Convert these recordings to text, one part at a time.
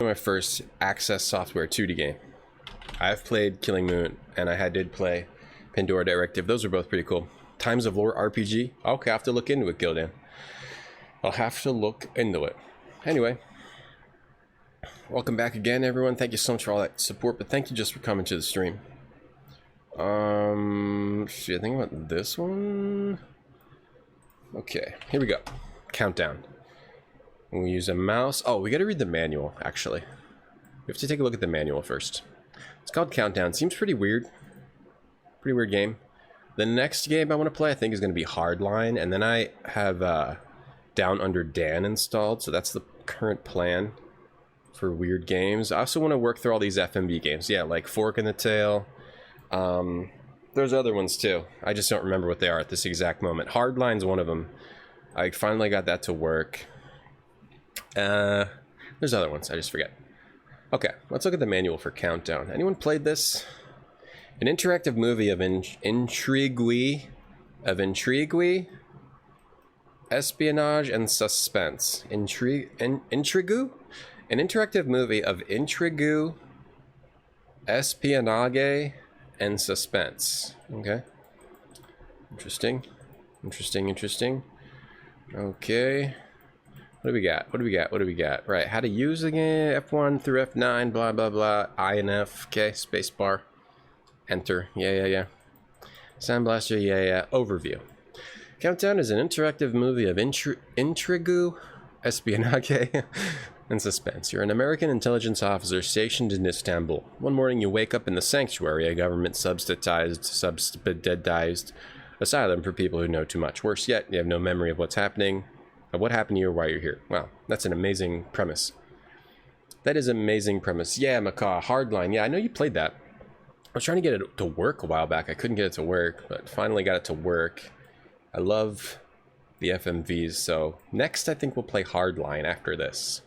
My first Access Software 2D game. I've played Killing Moon, and I did play Pandora Directive. Those are both pretty cool. Times of Lore RPG. Okay, I'll have to look into it, Gildan. I'll have to look into it. Anyway, welcome back again, everyone. Thank you so much for all that support, but thank you just for coming to the stream. Should I think about this one? Okay, here we go. Countdown. We use a mouse. Oh, we gotta read the manual, actually. We have to take a look at the manual first. It's called Countdown. Seems pretty weird. Pretty weird game. The next game I want to play, I think, is going to be Hardline. And then I have Down Under Dan installed. So that's the current plan for weird games. I also want to work through all these FMV games. Yeah, like Fork in the Tail. There's other ones, too. I just don't remember what they are at this exact moment. Hardline's one of them. I finally got that to work. There's other ones, I just forget. Okay, let's look at the manual for Countdown. Anyone played this? An interactive movie of intrigue, espionage, and suspense. Intrigue? An interactive movie of intrigue, espionage, and suspense. Okay. Interesting. Okay. What do we got? Right, how to use again, F1 through F9, blah, blah, blah, I and F, okay, spacebar, enter, yeah. Sandblaster, yeah. Overview. Countdown is an interactive movie of intrigue, espionage, and suspense. You're an American intelligence officer stationed in Istanbul. One morning you wake up in the Sanctuary, a government subsidized asylum for people who know too much. Worse yet, you have no memory of what's happening. What happened to you or why you're here? Wow, that's an amazing premise. That is an amazing premise. Yeah, Macaw, Hardline. Yeah, I know you played that. I was trying to get it to work a while back. I couldn't get it to work, but finally got it to work. I love the FMVs, so next I think we'll play Hardline after this.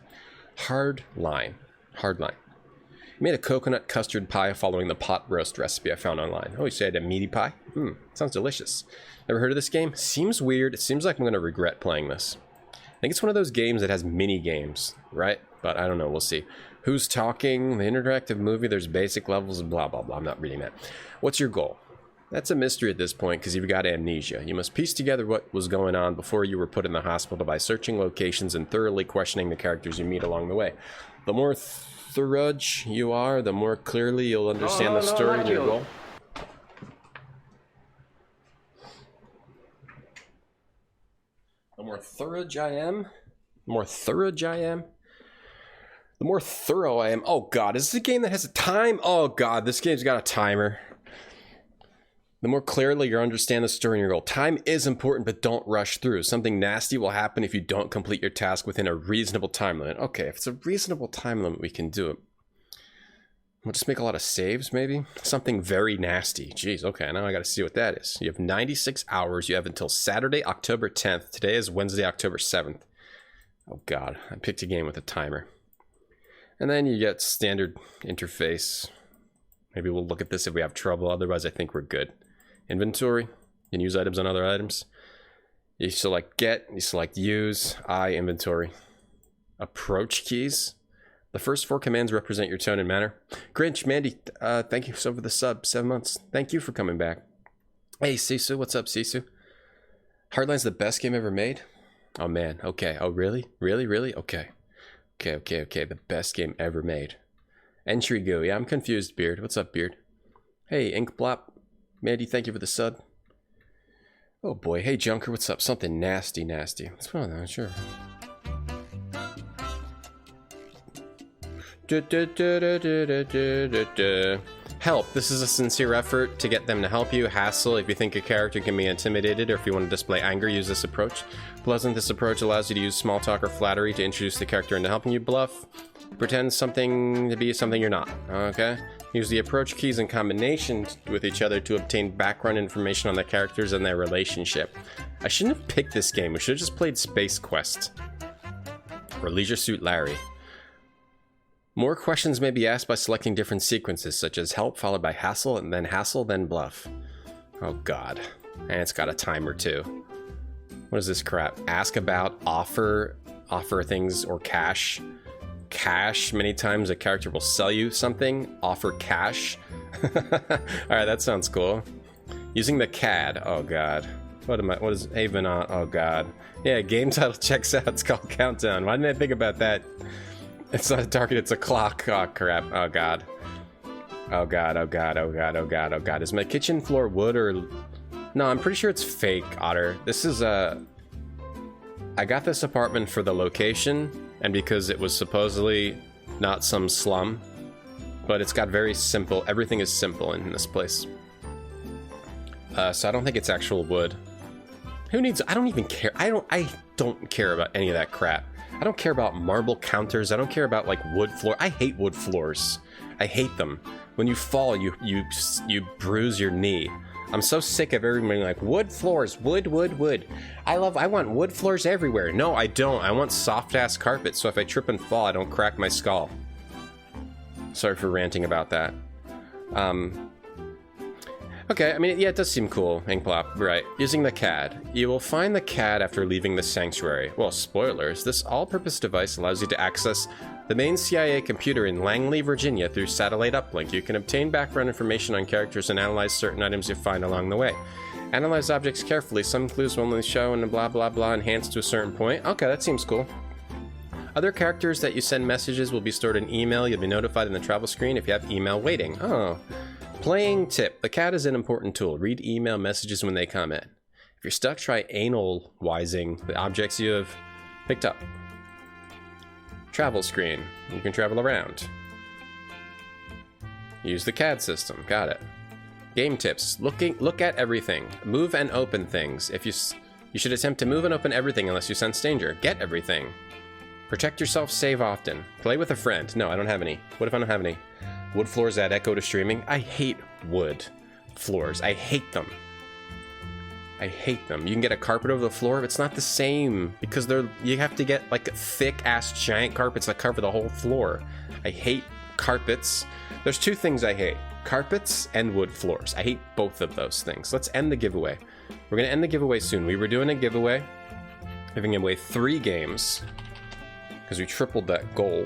Hardline. You made a coconut custard pie following the pot roast recipe I found online. Oh, you said a meaty pie? Sounds delicious. Never heard of this game? Seems weird. It seems like I'm going to regret playing this. I think it's one of those games that has mini games, right? But I don't know, we'll see. Who's talking? The interactive movie, there's basic levels, blah, blah, blah. I'm not reading that. What's your goal? That's a mystery at this point because you've got amnesia. You must piece together what was going on before you were put in the hospital by searching locations and thoroughly questioning the characters you meet along the way. The more thorough you are, the more clearly you'll understand the story and your goal. The more thorough I am, the more thorough I am. Oh god, is this a game that has a time? Oh god, this game's got a timer. The more clearly you understand the story and your goal. Time is important, but don't rush through. Something nasty will happen if you don't complete your task within a reasonable time limit. Okay, if it's a reasonable time limit, we can do it. We'll just make a lot of saves, maybe? Something very nasty. Jeez, okay, now I gotta see what that is. You have 96 hours. You have until Saturday, October 10th. Today is Wednesday, October 7th. Oh god, I picked a game with a timer. And then you get standard interface. Maybe we'll look at this if we have trouble. Otherwise, I think we're good. Inventory. You can use items on other items. You select get, you select use, I, inventory. Approach keys. The first 4 commands represent your tone and manner. Grinch, Mandy, thank you so for the sub, 7 months. Thank you for coming back. Hey, Sisu, what's up, Sisu? Hardline's the best game ever made? Oh, man, okay. Oh, really? Really? Okay. Okay. The best game ever made. Entry go. Yeah, I'm confused, Beard. What's up, Beard? Hey, Inkblop. Mandy, thank you for the sub. Oh, boy. Hey, Junker, what's up? Something nasty. What's going on? Sure. Help. This is a sincere effort to get them to help you. Hassle. If you think a character can be intimidated or if you want to display anger, use this approach. Pleasant. This approach allows you to use small talk or flattery to introduce the character into helping you. Bluff. Pretend something to be something you're not. Okay? Use the approach keys in combination with each other to obtain background information on the characters and their relationship. I shouldn't have picked this game. We should have just played Space Quest. Or Leisure Suit Larry. More questions may be asked by selecting different sequences, such as help followed by hassle, then bluff. Oh god. And it's got a timer too. What is this crap? Ask about, offer things, or cash cash many times a character will sell you something. Offer cash. Alright, that sounds cool. Using the CAD. Oh god. What is Haven on? Oh god. Yeah, game title checks out. It's called Countdown. Why didn't I think about that? It's not a target, it's a clock. Oh crap. Oh god. Oh god, oh god, oh god, oh god, oh god. Is my kitchen floor wood or... No, I'm pretty sure it's fake, Otter. This is I got this apartment for the location, and because it was supposedly not some slum. But it's got very simple... Everything is simple in this place. So I don't think it's actual wood. Who needs... I don't even care. I don't care about any of that crap. I don't care about marble counters. I don't care about, like, wood floor. I hate wood floors. I hate them. When you fall, you bruise your knee. I'm so sick of everybody like, wood floors, wood, wood, wood. I want wood floors everywhere. No, I don't. I want soft-ass carpet, so if I trip and fall, I don't crack my skull. Sorry for ranting about that. Okay, I mean, yeah, it does seem cool, Inkplop, right. Using the CAD. You will find the CAD after leaving the sanctuary. Well, spoilers, this all-purpose device allows you to access the main CIA computer in Langley, Virginia through satellite uplink. You can obtain background information on characters and analyze certain items you find along the way. Analyze objects carefully. Some clues will only show and blah blah blah enhanced to a certain point. Okay, that seems cool. Other characters that you send messages will be stored in email. You'll be notified in the travel screen if you have email waiting. Oh. Playing tip. The CAD is an important tool. Read email messages when they come in. If you're stuck, try anal-wising the objects you have picked up. Travel screen. You can travel around. Use the CAD system. Got it. Game tips. Look at everything. Move and open things. If you should attempt to move and open everything unless you sense danger. Get everything. Protect yourself. Save often. Play with a friend. No, I don't have any. What if I don't have any? Wood floors add echo to streaming. I hate wood floors. I hate them. I hate them. You can get a carpet over the floor, but it's not the same because you have to get like thick ass giant carpets that cover the whole floor. I hate carpets. There's two things I hate. Carpets and wood floors. I hate both of those things. Let's end the giveaway. We're going to end the giveaway soon. We were doing a giveaway, giving away 3 games because we tripled that goal.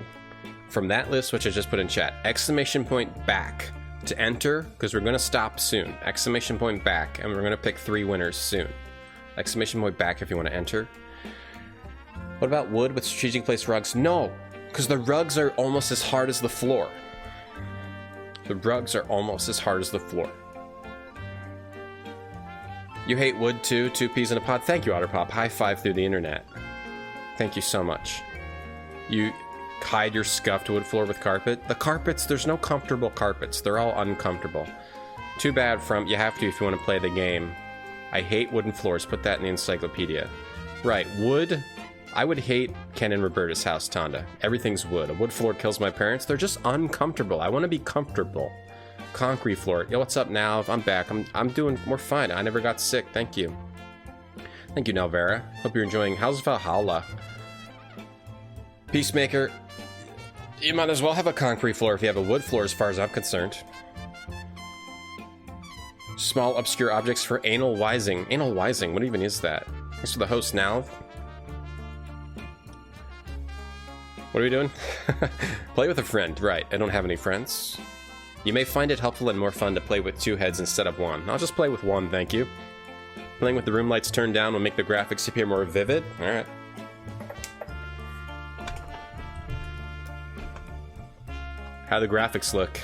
From that list, which I just put in chat, exclamation point back to enter, because we're going to stop soon. Exclamation point back, and we're going to pick 3 winners soon. Exclamation point back if you want to enter. What about wood with strategic place rugs? No, because the rugs are almost as hard as the floor. The rugs are almost as hard as the floor. You hate wood too? 2 peas in a pod? Thank you, Otterpop. High five through the internet. Thank you so much. You hide your scuffed wood floor with carpet. The carpets, there's no comfortable carpets. They're all uncomfortable. Too bad from, you have to if you want to play the game. I hate wooden floors. Put that in the encyclopedia. Right, wood. I would hate Ken and Roberta's house, Tonda. Everything's wood. A wood floor kills my parents. They're just uncomfortable. I want to be comfortable. Concrete floor. Yo, what's up, Nalv? I'm back. We're fine. I never got sick. Thank you. Thank you, Nalvera. Hope you're enjoying. How's Valhalla? Peacemaker. You might as well have a concrete floor if you have a wood floor, as far as I'm concerned. Small obscure objects for anal wising. Anal wising, what even is that? Thanks for the host, Nalv. What are we doing? Play with a friend. Right, I don't have any friends. You may find it helpful and more fun to play with 2 heads instead of 1. I'll just play with 1, thank you. Playing with the room lights turned down will make the graphics appear more vivid. Alright. How the graphics look.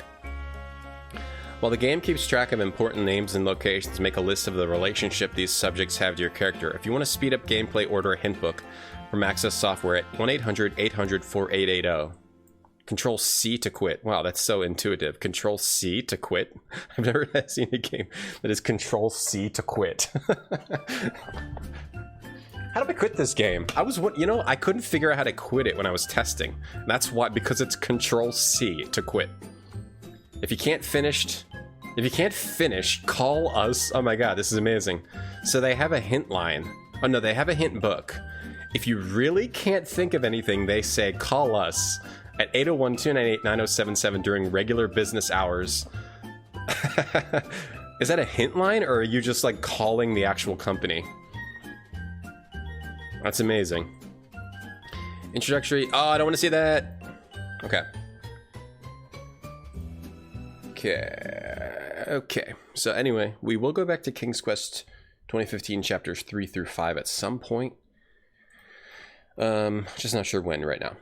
While the game keeps track of important names and locations, make a list of the relationship these subjects have to your character. If you want to speed up gameplay, order a hint book from Access Software at 1-800-800-4880. Control C to quit. Wow, that's so intuitive. Control C to quit. I've never seen a game that is Control C to quit. How do I quit this game? I couldn't figure out how to quit it when I was testing. That's why, because it's Control C to quit. If you can't finish, call us. Oh my god, this is amazing. So they have a hint line. Oh no, they have a hint book. If you really can't think of anything, they say call us at 801-298-9077 during regular business hours. Is that a hint line, or are you just like calling the actual company? That's amazing. Introductory. Oh, I don't want to see that. Okay. Okay. So anyway, we will go back to King's Quest 2015 chapters 3 through 5 at some point. Just not sure when right now.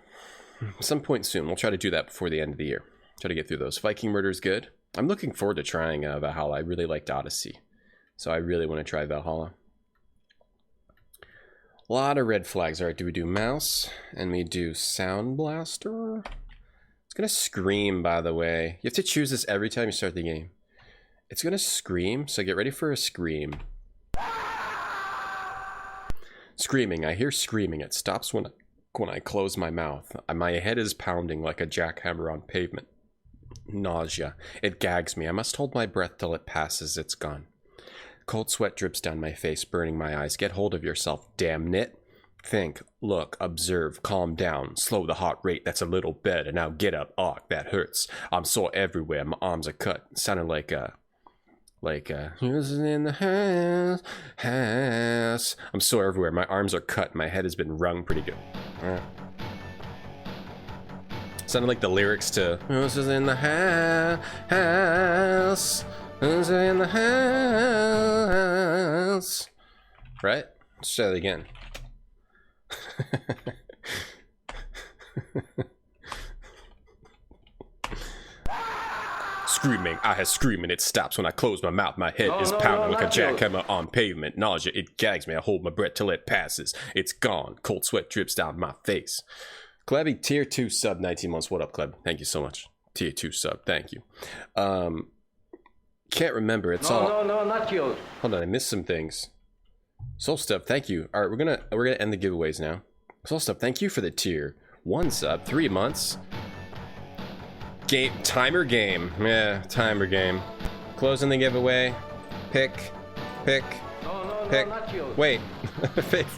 Some point soon. We'll try to do that before the end of the year. Try to get through those. Viking Murder's good. I'm looking forward to trying Valhalla. I really liked Odyssey. So I really want to try Valhalla. A lot of red flags. All right, do we do mouse? And we do sound blaster? It's going to scream, by the way. You have to choose this every time you start the game. It's going to scream, so get ready for a scream. Screaming. I hear screaming. It stops when I close my mouth. My head is pounding like a jackhammer on pavement. Nausea. It gags me. I must hold my breath till it passes. It's gone. Cold sweat drips down my face, burning my eyes. Get hold of yourself, damn it. Think, look, observe, calm down, slow the heart rate, that's a little better. Now get up, that hurts. I'm sore everywhere, my arms are cut. Sounded like in the house. I'm sore everywhere, my arms are cut, my head has been wrung pretty good. Sounded like the lyrics to "Who's in the house? Who's in the house?" Right? Let's try that again. Screaming, I have screaming, it stops when I close my mouth. My head is pounding like a jackhammer on pavement. Nausea, it gags me. I hold my breath till it passes. It's gone. Cold sweat drips down my face. Klebby, tier 2 sub, 19 months. What up, Kleb? Thank you so much. Tier 2 sub, thank you. Can't remember. It's all. No, not you. Hold on, I missed some things. Soul Stuff, thank you. All right, we're gonna end the giveaways now. Soul Stuff, thank you for the tier 1 sub, 3 months. Timer game. Yeah, timer game. Closing the giveaway. Pick. No, not you. Wait.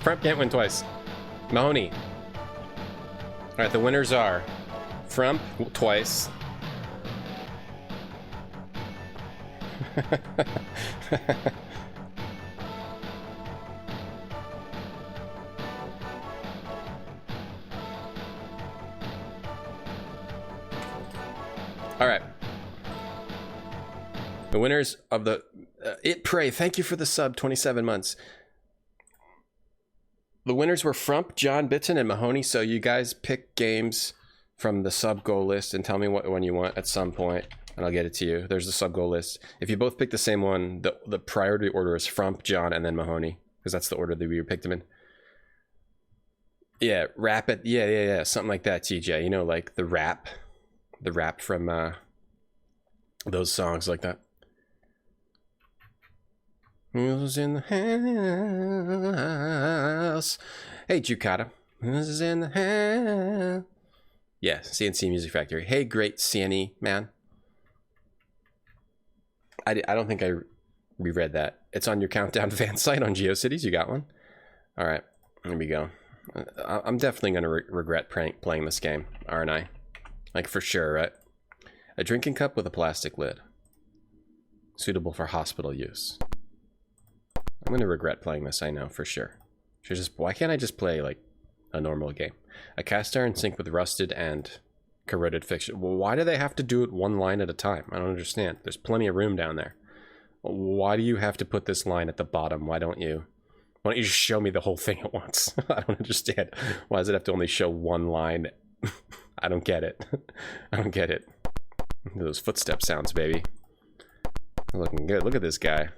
Frump can't win twice. Mahoney. All right, the winners are Frump twice. All right. The winners of the It Pray, thank you for the sub, 27 months. The winners were Frump, John Bitton, and Mahoney. So you guys pick games from the sub goal list and tell me what one you want at some point, and I'll get it to you. There's the sub goal list. If you both pick the same one, the priority order is Frump, John, and then Mahoney, because that's the order that we picked them in. Yeah, rap it. Yeah, something like that, TJ. You know, like the rap from those songs like that. Who's in the house? Hey, Jucata. Who's in the house? Yeah, CNC Music Factory. Hey, great CNE man. I don't think I reread that. It's on your Countdown fan site on GeoCities. You got one? All right, here we go. I'm definitely going to regret playing this game, aren't I? Like, for sure, right? A drinking cup with a plastic lid. Suitable for hospital use. I'm going to regret playing this, I know, for sure. Why can't I just play, like, a normal game? A cast iron sink with rusted and corroded fiction. Well, why do they have to do it one line at a time? I don't understand. There's plenty of room down there. Why do you have to put this line at the bottom? Why don't you just show me the whole thing at once? I don't understand. Why does it have to only show one line? I don't get it. I don't get it. Those footstep sounds, baby. Looking good. Look at this guy.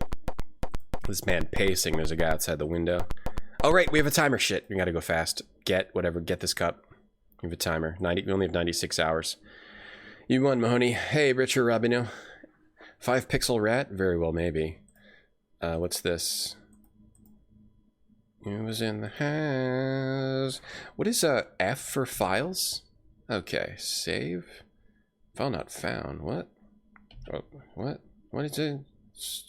This man pacing. There's a guy outside the window. Oh, right. We have a timer. Shit. We gotta go fast. Get this cup. We have a timer. We only have 96 hours. You won, Mahoney. Hey, Richard Robino. 5 pixel rat? Very well, maybe. What's this? It was in the house. What is F for files? Okay, save. File not found. What? Oh, what? What is it?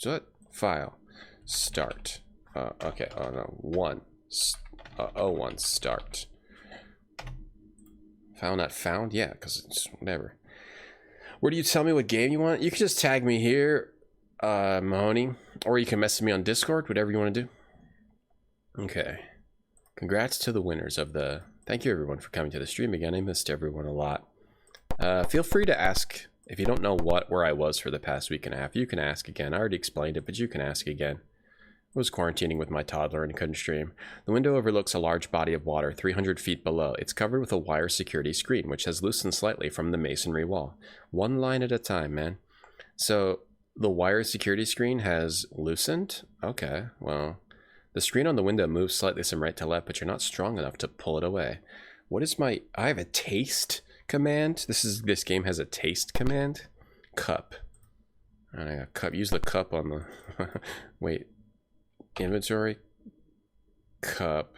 What? File. Start. Okay. Oh no. 1. 01. Start. File not found? Yeah, because it's whatever. Where do you tell me what game you want? You can just tag me here, Mahoney, or you can message me on Discord. Whatever you want to do. Okay. Congrats to the winners of the... Thank you everyone for coming to the stream again. I missed everyone a lot. Feel free to ask if you don't know where I was for the past week and a half. You can ask again. I already explained it, but you can ask again. I was quarantining with my toddler and couldn't stream. The window overlooks a large body of water 300 feet below. It's covered with a wire security screen, which has loosened slightly from the masonry wall. One line at a time, man. So the wire security screen has loosened? Okay, well, the screen on the window moves slightly from right to left, but you're not strong enough to pull it away. What is I have a taste command? This game has a taste command? Cup. And I got cup. Use the cup on the... Wait. Inventory, cup,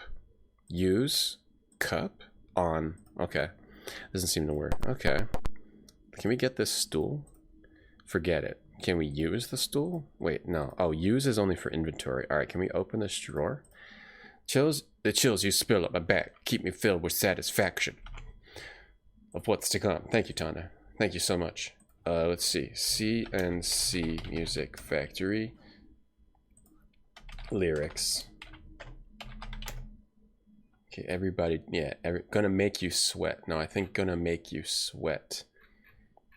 use, cup, on. Okay. Doesn't seem to work. Okay. Can we get this stool? Forget it. Can we use the stool? Wait, no. Oh, use is only for inventory. Alright, can we open this drawer? The chills you spill up my back keep me filled with satisfaction of what's to come. Thank you, Tana. Thank you so much. Let's see. CNC Music Factory. Lyrics. Okay, everybody, yeah, gonna make you sweat. No, I think gonna make you sweat.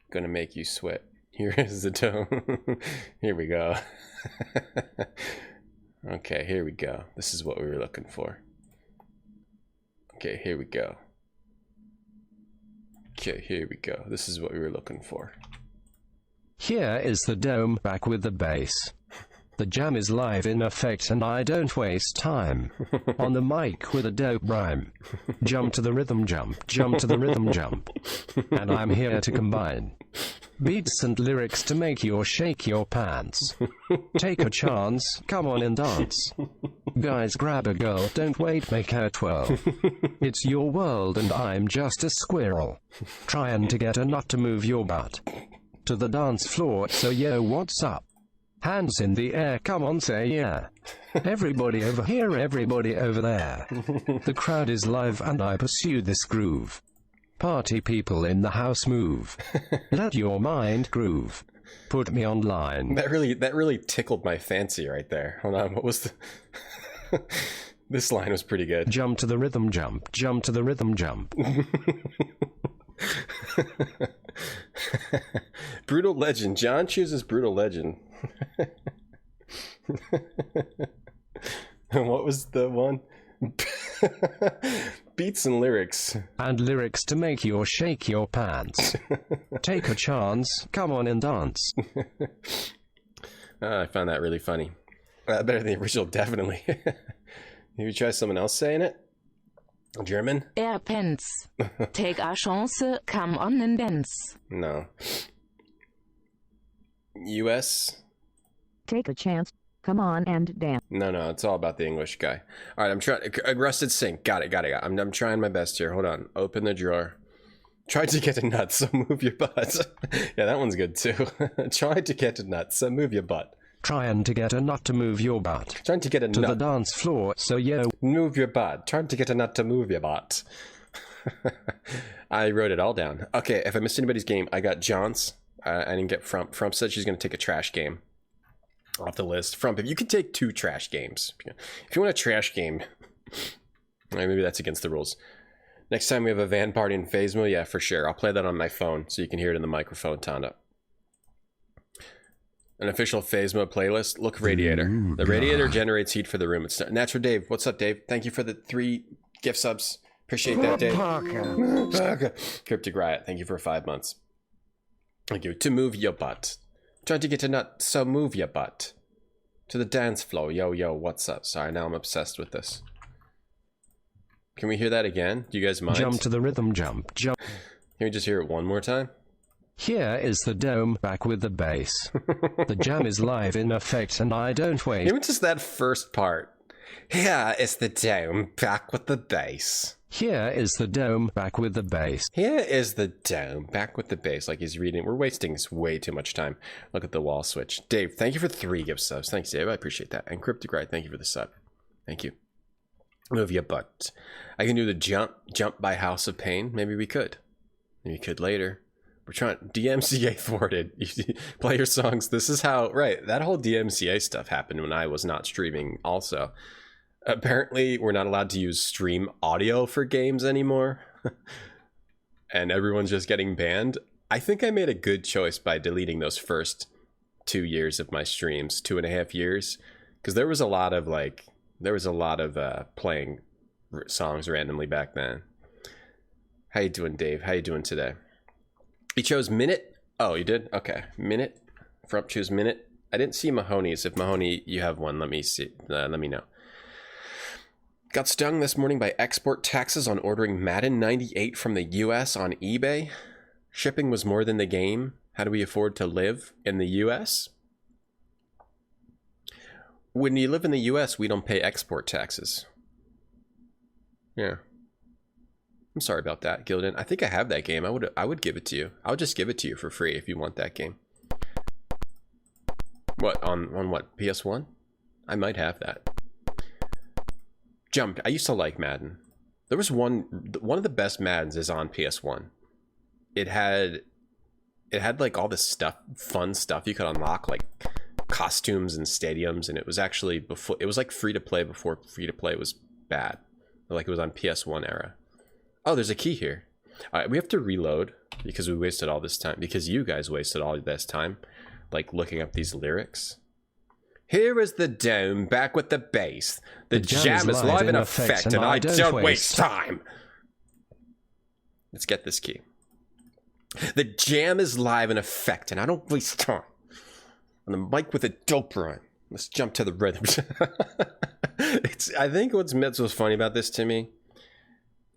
Gonna make you sweat. Here is the dome. Here we go. Okay, here we go. This is what we were looking for. Okay, here we go. Okay, here we go. This is what we were looking for. Here is the dome back with the bass. The jam is live in effect and I don't waste time. On the mic with a dope rhyme. Jump to the rhythm jump, jump to the rhythm jump. And I'm here to combine beats and lyrics to make you shake your pants. Take a chance, come on and dance. Guys, grab a girl, don't wait, make her twirl. It's your world and I'm just a squirrel. Trying to get a nut to move your butt to the dance floor, so yo, what's up? Hands in the air, come on, say yeah. Everybody over here, everybody over there. The crowd is live and I pursue this groove. Party people in the house move. Let your mind groove. Put me online. That really tickled my fancy right there. Hold on, what was the... This line was pretty good. Jump to the rhythm jump, jump to the rhythm jump. Brutal Legend. John chooses Brutal Legend. And what was the one? Beats and lyrics. And lyrics to make you shake your pants. Take a chance, come on and dance. I found that really funny. Better than the original, definitely. You try someone else saying it? German? Pence. Take a chance, come on and dance. No. US? Take a chance, come on and dance. No, it's all about the English guy. All right, I'm trying. Rusted Sink. Got it. I'm trying my best here. Hold on. Open the drawer. Tried to get a nut, so move your butt. Yeah, that one's good too. Tried to get a nut, so move your butt. Trying to get a nut to move your butt. Trying to get a to nut. the dance floor, so yo. Move your butt. Trying to get a nut to move your butt. I wrote it all down. Okay, if I missed anybody's game, I got John's. I didn't get Frump. Frump said she's going to take a trash game off the list. Frump, if you could take 2 trash games. If you want a trash game, maybe that's against the rules. Next time we have a van party in Phasmo, yeah, for sure. I'll play that on my phone so you can hear it in the microphone, Tanda. An official Phasmo playlist. Look, Radiator. The Radiator generates heat for the room. It's Natural Dave. What's up, Dave? Thank you for the 3 gift subs. Appreciate that, Dave. Cryptic Riot. Thank you for 5 months. Thank you. To move your butt. Trying to get a nut, so move your butt. To the dance floor. Yo, what's up? Sorry, now I'm obsessed with this. Can we hear that again? Do you guys mind? Jump to the rhythm jump, jump. Can we just hear it one more time? Here is the dome back with the bass. The jam is live in effect and I don't wait. Even just that first part. Here is the dome back with the bass. Here is the dome back with the bass. Here is the dome back with the bass. Like he's reading. We're wasting way too much time. Look at the wall switch. Dave, thank you for 3 gift subs. Thanks, Dave. I appreciate that. And Cryptic Ride, thank you for the sub. Thank you. Move your butt. I can do the jump by House of Pain. Maybe we could. Maybe we could later. We're trying DMCA thwarted. Play your songs. This is how, right, that whole DMCA stuff happened when I was not streaming also. Apparently we're not allowed to use stream audio for games anymore. and everyone's just getting banned, I think I made a good choice by deleting those first 2 years of my streams, 2.5 years, because there was a lot of playing songs randomly back then. How you doing, Dave? How you doing today? You chose Minute? Oh, you did? Okay. Minute. Frump choose Minute. I didn't see Mahoney's. If Mahoney, you have one, let me see. Let me know. Got stung this morning by export taxes on ordering Madden 98 from the US on eBay. Shipping was more than the game. How do we afford to live in the US? When you live in the US, we don't pay export taxes. Yeah. I'm sorry about that, Gildan. I think I have that game. I would give it to you. I'll just give it to you for free if you want that game. What, on what, PS1? I might have that. Jump. I used to like Madden. There was one of the best Maddens is on PS1. It had like all this stuff, fun stuff you could unlock, like costumes and stadiums, and it was actually before, it was like free to play before free to play was bad. Like it was on PS1 era. Oh, there's a key here. All right, we have to reload because we wasted all this time, because you guys wasted all this time like looking up these lyrics. Here is the dome back with the bass. The jam is live in effect and I don't waste time. Let's get this key. The jam is live in effect and I don't waste time. On the mic with a dope rhyme. Let's jump to the rhythm. I think what's so funny about this to me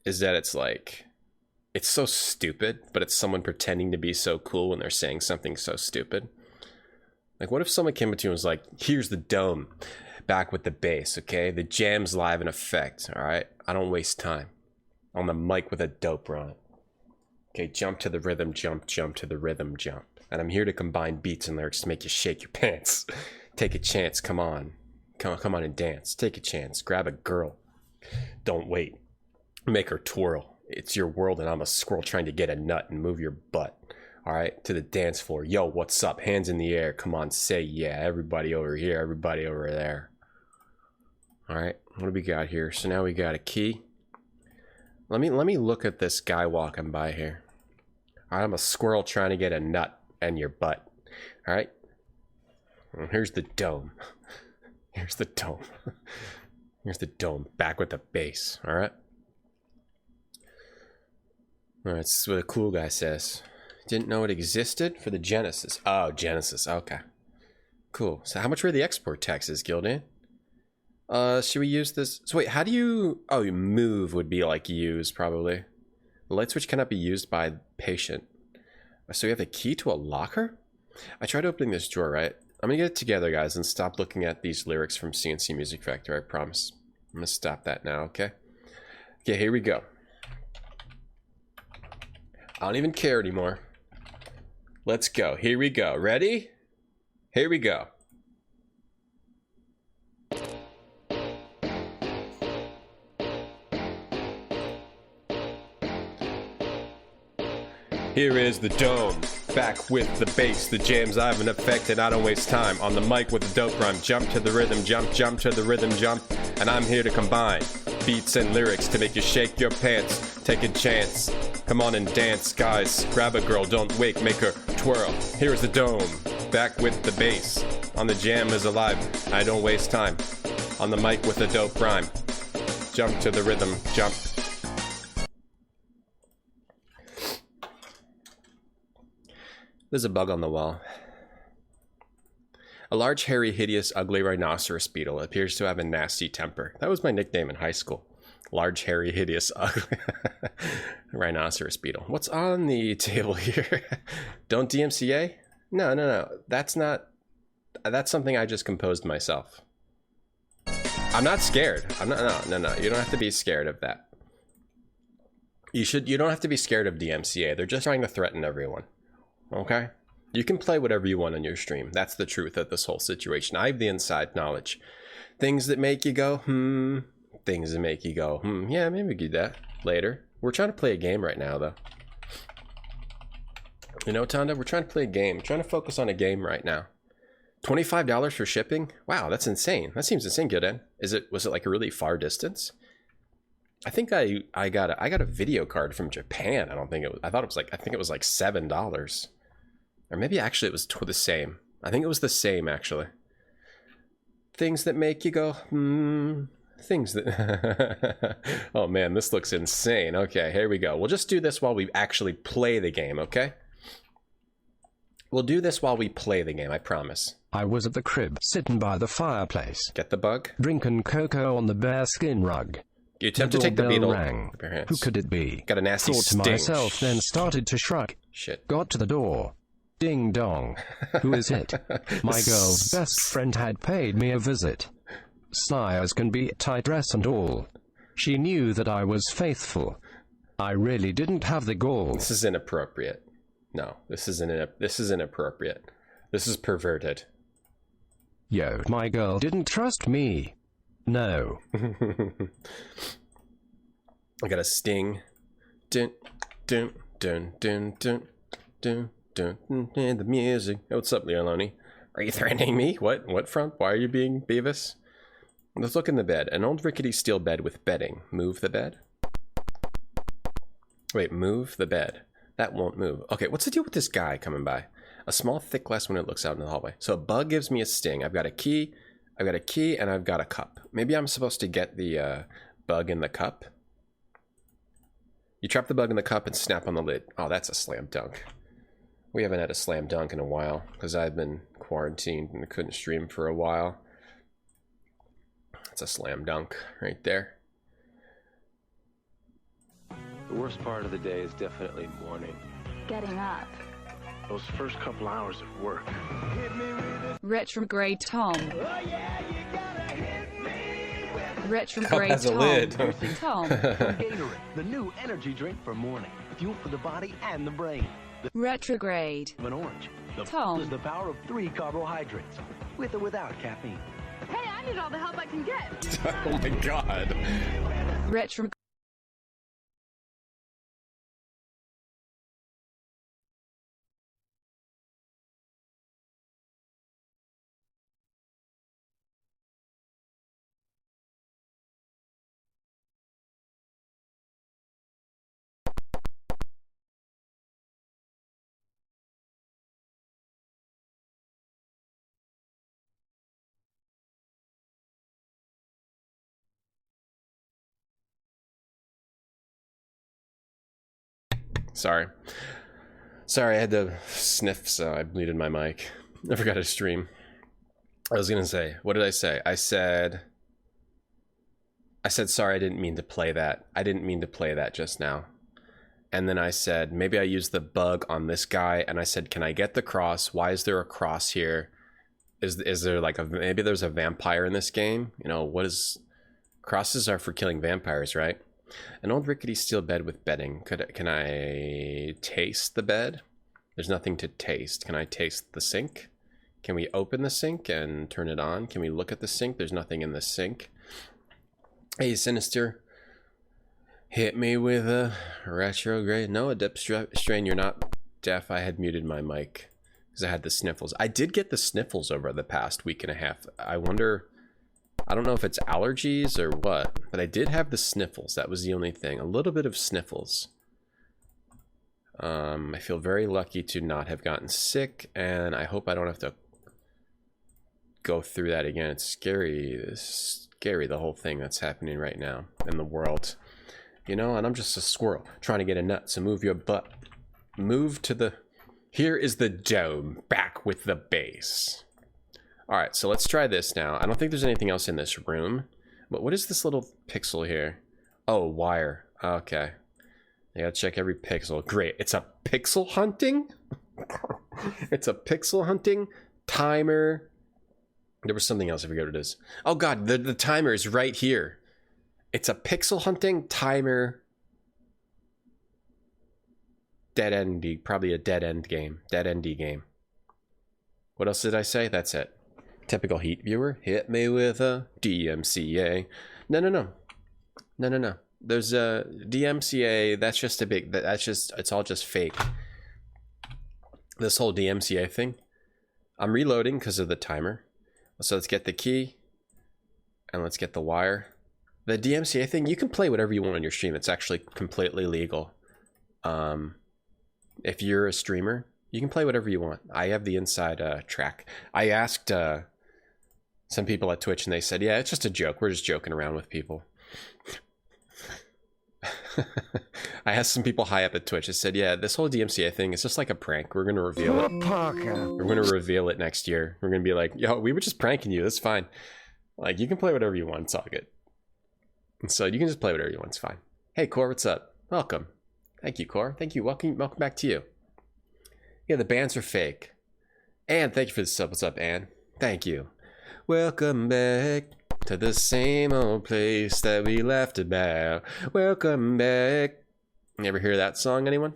is that it's like, it's so stupid, but it's someone pretending to be so cool when they're saying something so stupid. Like, what if someone came up to you and was like, here's the dome, back with the bass, okay? The jam's live in effect, all right? I don't waste time. On the mic with a dope rhyme. Okay, jump to the rhythm, jump to the rhythm, jump. And I'm here to combine beats and lyrics to make you shake your pants. Take a chance, come on. Come on and dance. Take a chance, grab a girl. Don't wait. Make her twirl. It's your world and I'm a squirrel trying to get a nut and move your butt. All right, to the dance floor. Yo, what's up? Hands in the air. Come on, say yeah. Everybody over here, everybody over there. All right, what do we got here? So now we got a key. Let me look at this guy walking by here. All right, I'm a squirrel trying to get a nut and your butt. All right. And here's the dome. Here's the dome. Here's the dome. Back with the bass. All right. All right, this is what a cool guy says. Didn't know it existed for the Genesis. Oh, Genesis. Okay. Cool. So how much were the export taxes, Gildan? Should we use this? So wait, how do you... Oh, move would be like use, probably. The light switch cannot be used by patient. So we have a key to a locker? I tried opening this drawer, right? I'm gonna get it together, guys, and stop looking at these lyrics from CNC Music Factory, I promise. I'm gonna stop that now, okay? Okay, here we go. I don't even care anymore. Let's go. Here we go. Ready? Here we go. Here is the dome, back with the bass. The jam's live in effect and I don't waste time. On the mic with the dope rhyme, jump to the rhythm, jump to the rhythm, jump. And I'm here to combine beats and lyrics to make you shake your pants. Take a chance, come on and dance, guys. Grab a girl, don't wait, make her twirl. Here's the dome, back with the bass. On the jam is alive, I don't waste time. On the mic with a dope rhyme, jump to the rhythm, jump. There's a bug on the wall. A large, hairy, hideous, ugly rhinoceros beetle appears to have a nasty temper. That was my nickname in high school. Large, hairy, hideous, ugly rhinoceros beetle. What's on the table here? Don't DMCA? No. That's not... That's something I just composed myself. I'm not scared. I'm not... No. You don't have to be scared of that. You don't have to be scared of DMCA. They're just trying to threaten everyone. Okay? You can play whatever you want on your stream. That's the truth of this whole situation. I have the inside knowledge. Things that make you go, Things that make you go, yeah, maybe we do that later. We're trying to play a game right now, though. You know, Tonda, we're trying to play a game. We're trying to focus on a game right now. $25 for shipping? Wow, that's insane. That seems insane, Gildan. Was it like a really far distance? I think I got a video card from Japan. I think it was like $7. Or maybe actually it was the same. I think it was the same actually. Things that make you go, things that oh man, this looks insane. Okay, here we go. We'll just do this while we actually play the game, okay? We'll do this while we play the game, I promise. I was at the crib, sitting by the fireplace, Get the bug? drinking cocoa on the bearskin rug. You attempt to take the doorbell beetle. rang. With your hands. Who could it be? Got a nasty Thought to sting. myself, then started to shrug. Shit. Got to the door. Ding dong. Who is it? My girl's best friend had paid me a visit. Sly as can be, tight dress and all. She knew that I was faithful. I really didn't have the gall. This is inappropriate. No, this is inappropriate. This is perverted. Yo, my girl didn't trust me. No. I got a sting. Dun dun dun dun dun dun dun dun. And the music. Hey, what's up, Leoloni? Are you threatening me? What front? Why are you being Beavis? Let's look in the bed. An old rickety steel bed with bedding. Move the bed. Wait, move the bed. That won't move. Okay, what's the deal with this guy coming by? A small, thick glass window looks out in the hallway. So a bug gives me a sting. I've got a key, and I've got a cup. Maybe I'm supposed to get the bug in the cup. You trap the bug in the cup and snap on the lid. Oh, that's a slam dunk. We haven't had a slam dunk in a while because I've been quarantined and couldn't stream for a while. It's a slam dunk right there. The worst part of the day is definitely morning. Getting up. Those first couple hours of work. Retrograde Tom. Retrograde Has a Tom. lid. Tom. Gatorade, the new energy drink for morning. Fuel for the body and the brain. Retrograde. An orange. The Tom. is the power of 3 carbohydrates, with or without caffeine. Hey, I need all the help I can get. Oh my god. Retro. Sorry, I had to sniff, so I bleeded my mic. I forgot to stream. I was gonna say, what did I say? I said, sorry, I didn't mean to play that. I didn't mean to play that just now. And then I said, maybe I used the bug on this guy, and I said, can I get the cross? Why is there a cross here? Is there like maybe there's a vampire in this game? You know, what is... Crosses are for killing vampires, right? An old rickety steel bed with bedding. Can I taste the bed? There's nothing to taste. Can I taste the sink? Can we open the sink and turn it on? Can we look at the sink? There's nothing in the sink. Hey, Sinister. Hit me with a retrograde. No, Adept Strain, you're not deaf. I had muted my mic because I had the sniffles. I did get the sniffles over the past week and a half. I wonder... I don't know if it's allergies or what, but I did have the sniffles. That was the only thing. A little bit of sniffles. I feel very lucky to not have gotten sick, and I hope I don't have to go through that again. It's scary. It's scary, the whole thing that's happening right now in the world. You know, and I'm just a squirrel trying to get a nut, so move your butt. Move to the... Here is the dome, back with the base. All right, so let's try this now. I don't think there's anything else in this room. But what is this little pixel here? Oh, wire. Okay. I gotta check every pixel. Great. It's a pixel hunting? It's a pixel hunting timer. There was something else. I forget what it is. Oh, God. The timer is right here. It's a pixel hunting timer. Dead endy. Probably a dead end game. Dead endy game. What else did I say? That's it. Typical Heat viewer. Hit me with a DMCA. No. There's a DMCA. That's just a big... It's all just fake. This whole DMCA thing. I'm reloading because of the timer. So let's get the key. And let's get the wire. The DMCA thing, you can play whatever you want on your stream. It's actually completely legal. If you're a streamer, you can play whatever you want. I have the inside track. I asked some people at Twitch and they said, yeah, it's just a joke. We're just joking around with people. I asked some people high up at Twitch. I said, yeah, this whole DMCA thing is just like a prank. We're going to reveal it. We're going to reveal it next year. We're going to be like, yo, we were just pranking you. That's fine. Like, you can play whatever you want. It's all good. And so you can just play whatever you want. It's fine. Hey, Core, what's up? Welcome. Thank you, Core. Thank you. Welcome back to you. Yeah, the bands are fake. Anne, thank you for the sub. What's up, Anne? Thank you. Welcome back to the same old place that we left about. Welcome back. You ever hear that song, anyone?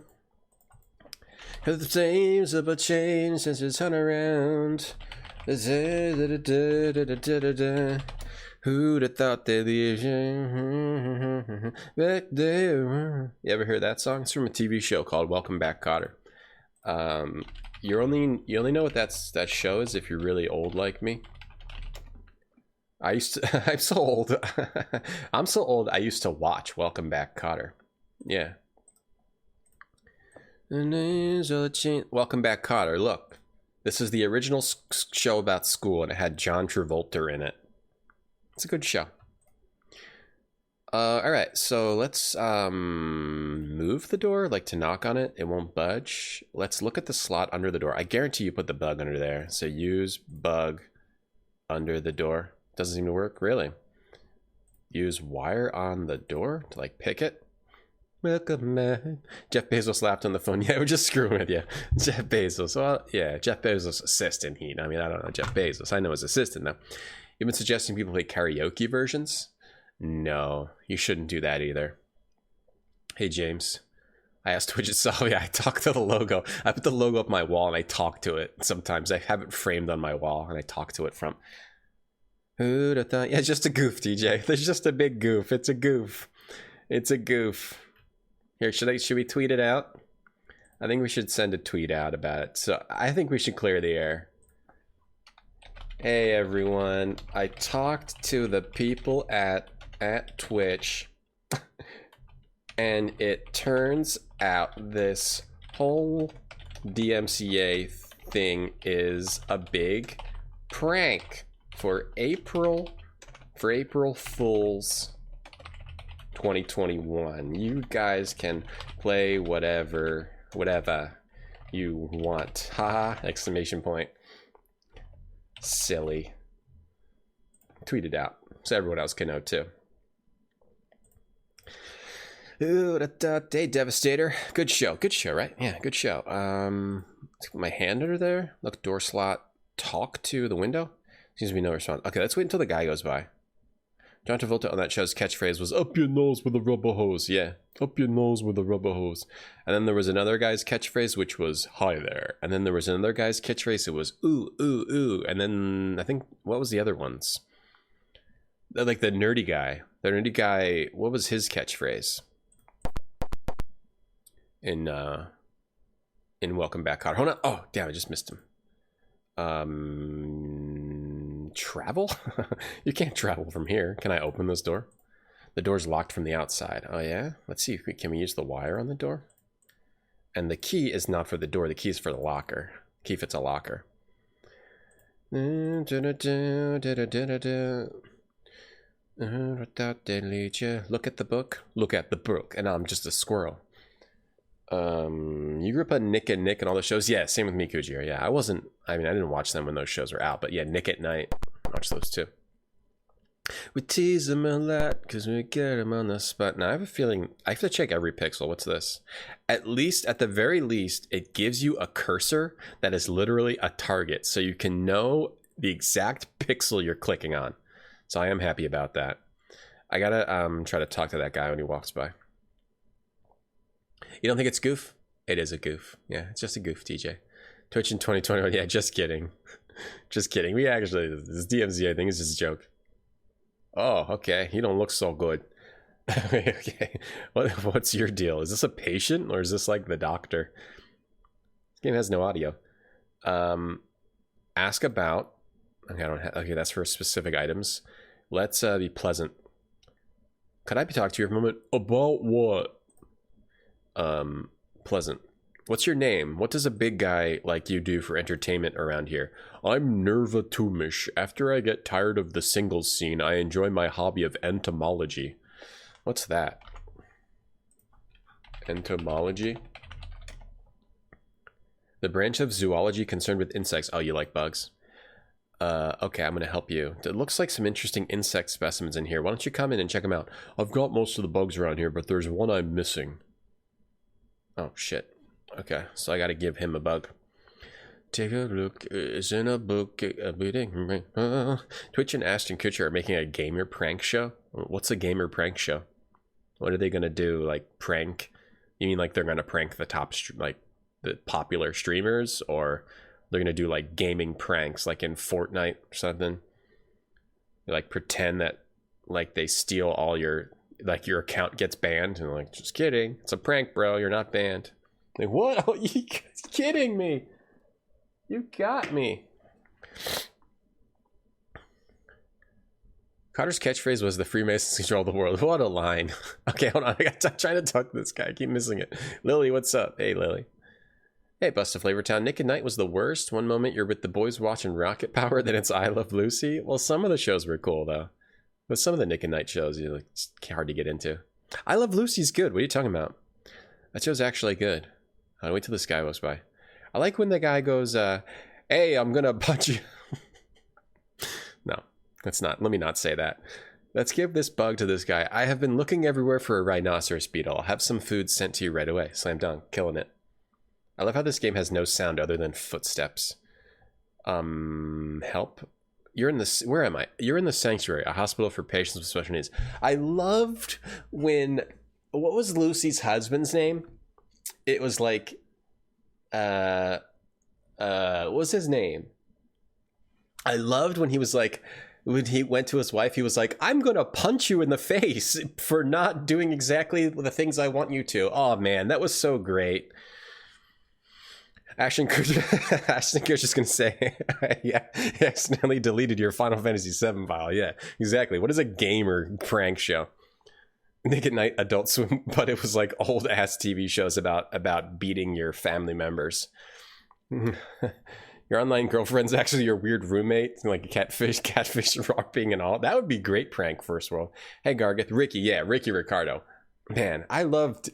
The flames of a change since it's hung around. Who'd have thought that the back there? You ever hear that song? It's from a TV show called Welcome Back, Kotter. You only know what that show is if you're really old like me. I'm so old. I'm so old. I used to watch Welcome Back, Kotter. Yeah. Welcome Back, Kotter. Look, this is the original show about school, and it had John Travolta in it. It's a good show. All right, so let's move the door, like to knock on it. It won't budge. Let's look at the slot under the door. I guarantee you put the bug under there. So use bug under the door. Doesn't seem to work, really. Use wire on the door to like pick it. Welcome back. Jeff Bezos laughed on the phone. Yeah, we're just screwing with you. Jeff Bezos. Well, yeah, Jeff Bezos' assistant. I mean, I don't know Jeff Bezos. I know his assistant though. You've been suggesting people play karaoke versions? No, you shouldn't do that either. Hey, James. I asked Twitch itself. Yeah, I talk to the logo. I put the logo up my wall and I talk to it sometimes. I have it framed on my wall and I talk to it from. Who'd have thought? Yeah, it's just a goof, DJ. There's just a big goof. It's a goof. It's a goof. Here, should we tweet it out? I think we should send a tweet out about it. So I think we should clear the air. Hey everyone, I talked to the people at Twitch and it turns out this whole DMCA thing is a big prank for April Fools 2021. You guys can play whatever you want. Haha, exclamation point. Silly. Tweet it out so everyone else can know too. Ooh, Day Devastator. Good show, right? Yeah, good show. Let's put my hand under there. Look, door slot. Talk to the window. Seems to be no response. Okay, let's wait until the guy goes by. John Travolta on that show's catchphrase was "up your nose with a rubber hose." Yeah, up your nose with a rubber hose. And then there was another guy's catchphrase which was "hi there." And then there was another guy's catchphrase. It was "ooh ooh ooh." And then I think what was the other ones? Like the nerdy guy. The nerdy guy. What was his catchphrase? In Welcome Back, Kotter. Hold on. Oh damn! I just missed him. Travel? You can't travel from here. Can I open this door? The door's locked from the outside. Oh yeah? Let's see. Can we use the wire on the door? And the key is not for the door. The key is for the locker. Key fits a locker. Look at the book. Look at the book. And I'm just a squirrel. You grew up on Nick and Nick and all those shows? Yeah, same with me, Kujiro. Yeah, I didn't watch them when those shows were out, but yeah, Nick at Night, watch those too. We tease them a lot because we get them on the spot. Now I have a feeling I have to check every pixel. What's this? At the very least, it gives you a cursor that is literally a target, so you can know the exact pixel you're clicking on. So I am happy about that. I gotta try to talk to that guy when he walks by. You don't think it's goof? It is a goof. Yeah, it's just a goof, TJ. Twitch in 2021. Yeah, just kidding. Just kidding. We actually, this DMZ, I think, is just a joke. Oh, okay. You don't look so good. Okay. What's your deal? Is this a patient or is this like the doctor? This game has no audio. Ask about. Okay, I don't have. Okay, that's for specific items. Let's be pleasant. Could I be talking to you for a moment? About what? Pleasant. What's your name? What does a big guy like you do for entertainment around here? I'm Nerva Tumish. After I get tired of the singles scene, I enjoy my hobby of entomology. What's that? Entomology? The branch of zoology concerned with insects. Oh, you like bugs? Okay, I'm going to help you. It looks like some interesting insect specimens in here. Why don't you come in and check them out? I've got most of the bugs around here, but there's one I'm missing. Oh, shit. Okay, so I got to give him a bug. Take a look. It's in a book. Twitch and Ashton Kutcher are making a gamer prank show? What's a gamer prank show? What are they going to do? Like, prank? You mean like they're going to prank the top, like, the popular streamers? Or they're going to do, like, gaming pranks, like in Fortnite or something? They, like, pretend that, like, they steal all your, like, your account gets banned. And like, just kidding. It's a prank, bro. You're not banned. Like, what? Oh, you kidding me? You got me. Carter's catchphrase was the Freemasons control the world. What a line. Okay, hold on. I'm trying to talk to this guy. I keep missing it. Lily, what's up? Hey, Lily. Hey, Bust of Flavortown. Nick at Night was the worst. One moment you're with the boys watching Rocket Power, then it's I Love Lucy. Well, some of the shows were cool, though. But some of the Nick at Night shows, it's hard to get into. I Love Lucy's good. What are you talking about? That show's actually good. I'll wait till this guy goes by. I like when the guy goes, hey, I'm gonna punch you. No, that's not. Let me not say that. Let's give this bug to this guy. I have been looking everywhere for a rhinoceros beetle. I'll have some food sent to you right away. Slam dunk. Killing it. I love how this game has no sound other than footsteps. Help. You're in this. Where am I? You're in the sanctuary, a hospital for patients with special needs. I loved when. What was Lucy's husband's name? It was like. What was his name? I loved when he was like, when he went to his wife, he was like, I'm gonna punch you in the face for not doing exactly the things I want you to. Oh man, that was so great. Ashton Kutcher's just gonna say, yeah, he accidentally deleted your Final Fantasy VII file. Yeah, exactly. What is a gamer prank show? Nick at Night, Adult Swim, but it was like old ass TV shows about beating your family members. Your online girlfriend's actually your weird roommate, like catfish romping and all. That would be great prank, First World. Hey Gargeth, Ricky, yeah, Ricky Ricardo. Man, I loved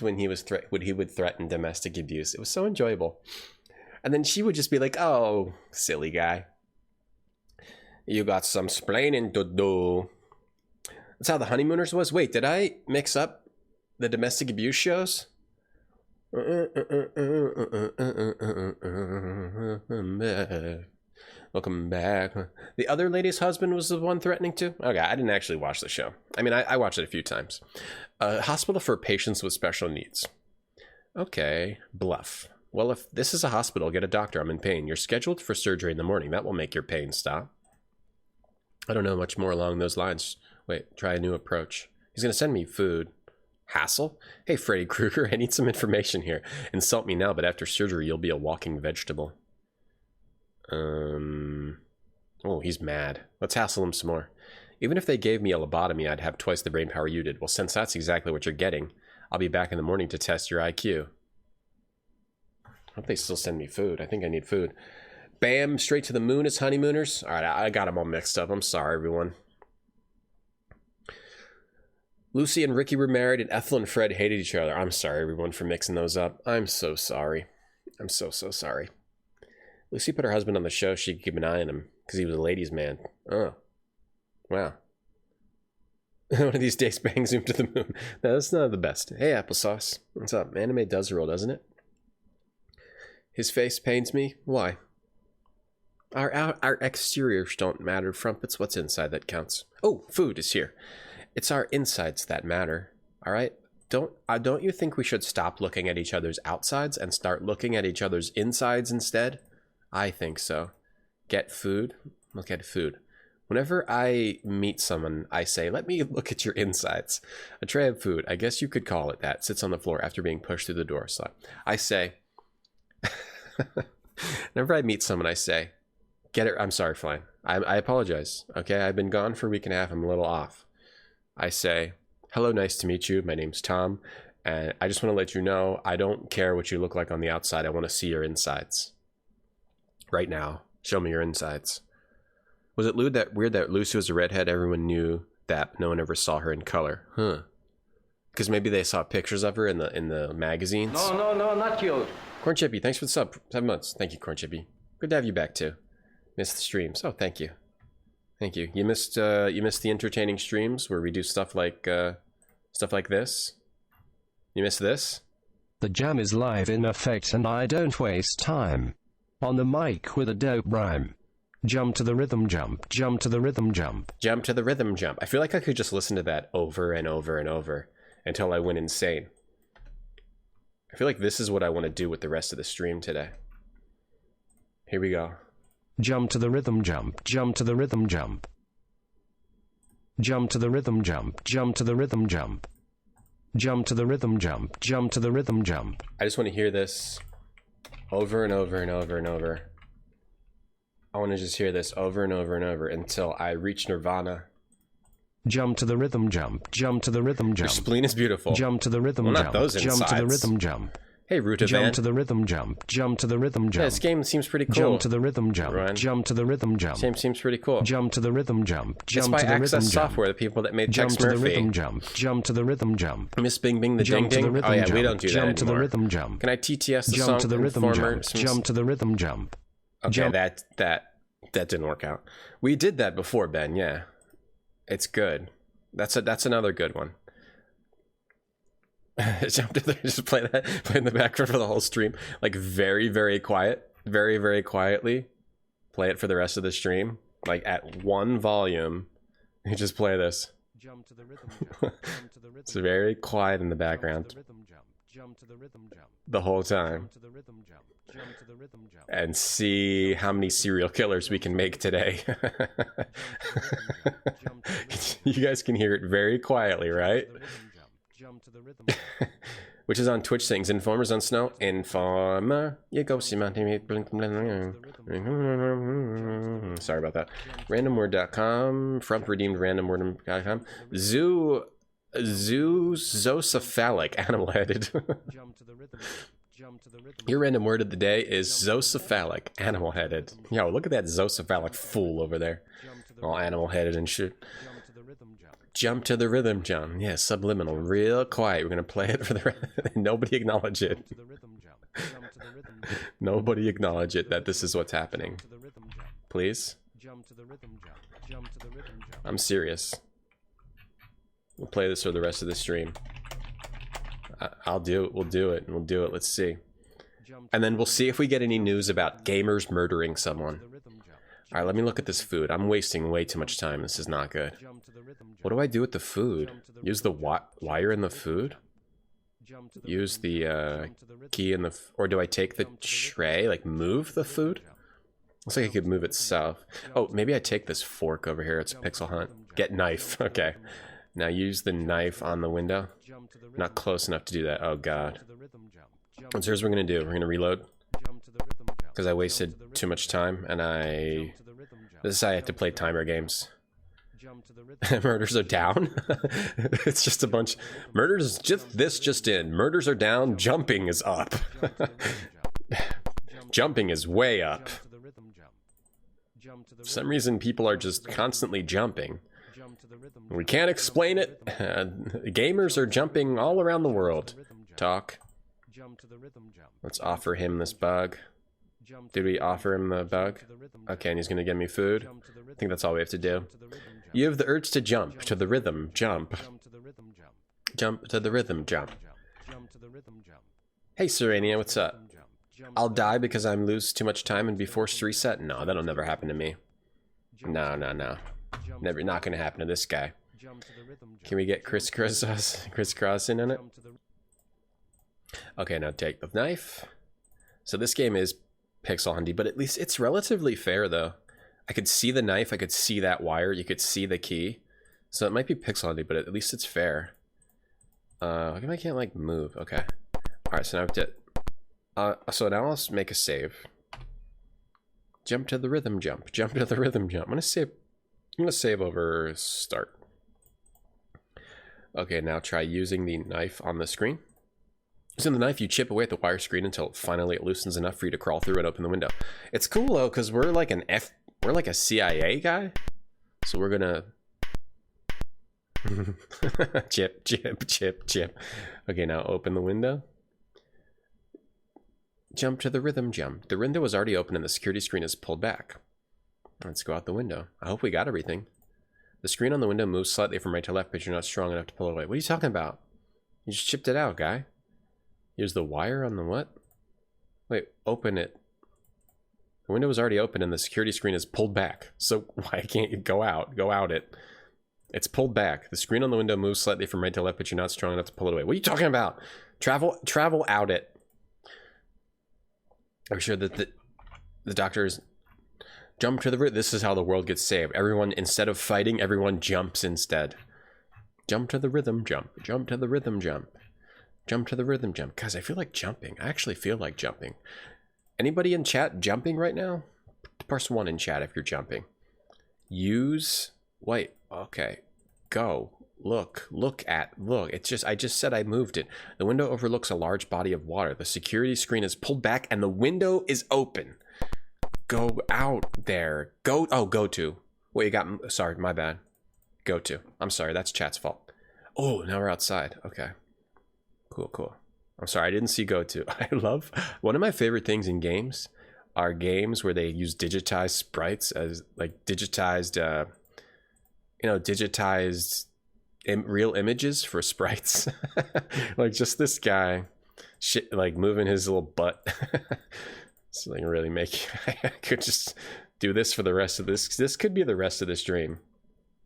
when he was when he would threaten domestic abuse. It was so enjoyable. And then she would just be like, "Oh, silly guy, you got some splaining to do." That's how the Honeymooners was. Wait, did I mix up the domestic abuse shows? Welcome back. The other lady's husband was the one threatening to? Okay, I didn't actually watch the show. I mean, I watched it a few times. Hospital for patients with special needs. Okay, bluff. Well, if this is a hospital, get a doctor. I'm in pain. You're scheduled for surgery in the morning. That will make your pain stop. I don't know much more along those lines. Wait, try a new approach. He's going to send me food. Hassle? Hey, Freddy Krueger, I need some information here. Insult me now, but after surgery, you'll be a walking vegetable. Oh, he's mad. Let's hassle him some more. Even if they gave me a lobotomy, I'd have twice the brain power you did. Well, since that's exactly what you're getting, I'll be back in the morning to test your IQ. I hope they still send me food. I think I need food. Bam, straight to the moon as honeymooners. All right, I got them all mixed up. I'm sorry, everyone. Lucy and Ricky were married, and Ethel and Fred hated each other. I'm sorry, everyone, for mixing those up. I'm so sorry. I'm so sorry. Lucy put her husband on the show. She could keep an eye on him because he was a ladies' man. Oh, wow. One of these days, bang, zoom to the moon. No, that's not the best. Hey, Applesauce. What's up? Anime does roll, doesn't it? His face pains me. Why? Our exteriors don't matter, Frump. It's what's inside that counts. Oh, food is here. It's our insides that matter. All right? Don't you think we should stop looking at each other's outsides and start looking at each other's insides instead? I think so. Get food? Look at food. Whenever I meet someone, I say, let me look at your insides. A tray of food, I guess you could call it that, sits on the floor after being pushed through the door slot. I say, whenever I meet someone, I say, get it. I'm sorry, Flying. I apologize. Okay, I've been gone for a week and a half. I'm a little off. I say, Hello, nice to meet you. My name's Tom, and I just want to let you know I don't care what you look like on the outside. I want to see your insides. Right now, show me your insides. Was it weird that Lucy was a redhead? Everyone knew that. No one ever saw her in color, huh? Because maybe they saw pictures of her in the magazines. No, not you. Corn Chippy, thanks for the sub. 7 months. Thank you, Corn Chippy. Good to have you back too. Missed the streams. Oh, thank you. Thank you. You missed the entertaining streams where we do stuff like this. You missed this? The jam is live in effect and I don't waste time. On the mic with a dope rhyme. Jump to the rhythm jump, jump to the rhythm jump. Jump to the rhythm jump. I feel like I could just listen to that over and over and over until I went insane. I feel like this is what I want to do with the rest of the stream today. Here we go. Jump to the rhythm jump, jump to the rhythm jump. Jump to the rhythm jump, jump to the rhythm jump. Jump to the rhythm jump, jump to the rhythm jump. I just want to hear this over and over and over and over. I want to just hear this over and over and over until I reach nirvana. Jump to the rhythm jump, jump to the rhythm jump. Your spleen is beautiful. Jump to the rhythm Well, not jump, those jump to the insides. rhythm jump. Hey, Rutavan. Jump to the rhythm jump, jump to the rhythm jump. Yeah, this game seems pretty cool. Jump to the rhythm jump, Ryan. jump to the rhythm jump. Game seems pretty cool. Jump to the rhythm jump, It's jump by to the rhythm Access jump. Software, the people that made Jump Tex to the rhythm Murphy. jump, jump to the rhythm jump. Miss Bing Bing the Ding Jump to the Ding. rhythm Oh yeah, jump, we don't do that jump to the anymore. rhythm jump. Can I TTS the Jump song to the rhythm Informer? jump, jump to the rhythm jump. Okay, Jump. that didn't work out. We did that before, Ben. Yeah, it's good. That's another good one. Jump to the, just play in the background for the whole stream, like very very quiet, very very quietly. Play it for the rest of the stream, like at one volume. You just play this. Jump to the rhythm jump, jump to the rhythm. It's very quiet in the background Jump to the rhythm jump. the whole time. Jump to the rhythm jump. Jump to the rhythm jump. And see how many serial killers we can make today. You guys can hear it very quietly, right? Jump to the rhythm jump. Which is on Twitch Sings. Informer's on Snow. Informer. You go see my Sorry about that. Randomword.com. From redeemed randomword.com. Zoocephalic. Animal headed. Jump to the rhythm jump to the rhythm. Your random word of the day is zoocephalic. Animal headed. Yo, look at that zoocephalic fool over there. All animal headed and shit. Jump to the rhythm jump. Jump to the rhythm jump. Yeah, subliminal. Real quiet. We're going to play it for the rest. Nobody acknowledge it. Jump to the rhythm jump. Jump to the rhythm jump. Nobody acknowledge it that this is what's happening. To the rhythm jump. Please? Jump to the rhythm jump. Jump to the rhythm jump. I'm serious. We'll play this for the rest of the stream. I'll do it. We'll do it. We'll do it. Let's see. And then we'll see if we get any news about gamers murdering someone. Alright, let me look at this food. I'm wasting way too much time. This is not good. What do I do with the food? Use the wire in the food? Use the key in the... Or do I take the tray? Like, move the food? Looks like I could move itself. Oh, maybe I take this fork over here. It's a pixel hunt. Get knife. Okay. Now use the knife on the window. Not close enough to do that. Oh, God. So here's what we're going to do. We're going to reload. Because I wasted too much time, and this is how I have to play timer games. Murders are down. It's just a bunch. Murders just in. Murders are down. Jumping is up. Jumping is way up. For some reason, people are just constantly jumping. We can't explain it. Gamers are jumping all around the world. Talk. Let's offer him this bug. Did we offer him the bug? Okay, and he's gonna give me food. I think that's all we have to do. You have the urge to jump to the rhythm. Jump. Jump to the rhythm. Jump. Hey, Serenia, what's up? I'll die because I lose too much time and be forced to reset? No, that'll never happen to me. No. Never, not gonna happen to this guy. Can we get crisscrossing in it? Okay, now take the knife. So this game is pixel hundy, but at least it's relatively fair though. I could see the knife, I could see that wire, you could see the key. So it might be pixel hundy, but at least it's fair. How come I can't like move? Okay. Alright, so now I have to... so now let's make a save. Jump to the rhythm jump. Jump to the rhythm jump. I'm gonna save over start. Okay, now try using the knife on the screen. Using the knife, you chip away at the wire screen until finally it loosens enough for you to crawl through and open the window. It's cool though, because we're like a CIA guy. So we're gonna chip, chip, chip, chip. Okay, now open the window. Jump to the rhythm jump. The window was already open and the security screen is pulled back. Let's go out the window. I hope we got everything. The screen on the window moves slightly from right to left, but you're not strong enough to pull it away. What are you talking about? You just chipped it out, guy. Here's the wire on the what? Wait, open it. The window was already open and the security screen is pulled back. So why can't you go out? Go out it. It's pulled back. The screen on the window moves slightly from right to left, but you're not strong enough to pull it away. What are you talking about? Travel out it. I'm sure that the doctors jump to the rhythm. This is how the world gets saved. Everyone, instead of fighting, everyone jumps instead. Jump to the rhythm jump. Jump to the rhythm jump. Jump to the rhythm jump. Guys, I feel like jumping. I actually feel like jumping. Anybody in chat jumping right now? Press 1 in chat if you're jumping. Use. Wait. Okay. Go. Look. Look. It's just, I just said I moved it. The window overlooks a large body of water. The security screen is pulled back and the window is open. Go out there. Go. Oh, go to. Wait, you got. Sorry, my bad. Go to. I'm sorry. That's chat's fault. Oh, now we're outside. Okay. Cool. I'm sorry, I didn't see go to. I love, one of my favorite things in games are games where they use digitized sprites as like digitized, real images for sprites. Like just this guy like moving his little butt. So like really make, I could just do this for the rest of this. This could be the rest of this dream.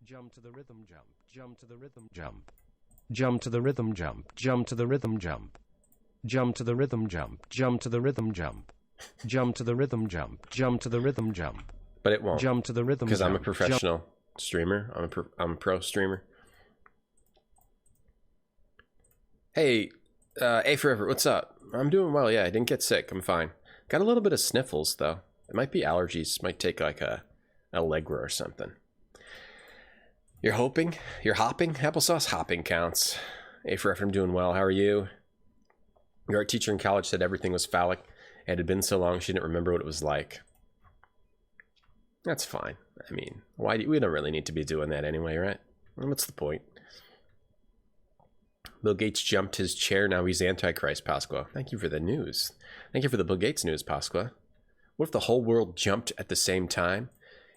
Jump to the rhythm jump. Jump to the rhythm jump. Jump to the rhythm jump. Jump to the rhythm jump. Jump to the rhythm jump. Jump to the rhythm jump. Jump to the rhythm jump. Jump to the rhythm jump. But it won't. Jump to the rhythm jump. Because I'm a professional streamer. I'm a pro streamer. Hey, A Forever, what's up? I'm doing well. Yeah, I didn't get sick. I'm fine. Got a little bit of sniffles though. It might be allergies. Might take like a Allegra or something. You're hoping? You're hopping? Applesauce hopping counts. A Forever, I'm doing well. How are you? Your art teacher in college said everything was phallic. It had been so long she didn't remember what it was like. That's fine. I mean, we don't really need to be doing that anyway, right? What's the point? Bill Gates jumped his chair. Now he's Antichrist, Pasqua. Thank you for the news. Thank you for the Bill Gates news, Pasqua. What if the whole world jumped at the same time?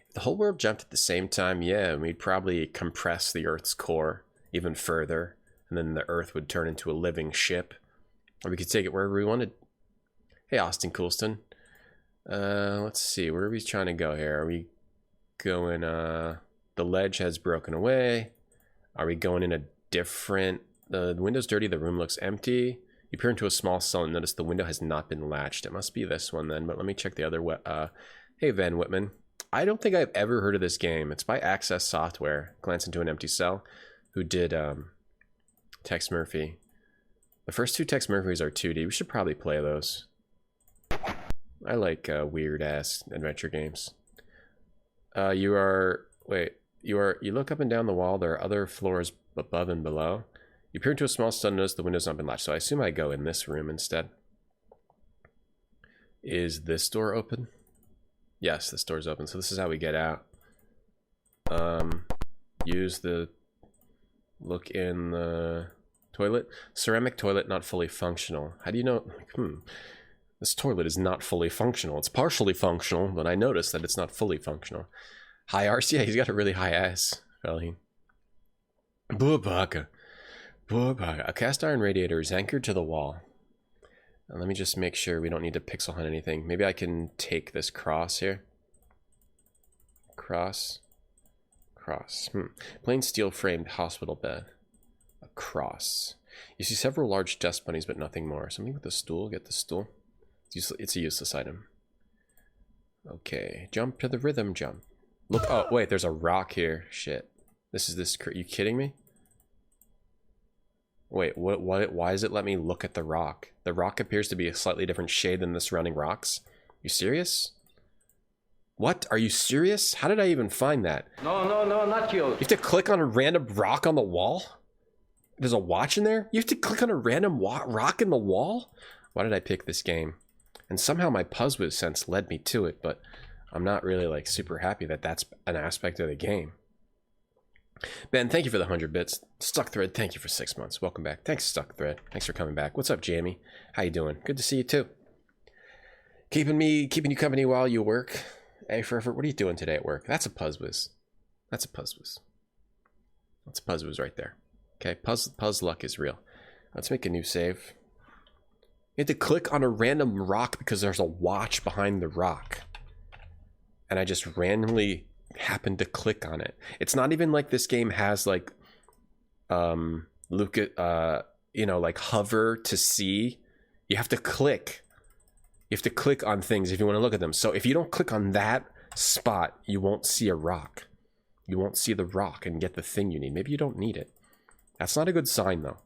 If the whole world jumped at the same time, yeah, we'd probably compress the Earth's core even further, and then the Earth would turn into a living ship. Or we could take it wherever we wanted. Hey, Austin Coolston. Let's see. Where are we trying to go here? Are we going... the ledge has broken away. Are we going in a different... The window's dirty. The room looks empty. You peer into a small cell and notice the window has not been latched. It must be this one then, but let me check the other... Hey, Van Whitman. I don't think I've ever heard of this game. It's by Access Software. Glance into an empty cell. Who did Tex Murphy. The first 2 Tex Murphys are 2D. We should probably play those. I like weird-ass adventure games. You look up and down the wall. There are other floors above and below. You peer into a small cell and notice the window's not been latched. So I assume I go in this room instead. Is this door open? Yes, this door's open. So this is how we get out. Use the... Look in the... Toilet? Ceramic toilet not fully functional. How do you know? This toilet is not fully functional. It's partially functional, but I noticed that it's not fully functional. High arse? Yeah, he's got a really high ass, Felly. Buabaka. A cast iron radiator is anchored to the wall. And let me just make sure we don't need to pixel hunt anything. Maybe I can take this cross here. Cross. Plain steel framed hospital bed. Cross. You see several large dust bunnies, but nothing more. Something with a stool. Get the stool. It's a useless item. Okay. Jump to the rhythm jump. Look. Oh, wait. There's a rock here. Shit. Are you kidding me? Wait. What? Why does it let me look at the rock? The rock appears to be a slightly different shade than the surrounding rocks. You serious? What? Are you serious? How did I even find that? No, not you. You have to click on a random rock on the wall? There's a watch in there? You have to click on a random rock in the wall? Why did I pick this game? And somehow my PuzzWiz sense led me to it, but I'm not really like super happy that that's an aspect of the game. Ben, thank you for the 100 bits. Stuckthread, thank you for 6 months. Welcome back. Thanks, Stuckthread. Thanks for coming back. What's up, Jamie? How you doing? Good to see you too. Keeping you company while you work. Hey, Forever, what are you doing today at work? That's a PuzzWiz. That's a PuzzWiz. That's a PuzzWiz right there. Okay, Puzz luck is real. Let's make a new save. You had to click on a random rock because there's a watch behind the rock. And I just randomly happened to click on it. It's not even like this game has like like hover to see. You have to click. You have to click on things if you want to look at them. So if you don't click on that spot, you won't see a rock. You won't see the rock and get the thing you need. Maybe you don't need it. That's not a good sign though.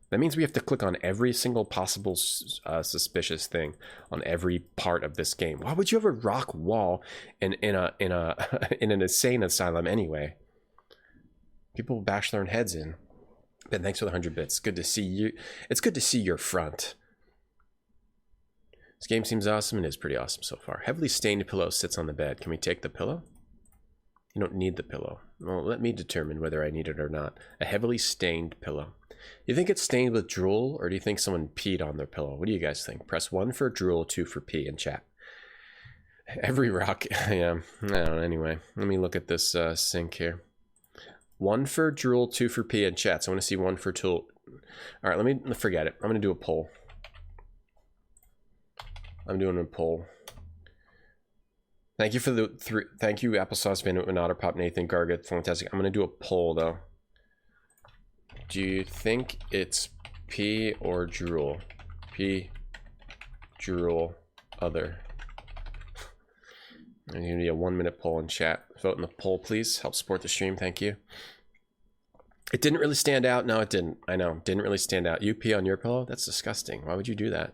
That means we have to click on every single possible suspicious thing on every part of this game. Why would you have a rock wall in an insane asylum anyway? People bash their own heads in. Ben, thanks for the 100 bits. Good to see you. It's good to see your front. This game seems awesome and is pretty awesome so far. Heavily stained pillow sits on the bed. Can we take the pillow? You don't need the pillow. Well, let me determine whether I need it or not. A heavily stained pillow. You think it's stained with drool, or do you think someone peed on their pillow? What do you guys think? Press 1 for drool, 2 for pee in chat. Every rock, yeah, I don't know. Anyway, let me look at this sink here. 1 for drool, 2 for pee in chat. So I want to see 1 for tool. All right, let me forget it. I'm going to do a poll. I'm doing a poll. Thank you for the thank you, Applesauce, Van Otter Pop, Nathan, Garget, fantastic. I'm going to do a poll though. Do you think it's pee or drool? Pee, drool, other. I'm going to do a 1-minute poll in chat. Vote in the poll, please. Help support the stream. Thank you. It didn't really stand out. No, it didn't. I know. Didn't really stand out. You pee on your pillow? That's disgusting. Why would you do that?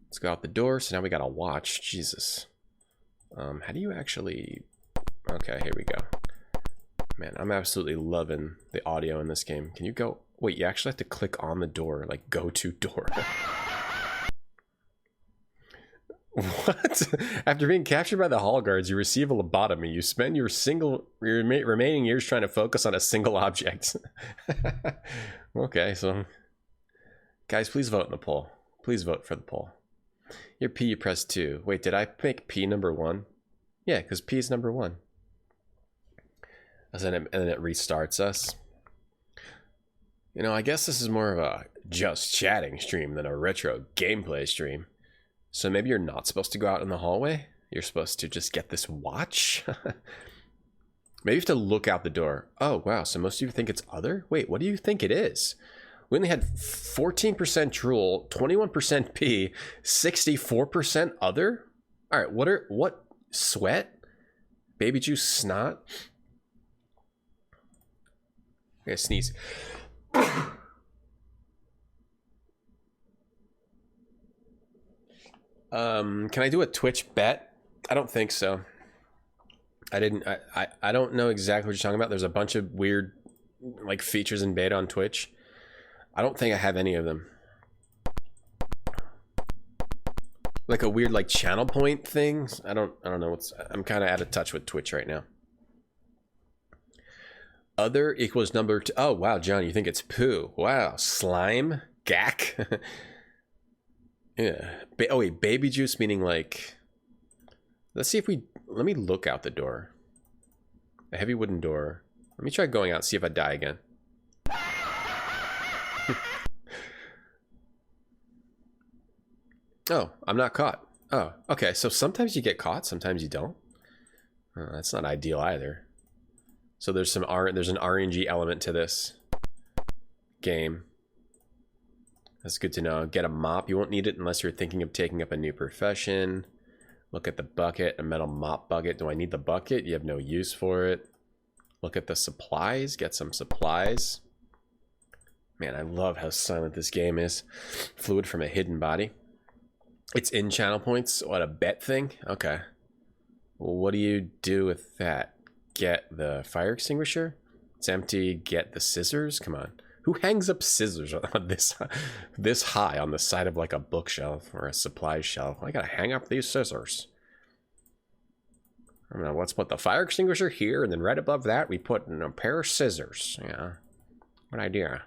Let's go out the door. So now we got to watch. Jesus. How do you actually... Okay, here we go. Man, I'm absolutely loving the audio in this game. Can you go... Wait, you actually have to click on the door, like go to door. What? After being captured by the hall guards, you receive a lobotomy. You spend your remaining years trying to focus on a single object. Okay, so... Guys, please vote in the poll. Please vote for the poll. Your P, you press 2. Wait, did I make P number 1? Yeah, because P is number 1. And then it restarts us. You know, I guess this is more of a just chatting stream than a retro gameplay stream. So maybe you're not supposed to go out in the hallway? You're supposed to just get this watch? Maybe you have to look out the door. Oh, wow, so most of you think it's other? Wait, what do you think it is? We only had 14% drool, 21% pee, 64% other? All right, what sweat? Baby juice snot? I gotta sneeze. Can I do a Twitch bet? I don't think so. I don't know exactly what you're talking about. There's a bunch of weird like features in beta on Twitch. I don't think I have any of them. Like a weird like channel point thing. I don't know I'm kind of out of touch with Twitch right now. Other equals number 2. Oh wow, John, you think it's poo? Wow, slime, gack. Yeah. Oh wait, baby juice meaning like. Let's see if let me look out the door. A heavy wooden door. Let me try going out, see if I die again. Oh, I'm not caught. Oh, okay. So sometimes you get caught, sometimes you don't. That's not ideal either. So there's an RNG element to this game. That's good to know. Get a mop. You won't need it unless you're thinking of taking up a new profession. Look at the bucket, a metal mop bucket. Do I need the bucket? You have no use for it. Look at the supplies. Get some supplies. Man, I love how silent this game is. Fluid from a hidden body. It's in channel points. What, a bet thing? Okay. Well, what do you do with that? Get the fire extinguisher? It's empty. Get the scissors? Come on. Who hangs up scissors on this high on the side of like a bookshelf or a supply shelf? I gotta hang up these scissors. I don't know, let's put the fire extinguisher here, and then right above that we put a pair of scissors. Yeah, good idea.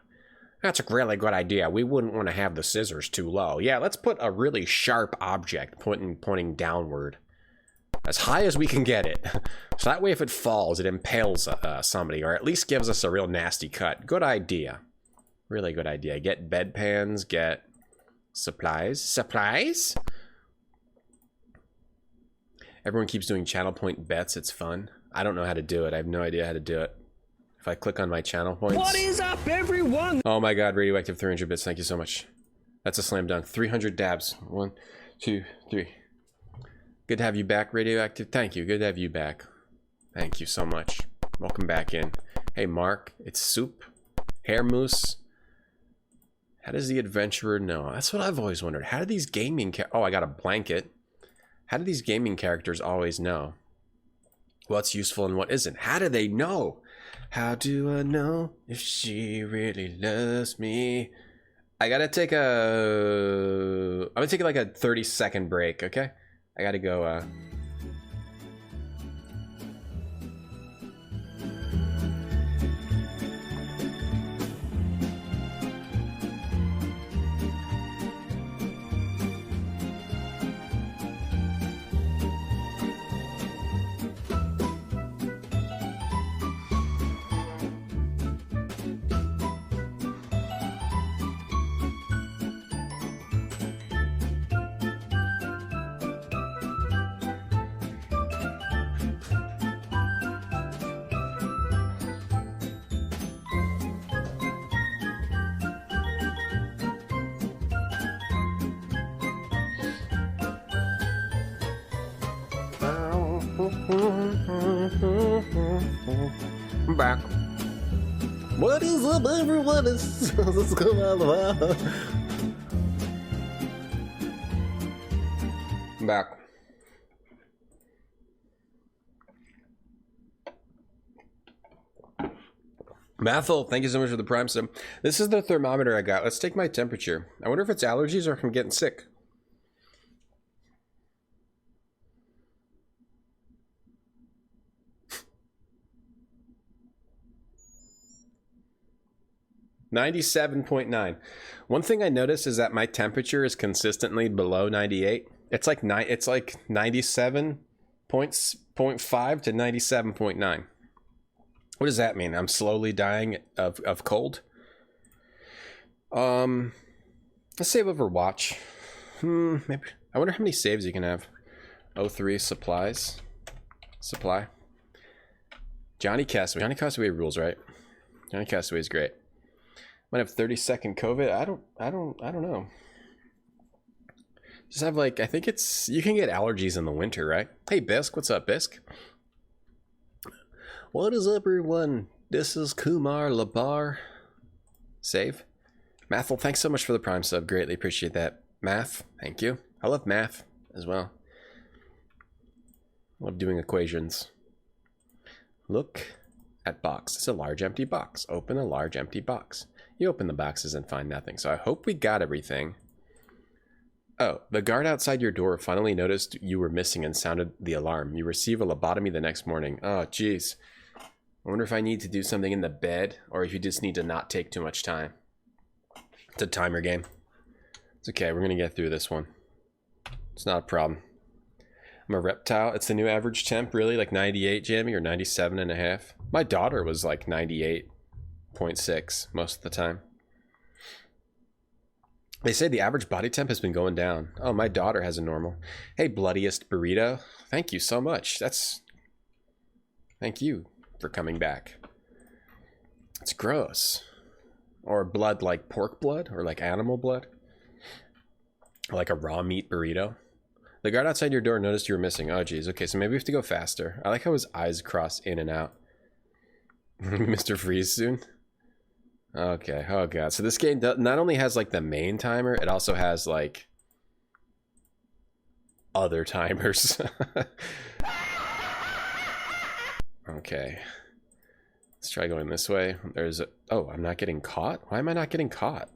That's a really good idea. We wouldn't want to have the scissors too low. Yeah, let's put a really sharp object pointing downward. As high as we can get it. So that way if it falls, it impales somebody, or at least gives us a real nasty cut. Good idea. Really good idea. Get bedpans, get supplies. Supplies? Everyone keeps doing channel point bets. It's fun. I don't know how to do it. I have no idea how to do it. If I click on my channel points. What is up, everyone? Oh my god, Radioactive 300 bits. Thank you so much. That's a slam dunk. 300 dabs. 1, 2, 3. Good to have you back, Radioactive. Thank you. Good to have you back. Thank you so much. Welcome back in. Hey, Mark. It's Soup. Hair Moose. How does the adventurer know? That's what I've always wondered. How do these gaming... Oh, I got a blanket. How do these gaming characters always know what's useful and what isn't? How do they know? How do I know if she really loves me? I gotta take a... I'm gonna take like a 30-second break, okay? I gotta go, I'm back. What is up, everyone? Let's come out. I'm back. Mathel, thank you so much for the prime sub. This is the thermometer I got. Let's take my temperature. I wonder if it's allergies or if I'm getting sick. (97.9). One thing I noticed is that my temperature is consistently below 98. It's like 97.5 to 97.9. What does that mean? I'm slowly dying of cold. Let's save Overwatch. Maybe. I wonder how many saves you can have. 03 supplies. Supply. Johnny Castaway. Johnny Castaway rules, right? Johnny Castaway is great. Might have 30-second COVID. I don't know. Just have like, I think it's, you can get allergies in the winter, right? Hey Bisk, what's up, Bisk? What is up, everyone? This is Kumar Labar. Save. Mathel, thanks so much for the prime sub. Greatly appreciate that. Math, thank you. I love math as well. Love doing equations. Look at box. It's a large empty box. Open a large empty box. You open the boxes and find nothing. So I hope we got everything. Oh, the guard outside your door finally noticed you were missing and sounded the alarm. You receive a lobotomy the next morning. Oh, jeez. I wonder if I need to do something in the bed or if you just need to not take too much time. It's a timer game. It's okay. We're going to get through this one. It's not a problem. I'm a reptile. It's the new average temp, really? Like 98, Jamie, or 97.5? My daughter was like 98.6 most of the time. They say the average body temp has been going down. Oh, my daughter has a normal. Hey, bloodiest burrito. Thank you so much. Thank you for coming back. It's gross. Or blood like pork blood or like animal blood. Or like a raw meat burrito. The guard outside your door noticed you were missing. Oh, geez. Okay, so maybe we have to go faster. I like how his eyes cross in and out. Mr. Freeze soon. Okay. Oh, God. So this game not only has, like, the main timer, it also has, like, other timers. Okay. Let's try going this way. There's a... Oh, I'm not getting caught? Why am I not getting caught?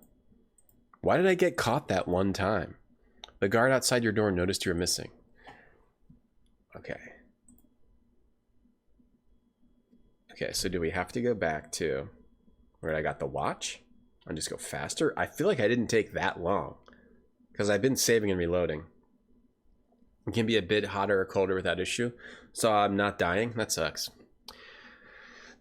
Why did I get caught that one time? The guard outside your door noticed you were missing. Okay. Okay, so do we have to go back to where I got the watch? And just go faster? I feel like I didn't take that long. Because I've been saving and reloading. It can be a bit hotter or colder without issue. So I'm not dying. That sucks.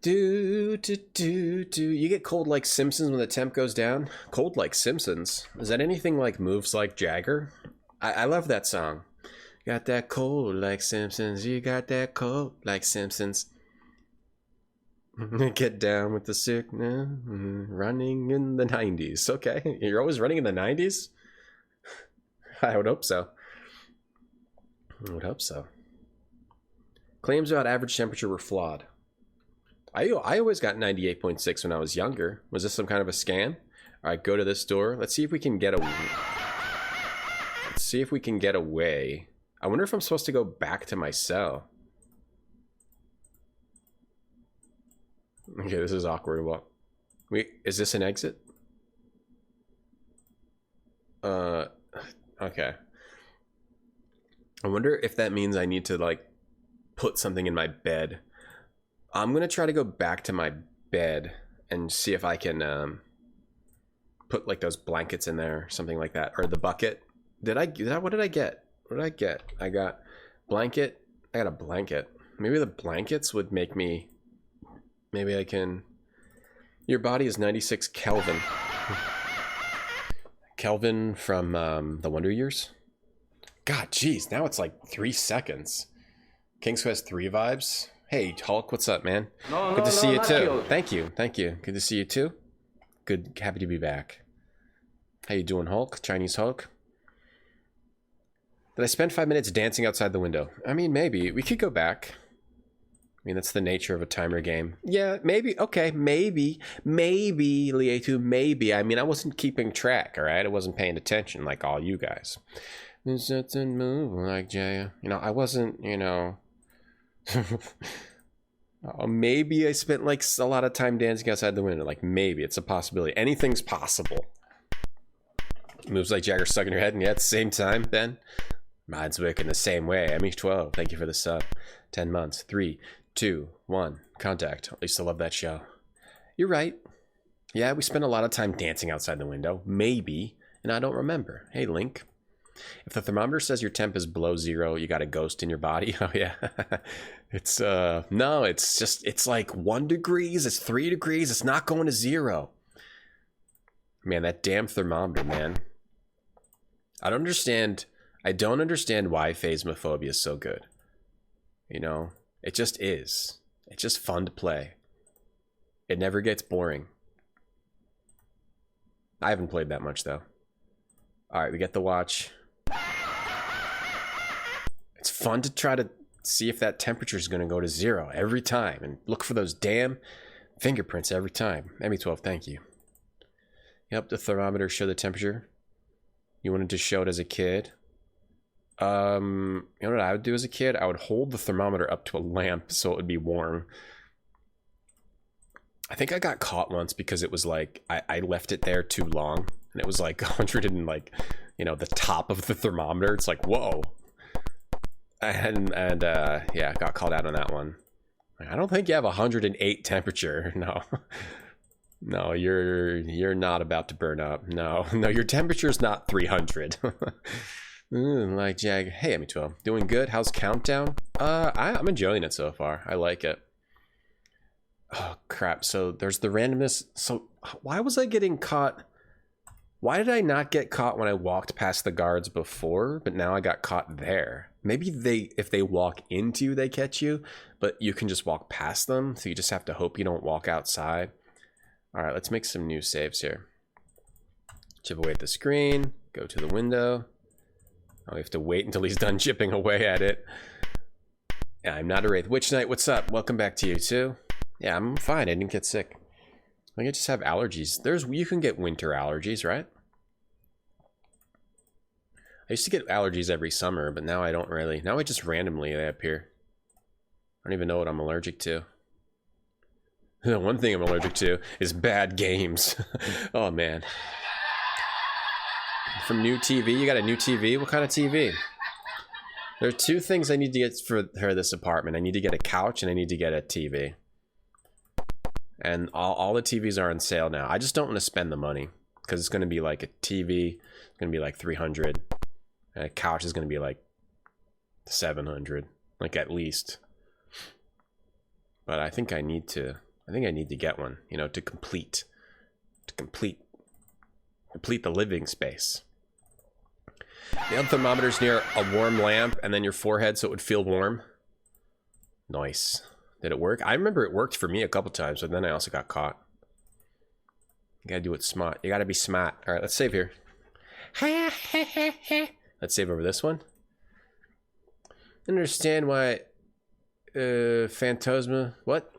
You get cold like Simpsons when the temp goes down? Cold like Simpsons? Is that anything like Moves Like Jagger? I love that song. Got that cold like Simpsons. You got that cold like Simpsons. Get down with the sickness. Running in the 90s. Okay. You're always running in the 90s? I would hope so. I would hope so. Claims about average temperature were flawed. I always got 98.6 when I was younger. Was this some kind of a scam? All right, go to this door. Let's see if we can get away. Let's see if we can get away. I wonder if I'm supposed to go back to my cell. Okay, this is awkward. Well, wait, is this an exit? Okay. I wonder if that means I need to like put something in my bed. I'm gonna try to go back to my bed and see if I can put like those blankets in there, something like that, or the bucket. What did I get? What did I get? I got blanket. I got a blanket. Maybe the blankets would make me. Maybe I can. Your body is 96 Kelvin. Kelvin from the Wonder Years. God, jeez, now it's like 3 seconds. King's Quest 3 vibes. Hey, Hulk, what's up, man? Good to see you too. Thank you. Good to see you too. Good, happy to be back. How you doing, Hulk? Chinese Hulk? Did I spend 5 minutes dancing outside the window? I mean, maybe. We could go back. I mean, that's the nature of a timer game. Yeah, maybe. Okay, maybe, Lietu, maybe. I mean, I wasn't keeping track, all right? I wasn't paying attention like all you guys. Move like Jay. You know, I wasn't, you know... maybe I spent like a lot of time dancing outside the window. Like maybe it's a possibility. Anything's possible. Moves like Jagger stuck in your head, and yeah, at the same time, Ben. Mine's working the same way. MH12, thank you for the sub. 10 months. 3, 2, 1. Contact. At least I love that show. You're right. Yeah, we spent a lot of time dancing outside the window. Maybe. And I don't remember. Hey, Link. If the thermometer says your temp is below 0, you got a ghost in your body. Oh, yeah. It's, no, it's just, it's like 1 degrees. It's 3 degrees. It's not going to 0. Man, that damn thermometer, man. I don't understand why Phasmophobia is so good. You know, it just is. It's just fun to play. It never gets boring. I haven't played that much, though. All right, we get the watch. It's fun to try to see if that temperature is going to go to 0 every time and look for those damn fingerprints every time. ME12, thank you. Yep, the thermometer showed the temperature. You wanted to show it as a kid. You know what I would do as a kid? I would hold the thermometer up to a lamp so it would be warm. I think I got caught once because it was like, I left it there too long. And it was like 100 and like, you know, the top of the thermometer. It's like, whoa. And yeah, got called out on that one. I don't think you have 108 temperature. No. No, you're not about to burn up. No, your temperature's not 300. Like Jag. Hey, ME12. Doing good? How's Countdown? I'm enjoying it so far. I like it. Oh, crap. So there's the randomness. So why was I getting caught? Why did I not get caught when I walked past the guards before, but now I got caught there? Maybe if they walk into you, they catch you, but you can just walk past them, so you just have to hope you don't walk outside. All right, let's make some new saves here. Chip away at the screen, go to the window. Oh, we have to wait until he's done chipping away at it. Yeah, I'm not a Wraith. Witch Knight, what's up? Welcome back to you too. Yeah, I'm fine. I didn't get sick. I think I just have allergies. You can get winter allergies, right? I used to get allergies every summer, but now I don't really. Now I just randomly they appear. I don't even know what I'm allergic to. The one thing I'm allergic to is bad games. Oh man. From new TV, you got a new TV? What kind of TV? There are two things I need to get for this apartment. I need to get a couch and I need to get a TV. And all the TVs are on sale now. I just don't want to spend the money because it's going to be like a TV, it's going to be like 300, and a couch is going to be like 700, like at least. But I think I need to get one, you know, to complete the living space. The thermometer's near a warm lamp and then your forehead so it would feel warm. Nice. Did it work? I remember it worked for me a couple times, but then I also got caught. You gotta do it smart. You gotta be smart. All right, let's save here. Let's save over this one. Understand why Phantasma, what?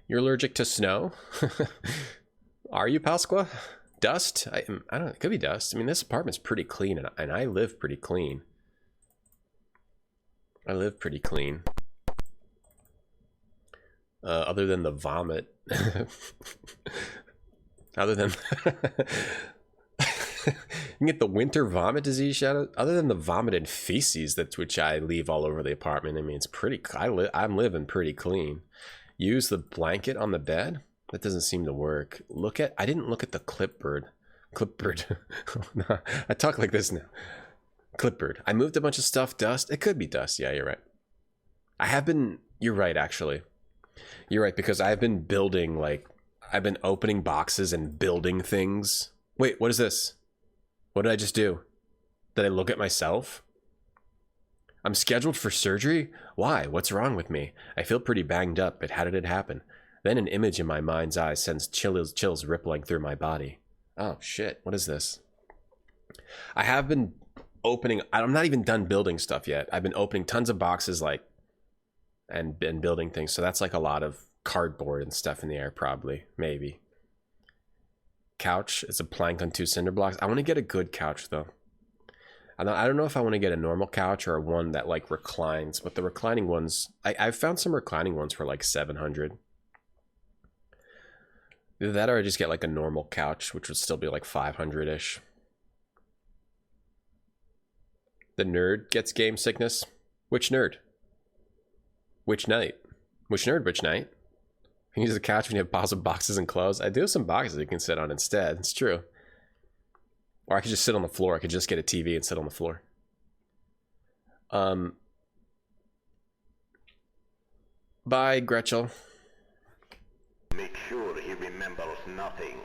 You're allergic to snow? Are you, Pasqua? Dust? I don't know, it could be dust. I mean, this apartment's pretty clean and I live pretty clean. I live pretty clean. Other than the vomit. Other than you can get the winter vomit disease shadow. Other than the vomit and feces which I leave all over the apartment. I mean, it's pretty. I'm living pretty clean. Use the blanket on the bed. That doesn't seem to work. I didn't look at the clipboard. I talk like this now. Clipboard. I moved a bunch of stuff. Dust. It could be dust. Yeah, you're right. You're right, actually. You're right, because I've been building, I've been opening boxes and building things. Wait, what is this? What did I just do? Did I look at myself? I'm scheduled for surgery? Why? What's wrong with me? I feel pretty banged up, but how did it happen? Then an image in my mind's eye sends chills rippling through my body. Oh, shit. What is this? I have been opening... I'm not even done building stuff yet. I've been opening tons of boxes, and building things. So that's like a lot of cardboard and stuff in the air, probably. Maybe. Couch is a plank on 2 cinder blocks. I want to get a good couch, though. I don't know if I want to get a normal couch or one that, reclines. But the reclining ones... I've found some reclining ones for, 700. Either that or I just get a normal couch, which would still be 500-ish. The nerd gets game sickness. Which nerd? Which night? Which nerd, which night? You can use the couch when you have piles of boxes and clothes. I do have some boxes you can sit on instead. It's true. Or I could just sit on the floor. I could just get a TV and sit on the floor. Bye, Gretchel. Make sure he remembers nothing.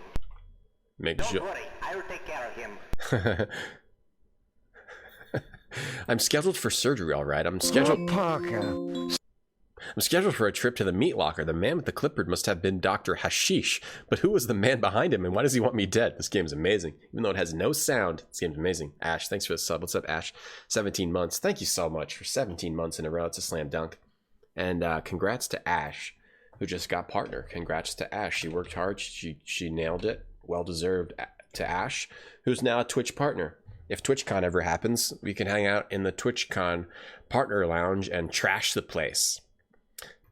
Don't worry, I'll take care of him. I'm scheduled for surgery, all right. I'm scheduled for a trip to the meat locker. The man with the clipboard must have been Dr. Hashish. But who was the man behind him, and why does he want me dead? This game's amazing. Even though it has no sound, this game's amazing. Ash, thanks for the sub. What's up, Ash? 17 months. Thank you so much for 17 months in a row. It's a slam dunk. And congrats to Ash, who just got partner. Congrats to Ash. She worked hard. She nailed it. Well deserved to Ash, who's now a Twitch partner. If TwitchCon ever happens, we can hang out in the TwitchCon partner lounge and trash the place.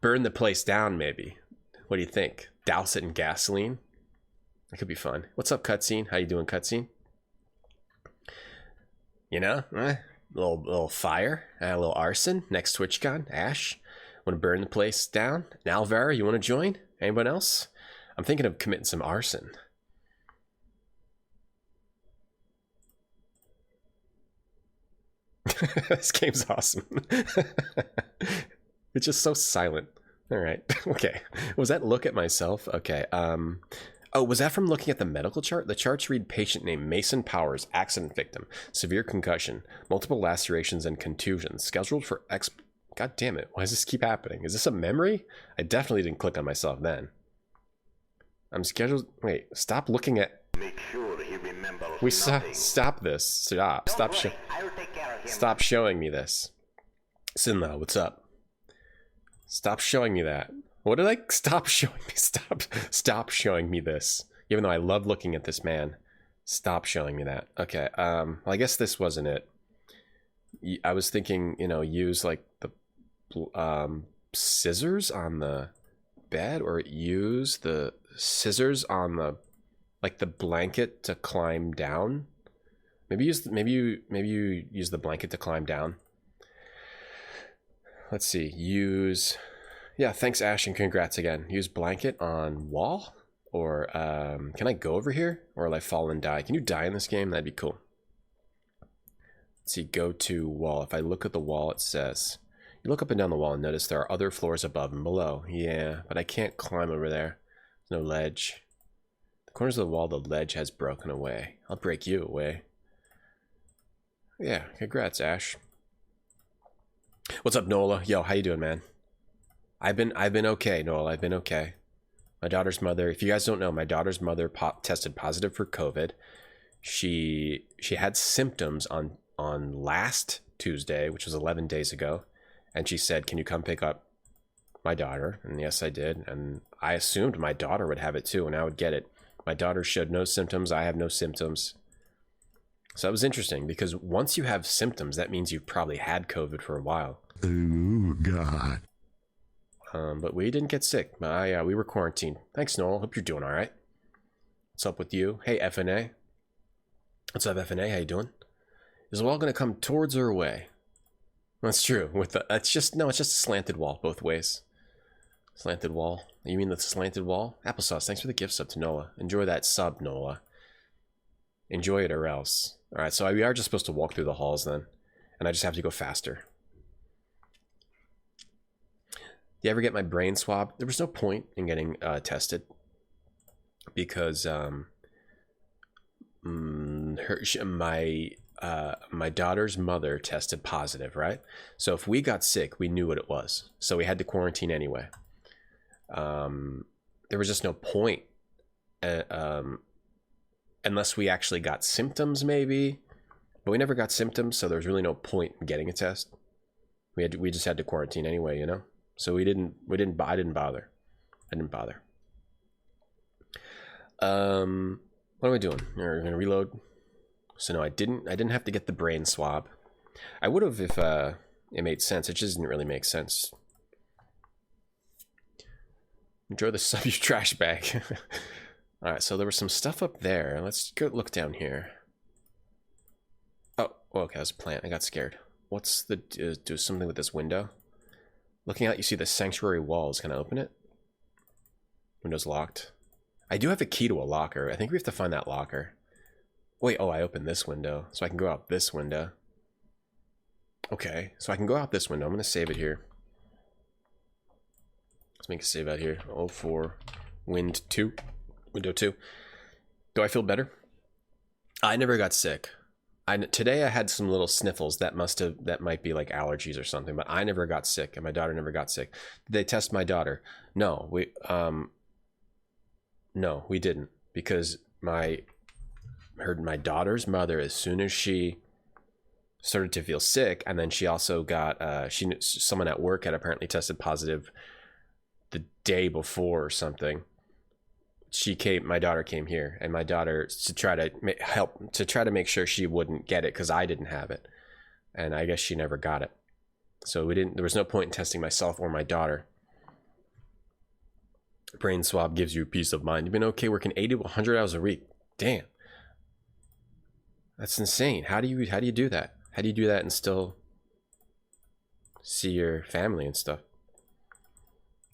Burn the place down, maybe. What do you think? Douse it in gasoline? That could be fun. What's up, Cutscene? How you doing, Cutscene? You know? Little fire. A little arson. Next TwitchCon. Ash? Want to burn the place down? And Alvaro, you want to join? Anyone else? I'm thinking of committing some arson. This game's awesome. It's just so silent. All right. Okay. Was that look at myself? Okay. Oh, was that from looking at the medical chart? The charts read patient name Mason Powers, accident victim, severe concussion, multiple lacerations and contusions, scheduled for God damn it. Why does this keep happening? Is this a memory? I definitely didn't click on myself then. I'm scheduled. Wait, stop looking at. Make sure he remembers Stop this. Stop. Stop showing me this. Sinla, what's up? Stop showing me that. What did I stop showing me? Stop showing me this. Even though I love looking at this man. Stop showing me that. Okay. Well, I guess this wasn't it. I was thinking, use the scissors on the bed or use the scissors on the like the blanket to climb down. Maybe you use the blanket to climb down. Let's see. Yeah, thanks Ash and congrats again. Use blanket on wall, or can I go over here, or will I fall and die? Can you die in this game? That'd be cool. Let's see, go to wall. If I look at the wall, it says, you look up and down the wall and notice there are other floors above and below. Yeah, but I can't climb over there. There's no ledge. The corners of the wall, the ledge has broken away. I'll break you away. Yeah, congrats, Ash. What's up, Nola? Yo, how you doing, man? I've been okay, Nola. I've been okay. My daughter's mother, if you guys don't know, my daughter's mother tested positive for COVID. She had symptoms on last Tuesday, which was 11 days ago, and she said, "Can you come pick up my daughter?" And yes, I did, and I assumed my daughter would have it too, and I would get it. My daughter showed no symptoms. I have no symptoms. So that was interesting, because once you have symptoms, that means you've probably had COVID for a while. Oh, God. But we didn't get sick. We were quarantined. Thanks, Noel. Hope you're doing all right. What's up with you? Hey, FNA. What's up, FNA? How you doing? Is the wall going to come towards or away? That's true. It's just a slanted wall both ways. Slanted wall. You mean the slanted wall? Applesauce, thanks for the gift sub to Nola. Enjoy that sub, Nola. Enjoy it or else. All right, so we are just supposed to walk through the halls then, and I just have to go faster. Do you ever get my brain swab? There was no point in getting tested because my daughter's mother tested positive, right? So if we got sick, we knew what it was. So we had to quarantine anyway. There was just no point unless we actually got symptoms, maybe. But we never got symptoms, so there was really no point in getting a test. We just had to quarantine anyway, you know? So I didn't bother. What am I doing? We're gonna reload. So no, I didn't have to get the brain swab. I would have if it made sense. It just didn't really make sense. Enjoy the sub, you trash bag. All right, so there was some stuff up there. Let's go look down here. Oh, okay, that's a plant. I got scared. What's the do something with this window? Looking out, you see the sanctuary walls. Can I open it? Window's locked. I do have a key to a locker. I think we have to find that locker. Wait, oh, I opened this window, so I can go out this window. Okay, so I can go out this window. I'm going to save it here. Let's make a save out here. 04, window 2. Do I feel better? I never got sick. Today I had some little sniffles that might be like allergies or something, but I never got sick, and my daughter never got sick. Did they test my daughter? No, we didn't, because my daughter's mother, as soon as she started to feel sick, and then she also got someone at work had apparently tested positive the day before or something. My daughter came here, and my daughter, to try to make sure she wouldn't get it, because I didn't have it, and I guess she never got it. So there was no point in testing myself or my daughter. Brain swab gives you peace of mind. You've been okay working 80 to 100 hours a week. Damn, that's insane. How do you do that? How do you do that and still see your family and stuff?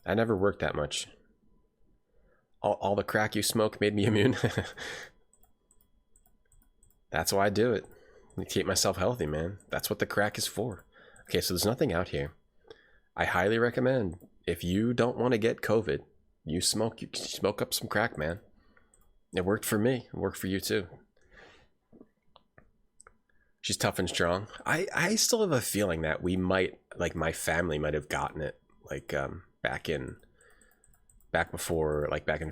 I never worked that much. All the crack you smoke made me immune. That's why I do it. To keep myself healthy, man. That's what the crack is for. Okay, so there's nothing out here. I highly recommend, if you don't want to get COVID, you smoke up some crack, man. It worked for me. It worked for you too. She's tough and strong. I still have a feeling that we might, like, my family might have gotten it, like, back in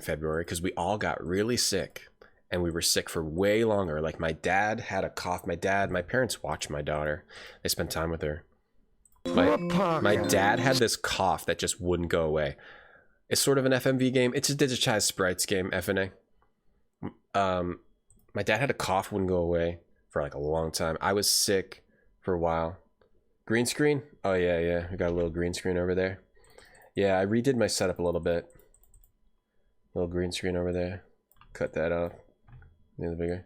February, because we all got really sick, and we were sick for way longer. Like, my dad had a cough. My parents watched my daughter. They spent time with her. My dad had this cough that just wouldn't go away. It's sort of an FMV game. It's a digitized sprites game, FNA. My dad had a cough, wouldn't go away for like a long time. I was sick for a while. Green screen? Oh yeah, we got a little green screen over there. Yeah, I redid my setup a little bit. Little green screen over there. Cut that off. Made it bigger.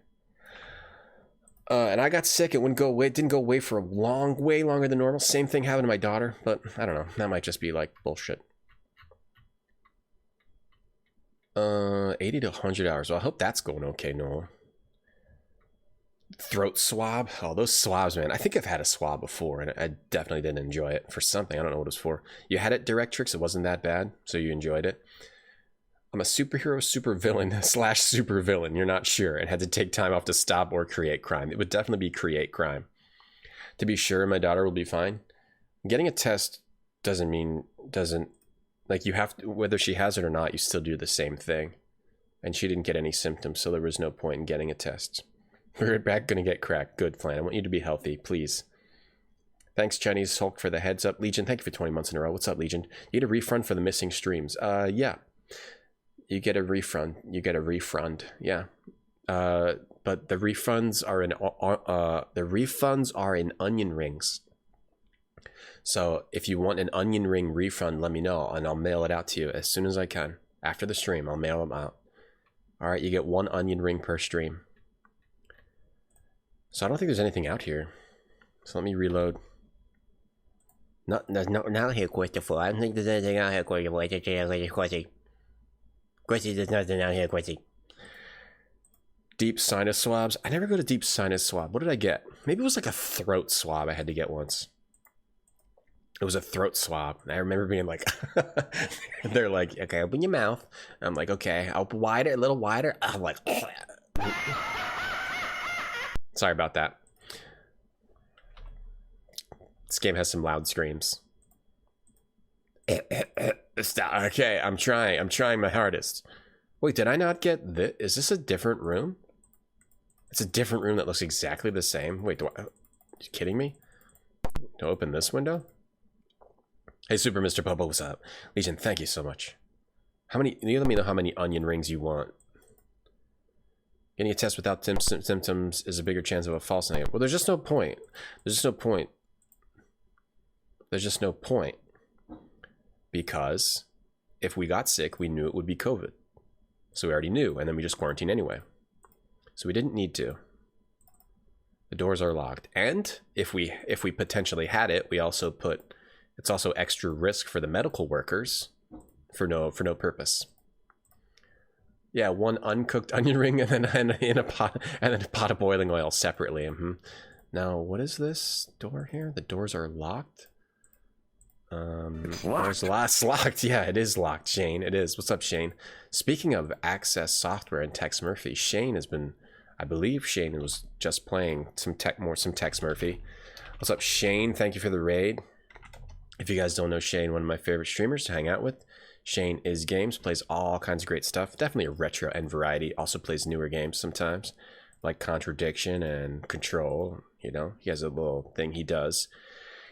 And I got sick. It wouldn't go away. It didn't go away for a way longer than normal. Same thing happened to my daughter, but I don't know. That might just be like bullshit. 80 to 100 hours. Well, I hope that's going okay, Noah. Throat swab. Oh, those swabs, man. I think I've had a swab before, and I definitely didn't enjoy it for something. I don't know what it was for. You had it, Directrix. It wasn't that bad, so you enjoyed it. I'm a superhero, supervillain, / supervillain. You're not sure, and had to take time off to stop or create crime. It would definitely be create crime. To be sure, my daughter will be fine. Getting a test doesn't like you have to, whether she has it or not, you still do the same thing. And she didn't get any symptoms, so there was no point in getting a test. We're back gonna get cracked. Good plan. I want you to be healthy, please. Thanks, Chinese Hulk, for the heads up. Legion, thank you for 20 months in a row. What's up, Legion? You get a refund for the missing streams. Yeah. You get a refund. Yeah. But the refunds are in onion rings. So if you want an onion ring refund, let me know, and I'll mail it out to you as soon as I can. After the stream, I'll mail them out. All right, you get 1 onion ring per stream. So I don't think there's anything out here. So let me reload. No, there's not here, Christopher. I don't think there's anything out here, Christopher. Quincy, there's nothing out here, Quincy. Deep sinus swabs. I never go to deep sinus swab. What did I get? Maybe it was like a throat swab I had to get once. It was a throat swab. I remember being like, they're like, okay, open your mouth. I'm like, okay, open wider, a little wider. I'm like, sorry about that. This game has some loud screams. Stop. Okay, I'm trying my hardest. Wait, did I not get this? Is this a different room? It's a different room that looks exactly the same. Wait, are you kidding me? To open this window? Hey, Super Mr. Popo, what's up? Legion, thank you so much. How many? You let me know how many onion rings you want. Getting a test without symptoms is a bigger chance of a false negative. Well, there's just no point. There's just no point. There's just no point. Because if we got sick, we knew it would be COVID. So we already knew, and then we just quarantined anyway. So we didn't need to. The doors are locked. And if we potentially had it, we also put, it's also extra risk for the medical workers for no purpose. Yeah, 1 uncooked onion ring and then in a pot and then a pot of boiling oil separately. Now, what is this door here? The doors are locked. There's locked. Yeah, it is locked, Shane. It is. What's up, Shane? Speaking of Access Software and Tex Murphy, Shane has been, I believe Shane was just playing some Tex Murphy. What's up, Shane? Thank you for the raid. If you guys don't know Shane, one of my favorite streamers to hang out with. Shane is games, plays all kinds of great stuff. Definitely a retro and variety. Also plays newer games sometimes, like Contradiction and Control. You know, he has a little thing he does.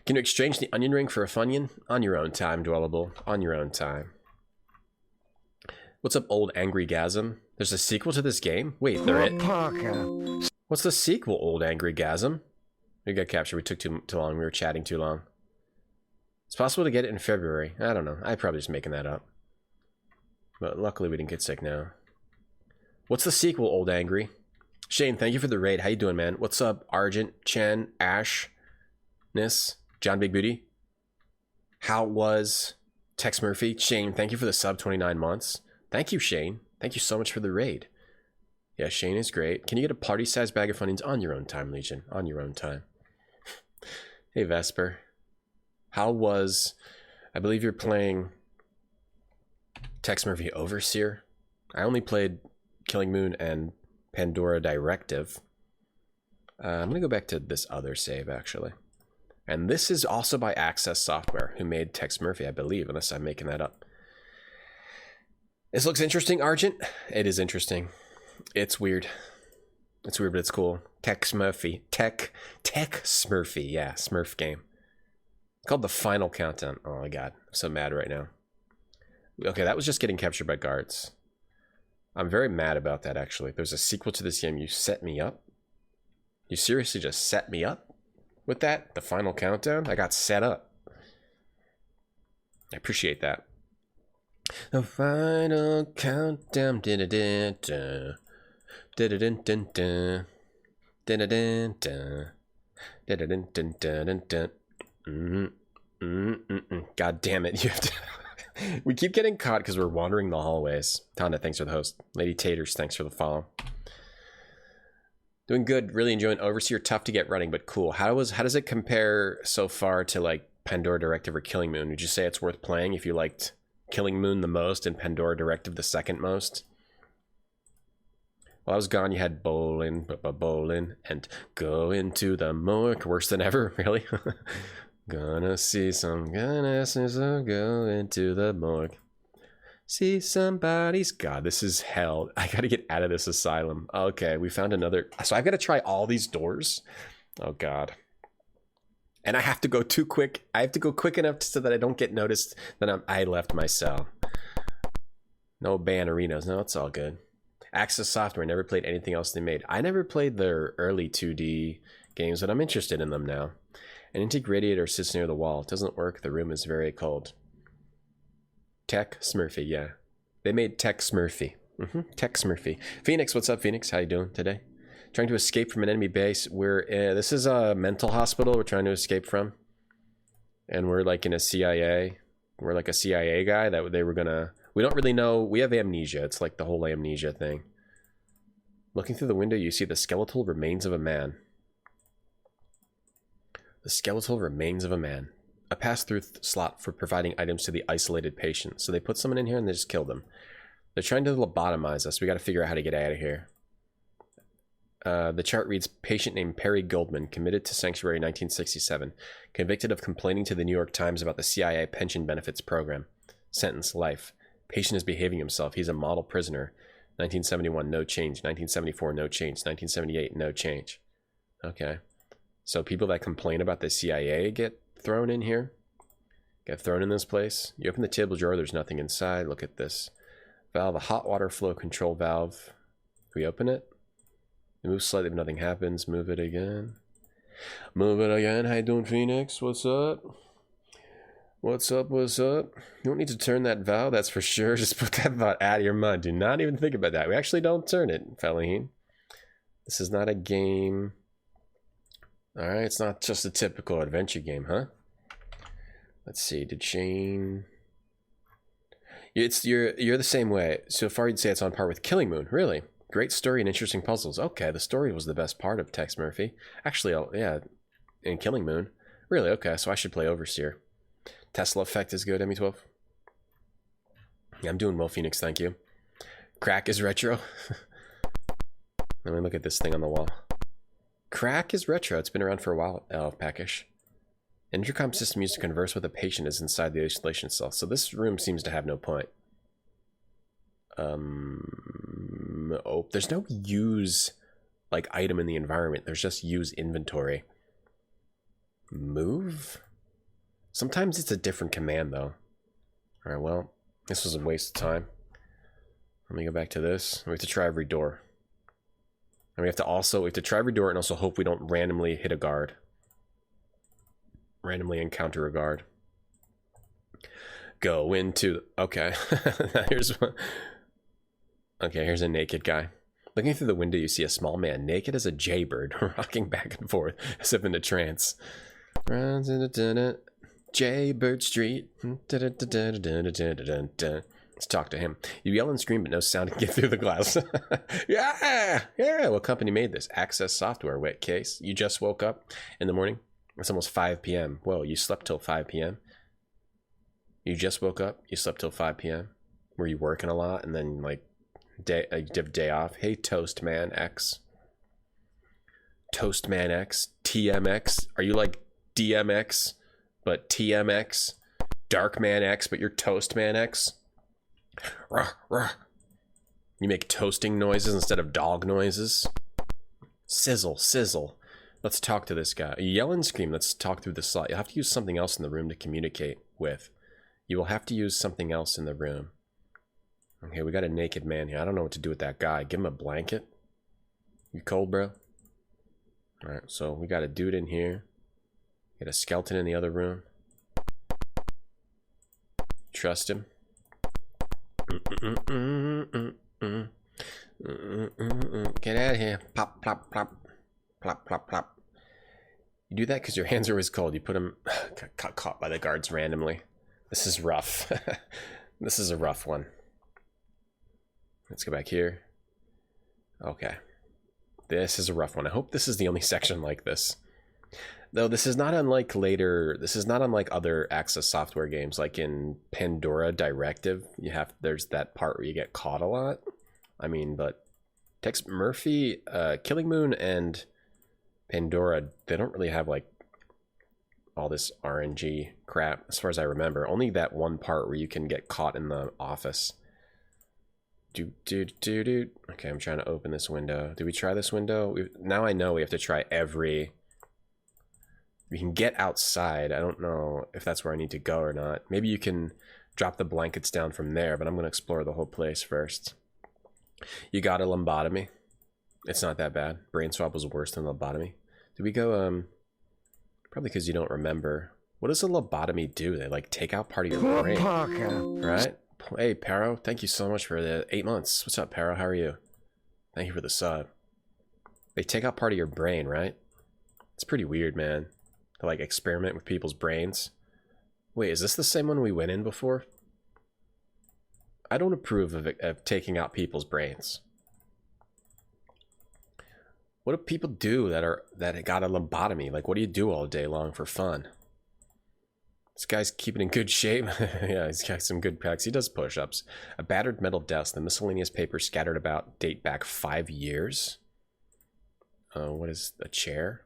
Can you exchange the onion ring for a Funyun? On your own time, Dwellable. On your own time. What's up, Old Angry Gasm? There's a sequel to this game? Wait, what's the sequel, Old Angry Gasm? We got captured. We took too long. We were chatting too long. It's possible to get it in February. I don't know. I'm probably just making that up. But luckily we didn't get sick now. What's the sequel, Old Angry? Shane, thank you for the raid. How you doing, man? What's up, Argent, Chen, Ash, Nis, John Big Booty? How was Tex Murphy? Shane, thank you for the sub 29 months. Thank you, Shane. Thank you so much for the raid. Yeah, Shane is great. Can you get a party-sized bag of Funyuns on your own time, Legion? On your own time. Hey, Vesper. How was... I believe you're playing Tex Murphy Overseer. I only played Killing Moon and Pandora Directive. I'm going to go back to this other save, actually. And this is also by Access Software, who made Tex Murphy, I believe, unless I'm making that up. This looks interesting, Argent. It is interesting. It's weird. It's weird, but it's cool. Tex Murphy. Tech Smurfy. Yeah, Smurf game. It's called The Final Countdown. Oh my god. I'm so mad right now. Okay, that was just getting captured by guards. I'm very mad about that, actually. There's a sequel to this game. You set me up? You seriously just set me up with that? The Final Countdown? I got set up. I appreciate that. The final countdown. Da-da-da-da. Da-da-da-da-da. Da-da-da-da. Da-da-da-da-da-da. God damn it. You have to... We keep getting caught because we're wandering the hallways. Tonda, thanks for the host. Lady Taters, thanks for the follow. Doing good. Really enjoying Overseer. Tough to get running, but cool. How does it compare so far to like Pandora Directive or Killing Moon? Would you say it's worth playing if you liked Killing Moon the most and Pandora Directive the second most? While I was gone, you had bowling, and go into the morgue. Worse than ever, really? Gonna see some goodnesses, so go into the morgue. See somebody's... God, this is hell. I gotta get out of this asylum. Okay, we found another... So I've got to try all these doors? Oh, God. And I have to go too quick. I have to go quick enough so that I don't get noticed that I left my cell. No ban arenas. No, it's all good. Access Software. Never played anything else they made. I never played their early 2D games, but I'm interested in them now. An intake radiator sits near the wall. It doesn't work. The room is very cold. Tech Smurfy, yeah. They made Tech Smurfy. Tech Smurfy. Phoenix, what's up, Phoenix? How you doing today? Trying to escape from an enemy base. This is a mental hospital we're trying to escape from. And we're like in a CIA. We're like a CIA guy that they were gonna... We don't really know. We have amnesia. It's like the whole amnesia thing. Looking through the window, you see the skeletal remains of a man. The skeletal remains of a man. A pass-through slot for providing items to the isolated patient. So they put someone in here and they just killed them. They're trying to lobotomize us. We got to figure out how to get out of here. The chart reads, patient named Perry Goldman, committed to sanctuary 1967. Convicted of complaining to the New York Times about the CIA pension benefits program. Sentence, life. Patient is behaving himself. He's a model prisoner. 1971, no change. 1974, no change. 1978, no change. Okay. So people that complain about the CIA get thrown in here? Get thrown in this place? You open the table drawer, there's nothing inside. Look at this. Valve, a hot water flow control valve. We open it. It moves slightly but nothing happens. Move it again. Move it again. How you doing, Phoenix? What's up? What's up? What's up? You don't need to turn that valve, that's for sure. Just put that thought out of your mind. Do not even think about that. We actually don't turn it, Fellaheen. This is not a game. Alright, it's not just a typical adventure game, huh? Let's see, did Shane... You're the same way. So far you'd say it's on par with Killing Moon. Really? Great story and interesting puzzles. Okay, the story was the best part of Tex Murphy. Actually, yeah, in Killing Moon. Really? Okay, so I should play Overseer. Tesla Effect is good, ME12. Yeah, I'm doing well, Phoenix, thank you. Crack is retro. Let me look at this thing on the wall. Crack is retro. It's been around for a while. Oh, Packish. Intercom system used to converse with a patient is inside the isolation cell. So this room seems to have no point. Oh, there's no use like item in the environment. There's just use inventory. Move? Sometimes it's a different command though. Alright, well, this was a waste of time. Let me go back to this. We have to try every door. And we have to try every door and also hope we don't randomly hit a guard. Randomly encounter a guard. Go into... Okay. Here's one. Okay, here's a naked guy. Looking through the window, you see a small man, naked as a jaybird, rocking back and forth, as if in a trance. Jaybird Street. Let's talk to him. You yell and scream, but no sound can get through the glass. Yeah! Yeah! What company made this? Access Software, wet case. You just woke up in the morning? It's almost 5 p.m. Whoa, you slept till 5 p.m.? You just woke up? You slept till 5 p.m.? Were you working a lot and then, like, you have a day off? Hey, Toastman X. Toastman X? TMX? Are you like DMX, but TMX? Darkman X, but you're Toastman X? Rah, rah. You make toasting noises instead of dog noises? Sizzle, sizzle. Let's talk to this guy. You yell and scream. Let's talk through the slot. You'll have to use something else in the room to communicate with. You will have to use something else in the room. Okay, we got a naked man here. I don't know what to do with that guy. Give him a blanket. You cold, bro? Alright, so we got a dude in here. Got a skeleton in the other room. trust him. Get out of here. Plop, plop, plop. Plop, plop, plop. You do that because your hands are always cold. You put them... Got caught by the guards randomly. This is rough. This is a rough one. Let's go back here. Okay. This is a rough one. I hope this is the only section like this. Though this is not unlike later... This is not unlike other Access Software games. Like in Pandora Directive, there's that part where you get caught a lot. I mean, but... Tex Murphy, Killing Moon, and Pandora, they don't really have, like, all this RNG crap, as far as I remember. Only that one part where you can get caught in the office. Okay, I'm trying to open this window. Did we try this window? Now I know we have to try every... We can get outside. I don't know if that's where I need to go or not. Maybe you can drop the blankets down from there, but I'm going to explore the whole place first. You got a lobotomy. It's not that bad. Brain swap was worse than lobotomy. Did we go, probably because you don't remember. What does a lobotomy do? They, like, take out part of your brain. Right? Hey, Pero, thank you so much for the 8 months. What's up, Pero? How are you? Thank you for the sub. They take out part of your brain, right? It's pretty weird, man. To, like, experiment with people's brains. Wait, is this the same one we went in before? I don't approve of taking out people's brains. What do people do that got a lobotomy? Like, what do you do all day long for fun? This guy's keeping in good shape. Yeah, he's got some good pecs. He does push-ups. A battered metal desk. The miscellaneous papers scattered about date back 5 years. What is a chair?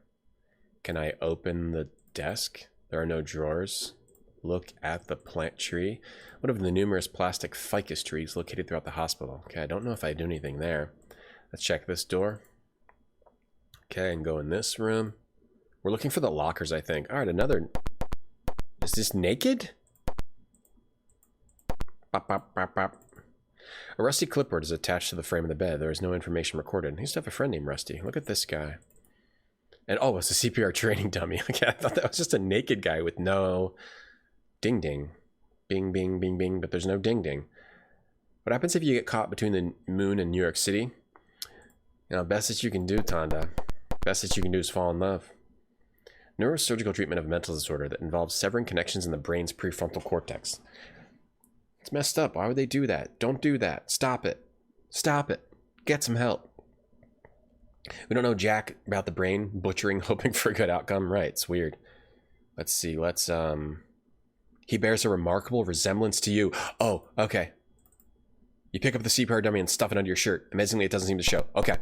Can I open the desk? There are no drawers. Look at the plant tree. What of the numerous plastic ficus trees located throughout the hospital? Okay, I don't know if I do anything there. Let's check this door. Okay, and go in this room. We're looking for the lockers, I think. All right, another... Is this naked? Bop, bop, bop, bop. A rusty clipboard is attached to the frame of the bed. There is no information recorded. I used to have a friend named Rusty. Look at this guy. And oh, it's a CPR training dummy. Okay, I thought that was just a naked guy with no ding ding. Bing, bing, bing, bing, but there's no ding ding. What happens if you get caught between the moon and New York City? You know, best that you can do, Tonda. Best that you can do is fall in love. Neurosurgical treatment of mental disorder that involves severing connections in the brain's prefrontal cortex. It's messed up. Why would they do that? Don't do that. Stop it. Stop it. Get some help. We don't know jack about the brain, butchering, hoping for a good outcome. Right, it's weird. Let's see, he bears a remarkable resemblance to you. Oh, okay. You pick up the CPR dummy and stuff it under your shirt. Amazingly, it doesn't seem to show. Okay.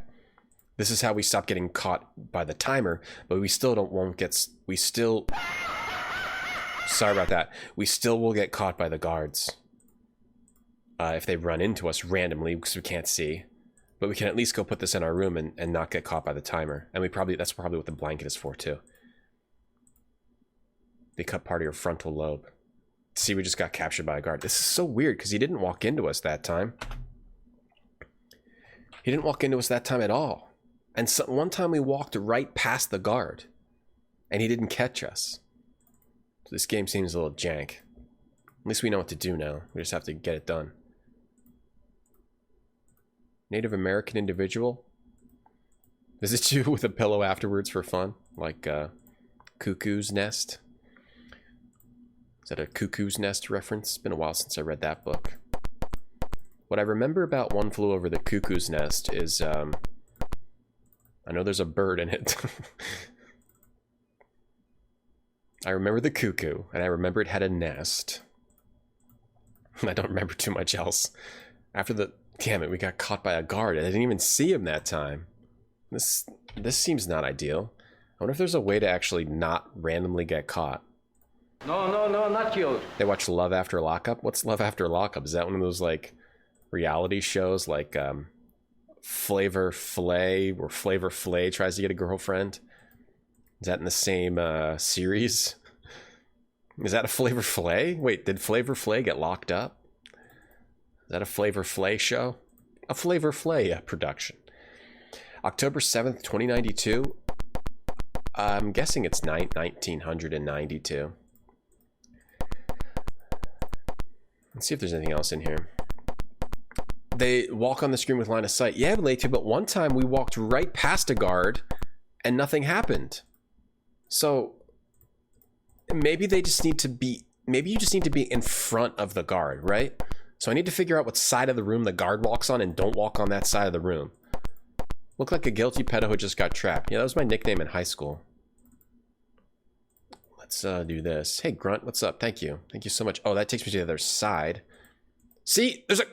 This is how we stop getting caught by the timer, but we still sorry about that. We still will get caught by the guards. If they run into us randomly because we can't see. But we can at least go put this in our room and not get caught by the timer. And that's probably what the blanket is for too. They cut part of your frontal lobe. See, we just got captured by a guard. This is so weird because he didn't walk into us that time. He didn't walk into us that time at all. And so, one time we walked right past the guard. And he didn't catch us. So this game seems a little jank. At least we know what to do now. We just have to get it done. Native American individual. Visit you with a pillow afterwards for fun. Like Cuckoo's Nest. Is that a Cuckoo's Nest reference? It's been a while since I read that book. What I remember about One Flew Over the Cuckoo's Nest is... I know there's a bird in it. I remember the cuckoo, and I remember it had a nest. I don't remember too much else. After the... Damn it, we got caught by a guard. I didn't even see him that time. This seems not ideal. I wonder if there's a way to actually not randomly get caught. No, not you. They watch Love After Lockup? What's Love After Lockup? Is that one of those, like, reality shows, like, Flavor Flay, where Flavor Flay tries to get a girlfriend? Is that in the same series? Is that a Flavor Flay? Wait, did Flavor Flay get locked up? Is that a Flavor Flay show? A Flavor Flay production. October 7th, 2092. I'm guessing it's 1992. Let's see if there's anything else in here. They walk on the screen with line of sight. Yeah, Laty, but one time we walked right past a guard and nothing happened. So maybe they just need to be, maybe you just need to be in front of the guard, right? So I need to figure out what side of the room the guard walks on and don't walk on that side of the room. Look like a guilty pedo who just got trapped. Yeah, that was my nickname in high school. Let's do this. Hey, Grunt, what's up? Thank you. Thank you so much. Oh, that takes me to the other side. See, there's a...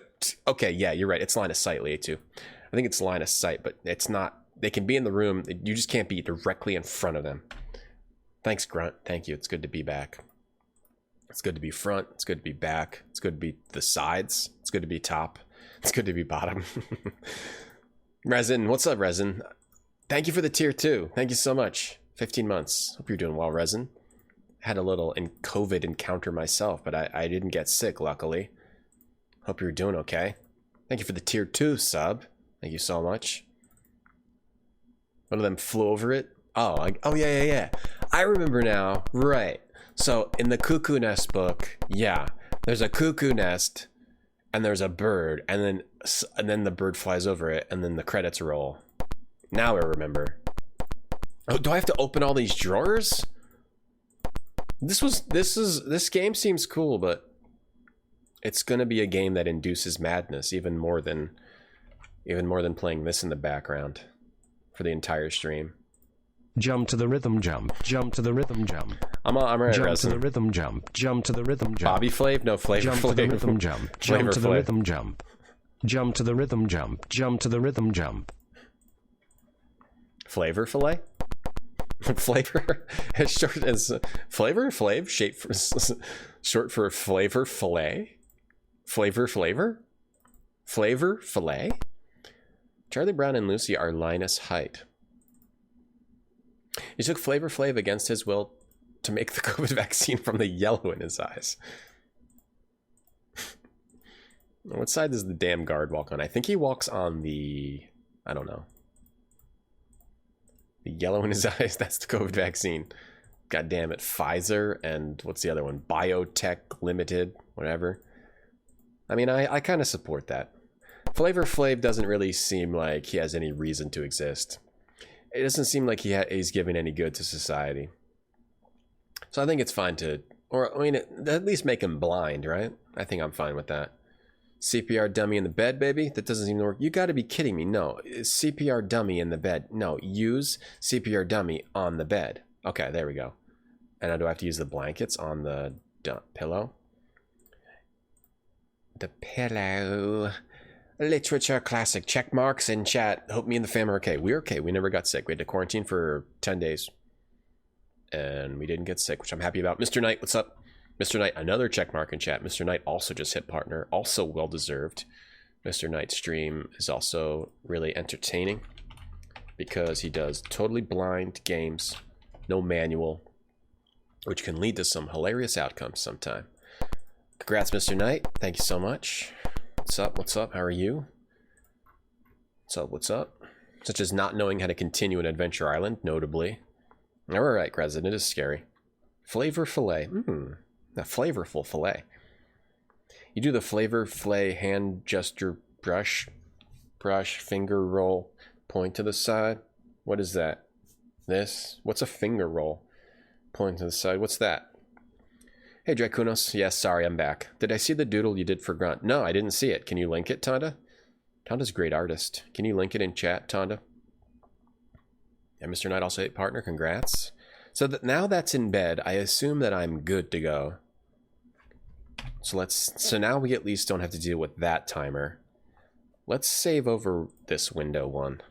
Okay, yeah, you're right. It's line of sight, Leah, too. I think it's line of sight, but it's not... They can be in the room. You just can't be directly in front of them. Thanks, Grunt. Thank you. It's good to be back. It's good to be front. It's good to be back. It's good to be the sides. It's good to be top. It's good to be bottom. Resin, what's up, Resin? Thank you for the tier 2. Thank you so much. 15 months. Hope you're doing well, Resin. Had a little COVID encounter myself, but I didn't get sick, luckily. Hope you're doing okay. Thank you for the tier 2 sub. Thank you so much. One of them flew over it. Oh, yeah. I remember now. Right. So in the Cuckoo Nest book, yeah, there's a cuckoo nest, and there's a bird, and then the bird flies over it, and then the credits roll. Now I remember. Oh, do I have to open all these drawers? This game seems cool, but it's gonna be a game that induces madness even more than playing this in the background for the entire stream. Jump to the rhythm jump. Jump to the rhythm jump. I'm right. Jump to the rhythm jump. Jump to the rhythm jump. Bobby Flav? No, Flavor Jump Flav. to the rhythm jump. Jump to the rhythm jump. Jump to the rhythm jump. Jump to the rhythm jump. Flavor Filet? Flavor? It's short as Flavor? Flav? Short for Flavor Filet? Flavor? Flavor Filet? Charlie Brown and Lucy are Linus Height. He took Flavor Flav against his will to make the COVID vaccine from the yellow in his eyes. What side does the damn guard walk on? I think he walks on the... I don't know. The yellow in his eyes, that's the COVID vaccine. God damn it. Pfizer and what's the other one? Biotech Limited, whatever. I mean, I kind of support that. Flavor Flav doesn't really seem like he has any reason to exist. It doesn't seem like he's giving any good to society. So I think it's fine to, or I mean, at least make him blind, right? I think I'm fine with that. CPR dummy in the bed, baby? That doesn't even work. You got to be kidding me. No, CPR dummy in the bed. No, use CPR dummy on the bed. Okay, there we go. And now do I have to use the blankets on the pillow? The pillow. Literature classic. Check marks in chat. Hope me and the fam are okay. We're okay. We never got sick. We had to quarantine for 10 days. And we didn't get sick, which I'm happy about. Mr. Knight, what's up? Mr. Knight, another check mark in chat. Mr. Knight also just hit partner. Also well-deserved. Mr. Knight's stream is also really entertaining because he does totally blind games, no manual, which can lead to some hilarious outcomes sometime. Congrats, Mr. Knight. Thank you so much. What's up? What's up? How are you? What's up? What's up? Such as not knowing how to continue an Adventure Island, notably. Alright, Resident, it is scary. Flavor Filet. A flavorful filet. You do the Flavor Filet hand gesture brush, finger roll, point to the side. What is that? This? What's a finger roll? Point to the side. What's that? Hey, Dracunos. Yes, sorry, I'm back. Did I see the doodle you did for Grunt? No, I didn't see it. Can you link it, Tonda? Tonda's a great artist. Can you link it in chat, Tonda? Yeah, Mr. Knight also hit partner. Congrats. So now that's in bed, I assume that I'm good to go. So now we at least don't have to deal with that timer. Let's save over this window one.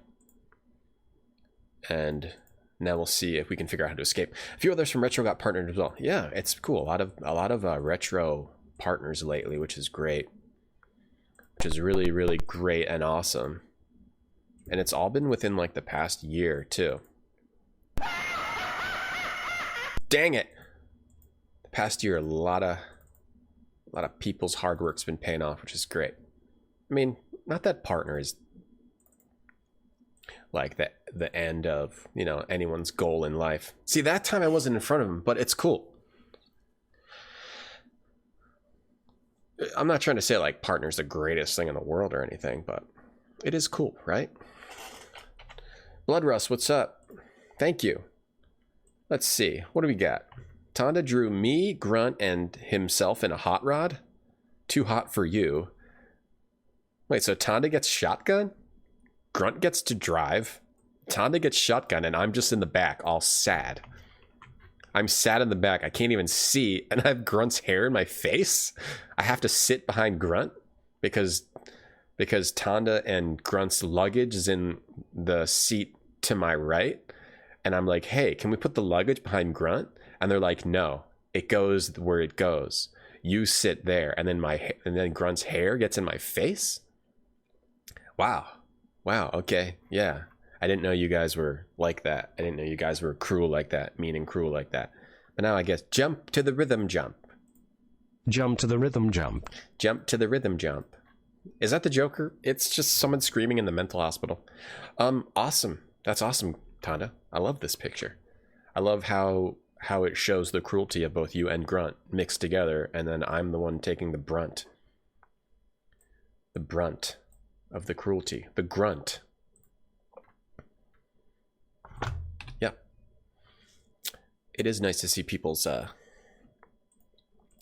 And now we'll see if we can figure out how to escape. A few others from Retro got partnered as well. Yeah, it's cool. A lot of retro partners lately, which is great. Which is really, really great and awesome. And it's all been within like the past year too. Dang it! The past year, a lot of people's hard work's been paying off, which is great. I mean, not that partner is like the end of, you know, anyone's goal in life. See, that time I wasn't in front of him, but it's cool. I'm not trying to say like partner's the greatest thing in the world or anything, but it is cool, right? Blood Rust, what's up? Thank you. Let's see. What do we got? Tonda drew me, Grunt, and himself in a hot rod. Too hot for you. Wait, so Tonda gets shotgun? Grunt gets to drive? Tonda gets shotgun, and I'm just in the back, all sad. I'm sad in the back. I can't even see, and I have Grunt's hair in my face. I have to sit behind Grunt because Tonda and Grunt's luggage is in the seat to my right. And I'm like, hey, can we put the luggage behind Grunt? And they're like, no, it goes where it goes. You sit there. And then Grunt's hair gets in my face. Wow. Okay. Yeah. I didn't know you guys were like that. I didn't know you guys were cruel like that, mean and cruel like that. But now I guess jump to the rhythm jump. Jump to the rhythm jump. Jump to the rhythm jump. Is that the Joker? It's just someone screaming in the mental hospital. Awesome. That's awesome, Tonda. I love this picture. I love how it shows the cruelty of both you and Grunt mixed together, and then I'm the one taking the brunt. The brunt of the cruelty. The grunt. It is nice to see people's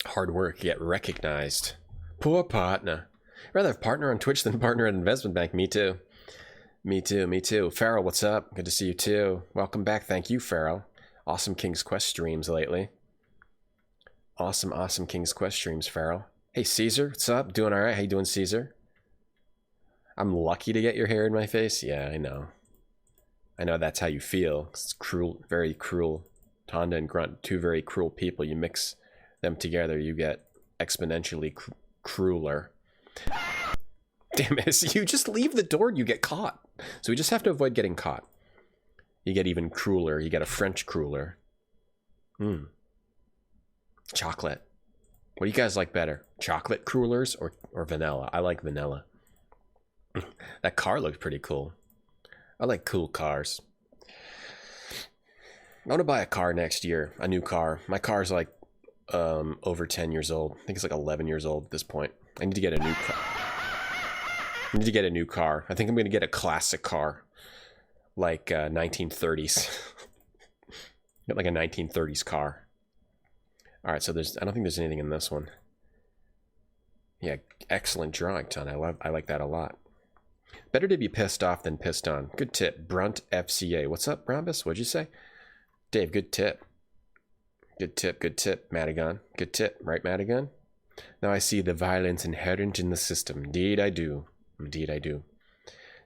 hard work get recognized. Poor partner. I'd rather have partner on Twitch than partner at Investment Bank. Me too. Me too. Farrell, what's up? Good to see you too. Welcome back. Thank you, Farrell. Awesome King's Quest streams lately. Awesome King's Quest streams, Farrell. Hey, Caesar, what's up? Doing all right? How you doing, Caesar? I'm lucky to get your hair in my face. Yeah, I know. I know that's how you feel. It's cruel, very cruel. Tonda and Grunt, two very cruel people. You mix them together, you get exponentially crueler. Damn it, you just leave the door and you get caught. So we just have to avoid getting caught. You get even crueler. You get a French crueler. Chocolate. What do you guys like better? Chocolate cruelers or vanilla? I like vanilla. That car looks pretty cool. I like cool cars. I want to buy a car next year, a new car. My car's like over 10 years old. I think it's like 11 years old at this point. I need to get a new car. I think I'm going to get a classic car, like 1930s. Get like a 1930s car. All right, so I don't think there's anything in this one. Yeah, excellent drawing, Ton. I like that a lot. Better to be pissed off than pissed on. Good tip, Brunt FCA. What's up, Brombus? What'd you say? Dave, good tip. Good tip, Madigan. Good tip, right, Madigan? Now I see the violence inherent in the system. Indeed I do.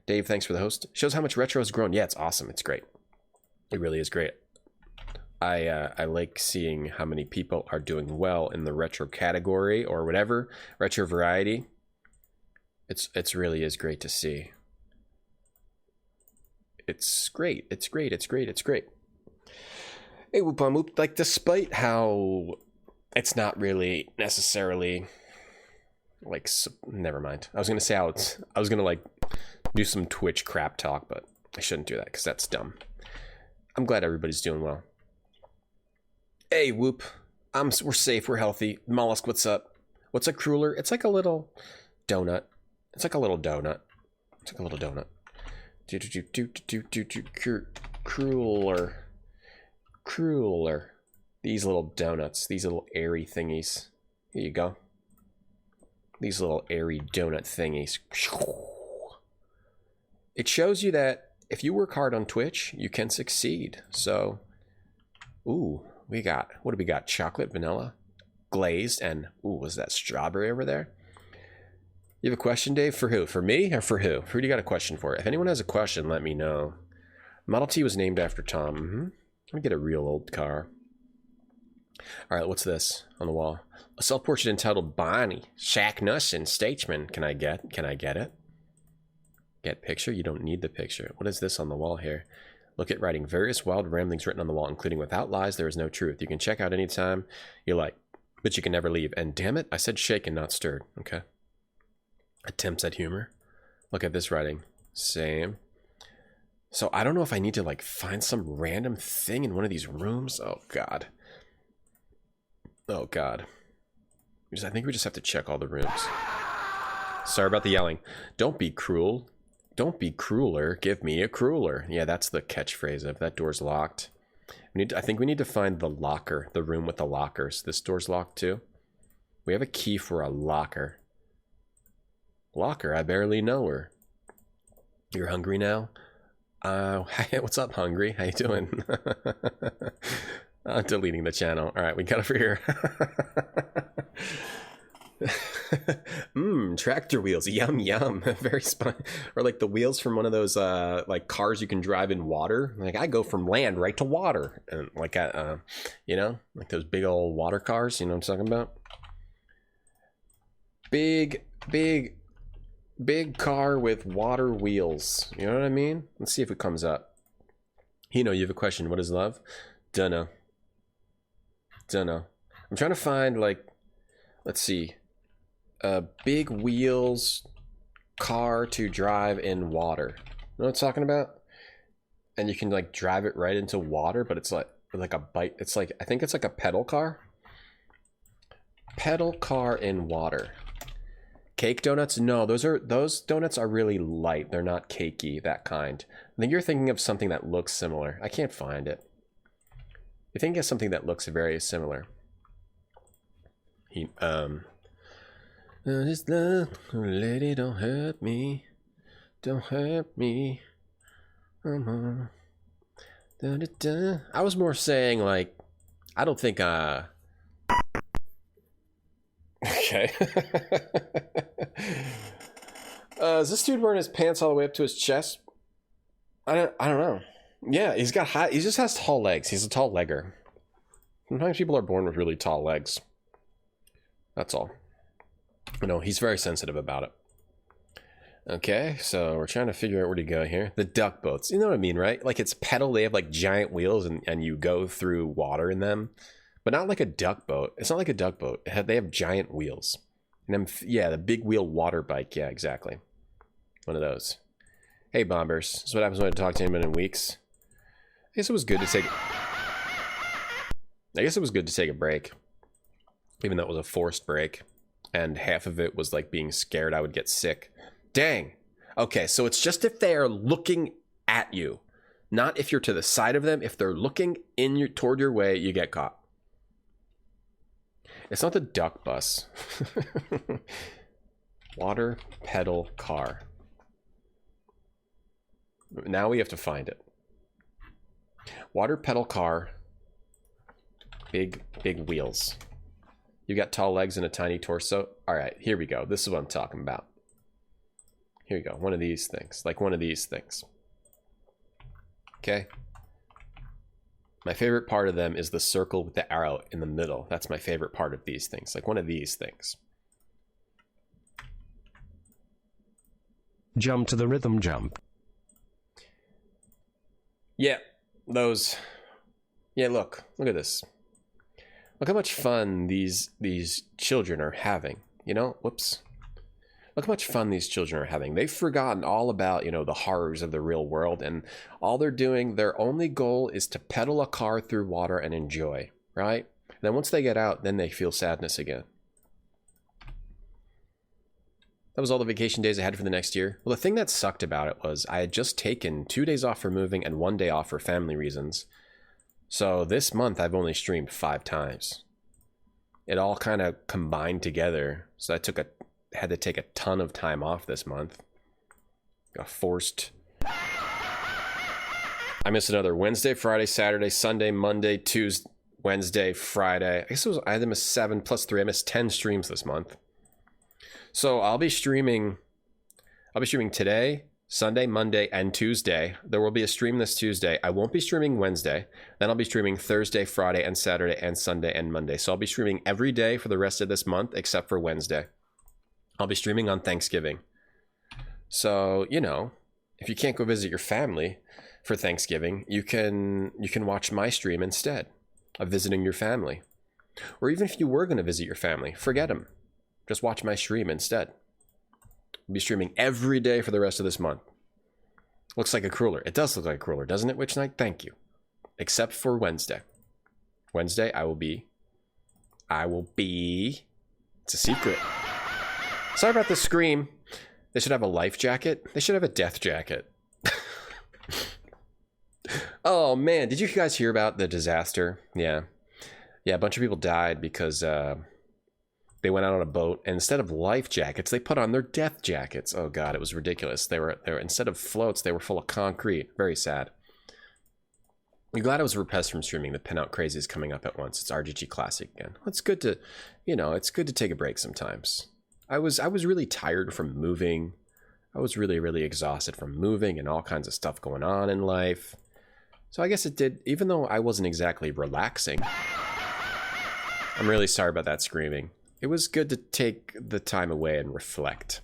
Dave, thanks for the host. Shows how much retro has grown. Yeah, it's awesome. It's great. It really is great. I like seeing how many people are doing well in the retro category or whatever, retro variety. It's really is great to see. It's great. Hey, Whoop on Whoop, like, despite how it's not really necessarily, like, never mind. I was going to say I was going to, like, do some Twitch crap talk, but I shouldn't do that because that's dumb. I'm glad everybody's doing well. Hey, Whoop, we're safe, we're healthy. Mollusk, what's up? What's a crueler? It's like a little donut. Crueler. These little donuts, these little airy thingies. Here you go. These little airy donut thingies. It shows you that if you work hard on Twitch, you can succeed. So, ooh, what do we got? Chocolate, vanilla, glazed, and ooh, was that strawberry over there? You have a question, Dave? For who? For me or for who? Who do you got a question for? If anyone has a question, let me know. Model T was named after Tom. Let me get a real old car. All right, what's this on the wall? A self-portrait entitled Bonnie, Shaq Nuss, and Statesman. Can I get it? Get picture? You don't need the picture. What is this on the wall here? Look at writing. Various wild ramblings written on the wall, including without lies, there is no truth. You can check out anytime you like, but you can never leave. And damn it, I said shaken, not stirred. Okay. Attempts at humor. Look at this writing. Same. So I don't know if I need to like find some random thing in one of these rooms. Oh God. I think we just have to check all the rooms. Sorry about the yelling. Don't be cruel. Don't be crueler. Give me a crueler. Yeah, that's the catchphrase of that door's locked. I think we need to find the locker, the room with the lockers. This door's locked too. We have a key for a locker. Locker, I barely know her. You're hungry now? Hey, what's up, hungry? How you doing? Deleting the channel. All right, we got over here. Tractor wheels. Yum, yum. Very or like the wheels from one of those like cars you can drive in water. Like I go from land right to water. And like you know, like those big old water cars, you know what I'm talking about? Big car with water wheels. You know what I mean? Let's see if it comes up. Hino, you have a question. What is love? Dunno. I'm trying to find, like, let's see. Big wheels car to drive in water. You know what I'm talking about? And you can, like, drive it right into water, but it's like a bike. It's like, I think it's like a pedal car. Pedal car in water. Cake donuts? No, those donuts are really light. They're not cakey, that kind. I think you're thinking of something that looks similar. I can't find it. You think of something that looks very similar. This love, lady, don't hurt me. Don't hurt me. Da, da, da. I was more saying, like, I don't think, okay. Is this dude wearing his pants all the way up to his chest? I don't know. Yeah, he just has tall legs. He's a tall legger. Sometimes people are born with really tall legs. That's all. You know, he's very sensitive about it. Okay, so we're trying to figure out where to go here. The duck boats. You know what I mean, right? Like it's pedal. They have like giant wheels and you go through water in them. But not like a duck boat. It's not like a duck boat. They have giant wheels. And yeah, the big wheel water bike. Yeah, exactly. One of those. Hey, Bombers. This is what happens when I talk to anyone in weeks. I guess it was good to take a break. Even though it was a forced break. And half of it was like being scared I would get sick. Dang. Okay, so it's just if they are looking at you. Not if you're to the side of them. If they're looking toward your way, you get caught. It's not the duck bus. Water pedal car. Now we have to find it. Water pedal car. Big wheels. You got tall legs and a tiny torso. All right, here we go. This is what I'm talking about. Here we go. One of these things. Like one of these things. Okay. My favorite part of them is the circle with the arrow in the middle. That's my favorite part of these things. Like one of these things. Jump to the rhythm jump. Yeah, those. Yeah, look at this. Look how much fun these children are having. You know, whoops. Look how much fun these children are having. They've forgotten all about, you know, the horrors of the real world, and all they're doing, their only goal is to pedal a car through water and enjoy, right? And then once they get out, then they feel sadness again. That was all the vacation days I had for the next year. Well, the thing that sucked about it was I had just taken 2 days off for moving and 1 day off for family reasons. So this month I've only streamed 5 times. It all kind of combined together. So I had to take a ton of time off this month. Got forced. I missed another Wednesday, Friday, Saturday, Sunday, Monday, Tuesday, Wednesday, Friday. I guess I had to miss 7 plus 3. I missed 10 streams this month. So I'll be streaming today, Sunday, Monday, and Tuesday. There will be a stream this Tuesday. I won't be streaming Wednesday. Then I'll be streaming Thursday, Friday, and Saturday, and Sunday, and Monday. So I'll be streaming every day for the rest of this month, except for Wednesday. I'll be streaming on Thanksgiving. So, you know, if you can't go visit your family for Thanksgiving, you can watch my stream instead of visiting your family. Or even if you were going to visit your family, forget them. Just watch my stream instead. I'll be streaming every day for the rest of this month. Looks like a crueler. It does look like a crueler, doesn't it, Witch Knight? Thank you. Except for Wednesday. Wednesday, I will be It's a secret. Sorry about the scream. They should have a life jacket. They should have a death jacket. Oh man, did you guys hear about the disaster? Yeah, a bunch of people died because they went out on a boat, and instead of life jackets, they put on their death jackets. Oh god, it was ridiculous. They were instead of floats, they were full of concrete. Very sad. I'm glad I was repressed from streaming. The Pinout Crazy is coming up at once. It's RGG Classic again. Well, it's good to, it's good to take a break sometimes. I was really tired from moving. I was really exhausted from moving and all kinds of stuff going on in life. So I guess it did, even though I wasn't exactly relaxing. I'm really sorry about that screaming. It was good to take the time away and reflect.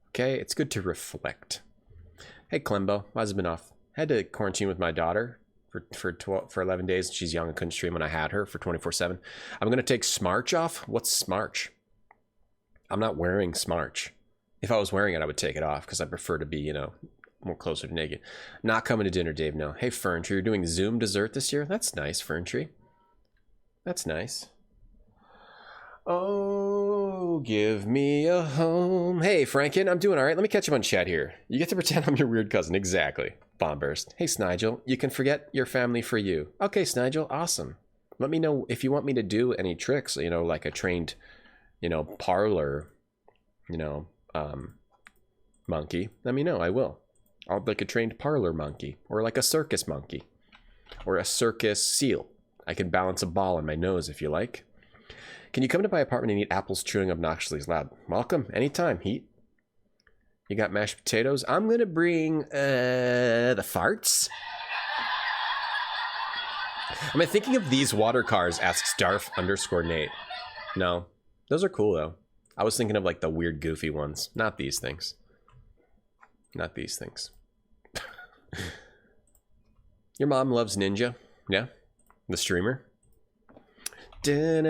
Okay, it's good to reflect. Hey Clembo, why's it been off? I had to quarantine with my daughter for 11 days. She's young and couldn't stream when I had her for 24/7. I'm gonna take Smarch off. What's Smarch? I'm not wearing Smarch. If I was wearing it, I would take it off because I prefer to be, more closer to naked. Not coming to dinner, Dave. No. Hey Ferntree, you're doing Zoom dessert this year? That's nice, Ferntree. That's nice. Oh, give me a home. Hey, Franken, I'm doing all right. Let me catch up on chat here. You get to pretend I'm your weird cousin. Exactly. Bombburst. Hey, Snigel, you can forget your family for you. Okay, Snigel, awesome. Let me know if you want me to do any tricks, like a trained, parlor, monkey. Let me know. I will. I'll like a trained parlor monkey, or like a circus monkey, or a circus seal. I can balance a ball on my nose if you like. Can you come to my apartment and eat apples chewing obnoxiously loud? Welcome, anytime, Heat. You got mashed potatoes? I'm gonna bring the farts. Am I thinking of these water cars? Asks Darf_Nate. No, those are cool though. I was thinking of like the weird goofy ones, not these things. Not these things. Your mom loves Ninja? Yeah? The streamer? Yeah,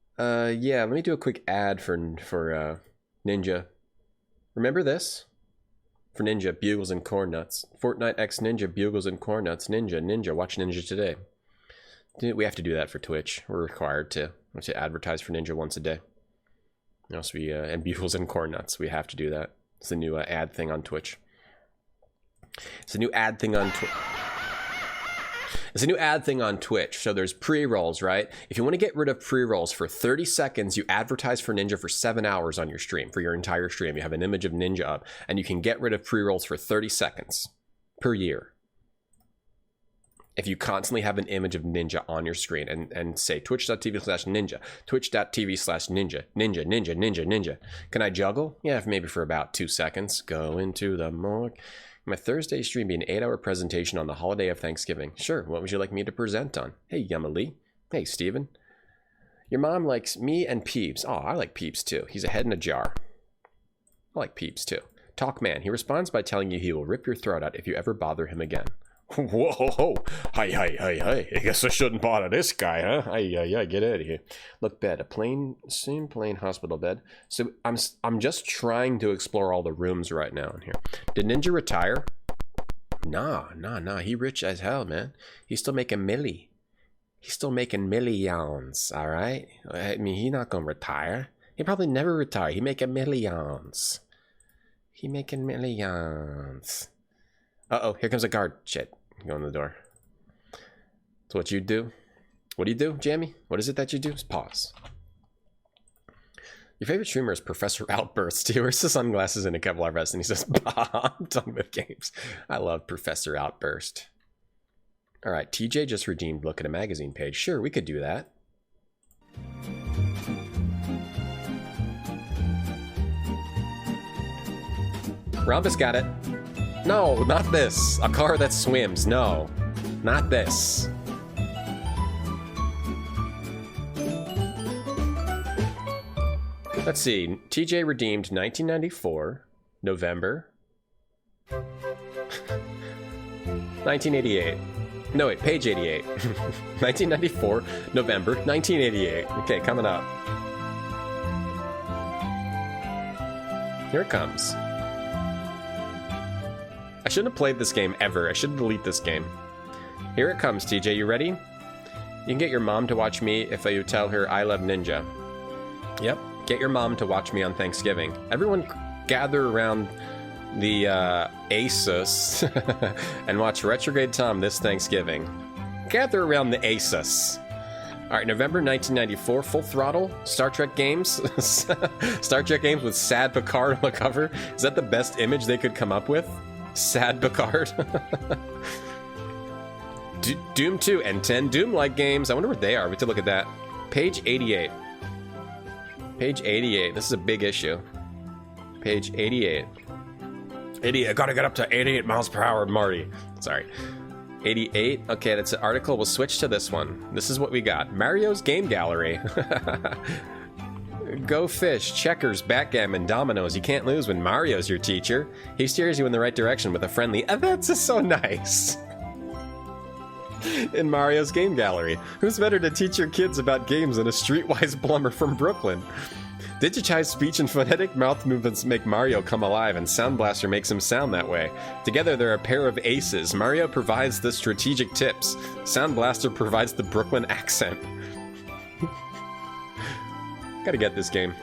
let me do a quick ad for Ninja. Remember this? For Ninja, Bugles and Corn Nuts. Fortnite X Ninja, Bugles and Corn Nuts. Ninja, watch Ninja today. We have to do that for Twitch. We're required to advertise for Ninja once a day. So and Bugles and Corn Nuts. We have to do that. It's the new ad thing on Twitch. It's a new ad thing on Twitch. It's a new ad thing on Twitch. So there's pre-rolls, right? If you want to get rid of pre-rolls for 30 seconds, you advertise for Ninja for 7 hours on your stream, for your entire stream. You have an image of Ninja up, and you can get rid of pre-rolls for 30 seconds per year. If you constantly have an image of Ninja on your screen and say twitch.tv/ninja, twitch.tv/ninja, ninja. Can I juggle? Yeah, maybe for about 2 seconds. Go into the morgue. My Thursday stream be an 8-hour presentation on the holiday of Thanksgiving. Sure, what would you like me to present on? Hey, Yumali. Hey, Steven. Your mom likes me and Peeps. Oh, I like Peeps too. He's a head in a jar. I like Peeps too. Talk man. He responds by telling you he will rip your throat out if you ever bother him again. Whoa, hi, I guess I shouldn't bother this guy, huh? Hi, get out of here. Look, bed, a plain hospital bed. So I'm just trying to explore all the rooms right now in here. Did Ninja retire? Nah, he rich as hell, man. He's still making milli. He's still making millions, all right? I mean, he's not gonna retire. He probably never retire. He making millions. Uh-oh, here comes a guard. Shit. Go in the door. So what you do? What do you do, Jamie? What is it that you do? Just pause. Your favorite streamer is Professor Outburst. He wears the sunglasses and a Kevlar vest and he says, I'm done with games. I love Professor Outburst. All right, TJ just redeemed look at a magazine page. Sure, we could do that. Rhombus got it. No, not this. A car that swims. No, not this. Let's see. TJ redeemed 1994, November. 1988. No, wait, page 88. 1994, November, 1988. Okay, coming up. Here it comes. I shouldn't have played this game ever. I should delete this game. Here it comes, TJ. You ready? You can get your mom to watch me if you tell her I love Ninja. Yep, get your mom to watch me on Thanksgiving. Everyone gather around the Asus and watch Retrograde Tom this Thanksgiving. Gather around the Asus. Alright, November 1994, Full Throttle, Star Trek games. Star Trek games with sad Picard on the cover. Is that the best image they could come up with? Sad Picard. Doom 2 and 10 Doom-like games. I wonder what they are. We have to look at that. Page 88. Page 88. This is a big issue. Page 88. 88. I gotta get up to 88 miles per hour, Marty. Sorry. 88. Okay, that's an article. We'll switch to this one. This is what we got. Mario's Game Gallery. Go fish, checkers, backgammon, dominoes. You can't lose when Mario's your teacher. He steers you in the right direction with a friendly, that's just so nice. In Mario's Game Gallery. Who's better to teach your kids about games than a streetwise plumber from Brooklyn? Digitized speech and phonetic mouth movements make Mario come alive, and Sound Blaster makes him sound that way. Together, they're a pair of aces. Mario provides the strategic tips. Sound Blaster provides the Brooklyn accent. Gotta get this game.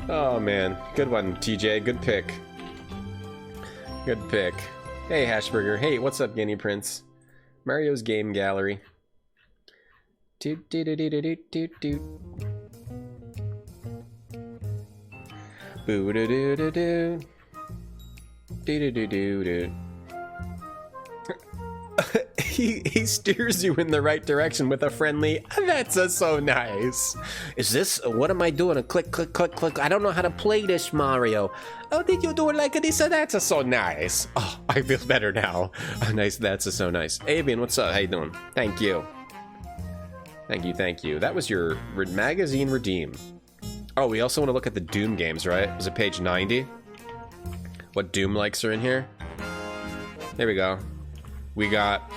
Oh man, good one, TJ. Good pick. Good pick. Hey, Hashburger. Hey, what's up, Guinea Prince? Mario's Game Gallery. Doot doot doot doot doot doot doot. Boo doo doo doo doo. Doo doo doo doo doo. He steers you in the right direction with a friendly, that's so nice. Is this, what am I doing? A click, click, click, click. I don't know how to play this, Mario. Oh, did you do it like this? That's so nice. Oh, I feel better now. Oh, nice, that's so nice. Avian, what's up? How you doing? Thank you. Thank you, thank you. That was your magazine redeem. Oh, we also want to look at the Doom games, right? Was it page 90? What Doom likes are in here? There we go. We got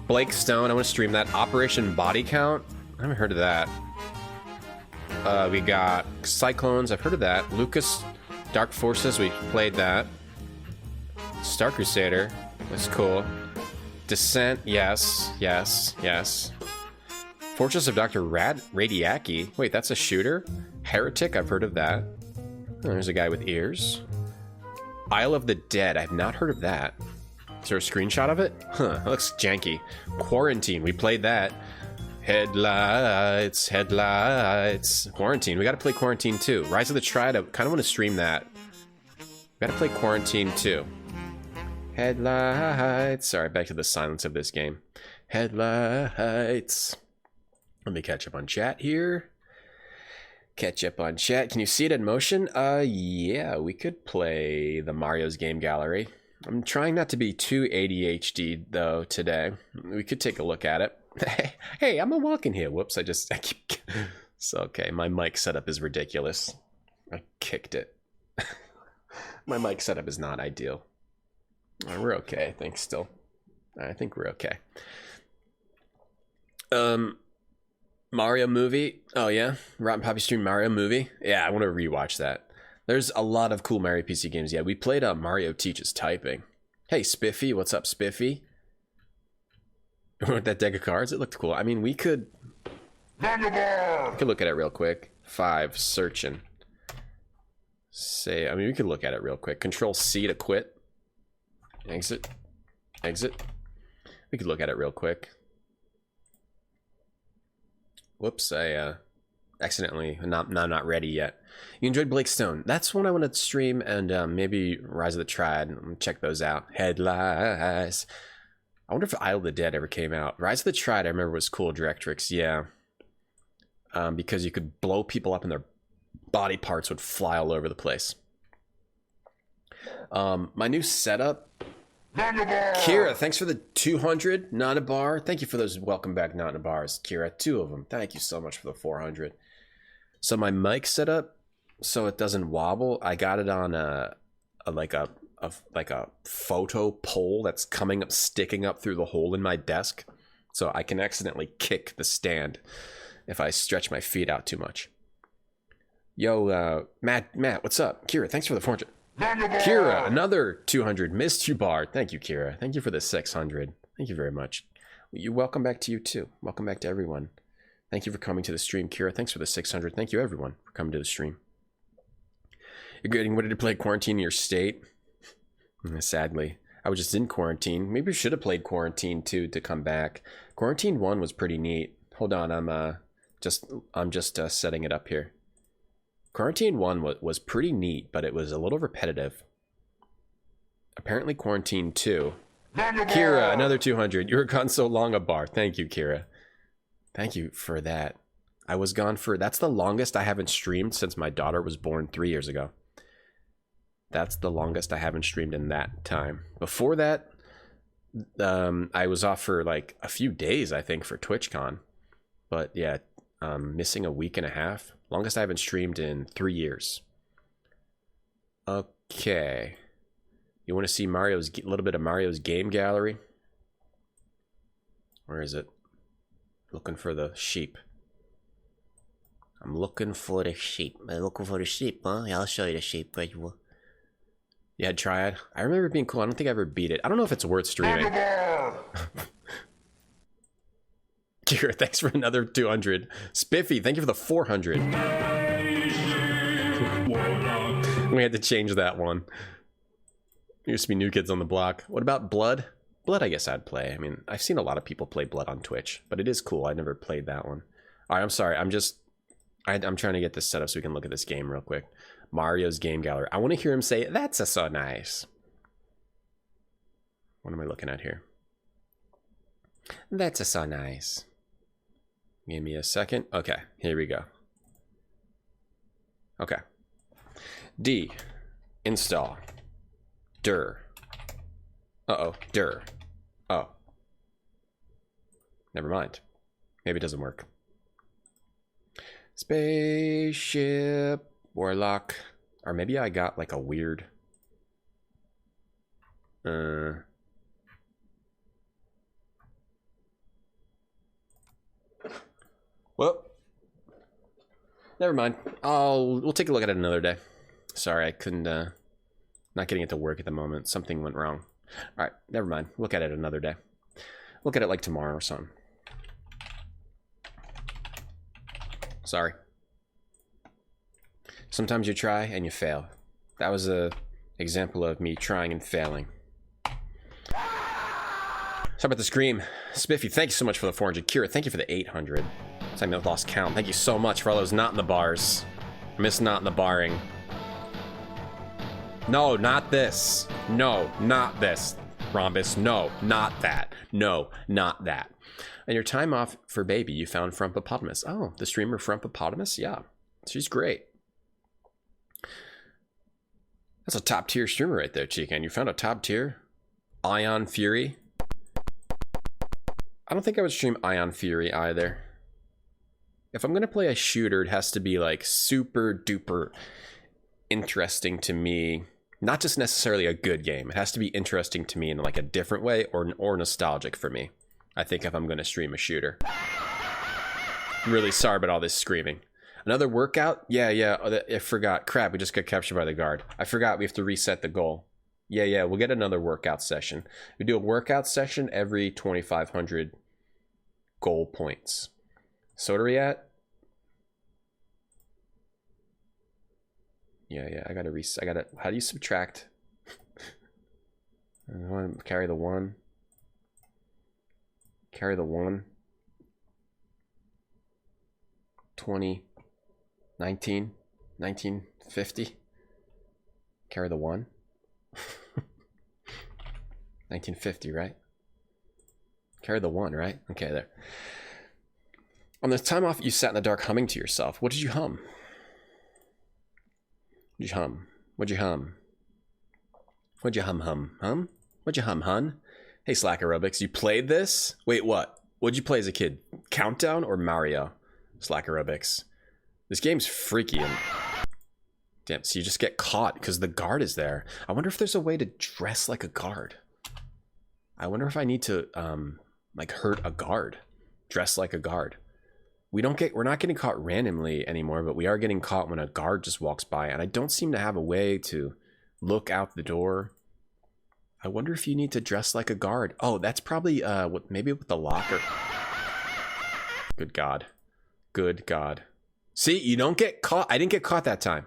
Blake Stone. I want to stream that. Operation Body Count. I haven't heard of that. We got Cyclones. I've heard of that. Lucas Dark Forces. We played that. Star Crusader. That's cool. Descent. Yes. Yes. Yes. Fortress of Dr. Radiaki. Wait, that's a shooter? Heretic. I've heard of that. Oh, there's a guy with ears. Isle of the Dead. I've not heard of that. Is there a screenshot of it? Huh, that looks janky. Quarantine. We played that. Headlights. Headlights. Quarantine. We gotta play Quarantine 2. Rise of the Triad. I kind of want to stream that. We gotta play Quarantine 2. Headlights. Sorry, back to the silence of this game. Headlights. Let me catch up on chat here. Catch up on chat. Can you see it in motion? Yeah, we could play the Mario's Game Gallery. I'm trying not to be too ADHD though today. We could take a look at it. Hey, I'm a walking here. Whoops, I keep. It's okay. My mic setup is ridiculous. I kicked it. My mic setup is not ideal. We're okay, I think still. I think we're okay. Mario movie. Oh yeah, Rotten Poppy stream Mario movie. Yeah, I want to rewatch that. There's a lot of cool Mario PC games. Yeah, we played Mario Teaches Typing. Hey Spiffy, what's up, Spiffy? With that deck of cards, it looked cool. I mean, we could look at it real quick. 5 searching. Say, I mean, we could look at it real quick. Control C to quit. Exit. Exit. We could look at it real quick. Whoops, I accidentally, I'm not ready yet. You enjoyed Blake Stone. That's one I want to stream, and maybe Rise of the Triad. Check those out. Headlights. I wonder if Isle of the Dead ever came out. Rise of the Triad, I remember, was cool. Directrix, yeah. Because you could blow people up and their body parts would fly all over the place. My new setup. Kira, thanks for the 200. Not a bar. Thank you for those welcome back not a bars, Kira. 2 of them. Thank you so much for the 400. So my mic setup, so it doesn't wobble. I got it on a photo pole that's coming up, sticking up through the hole in my desk, so I can accidentally kick the stand if I stretch my feet out too much. Yo, Matt, what's up? Kira, thanks for the 400. Kira, another 200. Missed you, Bard. Thank you, Kira. Thank you for the 600. Thank you very much. Welcome back to you, too. Welcome back to everyone. Thank you for coming to the stream, Kira. Thanks for the 600. Thank you, everyone, for coming to the stream. You're getting ready to play Quarantine in your state? Sadly. I was just in Quarantine. Maybe we should have played Quarantine 2 to come back. Quarantine 1 was pretty neat. Hold on, I'm just setting it up here. Quarantine 1 was pretty neat, but it was a little repetitive. Apparently Quarantine 2. Kira, another 200. You were gone so long a bar. Thank you, Kira. Thank you for that. I was gone for... That's the longest I haven't streamed since my daughter was born 3 years ago. That's the longest I haven't streamed in that time. Before that, I was off for like a few days, I think, for TwitchCon. But yeah, missing a week and a half. Longest I haven't streamed in 3 years. Okay. You want to see Mario's a little bit of Mario's game gallery? Where is it? Looking for the sheep. I'm looking for the sheep. I'm looking for the sheep, huh? Yeah, I'll show you the sheep. Right? You had Triad? I remember it being cool. I don't think I ever beat it. I don't know if it's worth streaming. Kira, thanks for another 200. Spiffy, thank you for the 400. We had to change that one. There used to be New Kids on the Block. What about Blood? Blood, I guess I'd play. I mean, I've seen a lot of people play Blood on Twitch, but it is cool. I never played that one. All right, I'm sorry. I'm trying to get this set up so we can look at this game real quick. Mario's game gallery. I want to hear him say, "That's so nice." What am I looking at here? That's so nice. Give me a second. Okay, here we go. Okay. D. Install. Dir. Uh-oh. Dir. Oh. Never mind. Maybe it doesn't work. Spaceship. Warlock. Or maybe I got like a weird... Well, never mind. We'll take a look at it another day. Sorry, I couldn't, not getting it to work at the moment. Something went wrong. All right, never mind. Look at it another day. Look at it like tomorrow or something. Sorry. Sometimes you try and you fail. That was a example of me trying and failing. How about the scream? Spiffy, thank you so much for the 400. Kira, thank you for the 800. I lost count. Thank you so much for all those not in the bars. I miss not in the barring. No, not this. No, not this. Rhombus, no, not that. No, not that. And your time off for baby, you found Frumpopotamus. Oh, the streamer Frumpopotamus? Yeah, she's great. That's a top tier streamer right there, Chica. And you found a top tier? Ion Fury? I don't think I would stream Ion Fury either. If I'm going to play a shooter, it has to be like super duper interesting to me. Not just necessarily a good game. It has to be interesting to me in like a different way or nostalgic for me. I think if I'm going to stream a shooter. I'm really sorry about all this screaming. Another workout? Yeah. I forgot. Crap, we just got captured by the guard. I forgot we have to reset the goal. Yeah, we'll get another workout session. We do a workout session every 2,500 goal points. So what are we at? Yeah, I gotta how do you subtract? I want to carry the 1. Carry the 1. 20, 19, 1950. Carry the 1. 1950, right? Carry the 1, right? Okay, there. On the time off, you sat in the dark humming to yourself. What did you hum? What'd you hum? What'd you hum? What'd you hum? What'd you hum, hun? Hey, Slack Aerobics, you played this? Wait, what? What'd you play as a kid? Countdown or Mario? Slack Aerobics. This game's freaky and... Damn, so you just get caught because the guard is there. I wonder if there's a way to dress like a guard. I wonder if I need to, like, hurt a guard. Dress like a guard. We're not getting caught randomly anymore, but we are getting caught when a guard just walks by, and I don't seem to have a way to look out the door. I wonder if you need to dress like a guard. Oh, that's probably maybe with the locker. Good God. Good God. See, you don't get caught. I didn't get caught that time.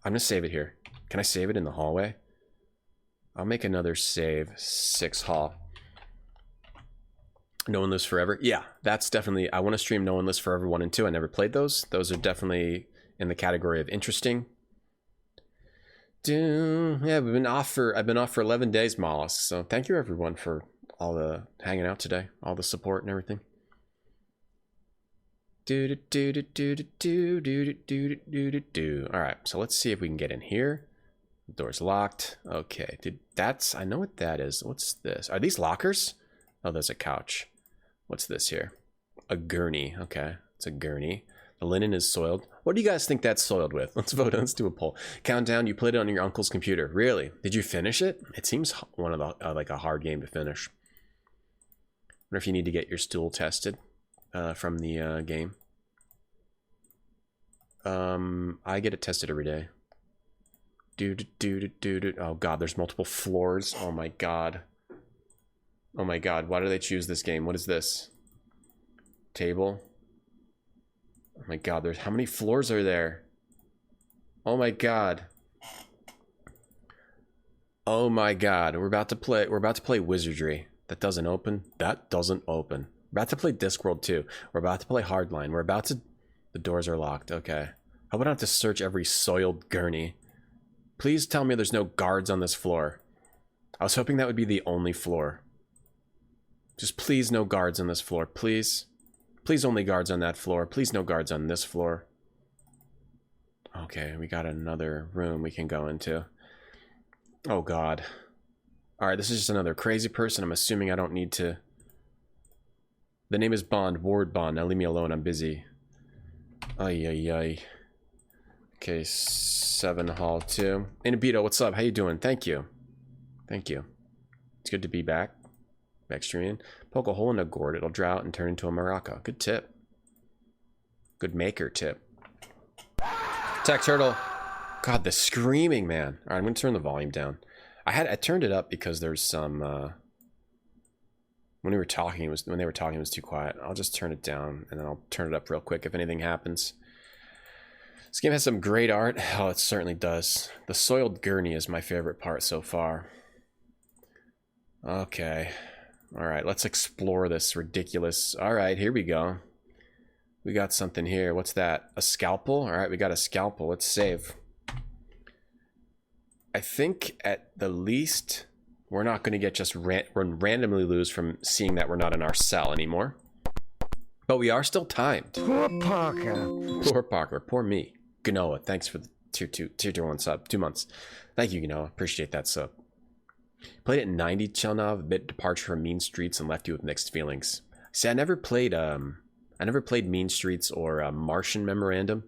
I'm gonna save it here. Can I save it in the hallway? I'll make another save. 6 hall. No One Lives Forever. Yeah, that's definitely. I want to stream No One Lives Forever 1 and 2. I never played those. Those are definitely in the category of interesting. Yeah, I've been off for 11 days, Mollusk. So thank you everyone for all the hanging out today, all the support and everything. All right, so let's see if we can get in here. The door's locked. Okay, dude, I know what that is. What's this? Are these lockers? Oh, there's a couch. What's this here? A gurney. Okay, it's a gurney. The linen is soiled. What do you guys think that's soiled with? Let's vote. Let's do a poll. Countdown. You played it on your uncle's computer. Really? Did you finish it? It seems one of the like a hard game to finish. Wonder if you need to get your stool tested from the game. I get it tested every day. Oh God, there's multiple floors. Oh my God. Oh my God. Why do they choose this game? What is this? Table. Oh my God, there's how many floors are there? Oh my God. Oh my God. We're about to play Wizardry. That doesn't open. That doesn't open. We're about to play Discworld 2. We're about to play Hardline. The doors are locked. Okay. I would have to search every soiled gurney. Please tell me there's no guards on this floor. I was hoping that would be the only floor. Just please no guards on this floor. Please. Please only guards on that floor. Please no guards on this floor. Okay, we got another room we can go into. Oh God. Alright, this is just another crazy person. I'm assuming I don't need to... The name is Bond. Ward Bond. Now leave me alone. I'm busy. Ay, ay, ay. Okay, 7 hall 2. Inabito, what's up? How you doing? Thank you. Thank you. It's good to be back. Back streaming. Poke a hole in a gourd. It'll dry out and turn into a maraca. Good tip. Good maker tip. Tech Turtle. God, the screaming, man. Alright, I'm going to turn the volume down. I turned it up because there's some... When they were talking, it was too quiet. I'll just turn it down, and then I'll turn it up real quick if anything happens. This game has some great art. Oh, it certainly does. The soiled gurney is my favorite part so far. Okay. Alright, let's explore this ridiculous... Alright, here we go. We got something here. What's that? A scalpel? Alright, we got a scalpel. Let's save. I think at the least... We're not going to get just randomly lose from seeing that we're not in our cell anymore. But we are still timed. Poor Parker. Poor Parker. Poor me. Ganoa, thanks for the tier 1 sub. 2 months. Thank you, Ganoa. Appreciate that sub. Played it in 90, Chelnov. A bit departure from Mean Streets and left you with mixed feelings. See, I never played Mean Streets or Martian Memorandum.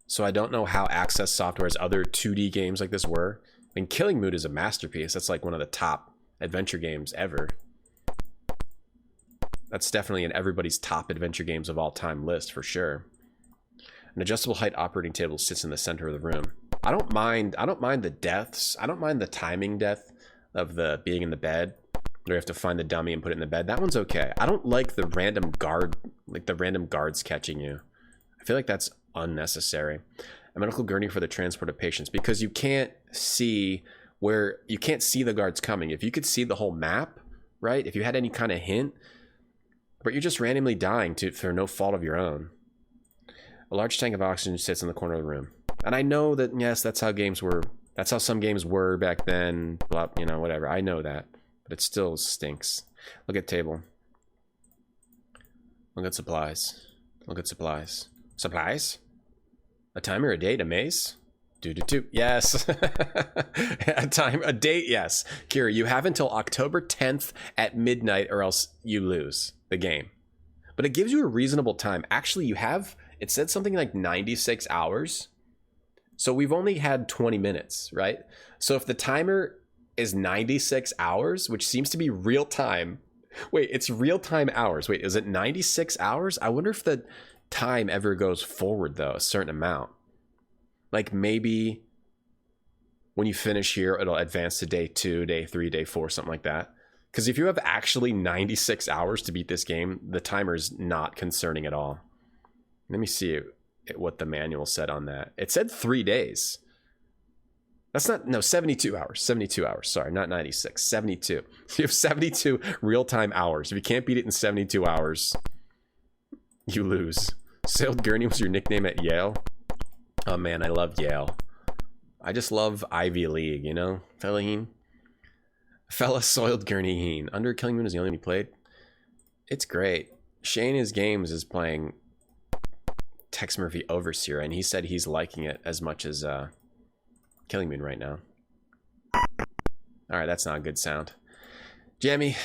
So I don't know how Access Software's other 2D games like this were. I mean, Killing Mood is a masterpiece. That's like one of the top adventure games ever. That's definitely in everybody's top adventure games of all time list for sure. An adjustable height operating table sits in the center of the room. I don't mind the deaths. I don't mind the timing death of the being in the bed. Where you have to find the dummy and put it in the bed. That one's okay. I don't like the random guards catching you. I feel like that's unnecessary. A medical gurney for the transport of patients, because you can't see the guards coming. If you could see the whole map, right? If you had any kind of hint, but you're just randomly dying for no fault of your own. A large tank of oxygen sits in the corner of the room. And I know that, yes, that's how games were. That's how some games were back then. Blah, whatever. I know that, but it still stinks. Look at table. Look at supplies. Look at supplies. Supplies? A timer, a date, a mace? Do. Yes. A date, yes. Kira, you have until October 10th at midnight or else you lose the game. But it gives you a reasonable time. Actually, it said something like 96 hours. So we've only had 20 minutes, right? So if the timer is 96 hours, which seems to be real time. Wait, it's real time hours. Wait, is it 96 hours? I wonder if the time ever goes forward though, a certain amount. Like maybe when you finish here, it'll advance to day 2, day 3, day 4, something like that. Because if you have actually 96 hours to beat this game, the timer's not concerning at all. Let me see what the manual said on that. It said 3 days. That's not, no, 72 hours. 72 hours, sorry, not 96, 72. So you have 72 real-time hours. If you can't beat it in 72 hours, you lose. Soiled Gurney was your nickname at Yale? Oh man, I love Yale. I just love Ivy League, you know? Fella Soiled Gurney Heen. Under Killing Moon is the only one he played. It's great. Shane His Games is playing Tex Murphy Overseer, and he said he's liking it as much as Killing Moon right now. Alright, that's not a good sound. Jamie,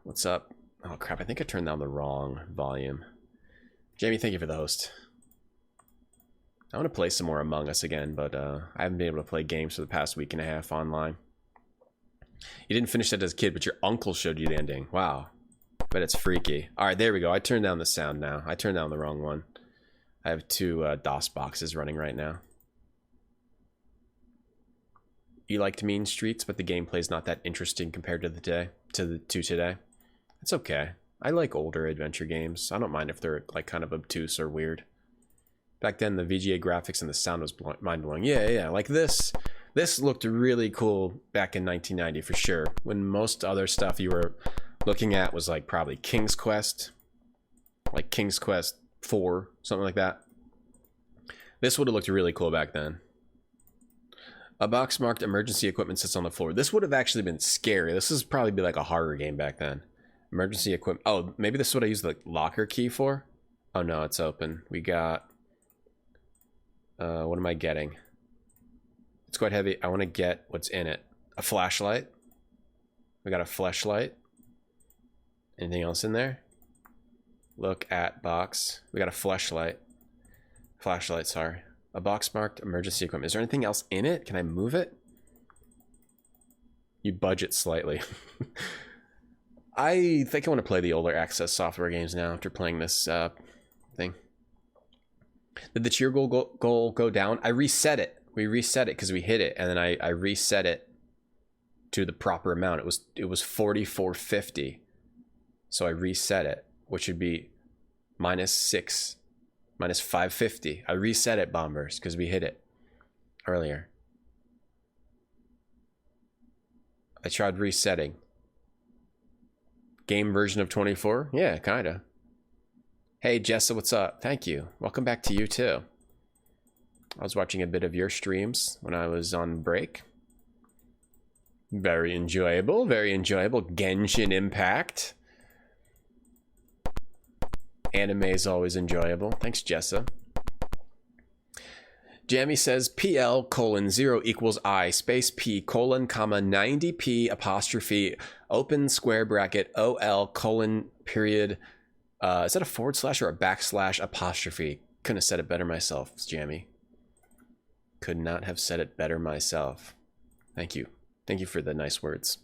what's up? Oh crap, I think I turned down the wrong volume. Jamie, thank you for the host. I want to play some more Among Us again, but I haven't been able to play games for the past week and a half online. You didn't finish that as a kid, but your uncle showed you the ending. Wow. But it's freaky. Alright, there we go. I turned down the sound now. I turned down the wrong one. I have 2 DOS boxes running right now. You liked Mean Streets, but the gameplay's not that interesting compared to today. It's okay. I like older adventure games. I don't mind if they're like kind of obtuse or weird. Back then, the VGA graphics and the sound was mind-blowing. Yeah. Like this looked really cool back in 1990 for sure. When most other stuff you were looking at was like probably King's Quest. Like King's Quest 4, something like that. This would have looked really cool back then. A box marked emergency equipment sits on the floor. This would have actually been scary. This would probably be like a horror game back then. Emergency equipment. Oh, maybe this is what I used the locker key for? Oh no, it's open. We got... what am I getting? It's quite heavy. I want to get what's in it. A flashlight. We got a flashlight. Anything else in there? Look at box. We got a flashlight. Flashlight, sorry. A box marked emergency equipment. Is there anything else in it? Can I move it? You budget slightly. I think I want to play the older Access software games now after playing this thing. Did the cheer goal go down? I reset it. We reset it because we hit it, and then I reset it to the proper amount. It was 4450. So I reset it, which would be -6, -550. I reset it, Bombers, because we hit it earlier. I tried resetting. Game version of 24? Yeah, kinda. Hey, Jessa, what's up? Thank you. Welcome back to you, too. I was watching a bit of your streams when I was on break. Very enjoyable, very enjoyable. Genshin Impact. Anime is always enjoyable. Thanks, Jessa. Jammy says PL:0 equals I space P : 90p apostrophe open square bracket OL : period. Is that a / or a / apostrophe? Couldn't have said it better myself, Jammy. Could not have said it better myself. Thank you. Thank you for the nice words.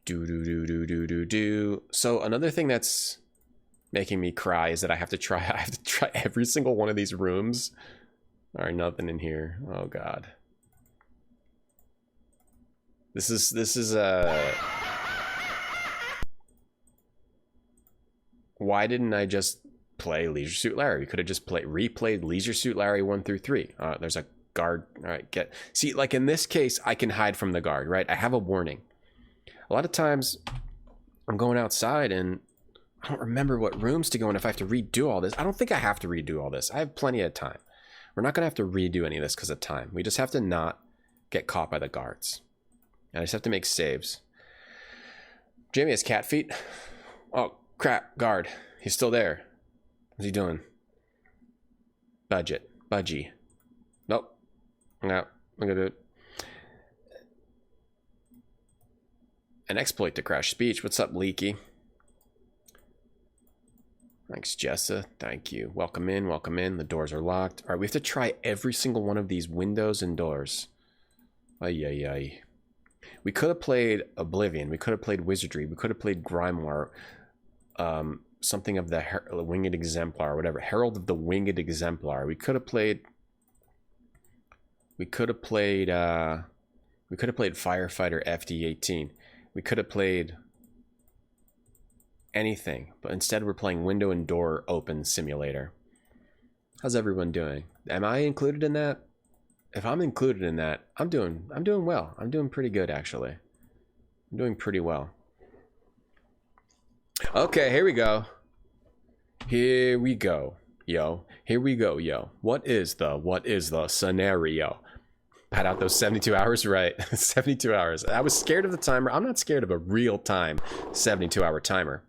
Do. So another thing that's making me cry is that I have to try every single one of these rooms. All right, nothing in here. Oh God. This is why didn't I just play Leisure Suit Larry? We could have just replayed Leisure Suit Larry 1 through 3. There's a guard. All right, see, like in this case, I can hide from the guard, right? I have a warning. A lot of times I'm going outside and I don't remember what rooms to go in if I have to redo all this. I don't think I have to redo all this. I have plenty of time. We're not going to have to redo any of this because of time. We just have to not get caught by the guards. And I just have to make saves. Jamie has cat feet. Oh, crap. Guard. He's still there. What's he doing? Budgie. Nope. No. I'm going to do it. An exploit to crash speech. What's up, Leaky? Thanks, Jessa. Thank you. Welcome in. The doors are locked. All right, we have to try every single one of these windows and doors. Ay. We could have played Oblivion. We could have played Wizardry. We could have played Grimoire. Something of the Winged Exemplar, or whatever. Herald of the Winged Exemplar. We could have played We could have played Firefighter FD18. We could have played anything, but instead we're playing Window and Door Open Simulator. How's everyone doing? Am I included in that? If I'm included in that, I'm doing well. I'm doing pretty good, actually. I'm doing pretty well. Okay, here we go. Here we go, yo. Here we go, yo. What is the scenario? Pad out those 72 hours, right? 72 hours. I was scared of the timer. I'm not scared of a real-time 72-hour timer.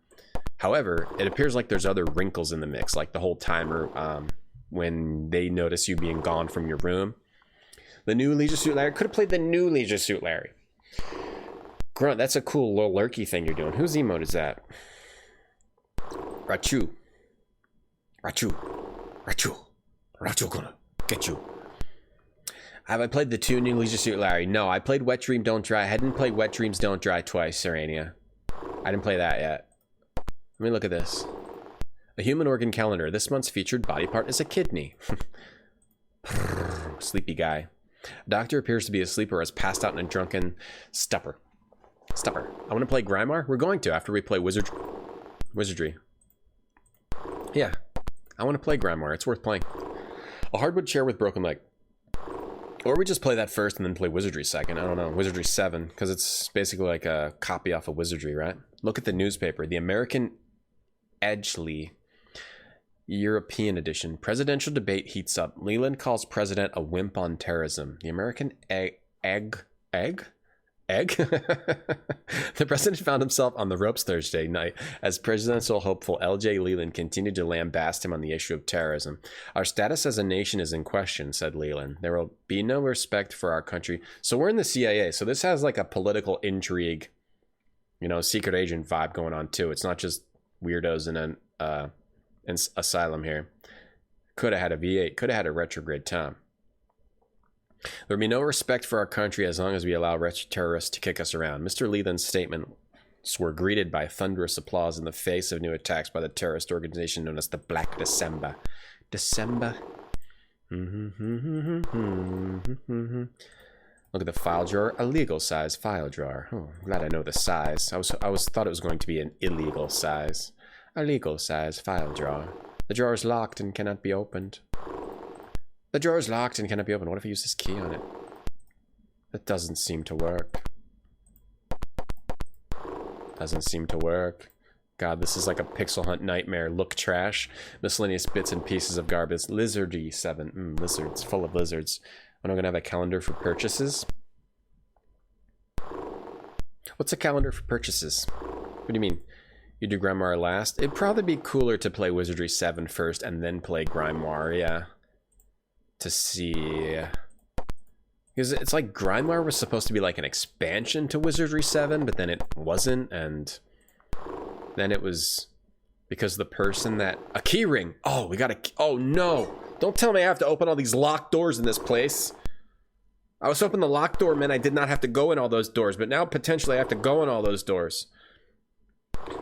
However, it appears like there's other wrinkles in the mix, like the whole timer when they notice you being gone from your room. The new Leisure Suit Larry. Could have played the new Leisure Suit Larry. Grunt, that's a cool little lurky thing you're doing. Whose emote is that? Rachu. Rachu. Rachu. Rachu gonna get you. Have I played the two new Leisure Suit Larry? No, I played Wet Dream Don't Dry. I hadn't played Wet Dreams Don't Dry twice, Serenia. I didn't play that yet. Let me look at this. A human organ calendar. This month's featured body part is a kidney. Sleepy guy. A doctor appears to be asleep or has passed out in a drunken stupor. I want to play Grimar. We're going to after we play Wizardry. Yeah, I want to play Grimar. It's worth playing. A hardwood chair with broken leg. Or we just play that first and then play Wizardry second. I don't know. Wizardry 7, because it's basically like a copy off of Wizardry, right? Look at the newspaper. The American Edgeley European edition. Presidential debate heats up. Leland calls president a wimp on terrorism. The American egg? The president found himself on the ropes Thursday night as presidential hopeful L.J. Leland continued to lambast him on the issue of terrorism. Our status as a nation is in question, said Leland. There will be no respect for our country. So we're in the CIA. So this has like a political intrigue, you know, secret agent vibe going on too. It's not just weirdos in an asylum here. Could have had a V8. Could have had a retrograde Tom. There will be no respect for our country as long as we allow wretched terrorists to kick us around. Mr. Leland's statements were greeted by thunderous applause in the face of new attacks by the terrorist organization known as the Black December. Look at the file drawer. A legal size file drawer. Oh, I'm glad I know the size. I thought it was going to be an illegal size. A legal size file drawer. The drawer is locked and cannot be opened. The drawer is locked and cannot be opened. What if I use this key on it? That doesn't seem to work. Doesn't seem to work. God, this is like a pixel hunt nightmare. Look trash. Miscellaneous bits and pieces of garbage. Lizardy 7. Lizards. Full of lizards. When I'm going to have a calendar for purchases. What's a calendar for purchases? What do you mean? You do Grimoire last? It'd probably be cooler to play Wizardry 7 first and then play Grimoire, yeah. To see, because it's like Grimoire was supposed to be like an expansion to Wizardry 7, but then it wasn't, and then it was because the person that a key ring. Oh, we got a. Oh no! Don't tell me I have to open all these locked doors in this place. I was hoping the locked door meant I did not have to go in all those doors, but now potentially I have to go in all those doors.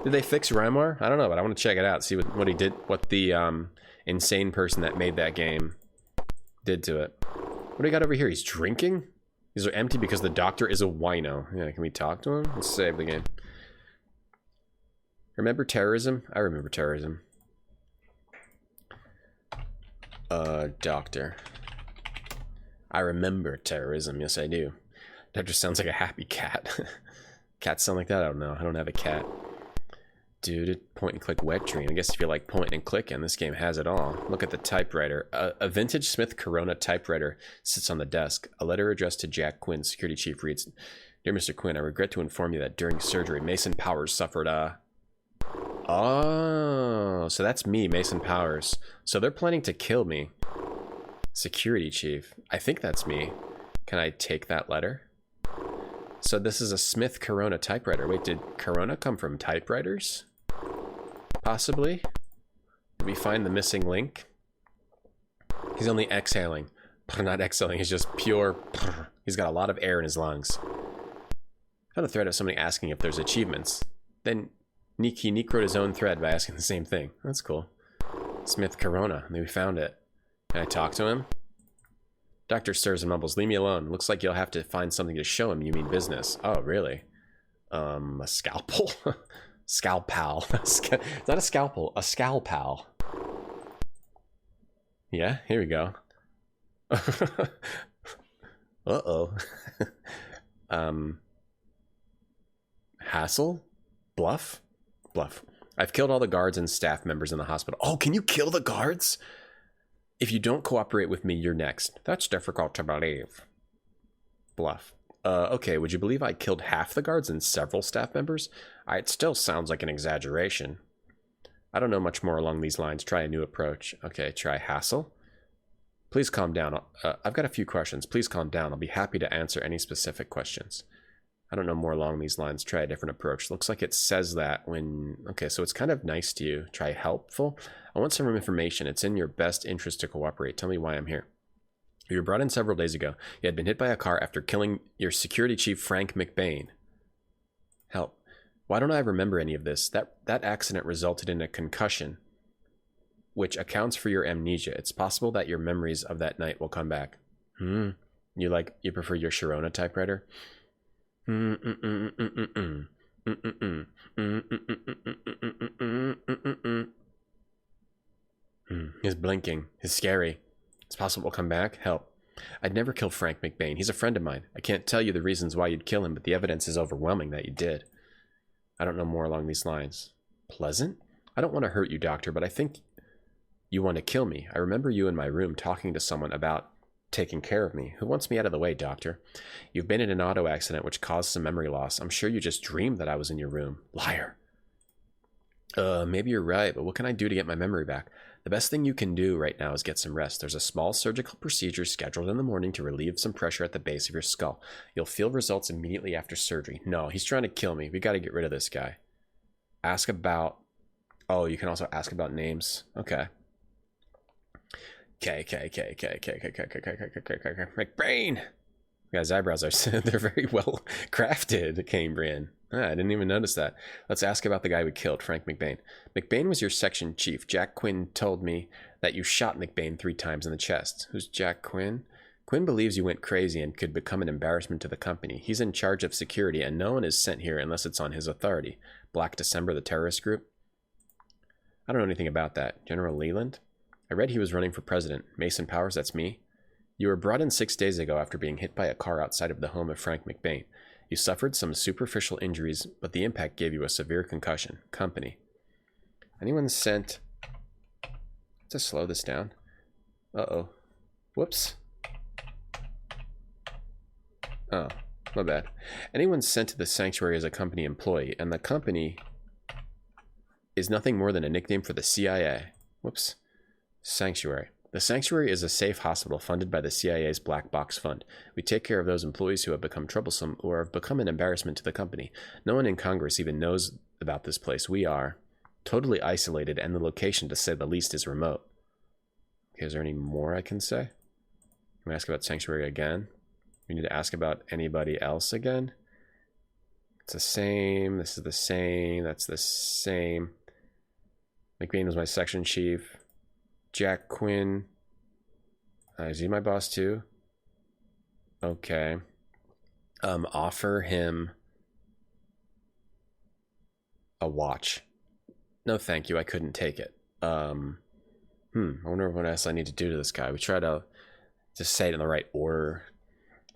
Did they fix Grimoire? I don't know, but I want to check it out. See what he did. What the insane person that made that game did to it. What do we got over here? He's drinking? These are empty because the doctor is a wino. Yeah, can we talk to him? Let's save the game. Remember terrorism? I remember terrorism. Doctor. I remember terrorism. Yes, I do. That just sounds like a happy cat. Cats sound like that? I don't know. I don't have a cat. Dude, point and click wet dream. I guess if you like point and clicking, this game has it all. Look at the typewriter. A vintage Smith Corona typewriter sits on the desk. A letter addressed to Jack Quinn, security chief, reads, Dear Mr. Quinn, I regret to inform you that during surgery, Mason Powers suffered a... Oh, so that's me, Mason Powers. So they're planning to kill me. Security chief. I think that's me. Can I take that letter? So this is a Smith Corona typewriter. Wait, did Corona come from typewriters? Possibly. Did we find the missing link? He's only exhaling. Not exhaling, he's just pure. He's got a lot of air in his lungs. Found a thread of somebody asking if there's achievements. Then he necroed his own thread by asking the same thing. That's cool. Smith Corona. And we found it. Can I talk to him? Doctor stirs and mumbles, leave me alone. Looks like you'll have to find something to show him you mean business. Oh, really? A scalpel? Scalpal. Not a scalpel, a scalpal. Yeah, here we go. Uh-oh. Hassle? Bluff? Bluff. I've killed all the guards and staff members in the hospital. Oh, can you kill the guards? If you don't cooperate with me, you're next. That's difficult to believe. Bluff. Okay, would you believe I killed half the guards and several staff members? It still sounds like an exaggeration. I don't know much more along these lines. Try a new approach. Okay, try hassle. Please calm down. I've got a few questions. Please calm down. I'll be happy to answer any specific questions. I don't know more along these lines. Try a different approach. Looks like it says that when... Okay, so it's kind of nice to you. Try helpful. I want some information. It's in your best interest to cooperate. Tell me why I'm here. You were brought in several days ago. You had been hit by a car after killing your security chief, Frank McBain. Help. Why don't I remember any of this? That accident resulted in a concussion, which accounts for your amnesia. It's possible that your memories of that night will come back. You prefer your Sharona typewriter? He's blinking. He's scary. It's possible it'll come back. Help. I'd never kill Frank McBain. He's a friend of mine. I can't tell you the reasons why you'd kill him, but the evidence is overwhelming that you did. I don't know more along these lines. Pleasant? I don't want to hurt you, Doctor, but I think you want to kill me. I remember you in my room talking to someone about taking care of me. Who wants me out of the way, Doctor? You've been in an auto accident which caused some memory loss. I'm sure you just dreamed that I was in your room. Liar. Maybe you're right, but what can I do to get my memory back? The best thing you can do right now is get some rest. There's a small surgical procedure scheduled in the morning to relieve some pressure at the base of your skull. You'll feel results immediately after surgery. No, he's trying to kill me. We got to get rid of this guy. Ask about... Oh, you can also ask about names. Okay. McBain! Guy's eyebrows are... They're very well crafted, Cambrian. I didn't even notice that. Let's ask about the guy we killed, Frank McBain. McBain was your section chief. Jack Quinn told me that you shot McBain 3 times in the chest. Who's Jack Quinn? Quinn believes you went crazy and could become an embarrassment to the company. He's in charge of security, and no one is sent here unless it's on his authority. Black December, the terrorist group? I don't know anything about that. General Leland? I read he was running for president. Mason Powers, that's me. You were brought in 6 days ago after being hit by a car outside of the home of Frank McBain. You suffered some superficial injuries, but the impact gave you a severe concussion. Company. Anyone sent... Let's slow this down. Uh-oh. Whoops. Oh, my bad. Anyone sent to the sanctuary as a company employee, and the company is nothing more than a nickname for the CIA. Whoops. Sanctuary. The Sanctuary is a safe hospital funded by the CIA's Black Box Fund. We take care of those employees who have become troublesome or have become an embarrassment to the company. No one in Congress even knows about this place. We are totally isolated, and the location, to say the least, is remote. Okay, is there any more I can say? Can we ask about Sanctuary again? We need to ask about anybody else again? It's the same. This is the same. That's the same. McBain was my section chief. Jack Quinn. Is he my boss too? Okay. Offer him a watch. No, thank you. I couldn't take it. I wonder what else I need to do to this guy. We try to just say it in the right order.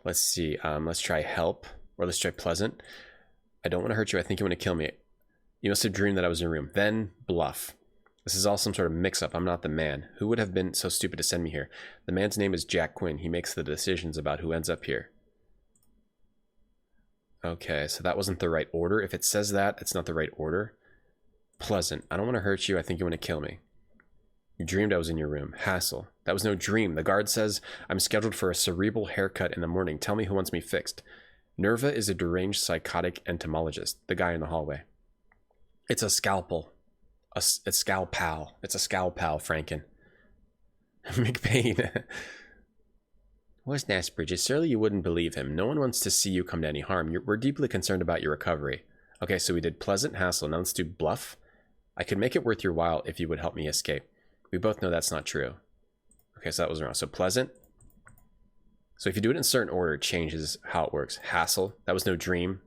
Let's see. Let's try help, or let's try pleasant. I don't want to hurt you. I think you want to kill me. You must have dreamed that I was in your room. Then bluff. This is all some sort of mix-up. I'm not the man. Who would have been so stupid to send me here? The man's name is Jack Quinn. He makes the decisions about who ends up here. Okay, so that wasn't the right order. If it says that, it's not the right order. Pleasant. I don't want to hurt you. I think you want to kill me. You dreamed I was in your room. Hassle. That was no dream. The guard says I'm scheduled for a cerebral haircut in the morning. Tell me who wants me fixed. Nerva is a deranged psychotic entomologist. The guy in the hallway. It's a scalpel. It's scalpal. It's a scalpal, Franken. McBain. What's Nass Bridges? Surely you wouldn't believe him. No one wants to see you come to any harm. We're deeply concerned about your recovery. Okay, so we did pleasant, hassle. Now let's do bluff. I could make it worth your while if you would help me escape. We both know that's not true. Okay, so that was wrong. So pleasant. So if you do it in a certain order, it changes how it works. Hassle. That was no dream.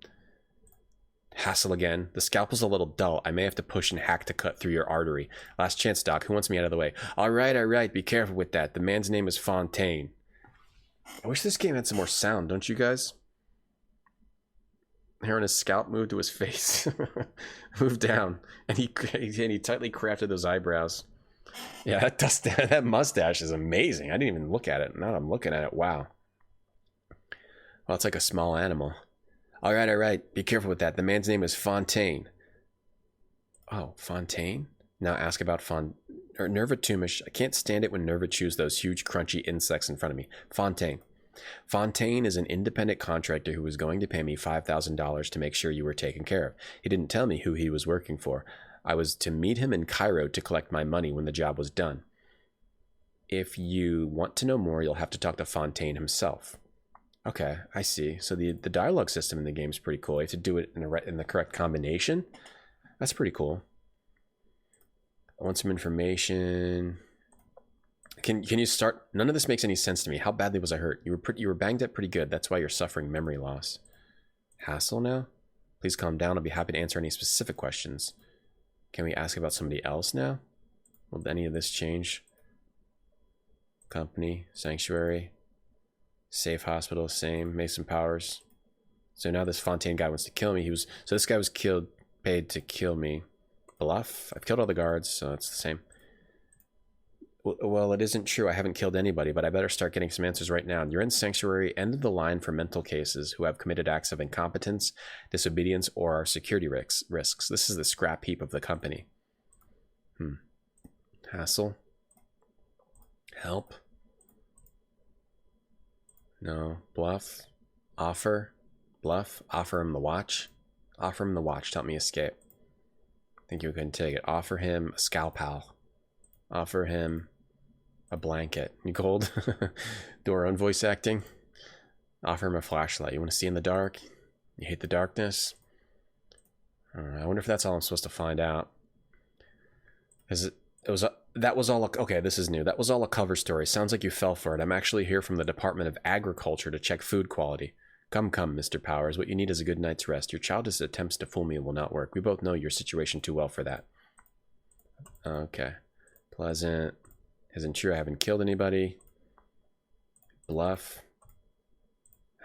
Hassle again. The scalpel's a little dull. I may have to push and hack to cut through your artery. Last chance, Doc. Who wants me out of the way? All right. Be careful with that. The man's name is Fontaine. I wish this game had some more sound, don't you guys? Hair on his scalp moved to his face. Moved down. And he tightly crafted those eyebrows. Yeah, that mustache is amazing. I didn't even look at it. Now I'm looking at it. Wow. Well, it's like a small animal. All right. Be careful with that. The man's name is Fontaine. Oh, Fontaine? Now ask about Nervatumish. I can't stand it when Nerva chews those huge crunchy insects in front of me. Fontaine. Fontaine is an independent contractor who was going to pay me $5,000 to make sure you were taken care of. He didn't tell me who he was working for. I was to meet him in Cairo to collect my money when the job was done. If you want to know more, you'll have to talk to Fontaine himself. Okay, I see. So the dialogue system in the game is pretty cool. You have to do it in the correct combination. That's pretty cool. I want some information. Can you start? None of this makes any sense to me. How badly was I hurt? You were banged up pretty good. That's why you're suffering memory loss. Hassle now? Please calm down. I'll be happy to answer any specific questions. Can we ask about somebody else now? Will any of this change? Company, sanctuary, safe hospital, same. Mason Powers. So now this Fontaine guy wants to kill me. So this guy was paid to kill me. Bluff? I've killed all the guards, so it's the same. Well, it isn't true. I haven't killed anybody, but I better start getting some answers right now. You're in sanctuary, end of the line for mental cases who have committed acts of incompetence, disobedience, or are security risks. This is the scrap heap of the company. Hassle. Help. No. Bluff. Offer. Bluff. Offer him the watch. Offer him the watch to help me escape. Think you couldn't take it. Offer him a scalpel. Offer him a blanket. You cold? Do our own voice acting. Offer him a flashlight. You want to see in the dark? You hate the darkness? I wonder if that's all I'm supposed to find out. That was all okay, this is new. That was all a cover story. Sounds like you fell for it. I'm actually here from the Department of Agriculture to check food quality. Come, Mr. Powers. What you need is a good night's rest. Your childish attempts to fool me will not work. We both know your situation too well for that. Okay. Pleasant. Isn't true. I haven't killed anybody. Bluff.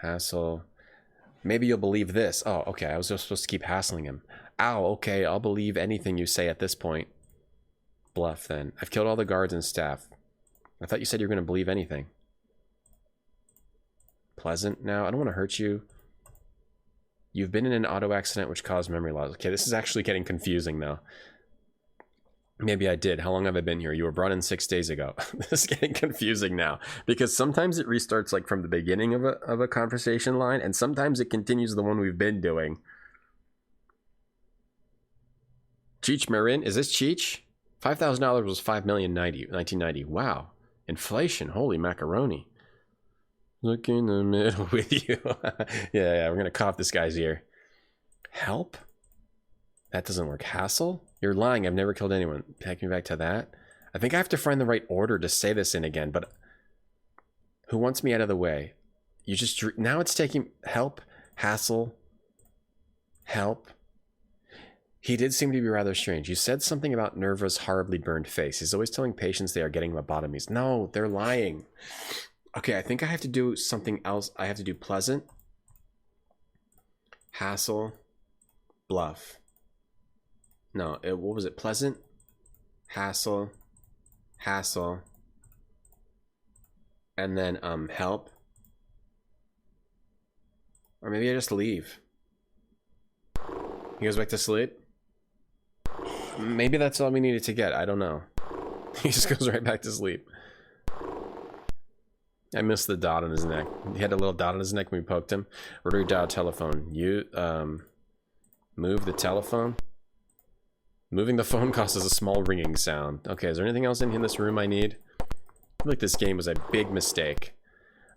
Hassle. Maybe you'll believe this. Oh, okay. I was just supposed to keep hassling him. Ow, okay. I'll believe anything you say at this point. Bluff, then. I've killed all the guards and staff. I thought you said you were going to believe anything. Pleasant now. I don't want to hurt you. You've been in an auto accident which caused memory loss. Okay, this is actually getting confusing now. Maybe I did. How long have I been here? You were brought in 6 days ago. This is getting confusing now. Because sometimes it restarts like from the beginning of a conversation line, and sometimes it continues the one we've been doing. Cheech Marin? Is this Cheech? $5,000 was $5,090,1990. Wow. Inflation. Holy macaroni. Look in the middle with you. Yeah, we're going to cough this guy's ear. Help? That doesn't work. Hassle? You're lying. I've never killed anyone. Take me back to that. I think I have to find the right order to say this in again, but who wants me out of the way? You just... Now it's taking... Help? Hassle? Help? He did seem to be rather strange. You said something about Nerva's horribly burned face. He's always telling patients they are getting lobotomies. No, they're lying. Okay, I think I have to do something else. I have to do pleasant. Hassle. Bluff. No, what was it? Pleasant. Hassle. Hassle. And then help. Or maybe I just leave. He goes back to sleep. Maybe that's all we needed to get. I don't know. He just goes right back to sleep. I missed the dot on his neck. He had a little dot on his neck when we poked him. Rotary dial telephone. You move the telephone. Moving the phone causes a small ringing sound. Okay, is there anything else in this room I need? I feel like this game was a big mistake.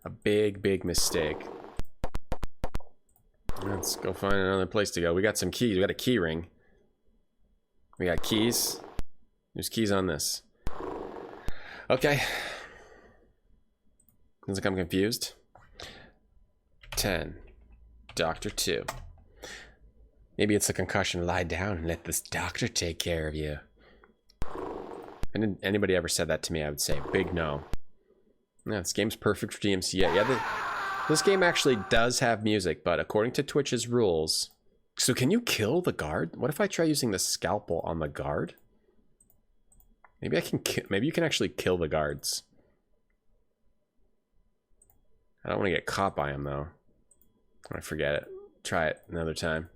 A big mistake. Let's go find another place to go. We got some keys. We got a key ring. We got keys. There's keys on this. Okay. Seems like I'm confused. 10. Doctor 2. Maybe it's a concussion. Lie down and let this doctor take care of you. And anybody ever said that to me, I would say, big no. Yeah, this game's perfect for DMCA. Yeah, this game actually does have music, but according to Twitch's rules... So can you kill the guard? What if I try using the scalpel on the guard? Maybe I can maybe you can actually kill the guards. I don't want to get caught by him, though. I forget it. Try it another time.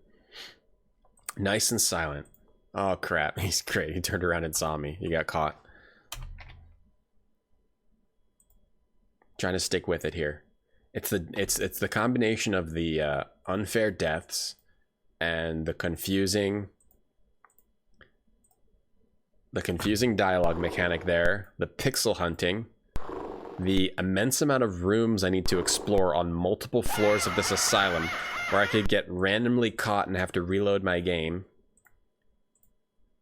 Nice and silent. Oh, crap. He's great. He turned around and saw me. He got caught. Trying to stick with it here. It's the combination of the unfair deaths and the confusing dialogue mechanic there, the pixel hunting, the immense amount of rooms I need to explore on multiple floors of this asylum where I could get randomly caught and have to reload my game,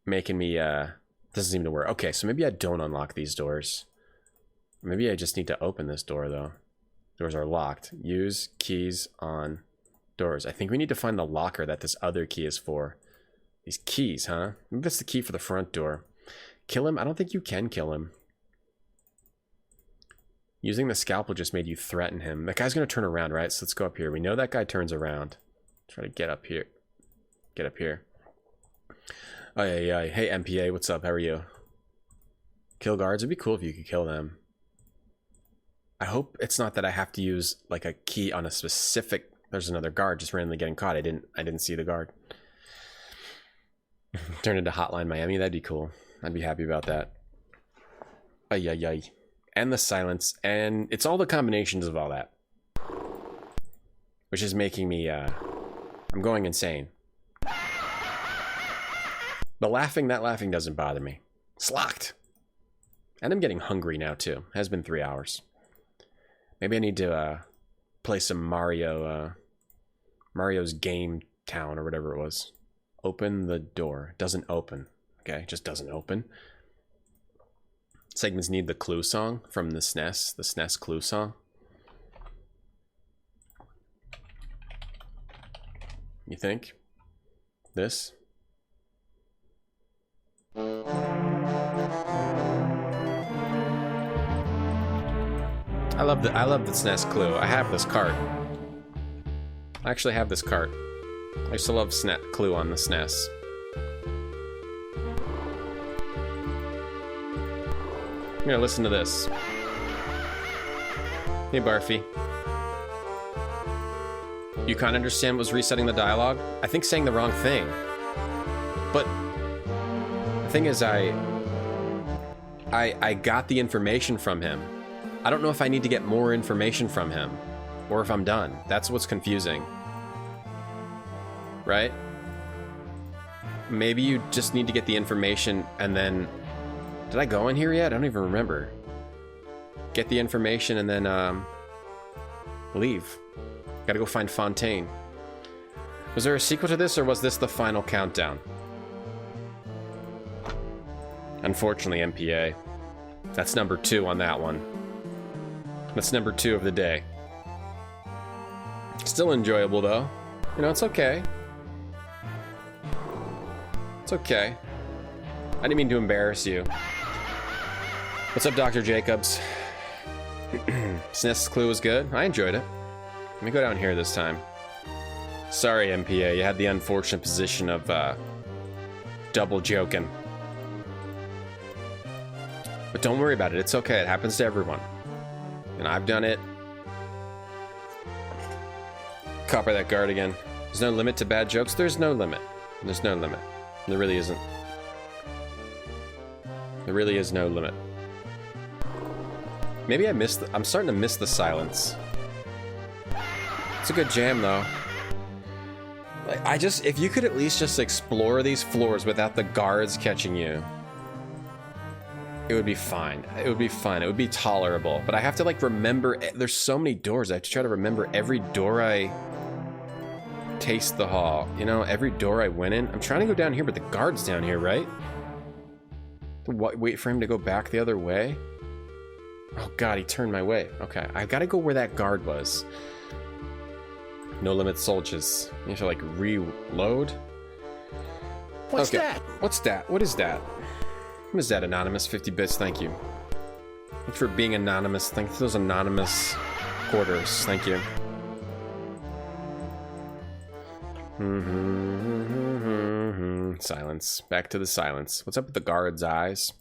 making me doesn't seem to work. Okay, so maybe I don't unlock these doors. Maybe I just need to open this door though. Doors are locked. Use keys on doors. I think we need to find the locker that this other key is for. These keys, huh? Maybe that's the key for the front door. Kill him? I don't think you can kill him. Using the scalpel just made you threaten him. That guy's gonna turn around, right? So let's go up here. We know that guy turns around. Try to get up here. Get up here. Oh, yeah. Hey, MPA, what's up? How are you? Kill guards? It'd be cool if you could kill them. I hope it's not that I have to use like a key on a specific... There's another guard just randomly getting caught. I didn't see the guard. Turn into Hotline Miami. That'd be cool. I'd be happy about that. Ay. And the silence. And it's all the combinations of all that. Which is making me... I'm going insane. That laughing doesn't bother me. It's locked. And I'm getting hungry now too. It has been 3 hours. Maybe I need to play some Mario's Game Town or whatever it was. Open the door. Doesn't open. Okay, just doesn't open. Segments need the Clue song from the SNES Clue song. You think? This? I love the SNES Clue. I have this cart. I actually have this cart. I used to love Clue on the SNES. I'm gonna listen to this. Hey, Barfy. You can't understand what was resetting the dialogue? I think saying the wrong thing. But the thing is, I got the information from him. I don't know if I need to get more information from him or if I'm done. That's what's confusing. Right? Maybe you just need to get the information and then... Did I go in here yet? I don't even remember. Get the information and then leave. Gotta go find Fontaine. Was there a sequel to this or was this the final countdown? Unfortunately, MPA. That's number 2 on that one. That's number 2 of the day. Still enjoyable though. You know, it's okay. It's okay. I didn't mean to embarrass you. What's up, Dr. Jacobs? SNES Clue was good. I enjoyed it. Let me go down here this time. Sorry, MPA. You had the unfortunate position of double joking. But don't worry about it. It's okay. It happens to everyone. And I've done it. Copper that guard again. There's no limit to bad jokes. There's no limit. There's no limit. There really isn't. There really is no limit. Maybe I'm starting to miss the silence. It's a good jam though. Like, if you could at least just explore these floors without the guards catching you, it would be fine. It would be fine. It would be tolerable. But I have to like remember, there's so many doors. I have to try to remember every door I taste the hall. You know, every door I went in. I'm trying to go down here, but the guard's down here, right? Wait for him to go back the other way? Oh god, he turned my way. Okay, I gotta go where that guard was. No limit soldiers. You have to like reload. What's that? What's that? What is that? What is that, anonymous? 50 bits, thank you. Thanks for being anonymous. Thanks for those anonymous quarters. Thank you. Silence. Back to the silence. What's up with the guard's eyes?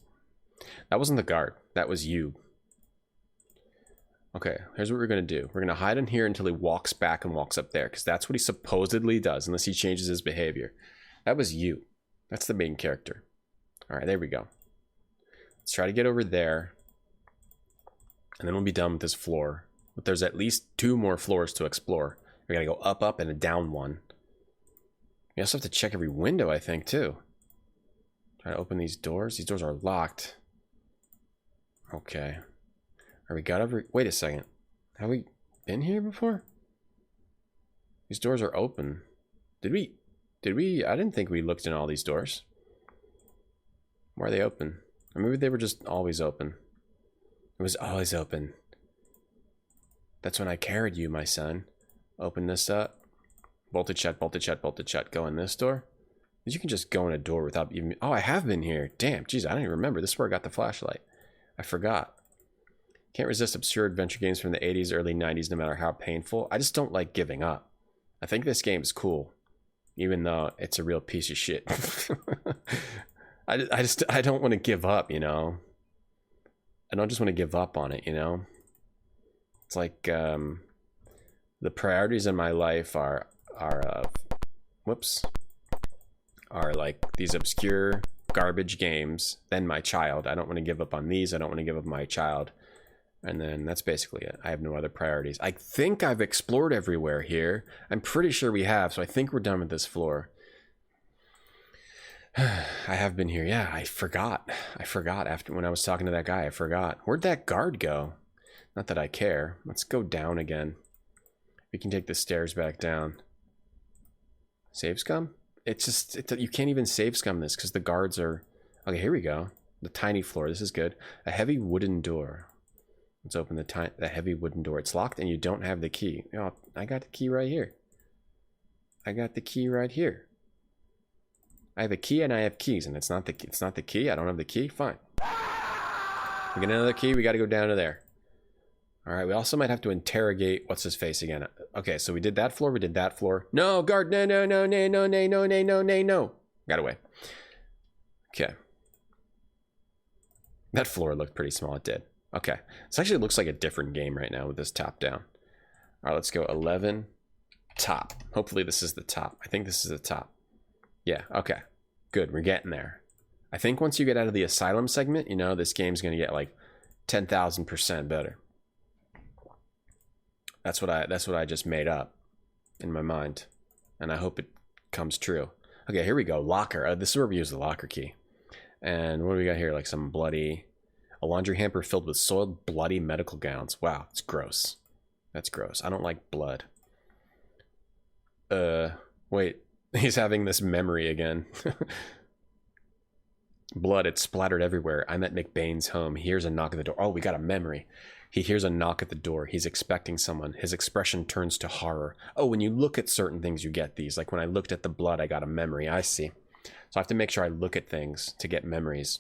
That wasn't the guard. That was you. Okay, here's what we're going to do. We're going to hide in here until he walks back and walks up there, because that's what he supposedly does, unless he changes his behavior. That was you. That's the main character. All right, there we go. Let's try to get over there, and then we'll be done with this floor. But there's at least 2 more floors to explore. We got to go up, up, and a down one. We also have to check every window, I think, too. Try to open these doors. These doors are locked. Okay. Are we got every... Wait a second. Have we been here before? These doors are open. Did we... I didn't think we looked in all these doors. Why are they open? Or maybe they were just always open. It was always open. That's when I carried you, my son. Open this up. Bolted shut, bolted shut, bolted shut. Go in this door. You can just go in a door without even... Oh, I have been here. Damn, jeez, I don't even remember. This is where I got the flashlight. I forgot. Can't resist obscure adventure games from the 80s, early 90s, no matter how painful. I just don't like giving up. I think this game is cool, even though it's a real piece of shit. I don't want to give up, you know. I don't just want to give up on it, you know. It's like the priorities in my life are like these obscure garbage games, then my child. I don't want to give up on these. I don't want to give up my child. And then that's basically it. I have no other priorities. I think I've explored everywhere here. I'm pretty sure we have, so I think we're done with this floor. I have been here. Yeah, I forgot. After when I was talking to that guy, I forgot. Where'd that guard go? Not that I care. Let's go down again. We can take the stairs back down. Save scum? You can't even save scum this because the guards are... Okay, here we go. The tiny floor. This is good. A heavy wooden door. Let's open the heavy wooden door. It's locked and you don't have the key. Oh, I got the key right here. I got the key right here. I have a key and I have keys, and it's not the key. I don't have the key. Fine. We get another key. We got to go down to there. All right. We also might have to interrogate what's his face again. Okay, so we did that floor. We did that floor. No, guard. No, no, no, no, no, no, no, no, no, no, no. Got away. Okay. That floor looked pretty small. It did. Okay. This actually looks like a different game right now with this top down. All right, let's go 11 top. Hopefully this is the top. I think this is the top. Yeah, okay. Good, we're getting there. I think once you get out of the asylum segment, you know, this game's going to get like 10,000% better. That's what I just made up in my mind, and I hope it comes true. Okay, here we go. Locker. This is where we use the locker key. And what do we got here? Like some bloody... A laundry hamper filled with soiled, bloody medical gowns. Wow, it's gross. That's gross. I don't like blood. Wait. He's having this memory again. Blood, it's splattered everywhere. I'm at McBain's home. He hears a knock at the door. Oh, we got a memory. He hears a knock at the door. He's expecting someone. His expression turns to horror. Oh, when you look at certain things, you get these. Like when I looked at the blood, I got a memory. I see. So I have to make sure I look at things to get memories.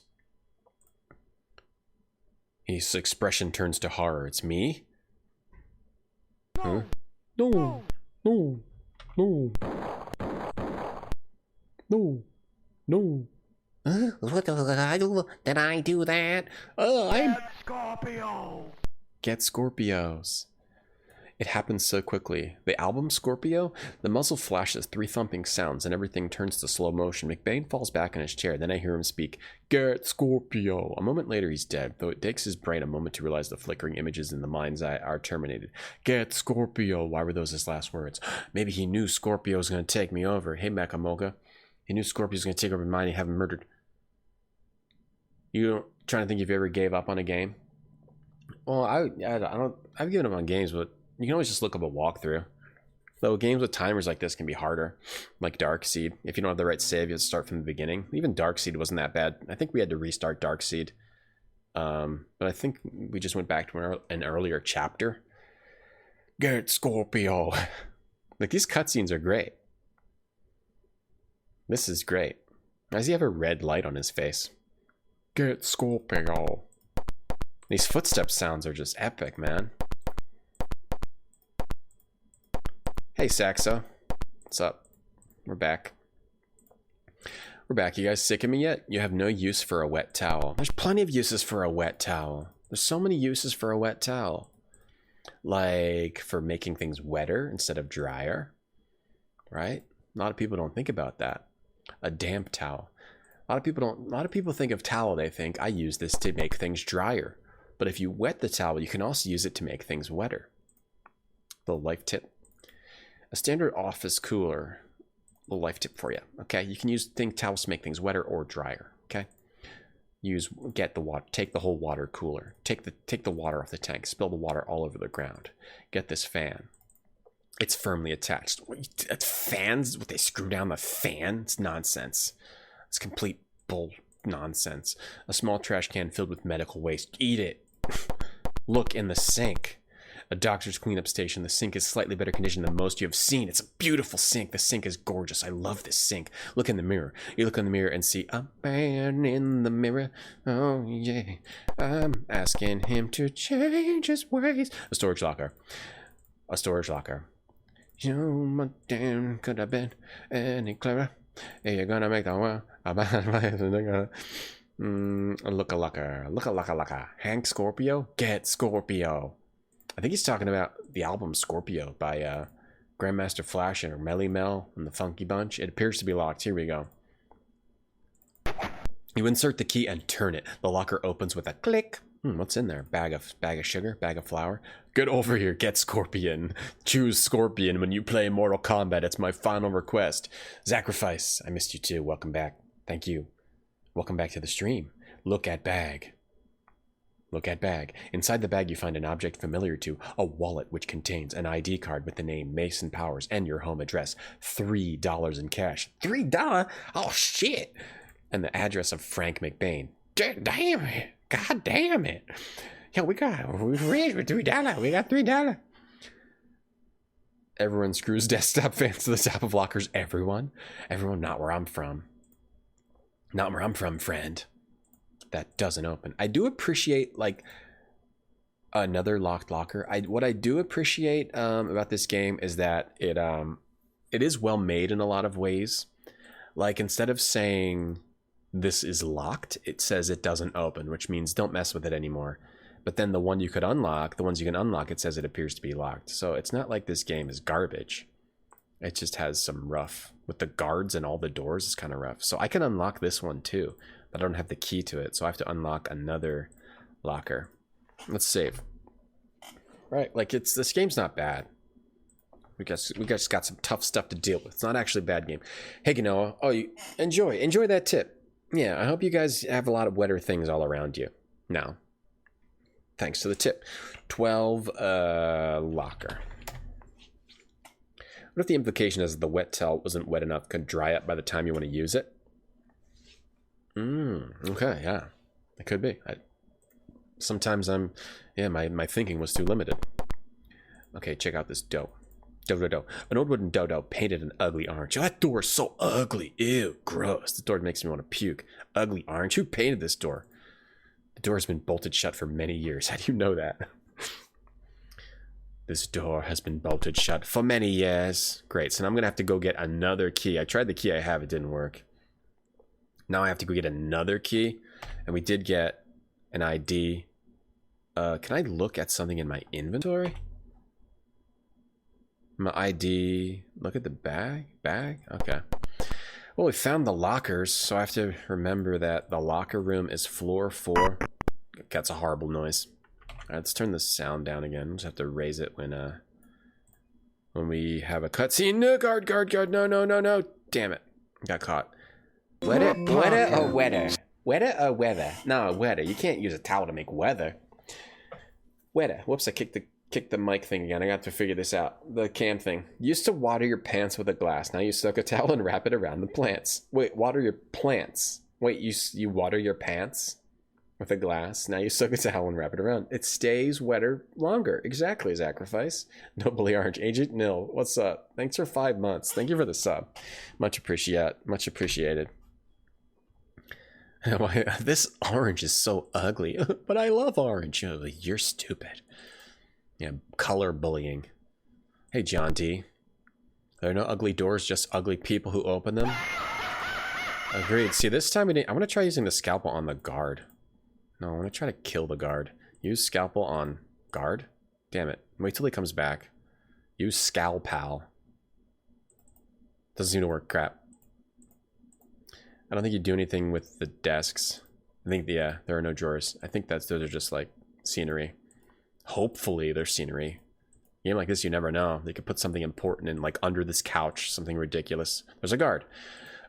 His expression turns to horror. It's me? Huh? No. No. No. No. No. What did I do that? Oh, I'm... Get Scorpio! Get Scorpios. It happens so quickly. The album Scorpio? The muzzle flashes 3 thumping sounds and everything turns to slow motion. McBain falls back in his chair. Then I hear him speak, "Get Scorpio." A moment later, he's dead, though it takes his brain a moment to realize the flickering images in the mind's eye are terminated. Get Scorpio. Why were those his last words? Maybe he knew Scorpio was going to take me over. Hey, Makamoga. He knew Scorpio was going to take over my mind and have him murdered. You trying to think if you ever gave up on a game? Well, I've given up on games, but you can always just look up a walkthrough. Though games with timers like this can be harder, like Darkseid. If you don't have the right save, you have to start from the beginning. Even Darkseid wasn't that bad. I think we had to restart Darkseid. But I think we just went back to an earlier chapter. Get Scorpio. Like, these cutscenes are great. This is great. Why does he have a red light on his face? Get Scorpio. These footstep sounds are just epic, man. Hey, Saxo. What's up? We're back. We're back. You guys sick of me yet? You have no use for a wet towel. There's plenty of uses for a wet towel. There's so many uses for a wet towel. Like for making things wetter instead of drier. Right? A lot of people don't think about that. A damp towel. A lot of people think of towel, they think I use this to make things drier. But if you wet the towel, you can also use it to make things wetter. Little life tip. A standard office cooler. Little life tip for you. Okay, you can use towels to make things wetter or drier. Okay, get the water. Take the whole water cooler. Take the water off the tank. Spill the water all over the ground. Get this fan. It's firmly attached. That's fans? What, they screw down the fan? It's nonsense. It's complete bull nonsense. A small trash can filled with medical waste. Eat it. Look in the sink. A doctor's cleanup station. The sink is slightly better condition than most you have seen. It's a beautiful sink. The sink is gorgeous. I love this sink. Look in the mirror. You look in the mirror and see a man in the mirror. Oh yeah. I'm asking him to change his ways. A storage locker. A storage locker. You my damn could have been any clearer. You're gonna make the world about look-a-laka. Hank Scorpio? Get Scorpio. I think he's talking about the album Scorpio by Grandmaster Flash and Melly Mel and the Funky Bunch. It appears to be locked. Here we go. You insert the key and turn it. The locker opens with a click. What's in there? Bag of sugar, bag of flour. Get over here, get Scorpion. Choose Scorpion when you play Mortal Kombat. It's my final request. Sacrifice, I missed you too. Welcome back. Thank you. Welcome back to the stream. Look at bag. Look at bag. Inside the bag you find an object familiar to a wallet which contains an ID card with the name Mason Powers and your home address. $3 in cash. $3? Oh shit! And the address of Frank McBain. Damn it! God damn it! Yeah, we're rich with $3. We got $3. Everyone screws desktop fans to the top of lockers. Everyone, not where I'm from. Not where I'm from, friend. That doesn't open. I do appreciate like another locked locker. What I do appreciate about this game is that it is well made in a lot of ways. Like instead of saying this is locked, it says it doesn't open, which means don't mess with it anymore. But then the ones you can unlock, it says it appears to be locked. So it's not like this game is garbage. It just has some rough with the guards and all the doors. It's kind of rough. So I can unlock this one too, but I don't have the key to it. So I have to unlock another locker. Let's save. Right, like this game's not bad. We just got some tough stuff to deal with. It's not actually a bad game. Hey, Genoa. Oh, you enjoy that tip. Yeah, I hope you guys have a lot of wetter things all around you now. Thanks to the tip. 12 locker. What if the implication is that the wet towel wasn't wet enough, could dry up by the time you want to use it? Okay, yeah. It could be. Sometimes my thinking was too limited. Okay, check out this dough. Dough. An old wooden dodo painted an ugly orange. Oh, that door is so ugly. Ew, gross. The door makes me want to puke. Ugly orange. Who painted this door? The door has been bolted shut for many years. How do you know that? This door has been bolted shut for many years. Great, so now I'm going to have to go get another key. I tried the key I have, it didn't work. Now I have to go get another key. And we did get an ID. Can I look at something in my inventory? My ID. Look at the bag. Okay. Well, we found the lockers, so I have to remember that the locker room is floor 4. That's a horrible noise. Alright, let's turn the sound down again. We'll just have to raise it when we have a cutscene. No, guard. No. Damn it. Got caught. Wetter or wetter? Wetter or weather? No, wetter. You can't use a towel to make weather. Wetter. Whoops, I kicked the mic thing again. I got to figure this out. The cam thing. Used to water your pants with a glass. Now you soak a towel and wrap it around the plants. Wait, water your plants. Wait, you water your pants? with a glass. Now you soak a towel and wrap it around. It stays wetter longer. Exactly, Sacrifice. Nobley Orange. Agent Nil, what's up? Thanks for 5 months. Thank you for the sub. Much appreciated. Much appreciated. This orange is so ugly, but I love orange. Oh, you're stupid. Yeah, color bullying. Hey, John D. There are no ugly doors, just ugly people who open them. Agreed. See, this time I'm going to try using the scalpel on the guard. No, I'm going to try to kill the guard. Use scalpel on guard? Damn it. Wait till he comes back. Use scalpel. Doesn't seem to work. Crap. I don't think you do anything with the desks. I think, yeah, there are no drawers. I think those are just like scenery. Hopefully they're scenery. A game like this, you never know. They could put something important in, like under this couch, something ridiculous. There's a guard.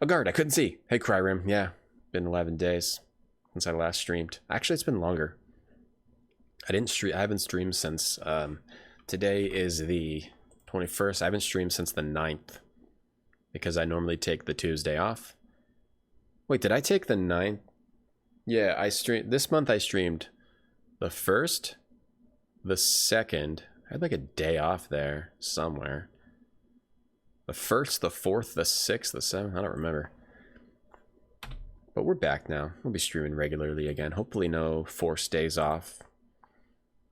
A guard, I couldn't see. Hey, Cryrim. Yeah, been 11 days since I last streamed. Actually, it's been longer. I haven't streamed since, today is the 21st. I haven't streamed since the 9th. Because I normally take the Tuesday off. Wait, did I take the 9th? Yeah, this month I streamed the 1st, the 2nd. I had like a day off there somewhere. The 1st, the 4th, the 6th, the 7th, I don't remember. But we're back now. We'll be streaming regularly again. Hopefully no forced days off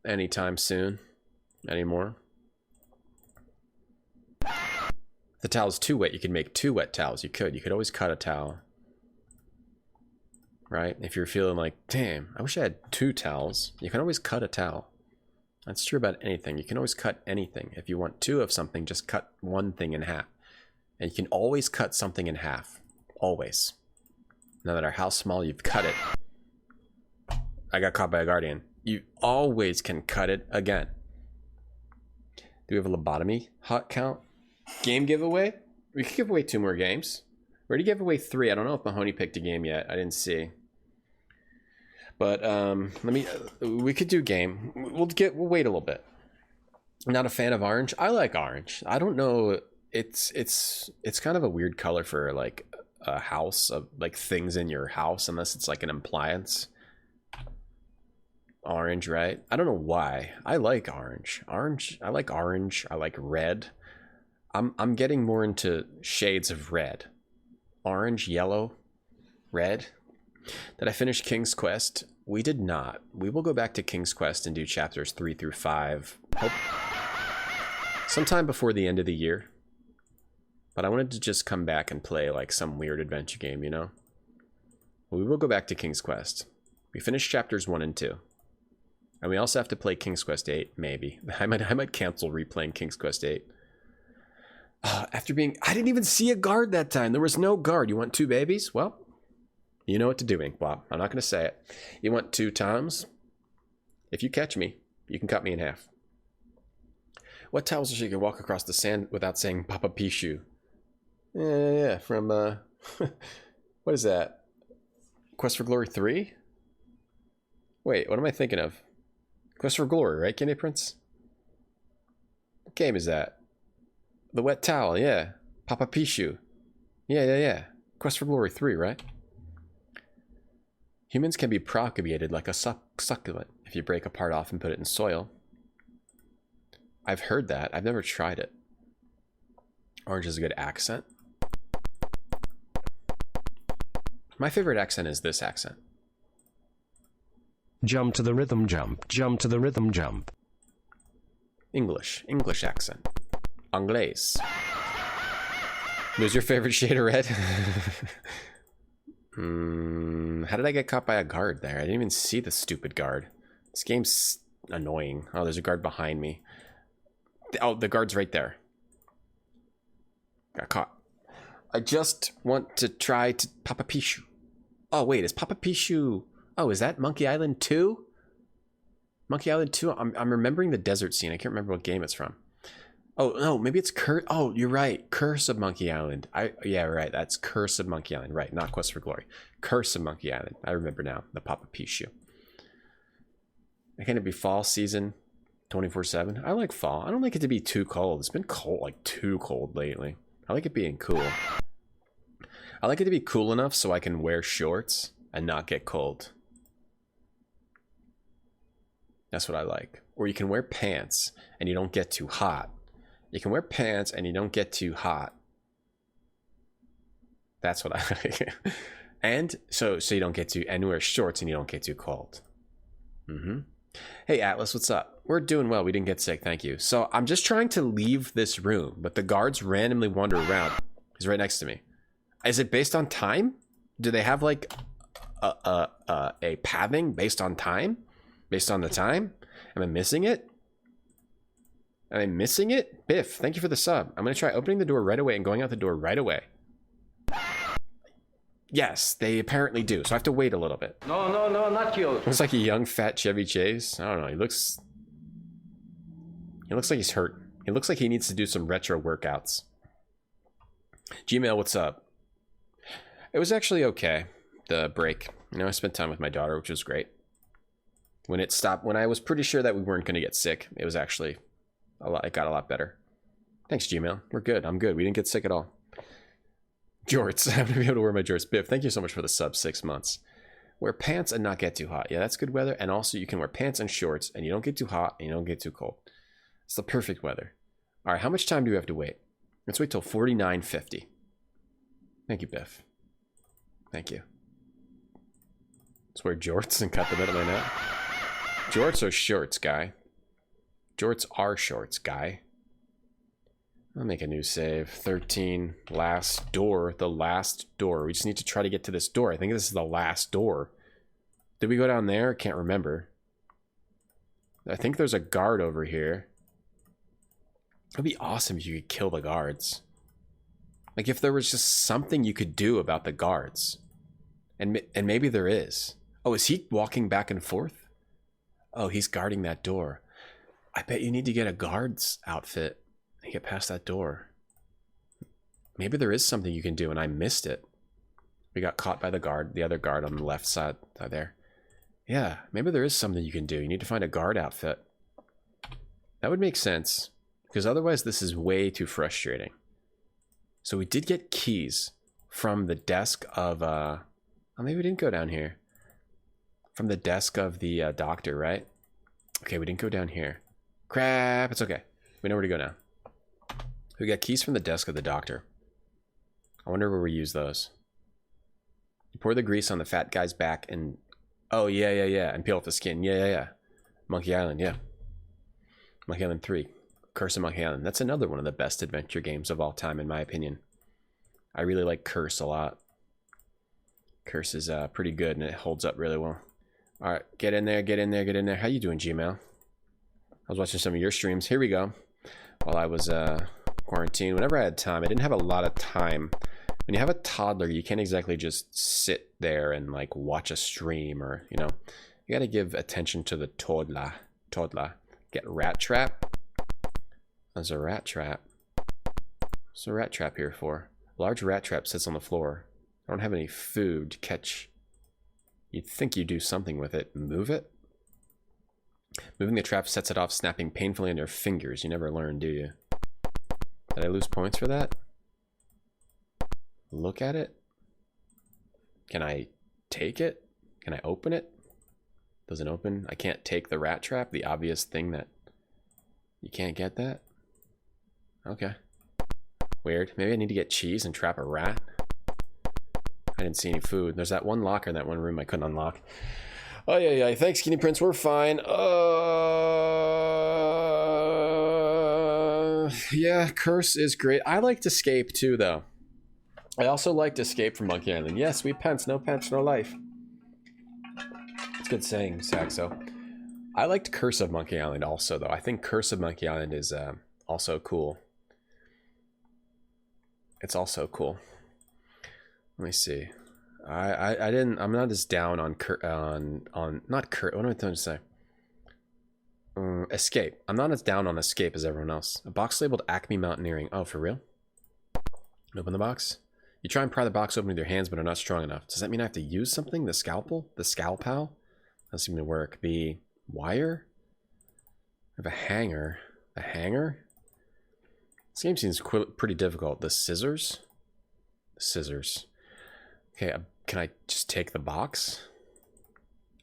anytime soon anymore. If the towel's too wet, you could make 2 wet towels. You could always cut a towel. Right? If you're feeling like, damn, I wish I had 2 towels. You can always cut a towel. That's true about anything. You can always cut anything. If you want 2 of something, just cut 1 thing in half. And you can always cut something in half. Always. No matter how small you've cut it. I got caught by a guardian. You always can cut it again. Do we have a lobotomy hot count? Game giveaway? We could give away 2 more games. We already gave away 3. I don't know if Mahoney picked a game yet. I didn't see. But we could do game. We'll wait a little bit. I'm not a fan of orange. I like orange. I don't know. It's kind of a weird color for like a house of like things in your house, unless it's like an appliance. Orange, right? I don't know why. I like orange. I like orange. I like red. I'm getting more into shades of red. Orange, yellow, red. Did I finish King's Quest? We did not. We will go back to King's Quest and do chapters 3 through 5. Sometime before the end of the year. But I wanted to just come back and play like some weird adventure game, you know? We will go back to King's Quest. We finished chapters 1 and 2. And we also have to play King's Quest 8, maybe. I might cancel replaying King's Quest 8. I didn't even see a guard that time. There was no guard. You want 2 babies? Well, you know what to do, Inkblob. I'm not going to say it. You want 2 toms? If you catch me, you can cut me in half. What towels so you can walk across the sand without saying Papa Pichu? Yeah, from, what is that? Quest for Glory 3? Wait, what am I thinking of? Quest for Glory, right, Candy Prince? What game is that? The wet towel, yeah. Papa Pichu. Yeah. Quest for Glory 3, right? Humans can be propagated like a succulent if you break a part off and put it in soil. I've heard that. I've never tried it. Orange is a good accent. My favorite accent is this accent. Jump to the rhythm jump. Jump to the rhythm jump. English accent. Anglais. Who's your favorite shade of red? How did I get caught by a guard there? I didn't even see the stupid guard. This game's annoying. Oh, there's a guard behind me. Oh, the guard's right there. Got caught. I just want to try to Papa Pichu. Oh, wait, is Papa Pichu... Oh, is that Monkey Island 2? Monkey Island 2? I'm remembering the desert scene. I can't remember what game it's from. Oh, no, maybe it's Oh, you're right. Curse of Monkey Island. Yeah, right. That's Curse of Monkey Island. Right, not Quest for Glory. Curse of Monkey Island. I remember now. The Papa Pichu. Can it be fall season 24/7? I like fall. I don't like it to be too cold. It's been cold, like too cold lately. I like it being cool. I like it to be cool enough so I can wear shorts and not get cold. That's what I like. Or you can wear pants and you don't get too hot. You can wear pants and you don't get too hot. That's what I like. And so you don't get too, and wear shorts and you don't get too cold. Hey Atlas, what's up? We're doing well. We didn't get sick, thank you. So I'm just trying to leave this room, but the guards randomly wander around. He's right next to me. Is it based on time? Do they have like a pathing based on time? Based on the time? Am I missing it? Am I missing it? Biff, thank you for the sub. I'm going to try opening the door right away and going out the door right away. Yes, they apparently do. So I have to wait a little bit. No, not you. Looks like a young fat Chevy Chase. I don't know. He looks like he's hurt. He looks like he needs to do some retro workouts. Gmail, what's up? It was actually okay. The break. You know, I spent time with my daughter, which was great. When it stopped, when I was pretty sure that we weren't going to get sick, it was actually it got a lot better. Thanks, Gmail. We're good. I'm good. We didn't get sick at all. Jorts. I'm going to be able to wear my jorts. Biff, thank you so much for the sub 6 months. Wear pants and not get too hot. Yeah, that's good weather. And also you can wear pants and shorts and you don't get too hot and you don't get too cold. It's the perfect weather. All right, how much time do we have to wait? Let's wait till 49:50. Thank you, Biff. Thank you. Let's wear jorts and cut the middle of my neck. Jorts or shorts, guy? Jorts are shorts, guy. I'll make a new save. 13, last door. The last door. We just need to try to get to this door. I think this is the last door. Did we go down there? Can't remember. I think there's a guard over here. It'd be awesome if you could kill the guards. Like if there was just something you could do about the guards. And maybe there is. Oh, is he walking back and forth? Oh, he's guarding that door. I bet you need to get a guard's outfit and get past that door. Maybe there is something you can do and I missed it. We got caught by the guard, the other guard on the left side there. Yeah, maybe there is something you can do. You need to find a guard outfit. That would make sense, because otherwise this is way too frustrating. So we did get keys from the desk of, oh, maybe we didn't go down here. From the desk of the doctor, right? Okay, we didn't go down here. Crap, it's okay. We know where to go now. We got keys from the desk of the doctor. I wonder where we use those. You pour the grease on the fat guy's back and... Oh, yeah. And peel off the skin. Yeah. Monkey Island, yeah. Monkey Island 3. Curse of Monkey Island. That's another one of the best adventure games of all time, in my opinion. I really like Curse a lot. Curse is pretty good and it holds up really well. Alright, get in there. How you doing, Gmail? I was watching some of your streams. Here we go. While I was quarantined, whenever I had time, I didn't have a lot of time. When you have a toddler, you can't exactly just sit there and like watch a stream or, you know, you gotta give attention to the toddler. Get rat trap. There's a rat trap. What's a rat trap here for? A large rat trap sits on the floor. I don't have any food to catch. You'd think you do something with it. Move it? Moving the trap sets it off, snapping painfully on your fingers. You never learn, do you? Did I lose points for that? Look at it? Can I take it? Can I open it? Doesn't open. I can't take the rat trap, the obvious thing that... You can't get that? Okay. Weird. Maybe I need to get cheese and trap a rat. I didn't see any food. There's that one locker in that one room I couldn't unlock. Oh, yeah. Thanks, Skinny Prince. We're fine. Yeah, Curse is great. I liked Escape, too, though. I also liked Escape from Monkey Island. Yes, we pants, no life. It's a good saying, Saxo. I liked Curse of Monkey Island also, though. I think Curse of Monkey Island is also cool. It's also cool. Let me see. I'm not as down on what am I trying to say? Escape. I'm not as down on Escape as everyone else. A box labeled Acme Mountaineering. Oh, for real? Open the box. You try and pry the box open with your hands, but are not strong enough. Does that mean I have to use something? The scalpel? The scalpel? Doesn't seem to work. The wire? I have a hanger. A hanger? This game seems pretty difficult. The scissors? The scissors. Okay, can I just take the box?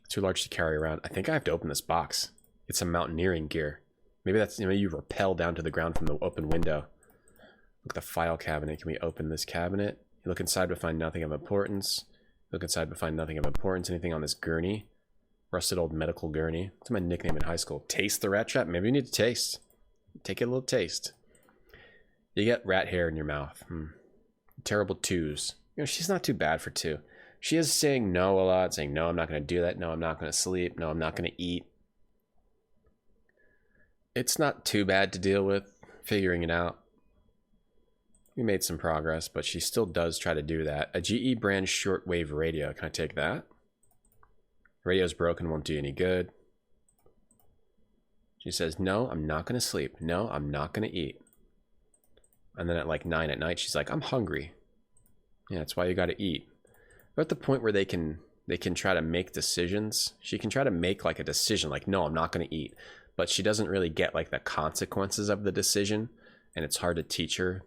Too large to carry around. I think I have to open this box. Get some mountaineering gear. Maybe that's, maybe you rappel down to the ground from the open window. Look at the file cabinet. Can we open this cabinet? You look inside but find nothing of importance. Look inside but find nothing of importance. Anything on this gurney? Rusted old medical gurney. That's my nickname in high school. Taste the rat trap? Maybe you need to taste. Take a little taste. You get rat hair in your mouth. Terrible twos. You know, she's not too bad for 2. She is saying no a lot, saying, no, I'm not going to do that. No, I'm not going to sleep. No, I'm not going to eat. It's not too bad to deal with, figuring it out. We made some progress, but she still does try to do that. A GE brand shortwave radio. Can I take that? Radio's broken, won't do any good. She says, no, I'm not going to sleep. No, I'm not going to eat. And then at like 9 at night, she's like, I'm hungry. Yeah, that's why you got to eat. We're at the point where they can try to make decisions. She can try to make like a decision, like, no, I'm not going to eat. But she doesn't really get like the consequences of the decision. And it's hard to teach her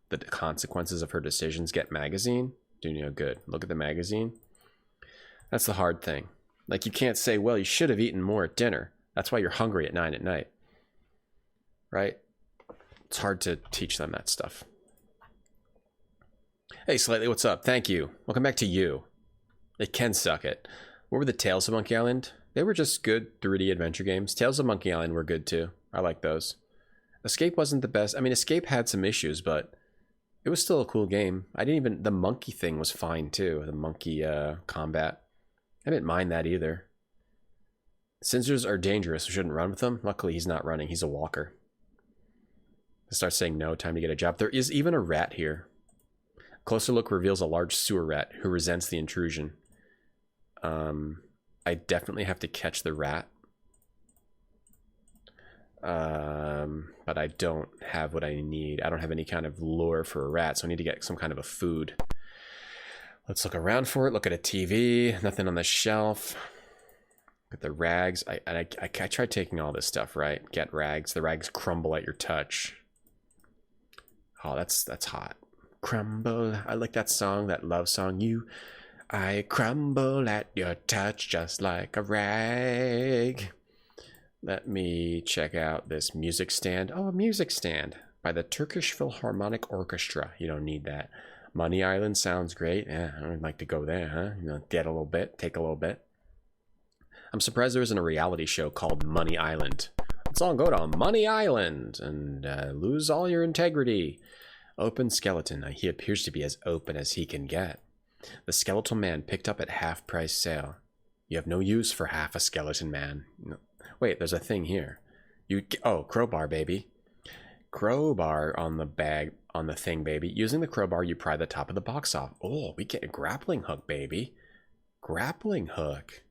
the consequences of her decisions. Get magazine. Doing you good. Look at the magazine. That's the hard thing. Like, you can't say, well, you should have eaten more at dinner. That's why you're hungry at 9 at night. Right? It's hard to teach them that stuff. Hey, Slightly, what's up? Thank you. Welcome back to you. They can suck it. What were the Tales of Monkey Island? They were just good 3D adventure games. Tales of Monkey Island were good too. I like those. Escape wasn't the best. I mean, Escape had some issues, but it was still a cool game. The monkey thing was fine too. The monkey combat. I didn't mind that either. Scissors are dangerous. We shouldn't run with them. Luckily, he's not running. He's a walker. Start saying no, time to get a job. There is even a rat here. Closer look reveals a large sewer rat who resents the intrusion. I definitely have to catch the rat. But I don't have what I need. I don't have any kind of lure for a rat, so I need to get some kind of a food. Let's look around for it. Look at a TV. Nothing on the shelf. Look at the rags. I tried taking all this stuff, right? Get rags. The rags crumble at your touch. Oh, that's hot. Crumble. I like that song, that love song. I crumble at your touch just like a rag. Let me check out this music stand. Oh, a music stand by the Turkish Philharmonic Orchestra. You don't need that. Money Island sounds great. Yeah, I would like to go there, huh? You know, get a little bit, take a little bit. I'm surprised there isn't a reality show called Money Island. Let's all go to Money Island and lose all your integrity. Open skeleton. He appears to be as open as he can get. The skeletal man picked up at half-price sale. You have no use for half a skeleton man. Wait, there's a thing here. Oh, crowbar, baby. Crowbar on the bag, on the thing, baby. Using the crowbar, you pry the top of the box off. Oh, we get a grappling hook, baby. Grappling hook.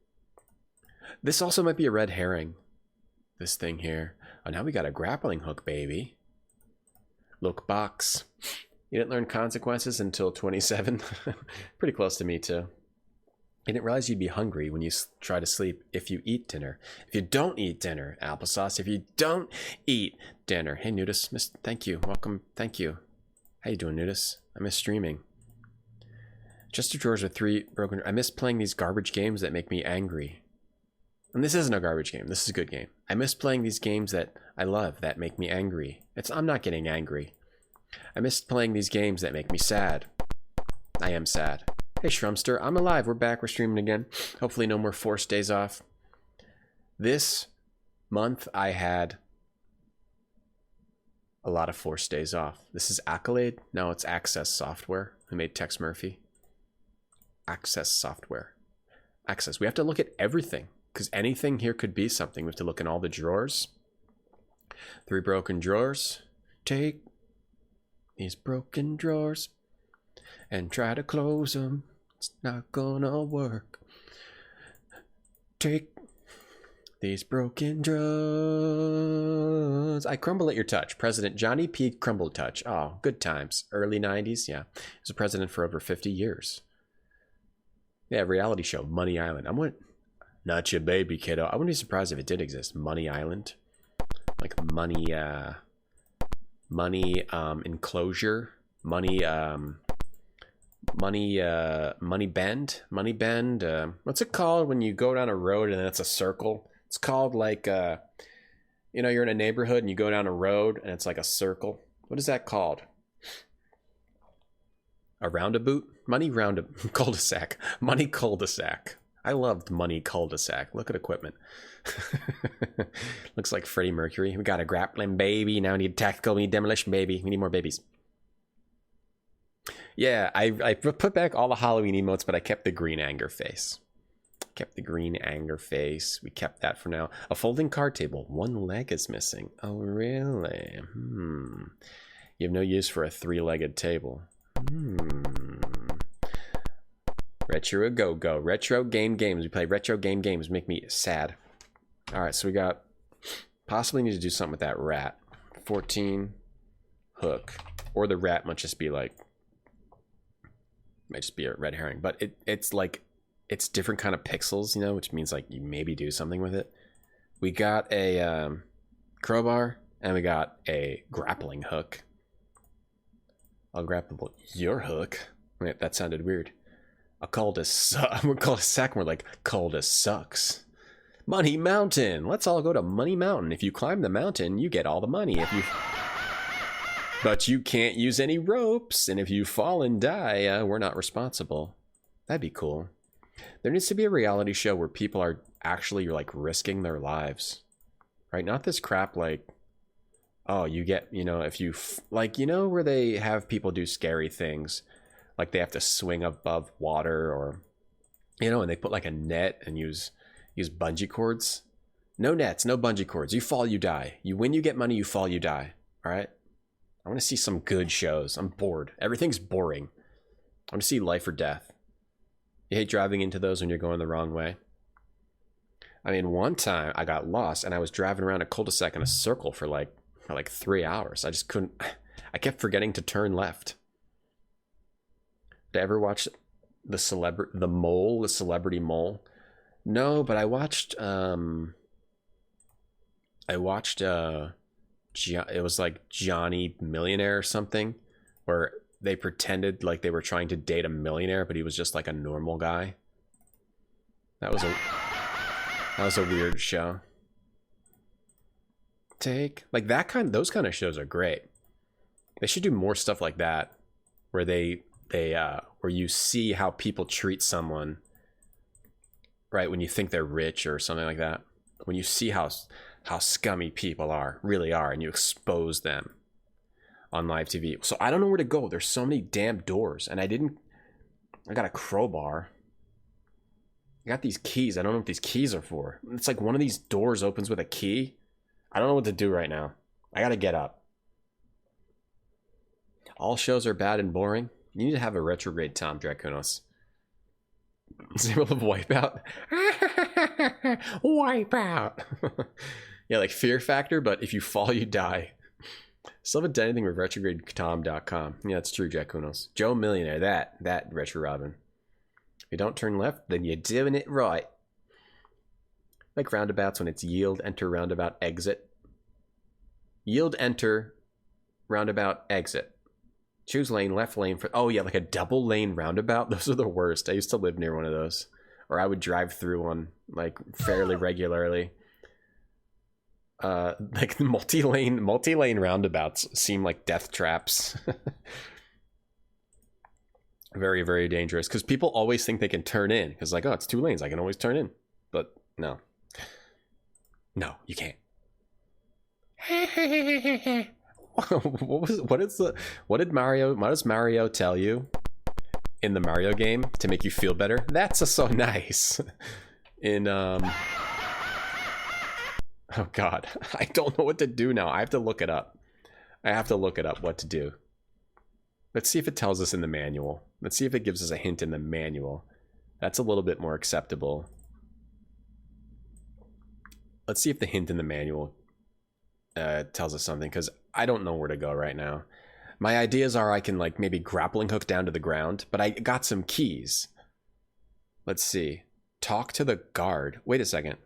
This also might be a red herring. This thing here. Oh, now we got a grappling hook, baby. Look box. You didn't learn consequences until 27. Pretty close to me too. I didn't realize you'd be hungry when you try to sleep if you eat dinner. If you don't eat dinner, applesauce. If you don't eat dinner. Hey, Nudis. Thank you. Welcome. Thank you. How you doing, Nudis? I miss streaming. Chester drawers with 3 broken... I miss playing these garbage games that make me angry. And this isn't a garbage game. This is a good game. I miss playing these games that I love that make me angry. I'm not getting angry. I miss playing these games that make me sad. I am sad. Hey, Shrumster. I'm alive. We're back. We're streaming again. Hopefully no more forced days off. This month I had a lot of forced days off. This is Accolade. No, it's Access Software who made Tex Murphy. Access Software. Access. We have to look at everything because anything here could be something. We have to look in all the drawers. 3 broken drawers. Take these broken drawers and try to close them. It's not gonna work. Take these broken drawers. I crumble at your touch. President Johnny P. Crumble Touch. Oh, good times. Early 90s. Yeah. He was a president for over 50 years. Yeah, reality show. Money Island. Not your baby, kiddo. I wouldn't be surprised if it did exist. Money Island. Like money enclosure, money bend, what's it called when you go down a road and then it's a circle? It's called like, you know, you're in a neighborhood and you go down a road and it's like a circle. What is that called? A roundabout? Money roundabout. Cul-de-sac. Money cul-de-sac. I loved Money cul-de-sac. Look at equipment. Looks like Freddie Mercury. We got a grappling baby. Now we need tactical. We need demolition baby. We need more babies. Yeah, I put back all the Halloween emotes, but I kept the green anger face. Kept the green anger face. We kept that for now. A folding card table. One leg is missing. Oh, really? You have no use for a three-legged table. Retro go. Retro games. We play retro games. Make me sad. All right, so we got... Possibly need to do something with that rat. 14. Hook. Or the rat might just be like... Might just be a red herring. But it's like... It's different kind of pixels, you know, which means like you maybe do something with it. We got a crowbar and we got a grappling hook. I'll grapple your hook. Wait, that sounded weird. A cul-de-sac. We're like cul-de-sucks. Money Mountain. Let's all go to Money Mountain. If you climb the mountain, you get all the money. But you can't use any ropes, and if you fall and die, we're not responsible. That'd be cool. There needs to be a reality show where people are actually like risking their lives, right? Not this crap like, oh, you get, you know, if you like, you know, where they have people do scary things, like they have to swing above water, or, you know, and they put like a net and use bungee cords. No nets, no bungee cords. You fall, you die. You win, you get money. You fall, you die. All right. I want to see some good shows. I'm bored. Everything's boring. I want to see life or death. You hate driving into those when you're going the wrong way. I mean, one time I got lost and I was driving around a cul-de-sac in a circle for like 3 hours. I just couldn't. I kept forgetting to turn left. Did I ever watch the Celebrity Mole? No, but I watched. It was like Johnny Millionaire or something, where they pretended like they were trying to date a millionaire, but he was just like a normal guy. That was a weird show. Those kind of shows are great. They should do more stuff like that, where where you see how people treat someone, right? When you think they're rich or something like that, when you see how scummy people really are, and you expose them on live TV. So I don't know where to go. There's so many damn doors, and I got a crowbar. I got these keys. I don't know what these keys are for. It's like one of these doors opens with a key. I don't know what to do right now. I gotta get up. All shows are bad and boring. You need to have a retrograde Tom Dracunos. Symbol of Wipeout. Wipeout. Yeah, like Fear Factor, but if you fall, you die. Still haven't done anything with retrogradetom.com. Yeah, that's true, Dracunos. Joe Millionaire, that Retro Robin. If you don't turn left, then you're doing it right. Like roundabouts when it's yield, enter, roundabout, exit. Yield, enter, roundabout, exit. Choose lane, left lane for... Oh, yeah, like a double lane roundabout. Those are the worst. I used to live near one of those. Or I would drive through one, like, fairly regularly. Like, multi-lane roundabouts seem like death traps. Very, very dangerous. Because people always think they can turn in. Because, like, oh, it's 2 lanes. I can always turn in. But, no. No, you can't. What does Mario tell you in the Mario game to make you feel better? That's so nice. Oh god, I don't know what to do now. I have to look it up. What to do. Let's see if it tells us in the manual. Let's see if it gives us a hint in the manual. That's a little bit more acceptable. Let's see if the hint in the manual tells us something, because I don't know where to go right now. My ideas are I can like maybe grappling hook down to the ground, but I got some keys. Let's see. Talk to the guard. Wait a second.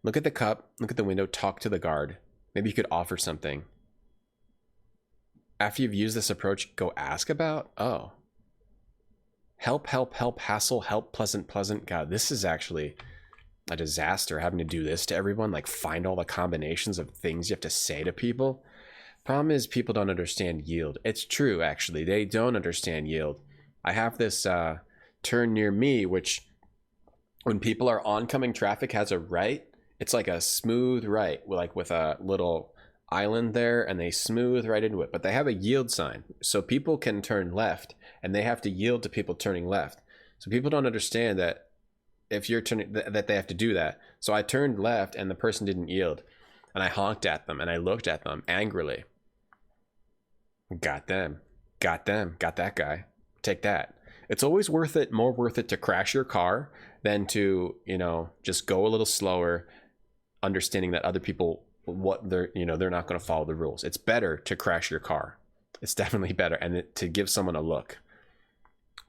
Look at the cup. Look at the window. Talk to the guard. Maybe you could offer something. After you've used this approach, go ask about? Oh. Help, help, help, hassle, help, pleasant, pleasant. God, this is actually... a disaster having to do this to everyone, like find all the combinations of things you have to say to people. Problem is people don't understand yield. It's true, actually. They don't understand yield. I have this turn near me, which when people are oncoming traffic has a right, it's like a smooth right, like with a little island there, and they smooth right into it. But they have a yield sign, so people can turn left, and they have to yield to people turning left. So people don't understand that if you're turning, that they have to do that. So I turned left, and the person didn't yield, and I honked at them, and I looked at them angrily. Got them. Got them. Got that guy. Take that. It's always worth it, more worth it to crash your car than to, you know, just go a little slower, understanding that other people, what they're, you know, they're not going to follow the rules. It's better to crash your car. It's definitely better. And to give someone a look.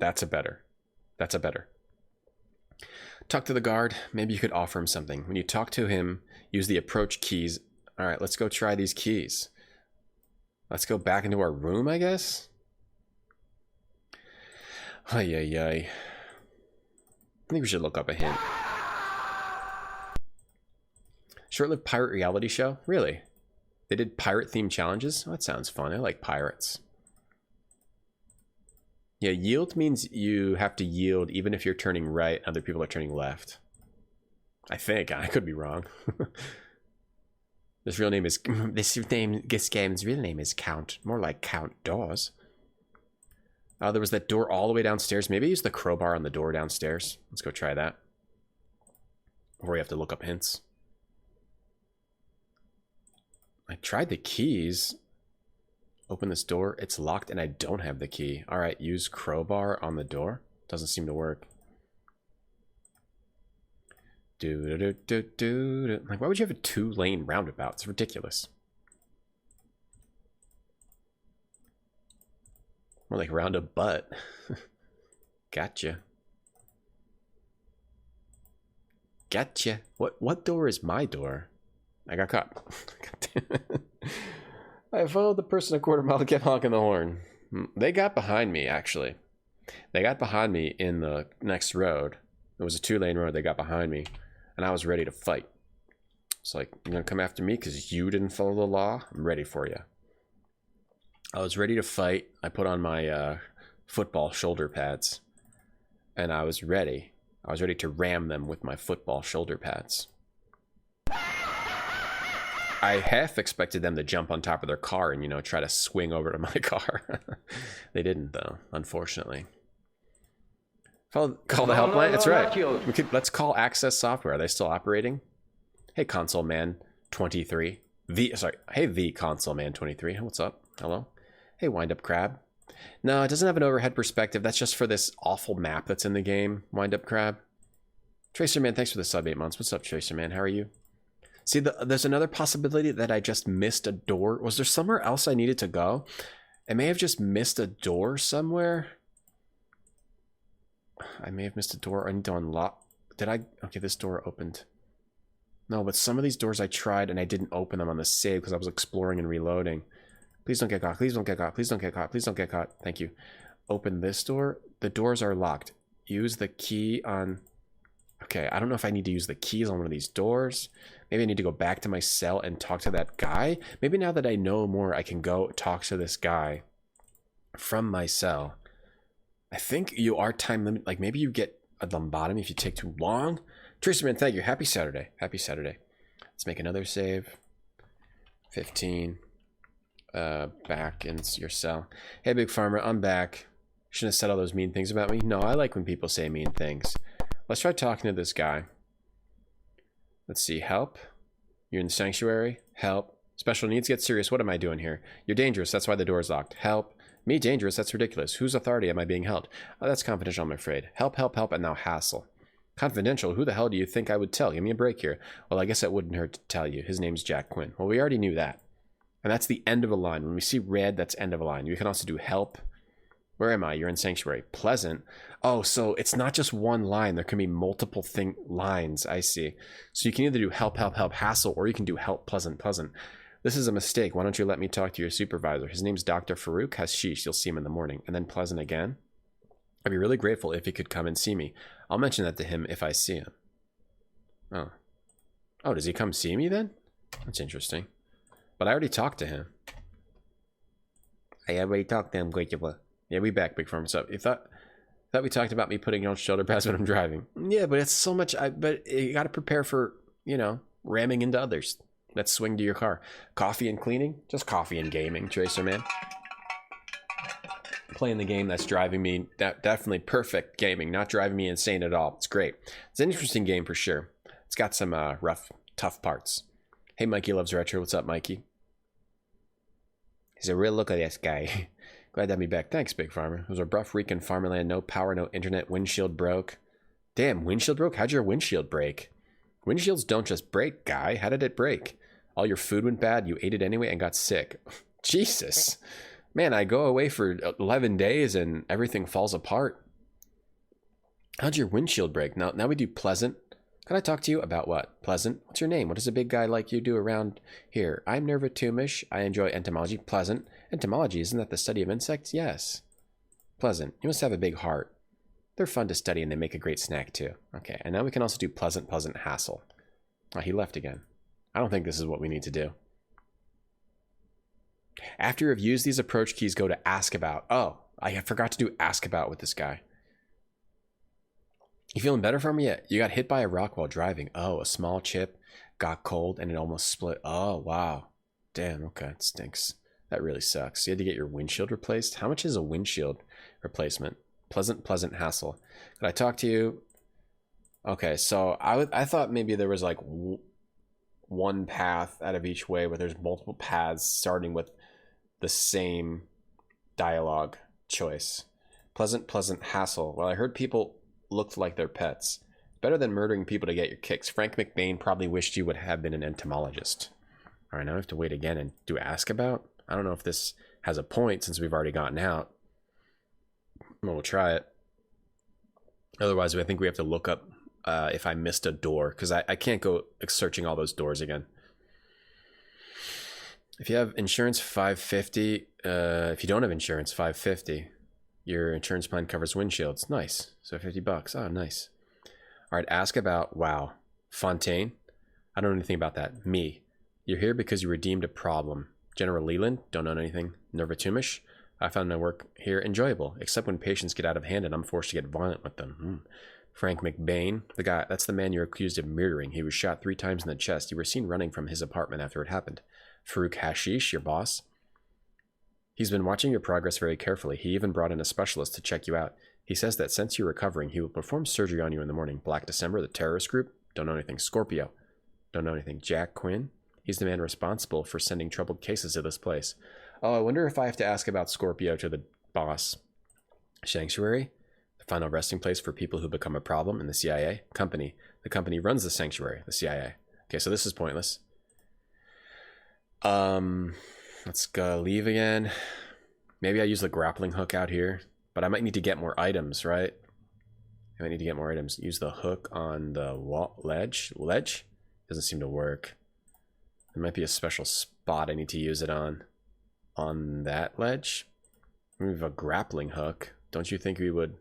That's a better. Talk to the guard. Maybe you could offer him something. When you talk to him, use the approach keys. All right, let's go try these keys. Let's go back into our room, I guess. Ay, ay, ay. I think we should look up a hint. Short-lived pirate reality show? Really? They did pirate-themed challenges? Oh, that sounds fun. I like pirates. Yeah, yield means you have to yield even if you're turning right, other people are turning left. I think. I could be wrong. This game's real name is Count. More like Count Dawes. There was that door all the way downstairs. Maybe use the crowbar on the door downstairs. Let's go try that. Or we have to look up hints. I tried the keys. Open this door. It's locked and I don't have the key. All right, use crowbar on the door. Doesn't seem to work. Like, why would you have a 2-lane roundabout? It's ridiculous. More like round a butt. Gotcha. Gotcha. What door is my door? I got caught. I followed the person a quarter mile, kept honking the horn. They got behind me, actually. They got behind me in the next road. It was a 2-lane road. They got behind me, and I was ready to fight. It's like, you're going to come after me because you didn't follow the law? I'm ready for you. I was ready to fight. I put on my football shoulder pads, and I was ready. I was ready to ram them with my football shoulder pads. I half expected them to jump on top of their car and, you know, try to swing over to my car. They didn't, though, unfortunately. Call the helpline. That's right. Let's call Access Software. Are they still operating? Hey, Console Man 23. Hey, the Console Man 23. What's up? Hello. Hey, Wind Up Crab. No, it doesn't have an overhead perspective. That's just for this awful map that's in the game. Wind Up Crab. Tracer Man, thanks for the sub 8 months. What's up, Tracer Man? How are you? See, there's another possibility that I just missed a door. Was there somewhere else I needed to go? I may have just missed a door somewhere. I may have missed a door. I need to unlock. Did I? Okay, this door opened. No, but some of these doors I tried and I didn't open them on the save because I was exploring and reloading. Please don't get caught. Please don't get caught. Please don't get caught. Please don't get caught. Thank you. Open this door. The doors are locked. Use the key on... Okay, I don't know if I need to use the keys on one of these doors. Maybe I need to go back to my cell and talk to that guy. Maybe now that I know more, I can go talk to this guy from my cell. I think you are time limit. Like, maybe you get a lobotomy if you take too long. Tracerman, thank you. Happy Saturday. Happy Saturday. Let's make another save. 15. Back in your cell. Hey, Big Farmer, I'm back. Shouldn't have said all those mean things about me. No, I like when people say mean things. Let's try talking to this guy. Let's see. Help. You're in the sanctuary. Help. Special needs. Get serious. What am I doing here? You're dangerous. That's why the door's locked. Help. Me dangerous? That's ridiculous. Whose authority am I being held? Oh, that's confidential, I'm afraid. Help, help, help, and now hassle. Confidential? Who the hell do you think I would tell? Give me a break here. Well, I guess it wouldn't hurt to tell you. His name's Jack Quinn. Well, we already knew that. And that's the end of a line. When we see red, that's end of a line. You can also do help. Where am I? You're in sanctuary. Pleasant. Oh, so it's not just one line. There can be multiple lines. I see. So you can either do help, help, help, hassle, or you can do help, pleasant, pleasant. This is a mistake. Why don't you let me talk to your supervisor? His name's Dr. Farouk Hashish. You'll see him in the morning. And then pleasant again. I'd be really grateful if he could come and see me. I'll mention that to him if I see him. Oh. Oh, does he come see me then? That's interesting. But I already talked to him. I already talked to him, great. Yeah, we back, Big Farm. What's up? You thought we talked about me putting on shoulder pads when I'm driving. Yeah, but it's so much. But you got to prepare for, you know, ramming into others. Let's swing to your car. Coffee and cleaning? Just coffee and gaming, Tracer Man. Playing the game that's driving me, definitely perfect gaming, not driving me insane at all. It's great. It's an interesting game for sure. It's got some rough, tough parts. Hey, Mikey Loves Retro. What's up, Mikey? He's a real look at this guy. Glad to have me back. Thanks, Big Farmer. It was a rough week in Farmerland. No power, no internet. Windshield broke. Damn, windshield broke? How'd your windshield break? Windshields don't just break, guy. How did it break? All your food went bad. You ate it anyway and got sick. Jesus. Man, I go away for 11 days and everything falls apart. How'd your windshield break? Now we do Pleasant. Can I talk to you about what? Pleasant? What's your name? What does a big guy like you do around here? I'm Nervatumish. I enjoy entomology. Pleasant. Entomology, isn't that the study of insects? Yes. Pleasant. You must have a big heart. They're fun to study and they make a great snack too. Okay, and now we can also do Pleasant Hassle. Oh, he left again. I don't think this is what we need to do. After you've used these approach keys, go to Ask About. Oh, I forgot to do Ask About with this guy. You feeling better from me yet? You got hit by a rock while driving. Oh, a small chip got cold and it almost split. Oh, wow. Damn, okay, it stinks. That really sucks. You had to get your windshield replaced? How much is a windshield replacement? Pleasant Hassle. Could I talk to you? Okay, so I thought maybe there was like one path out of each way, but there's multiple paths starting with the same dialogue choice. Pleasant Hassle. Well, I heard people looked like their pets. Better than murdering people to get your kicks. Frank McBain probably wished you would have been an entomologist. All right, now I have to wait again and do Ask About. I don't know if this has a point since we've already gotten out. Well, we'll try it. Otherwise, I think we have to look up if I missed a door, because I can't go searching all those doors again. If you have insurance, $550. If you don't have insurance, $550. Your insurance plan covers windshields. Nice. So $50. Oh, nice. All right, Ask About. Wow. Fontaine. I don't know anything about that. Me. You're here because you redeemed a problem. General Leland. Don't know anything. Nervatumish. I found my work here enjoyable, except when patients get out of hand and I'm forced to get violent with them. Frank McBain. The guy, that's the man you're accused of murdering. He was shot 3 times in the chest. You were seen running from his apartment after it happened. Farouk Hashish, your boss. He's been watching your progress very carefully. He even brought in a specialist to check you out. He says that since you're recovering, he will perform surgery on you in the morning. Black December, the terrorist group? Don't know anything. Scorpio? Don't know anything. Jack Quinn? He's the man responsible for sending troubled cases to this place. Oh, I wonder if I have to ask about Scorpio to the boss. Sanctuary? The final resting place for people who become a problem in the CIA. Company? The company runs the sanctuary, the CIA. Okay, so this is pointless. Let's go leave again. Maybe I use the grappling hook out here, but I might need to get more items, right? I might need to get more items. Use the hook on the wall ledge. Ledge? Doesn't seem to work. There might be a special spot I need to use it on. On that ledge? We have a grappling hook. Don't you think we would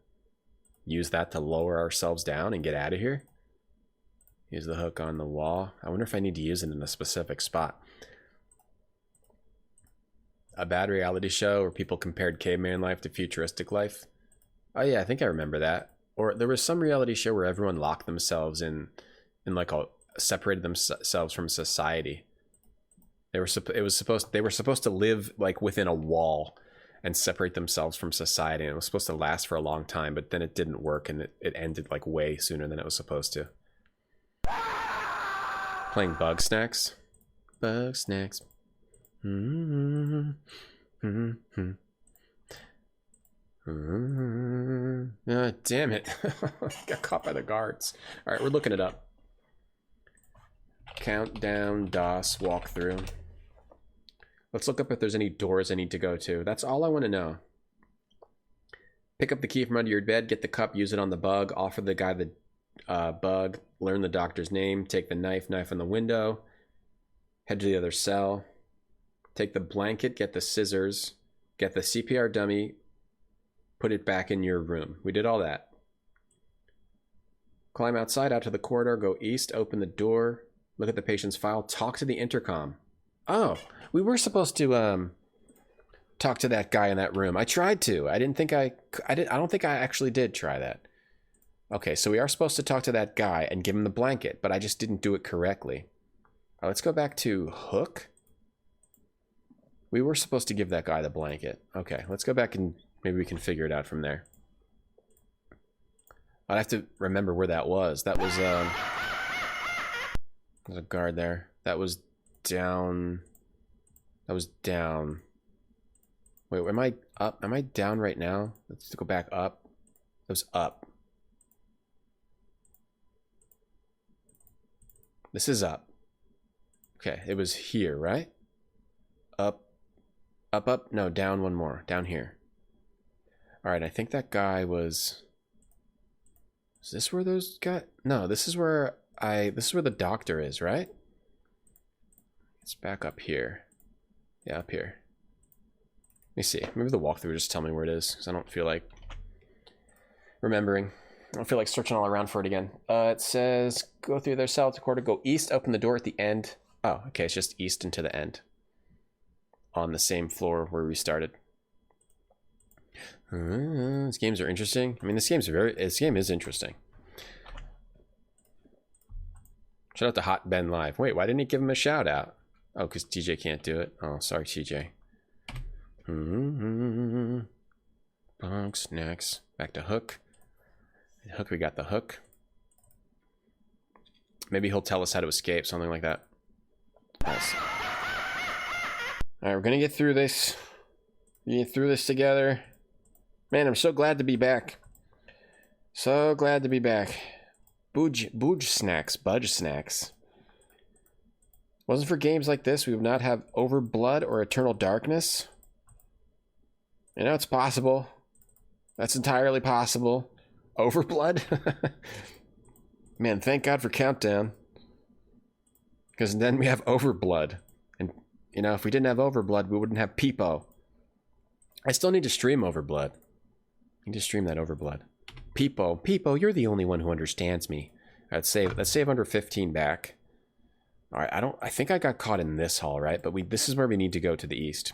use that to lower ourselves down and get out of here? Use the hook on the wall. I wonder if I need to use it in a specific spot. A bad reality show where people compared caveman life to futuristic life. Oh yeah, I think I remember that. Or there was some reality show where everyone locked themselves in like separated themselves from society. They were supposed to live like within a wall and separate themselves from society, and it was supposed to last for a long time, but then it didn't work and it ended like way sooner than it was supposed to. Playing Bug Snacks. Bug Snacks. Oh, damn it. Got caught by the guards. All right, we're looking it up. Countdown DOS walkthrough. Let's look up if there's any doors I need to go to. That's all I want to know. Pick up the key from under your bed, get the cup, use it on the bug, offer the guy the bug, learn the doctor's name, take the knife on the window, head to the other cell, take the blanket, get the scissors, get the CPR dummy, put it back in your room. We did all that. Climb outside, out to the corridor, go east, open the door, look at the patient's file, talk to the intercom. Oh, we were supposed to talk to that guy in that room. I tried to. I don't think I actually did try that. Okay, so we are supposed to talk to that guy and give him the blanket, but I just didn't do it correctly. Let's go back to Hook. We were supposed to give that guy the blanket. Okay, let's go back and maybe we can figure it out from there. I'd have to remember where that was. That was, there's a guard there. That was down. That was down. Wait, am I up? Am I down right now? Let's go back up. That was up. This is up. Okay, it was here, right? Up. Up, up. No, down one more. Down here. Alright, I think that guy was... Is this where those got? No, this is where this is where the doctor is, right? It's back up here. Yeah, up here. Let me see. Maybe the walkthrough will just tell me where it is, because I don't feel like remembering. I don't feel like searching all around for it again. It says, go through their cell to quarter, go east, open the door at the end. Oh, okay, it's just east and to the end. On the same floor where we started. These games are interesting. I mean, this game is interesting. Shout out to Hot Ben Live. Wait, why didn't he give him a shout out? Oh, because TJ can't do it. Oh, sorry, TJ. Bunks, next. Back to Hook. Hook, we got the hook. Maybe he'll tell us how to escape, something like that. Nice. Alright, we're gonna get through this. Get through this together. Man, I'm so glad to be back. So glad to be back. Budge snacks. Wasn't for games like this, we would not have Overblood or Eternal Darkness. You know, it's possible. That's entirely possible. Overblood? Man, thank God for Countdown. Because then we have Overblood. And, you know, if we didn't have Overblood, we wouldn't have Peepo. I still need to stream Overblood. I need to stream that Overblood. Peepo, you're the only one who understands me. Let's save under 15 back. Alright, I think I got caught in this hall, right? But this is where we need to go to the east.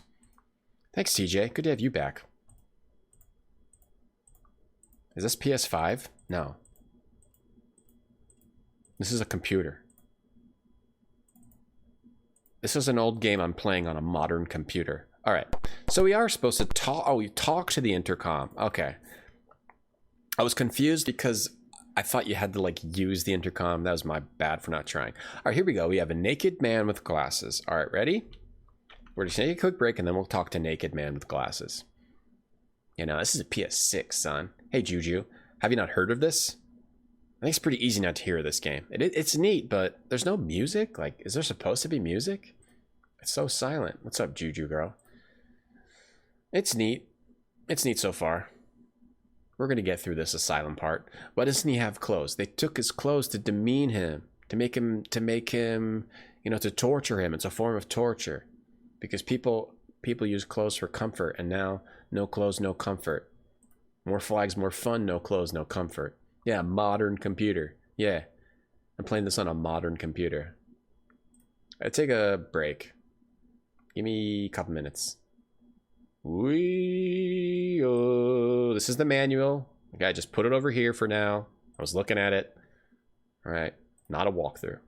Thanks, TJ. Good to have you back. Is this PS5? No. This is a computer. This is an old game I'm playing on a modern computer. Alright, so we are supposed to talk. Oh, we talk to the intercom. Okay. I was confused because I thought you had to, like, use the intercom. That was my bad for not trying. Alright, here we go. We have a naked man with glasses. Alright, ready? We're just gonna take a quick break and then we'll talk to naked man with glasses. You know, this is a PS6, son. Hey, Juju. Have you not heard of this? I think it's pretty easy not to hear of this game. It's neat, but there's no music. Like, is there supposed to be music? It's so silent. What's up, Juju girl? It's neat. It's neat so far. We're gonna get through this asylum part. Why doesn't he have clothes? They took his clothes to demean him, to make him, you know, to torture him. It's a form of torture, because people use clothes for comfort, and now no clothes, no comfort. More flags, more fun. No clothes, no comfort. Yeah, modern computer. Yeah, I'm playing this on a modern computer. I take a break. Give me a couple minutes. This is the manual. Okay, I just put it over here for now. I was looking at it. All right, not a walkthrough.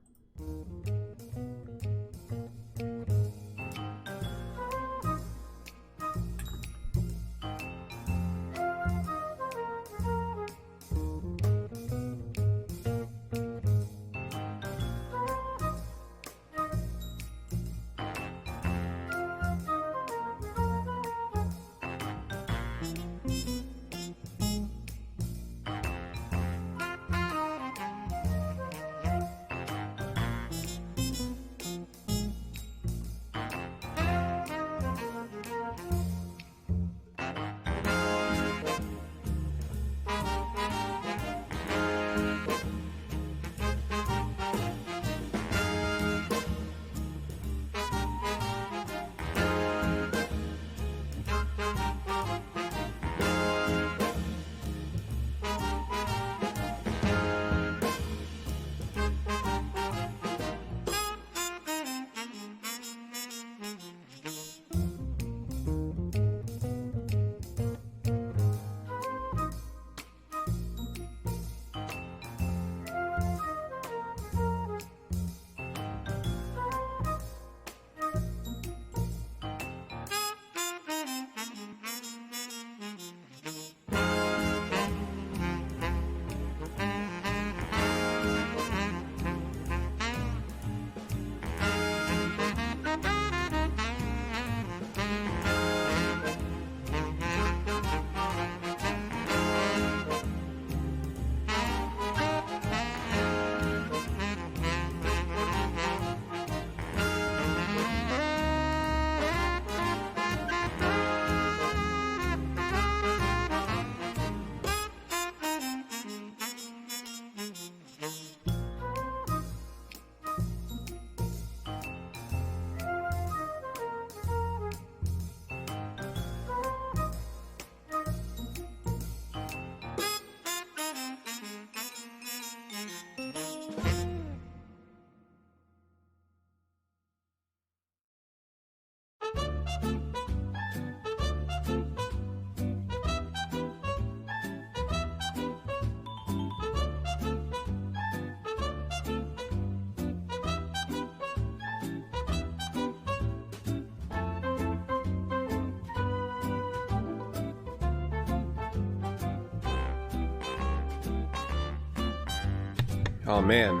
Oh man.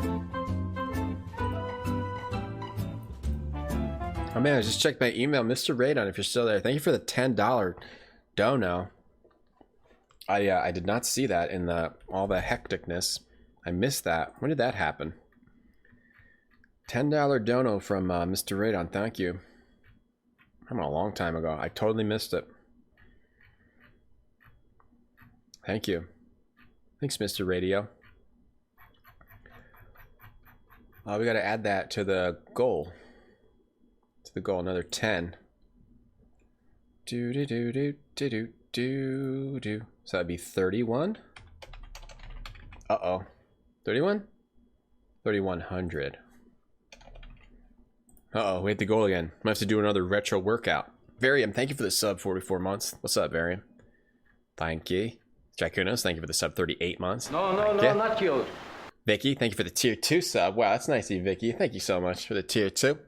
Oh man, I just checked my email. Mr. Radon, if you're still there, thank you for the $10 dono. I did not see that in all the hecticness. I missed that. When did that happen? $10 dono from Mr. Radon, thank you. A long time ago. I totally missed it. Thank you. Thanks, Mr. Radio. We got to add that to the goal. To the goal, another 10. Do do do do do do do do. So that'd be 31. Uh-oh. 31? 3,100. Uh-oh, we hit the goal again. Might have to do another retro workout. Varium, thank you for the sub 44 months. What's up, Varium? Thank you. Jacunos, thank you for the sub 38 months. No, not you. Vicky, thank you for the tier 2 sub. Wow, that's nice of you, Vicky. Thank you so much for the tier 2.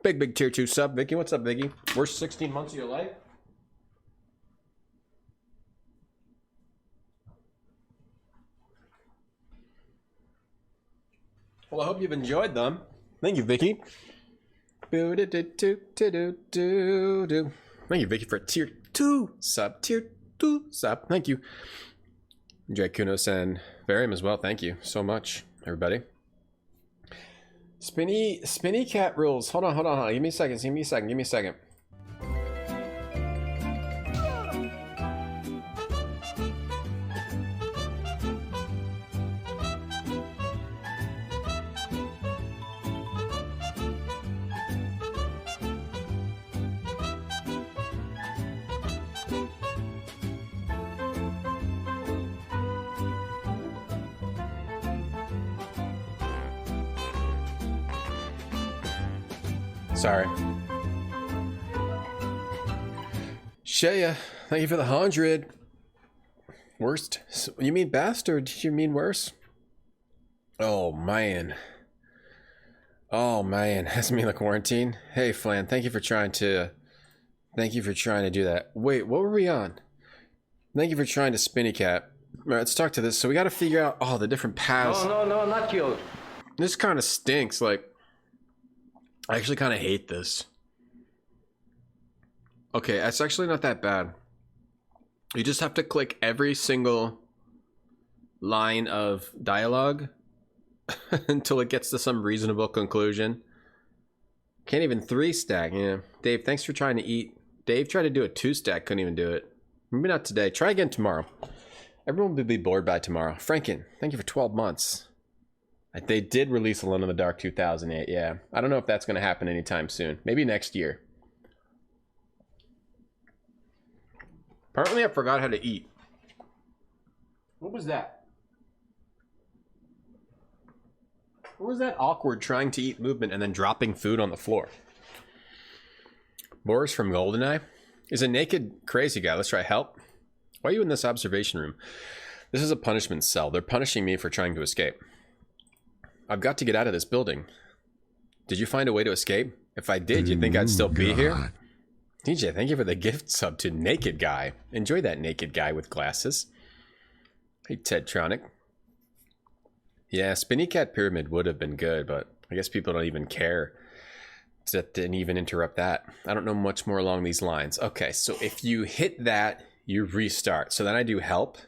Big tier 2 sub. Vicky, what's up, Vicky? Worst 16 months of your life? Well, I hope you've enjoyed them. Thank you, Vicky. Thank you, Vicky, for a tier 2 sub. Tier 2 sub. Thank you. Jacunos and Varium as well. Thank you so much, everybody. Spinny cat rules. Hold on. Give me a second. Sorry. Shaya, thank you for the 100. Worst? You mean bastard? Did you mean worse? Oh man. Has me in the quarantine. Hey Flan, thank you for trying to do that. Wait, what were we on? Thank you for trying to spinny cat. Alright, let's talk to this. So we gotta figure out the different paths. No, not you. This kind of stinks. Like, I actually kind of hate this. Okay, it's actually not that bad. You just have to click every single line of dialogue until it gets to some reasonable conclusion. Can't even 3-stack, yeah. Dave, thanks for trying to eat. Dave tried to do a 2-stack, couldn't even do it. Maybe not today. Try again tomorrow. Everyone will be bored by tomorrow. Franken, thank you for 12 months. They did release Alone in the Dark 2008, yeah. I don't know if that's going to happen anytime soon. Maybe next year. Apparently I forgot how to eat. What was that? What was that awkward trying to eat movement and then dropping food on the floor? Boris from GoldenEye is a naked crazy guy. Let's try help. Why are you in this observation room? This is a punishment cell. They're punishing me for trying to escape. I've got to get out of this building. Did you find a way to escape? If I did, you think I'd still be here? DJ, thank you for the gift sub to Naked Guy. Enjoy that naked guy with glasses. Hey, Tedtronic. Yeah, Spinny Cat Pyramid would have been good, but I guess people don't even care. That didn't even interrupt that. I don't know much more along these lines. Okay, so if you hit that, you restart. So then I do help.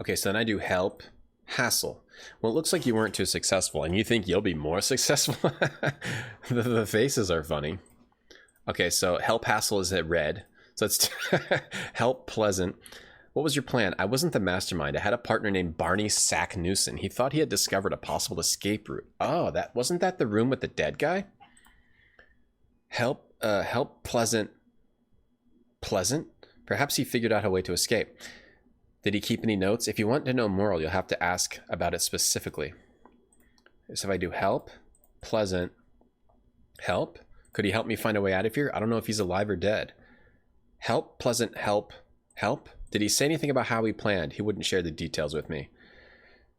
Okay, so then I do help. Hassle. Well, it looks like you weren't too successful, and you think you'll be more successful? The faces are funny. Okay, so help hassle is at red. So it's help pleasant. What was your plan? I wasn't the mastermind. I had a partner named Barney Sack-Newson. He thought he had discovered a possible escape route. Oh, wasn't that the room with the dead guy? Help pleasant. Pleasant? Perhaps he figured out a way to escape. Did he keep any notes? If you want to know more, you'll have to ask about it specifically. So if I do help, pleasant, help, could he help me find a way out of here? I don't know if he's alive or dead. Help, pleasant, help, help. Did he say anything about how he planned? He wouldn't share the details with me.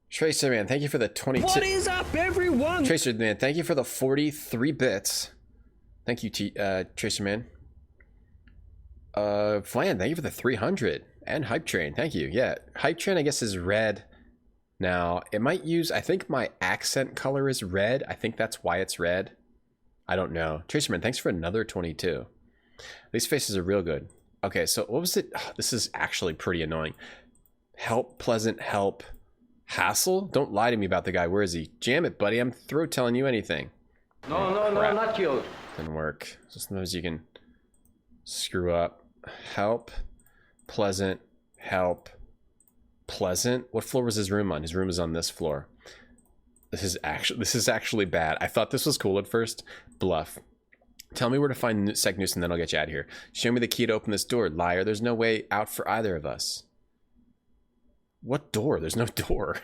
Tracer Man, thank you for the 22. What is up, everyone? Tracer Man, thank you for the 43 bits. Thank you, Tracer Man. Flan, thank you for the 300. And Hype Train, thank you. Yeah, Hype Train, I guess, is red. Now, it might use, I think my accent color is red. I think that's why it's red. I don't know. Tracerman, thanks for another 22. These faces are real good. Okay, so what was it? Oh, this is actually pretty annoying. Help, pleasant, help. Hassle? Don't lie to me about the guy. Where is he? Jam it, buddy. I'm through telling you anything. No, no, no, not you. Didn't work. So sometimes you can screw up. Help, pleasant, help, pleasant. What floor was his room on? His room is on this floor. This is actually bad. I thought this was cool at first. Bluff. Tell me where to find Seknus and then I'll get you out of here. Show me the key to open this door. Liar, there's no way out for either of us. What door? There's no door.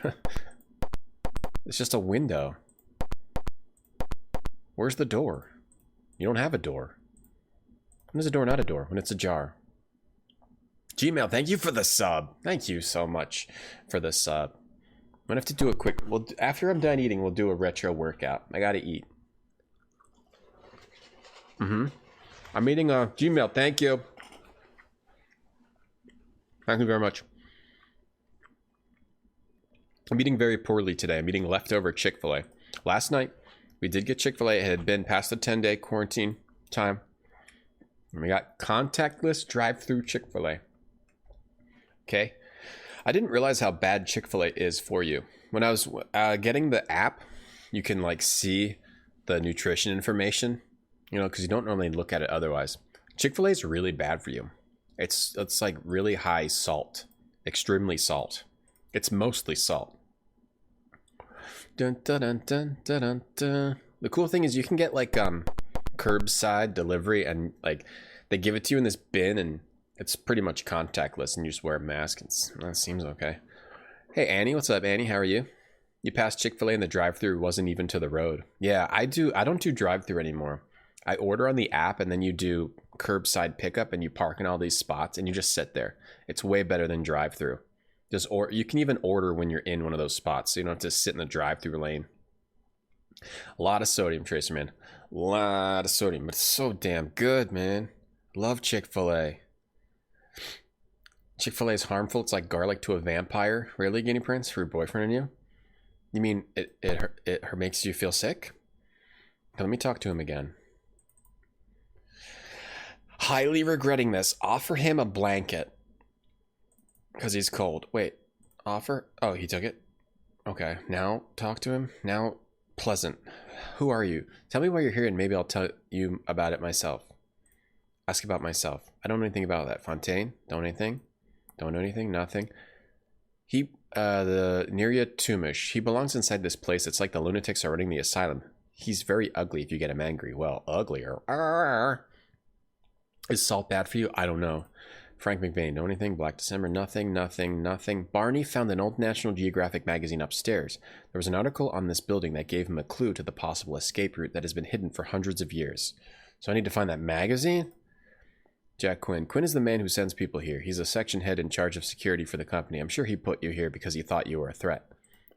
It's just a window. Where's the door? You don't have a door. When is a door not a door? When it's ajar. Gmail, thank you for the sub. Thank you so much for the sub. I'm gonna have to do a quick... Well, after I'm done eating, we'll do a retro workout. I gotta eat. I'm eating a Gmail. Thank you. Thank you very much. I'm eating very poorly today. I'm eating leftover Chick-fil-A. Last night, we did get Chick-fil-A. It had been past the 10-day quarantine time. And we got contactless drive-through Chick-fil-A. Okay. I didn't realize how bad Chick-fil-A is for you. When I was getting the app, you can like see the nutrition information, you know, because you don't normally look at it otherwise. Chick-fil-A is really bad for you. It's like really high salt, extremely salt. It's mostly salt. Dun, dun, dun, dun, dun, dun, dun. The cool thing is you can get like curbside delivery, and like they give it to you in this bin, and it's pretty much contactless, and you just wear a mask. That seems okay. Hey Annie, what's up, Annie? How are you? You passed Chick-fil-A and the drive-thru wasn't even to the road. Yeah, I don't do drive-thru anymore. I order on the app, and then you do curbside pickup, and you park in all these spots, and you just sit there. It's way better than drive-thru. You can even order when you're in one of those spots, so you don't have to sit in the drive-thru lane. A lot of sodium, Tracer, man. A lot of sodium, but it's so damn good, man. Love Chick-fil-A. Chick-fil-A is harmful. It's like garlic to a vampire. Really, Guinea Prince, for your boyfriend and you? You mean it makes you feel sick? Let me talk to him again. Highly regretting this. Offer him a blanket. Because he's cold. Wait. Offer? Oh, he took it? Okay. Now talk to him. Now pleasant. Who are you? Tell me why you're here and maybe I'll tell you about it myself. Ask about myself. I don't know anything about that. Fontaine? Don't know anything? Don't know anything? Nothing? The Nerya Tumish. He belongs inside this place. It's like the lunatics are running the asylum. He's very ugly if you get him angry. Well, uglier. Is salt bad for you? I don't know. Frank McVeigh, know anything? Black December, nothing. Barney found an old National Geographic magazine upstairs. There was an article on this building that gave him a clue to the possible escape route that has been hidden for hundreds of years. So I need to find that magazine? Jack Quinn. Quinn is the man who sends people here. He's a section head in charge of security for the company. I'm sure he put you here because he thought you were a threat.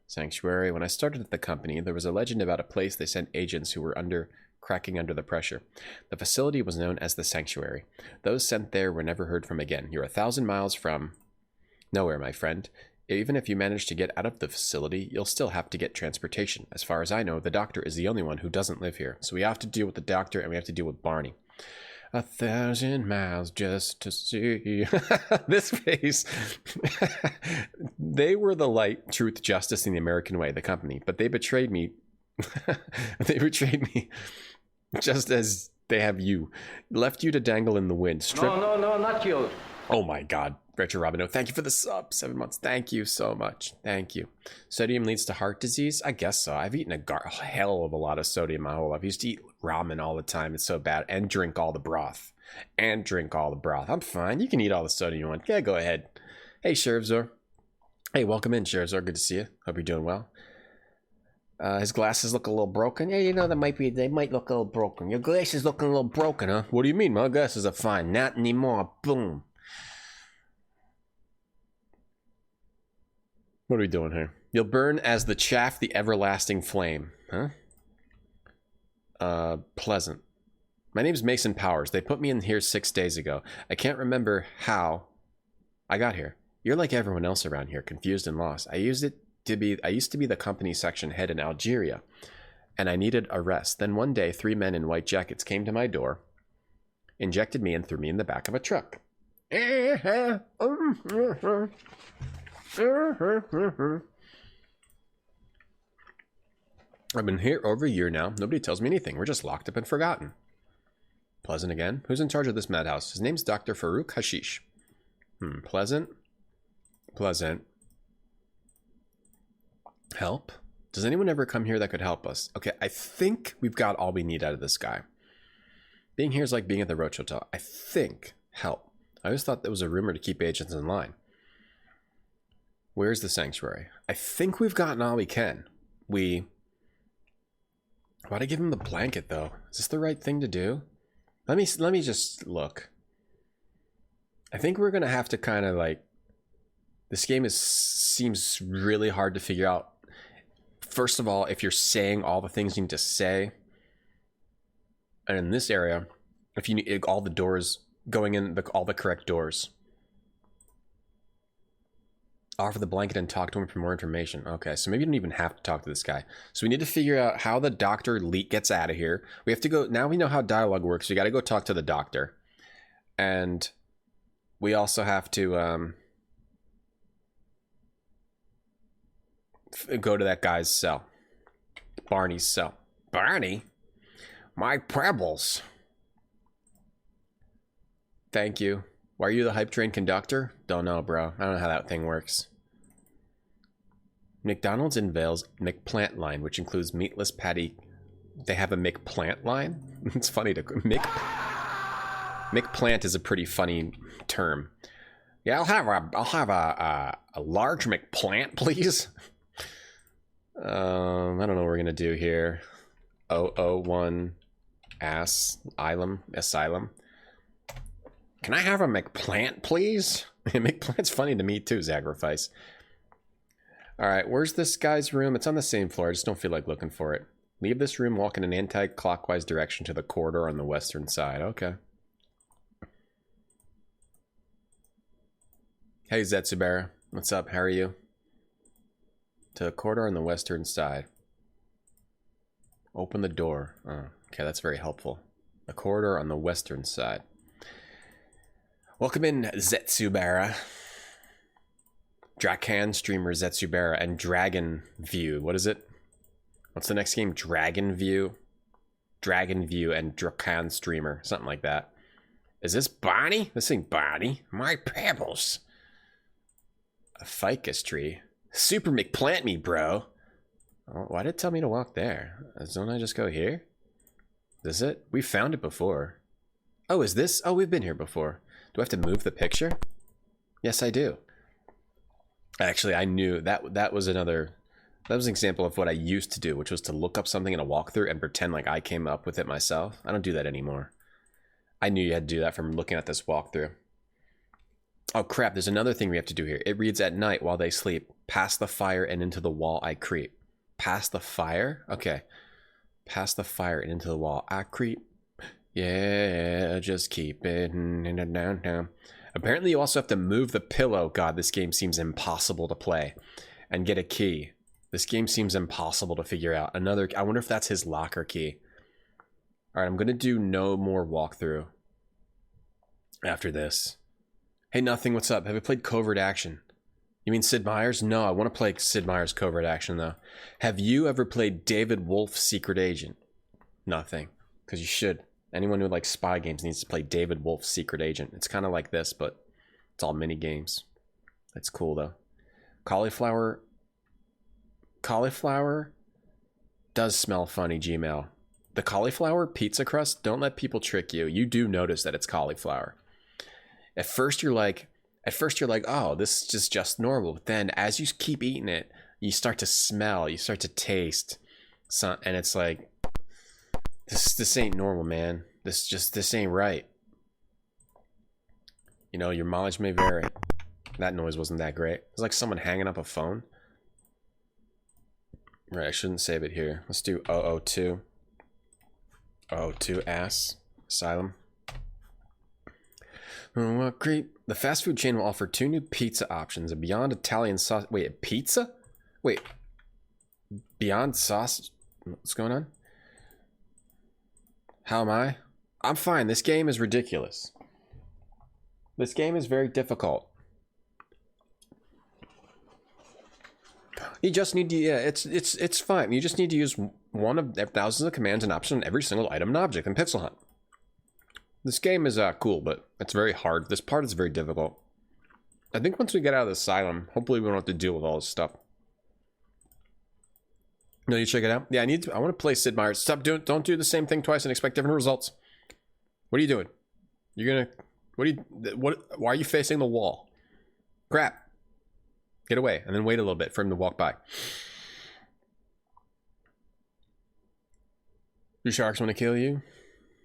Sanctuary. When I started at the company, there was a legend about a place they sent agents who were cracking under the pressure. The facility was known as the Sanctuary. Those sent there were never heard from again. You're 1,000 miles from nowhere, my friend. Even if you manage to get out of the facility, you'll still have to get transportation. As far as I know, the doctor is the only one who doesn't live here. So we have to deal with the doctor and we have to deal with Barney. 1,000 miles just to see this face. They were the light, truth, justice, and the American way, the company, but they betrayed me. They betrayed me just as they have you. Left you to dangle in the wind. No, not you. Oh my god. Retro Robino, thank you for the sub. 7 months. Thank you so much. Thank you. Sodium leads to heart disease? I guess so. I've eaten a hell of a lot of sodium my whole life. I used to eat ramen all the time. It's so bad. And drink all the broth. I'm fine. You can eat all the sodium you want. Yeah, go ahead. Hey, Shervzor. Hey, welcome in, Shervzor. Good to see you. Hope you're doing well. His glasses look a little broken. Yeah, you know, they might look a little broken. Your glasses looking a little broken, huh? What do you mean? My glasses are fine. Not anymore. Boom. What are we doing here? You'll burn as the chaff, the everlasting flame. Huh? Pleasant. My name's Mason Powers. They put me in here 6 days ago. I can't remember how I got here. You're like everyone else around here, confused and lost. I used to be the company section head in Algeria, and I needed a rest. Then one day, 3 men in white jackets came to my door, injected me, and threw me in the back of a truck. I've been here over a year now. Nobody tells me anything. We're just locked up and forgotten. Pleasant again? Who's in charge of this madhouse? His name's Dr. Farouk Hashish. Pleasant? Pleasant. Help? Does anyone ever come here that could help us? Okay, I think we've got all we need out of this guy. Being here is like being at the Roach Hotel. I think. Help. I always thought that was a rumor to keep agents in line. Where's the sanctuary? I think we've gotten all we can. Why'd I give him the blanket, though? Is this the right thing to do? Let me just look. I think we're gonna have to kind of like. This game seems really hard to figure out. First of all, if you're saying all the things you need to say, and in this area, if you need all the doors going in, all the correct doors. Offer the blanket and talk to him for more information. Okay, so maybe you don't even have to talk to this guy. So we need to figure out how the doctor gets out of here. We have to go. Now we know how dialogue works. We got to go talk to the doctor. And we also have to go to that guy's cell. Barney's cell. Barney? My pebbles. Thank you. Why are you the hype train conductor? Don't know, bro. I don't know how that thing works. McDonald's unveils McPlant line, which includes meatless patty. They have a McPlant line? It's funny to... McPlant is a pretty funny term. Yeah, I'll have a large McPlant, please. I don't know what we're gonna do here. 001 Asylum. Can I have a McPlant, please? McPlant's funny to me too, Sacrifice. Alright, where's this guy's room? It's on the same floor. I just don't feel like looking for it. Leave this room, walk in an anti-clockwise direction to the corridor on the western side. Okay. Hey, Zetsubara. What's up? How are you? To the corridor on the western side. Open the door. Oh, okay, that's very helpful. The corridor on the western side. Welcome in, Zetsubara. Drakan streamer Zetsubara and Dragon View. What is it? What's the next game? Dragon View? Dragon View and Drakan streamer. Something like that. Is this Bonnie? This ain't Bonnie. My pebbles. A ficus tree. Super McPlant me, bro. Oh, why did it tell me to walk there? Don't I just go here? Is it? We found it before. Oh, is this? Oh, we've been here before. Do I have to move the picture? Yes, I do. Actually, I knew that was another... That was an example of what I used to do, which was to look up something in a walkthrough and pretend like I came up with it myself. I don't do that anymore. I knew you had to do that from looking at this walkthrough. Oh crap, there's another thing we have to do here. It reads at night while they sleep. Past the fire and into the wall I creep. Past the fire? Okay. Past the fire and into the wall I creep. Yeah, just keep it down. Apparently you also have to move the pillow. God, this game seems impossible to play. And get a key. This game seems impossible to figure out. Another, I wonder if that's his locker key. Alright, I'm going to do no more walkthrough after this. Hey, Nothing, what's up? Have you played Covert Action? You mean Sid Meier's? No, I want to play Sid Meier's Covert Action, though. Have you ever played David Wolf's Secret Agent? Nothing. Because you should. Anyone who likes spy games needs to play David Wolf's Secret Agent. It's kind of like this, but it's all mini games. It's cool, though. Cauliflower does smell funny, Gmail. The cauliflower pizza crust, don't let people trick you. You do notice that it's cauliflower. At first you're like, oh, this is just normal. But then as you keep eating it, you start to smell, you start to taste, and it's like, this ain't normal, man. This ain't right. You know, your mileage may vary. That noise wasn't that great. It's like someone hanging up a phone. Right, I shouldn't save it here. Let's do 002. 002 ass. Asylum. What creep? The fast food chain will offer 2 new pizza options: a Beyond Italian sauce. Wait, a pizza? Wait, Beyond sauce? What's going on? How am I? I'm fine. This game is ridiculous. This game is very difficult. You just need to, yeah, it's fine. You just need to use one of thousands of commands and options on every single item and object in Pixel Hunt. This game is cool, but it's very hard. This part is very difficult. I think once we get out of the asylum, hopefully we don't have to deal with all this stuff. No, you check it out. Yeah, I want to play Sid Meier's. Don't do the same thing twice and expect different results. What are you doing? Why are you facing the wall? Crap. Get away, and then wait a little bit for him to walk by. Do sharks want to kill you?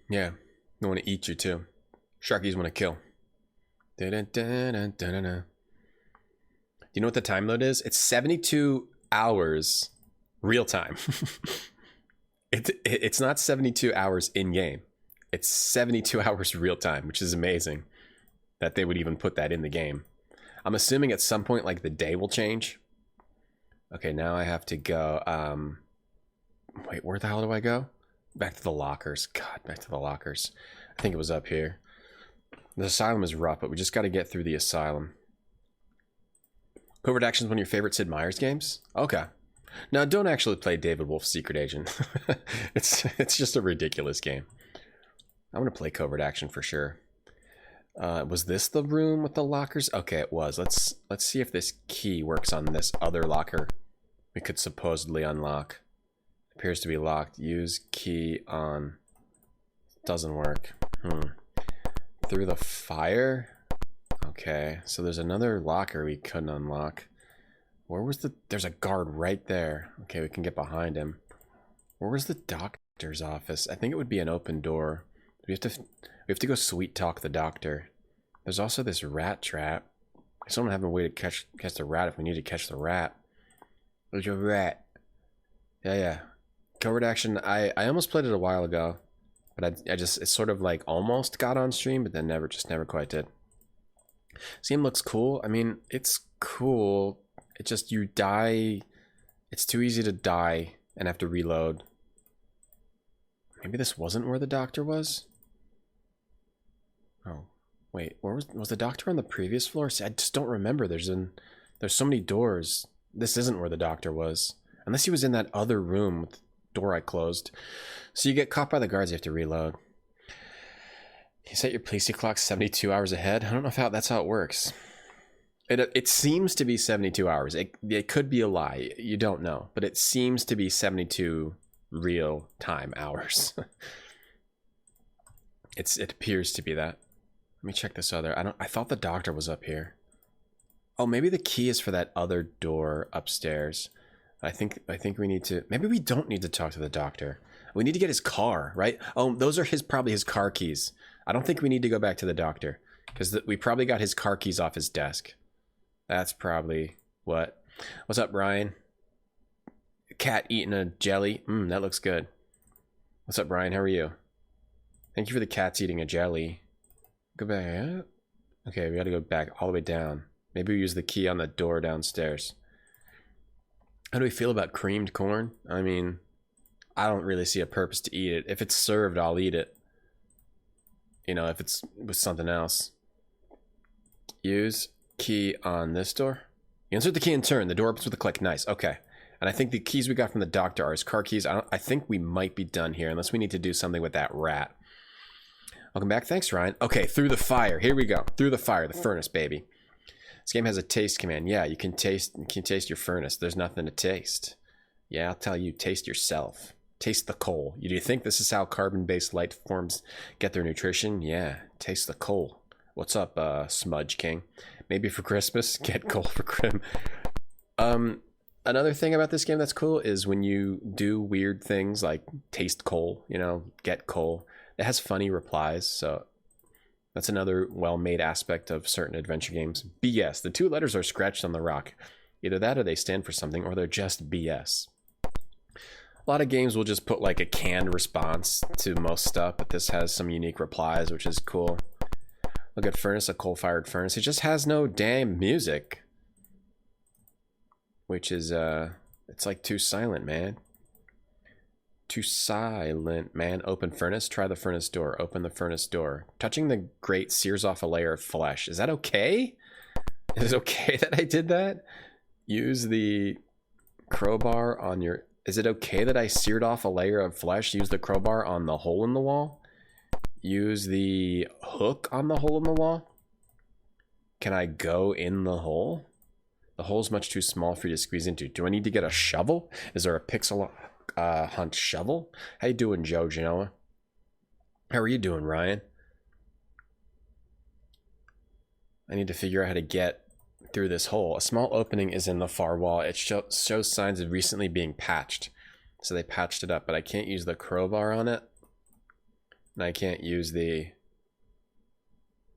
Yeah, they want to eat you too. Sharkies want to kill. Do you know what the time load is? It's 72 hours real time. It's not 72 hours in game. It's 72 hours real time, which is amazing that they would even put that in the game. I'm assuming at some point, like, the day will change. Okay, now I have to go. Wait, where the hell do I go? Back to the lockers. God, back to the lockers. I think it was up here. The asylum is rough, but we just got to get through the asylum. Covert Action is one of your favorite Sid Meier's games? Okay. Now, don't actually play David Wolf's Secret Agent. It's just a ridiculous game. I'm going to play Covert Action for sure. Was this the room with the lockers? Okay, it was. Let's see if this key works on this other locker we could supposedly unlock. Appears to be locked. Use key on. Doesn't work. Through the fire? Okay, so there's another locker we couldn't unlock. Where was the... There's a guard right there. Okay, we can get behind him. Where was the doctor's office? I think it would be an open door. We have to go sweet talk the doctor. There's also this rat trap. Someone have a way to catch the rat if we need to catch the rat. Where's your rat? Yeah. Covert Action. I almost played it a while ago, but I just, it sort of like almost got on stream, but then never quite did. This game looks cool. I mean, it's cool. It just, you die. It's too easy to die and have to reload. Maybe this wasn't where the doctor was? Oh, wait, where was the doctor on the previous floor? See, I just don't remember. There's so many doors. This isn't where the doctor was. Unless he was in that other room with the door I closed. So you get caught by the guards, you have to reload. You set your PC clock 72 hours ahead? I don't know if that's how it works. It seems to be 72 hours. It could be a lie. You don't know. But it seems to be 72 real time hours. It appears to be that. Let me check this other. I thought the doctor was up here. Oh, maybe the key is for that other door upstairs. I think we need to. Maybe we don't need to talk to the doctor. We need to get his car, right? Oh, those are probably his car keys. I don't think we need to go back to the doctor because we probably got his car keys off his desk. That's probably what. What's up, Brian? Cat eating a jelly. That looks good. What's up, Brian? How are you? Thank you for the cats eating a jelly. Go back. Okay, we gotta go back all the way down. Maybe we use the key on the door downstairs. How do we feel about creamed corn? I mean, I don't really see a purpose to eat it. If it's served, I'll eat it. You know, if it's with something else. Use key on this door. You insert the key and turn. The door opens with a click. Nice. Okay. And I think the keys we got from the doctor are his car keys. I think we might be done here, unless we need to do something with that rat. Welcome back. Thanks, Ryan. Okay, through the fire. Here we go. Through the fire. The furnace, baby. This game has a taste command. Yeah, you can taste your furnace. There's nothing to taste. Yeah, I'll tell you, taste yourself. Taste the coal. Do you think this is how carbon-based life forms get their nutrition? Yeah, taste the coal. What's up, Smudge King? Maybe for Christmas, get coal for Crim. Another thing about this game that's cool is when you do weird things like taste coal, you know, get coal. It has funny replies, so that's another well-made aspect of certain adventure games. BS. The 2 letters are scratched on the rock. Either that or they stand for something, or they're just BS. A lot of games will just put like a canned response to most stuff, but this has some unique replies, which is cool. Look at furnace, a coal-fired furnace. It just has no damn music. Which is, it's like too silent, man. Too silent, man. Open furnace, try the furnace door. Open the furnace door. Touching the grate sears off a layer of flesh. Is that okay? Is it okay that I did that? Use the crowbar on your... Is it okay that I seared off a layer of flesh? Use the crowbar on the hole in the wall? Use the hook on the hole in the wall? Can I go in the hole? The hole's much too small for you to squeeze into. Do I need to get a shovel? Is there a pixel hunt shovel? How you doing, Joe Genoa? How are you doing, Ryan? I need to figure out how to get through this hole. A small opening is in the far wall. It shows signs of recently being patched. So they patched it up, but I can't use the crowbar on it. And I can't use the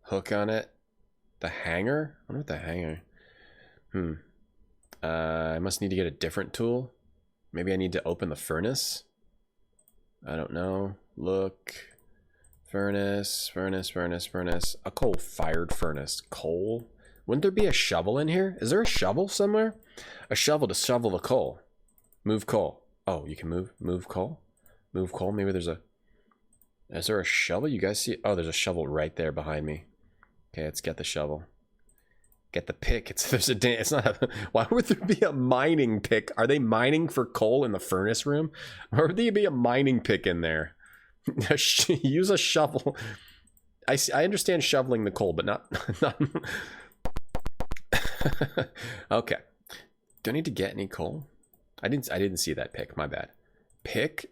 hook on it. The hanger? I wonder what the hanger... I must need to get a different tool. Maybe I need to open the furnace. I don't know. Look. Furnace, furnace, furnace, furnace. A coal-fired furnace. Coal? Wouldn't there be a shovel in here? Is there a shovel somewhere? A shovel to shovel the coal. Move coal. Oh, you can move coal? Move coal? Maybe there's a... Is there a shovel? You guys see? Oh, there's a shovel right there behind me. Okay, let's get the shovel. Get the pick. It's not a... Why would there be a mining pick? Are they mining for coal in the furnace room? Or would there be a mining pick in there? Use a shovel. I understand shoveling the coal, but not... Okay. Do I need to get any coal? I didn't see that pick. My bad. Pick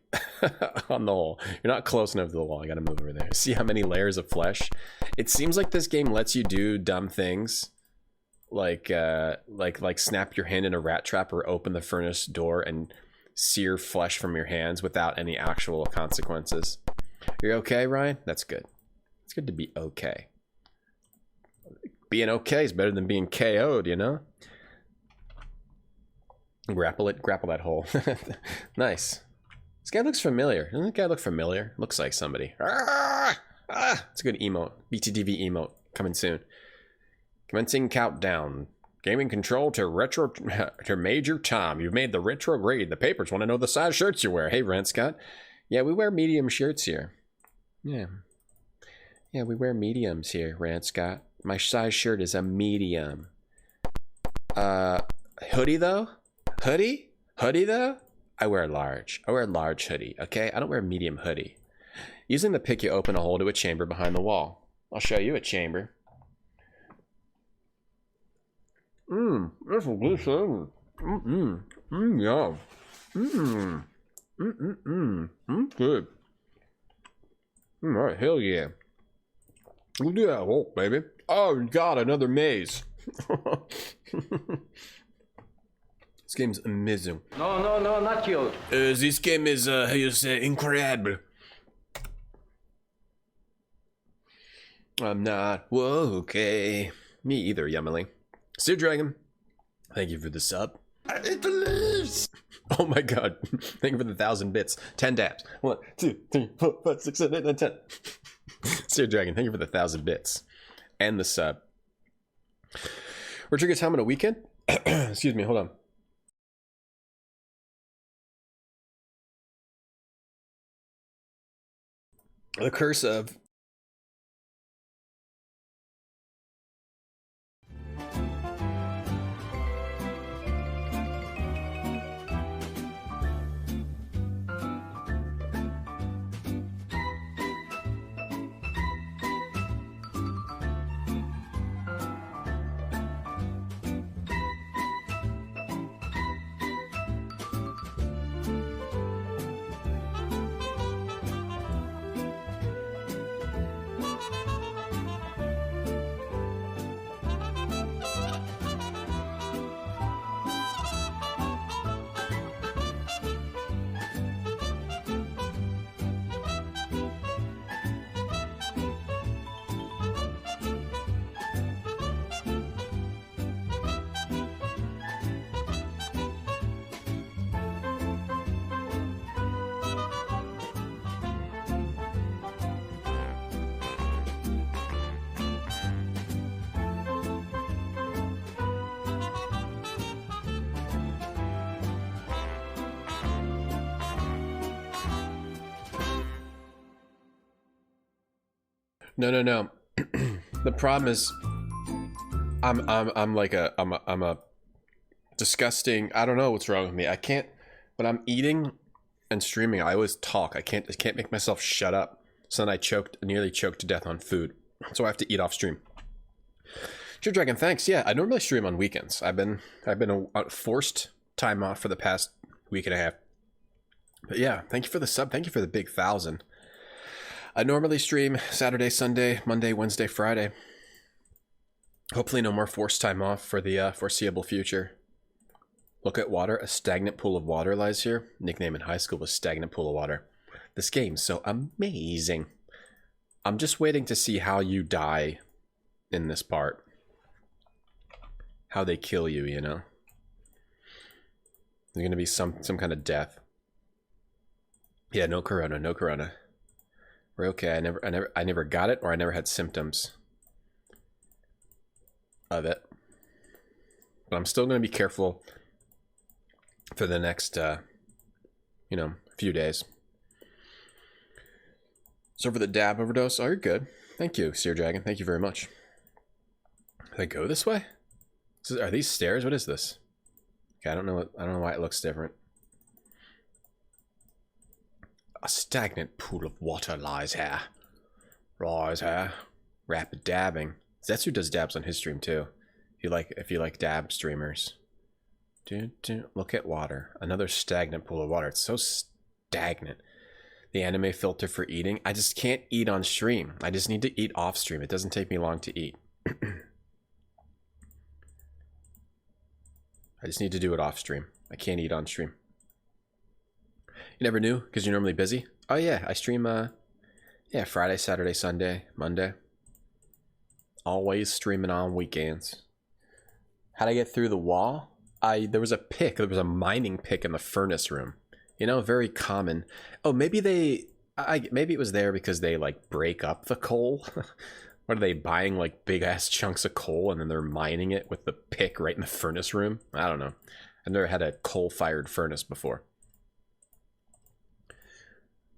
on the hole. You're not close enough to the wall. I gotta move over there. See how many layers of flesh? It seems like this game lets you do dumb things. Like snap your hand in a rat trap or open the furnace door and sear flesh from your hands without any actual consequences. You're okay, Ryan? That's good. It's good to be okay. Being okay is better than being KO'd, you know? Grapple that hole. Nice. This guy looks familiar. Doesn't this guy look familiar? Looks like somebody. It's a good emote. BTTV emote. Coming soon. Commencing countdown. Gaming control to retro to Major Tom. You've made the retrograde. The papers want to know the size shirts you wear. Hey, Rant Scott. Yeah, we wear medium shirts here. Yeah. Yeah, we wear mediums here, Rant Scott. My size shirt is a medium. Hoodie though? Hoodie though? I wear large. I wear a large hoodie, okay? I don't wear a medium hoodie. Using the pick, you open a hole to a chamber behind the wall. I'll show you a chamber. That's a good chamber. Yeah. Good. Alright, hell yeah. Yeah, oh, baby. Oh, God, another maze. This game's amazing. No, not you. This game is, how you say, incredible. I'm not. Whoa, okay. Me either, Yumily. Steer Dragon, thank you for the sub. I need to leave. Oh my God. Thank you for the 1,000 bits. 10 dabs. 1, 2, 3, 4, 5, 6, 7, 8, 9, 10. Steer Dragon, thank you for the 1,000 bits. And the sub. We're trigger time on a weekend? Excuse me, hold on. The curse of... No. The problem is, I'm a disgusting. I don't know what's wrong with me. I can't. When I'm eating and streaming, I always talk. I can't make myself shut up. So then I nearly choked to death on food. So I have to eat off stream. True Dragon, thanks. Yeah, I normally stream on weekends. I've been a forced time off for the past week and a half. But yeah, thank you for the sub. Thank you for the big 1,000. I normally stream Saturday, Sunday, Monday, Wednesday, Friday. Hopefully no more forced time off for the foreseeable future. Look at water. A stagnant pool of water lies here. Nickname in high school was Stagnant Pool of Water. This game's so amazing. I'm just waiting to see how you die in this part. How they kill you, you know? There's gonna be some kind of death. Yeah, no corona. We're okay. I never got it, or I never had symptoms of it. But I'm still gonna be careful for the next few days. So for the dab overdose, oh, you're good. Thank you, Seer Dragon. Thank you very much. Did I go this way? Are these stairs? What is this? Okay, I don't know why it looks different. A stagnant pool of water lies here. Rapid dabbing. Zetsu does dabs on his stream too. If you like dab streamers. Look at water. Another stagnant pool of water. It's so stagnant. The anime filter for eating. I just can't eat on stream. I just need to eat off stream. It doesn't take me long to eat. I just need to do it off stream. I can't eat on stream. You never knew because you're normally busy? Oh yeah, I stream Friday, Saturday, Sunday, Monday. Always streaming on weekends. How'd I get through the wall? There was a mining pick in the furnace room. You know, very common. Oh, maybe maybe it was there because they like break up the coal. What are they buying, like big ass chunks of coal and then they're mining it with the pick right in the furnace room? I don't know. I've never had a coal-fired furnace before.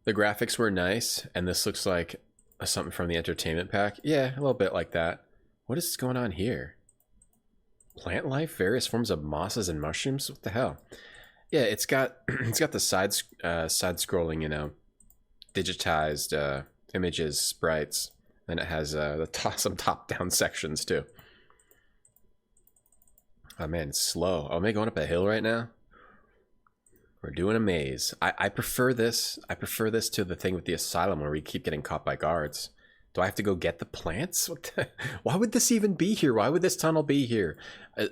The graphics were nice, and this looks like something from the entertainment pack. Yeah, a little bit like that. What is going on here? Plant life, various forms of mosses and mushrooms. What the hell? Yeah, it's got the side scrolling, you know, digitized images, sprites. Then it has some top-down sections too. Oh man, it's slow. Oh, am I going up a hill right now? We're doing a maze. I prefer this. I prefer this to the thing with the asylum where we keep getting caught by guards. Do I have to go get the plants? Why would this even be here? Why would this tunnel be here?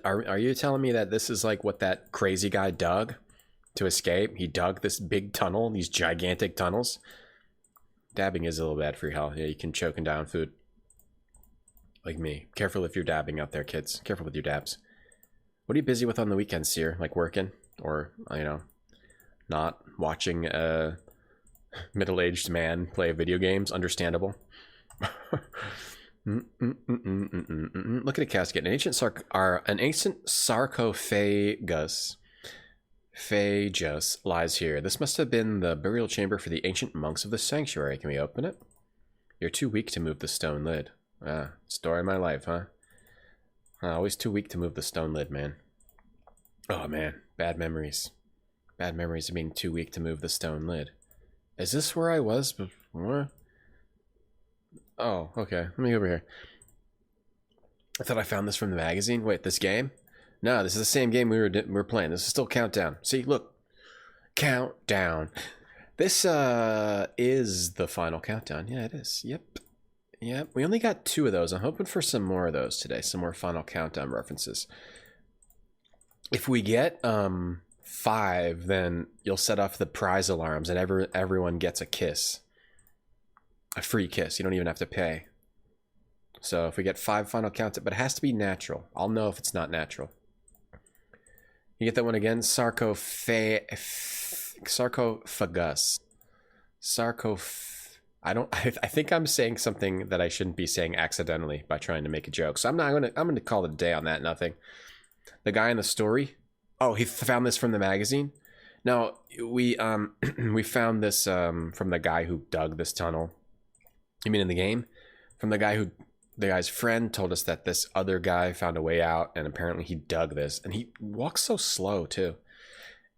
Are you telling me that this is like what that crazy guy dug to escape? He dug this big tunnel, these gigantic tunnels. Dabbing is a little bad for your health. Yeah, you can choke and down food. Like me. Careful if you're dabbing out there, kids. Careful with your dabs. What are you busy with on the weekends, Seer? Like working? Or, you know, not watching a middle-aged man play video games? Understandable. Look at a casket. An ancient sarcophagus lies here. This must have been the burial chamber for the ancient monks of the sanctuary. Can we open it? You're too weak to move the stone lid. Story of my life, huh? Always too weak to move the stone lid, man. Oh man, bad memories. Bad memories of being too weak to move the stone lid. Is this where I was before? Oh, okay. Let me go over here. I thought I found this from the magazine. Wait, this game? No, this is the same game we were playing. This is still Countdown. See, look. Countdown. This is the final countdown. Yeah, it is. Yep. We only got 2 of those. I'm hoping for some more of those today. Some more final countdown references. If we get 5, then you'll set off the prize alarms and everyone gets a kiss. A free kiss. You don't even have to pay. So if we get 5 final countdown, but it has to be natural. I'll know if it's not natural. You get that one again? Sarcophagus. I think I'm saying something that I shouldn't be saying accidentally by trying to make a joke. So I'm gonna call it a day on that. Nothing. The guy in the story. Oh, he found this from the magazine. No, we found this from the guy who dug this tunnel. You mean in the game? from the guy's friend told us that this other guy found a way out, and apparently he dug this, and he walks so slow too.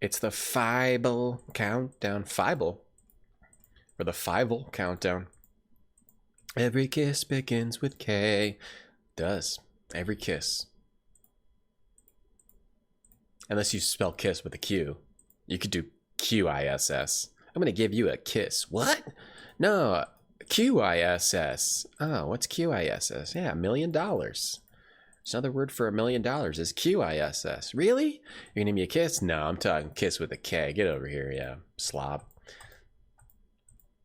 It's the Fievel countdown. Fievel. Or the Fievel countdown. Every kiss begins with K. Does. Every kiss. Unless you spell kiss with a Q. You could do Q-I-S-S. I'm going to give you a kiss. What? No, Q-I-S-S. Oh, what's Q-I-S-S? Yeah, $1 million. There's another word for $1 million is Q-I-S-S. Really? You're going to give me a kiss? No, I'm talking kiss with a K. Get over here, yeah, slob.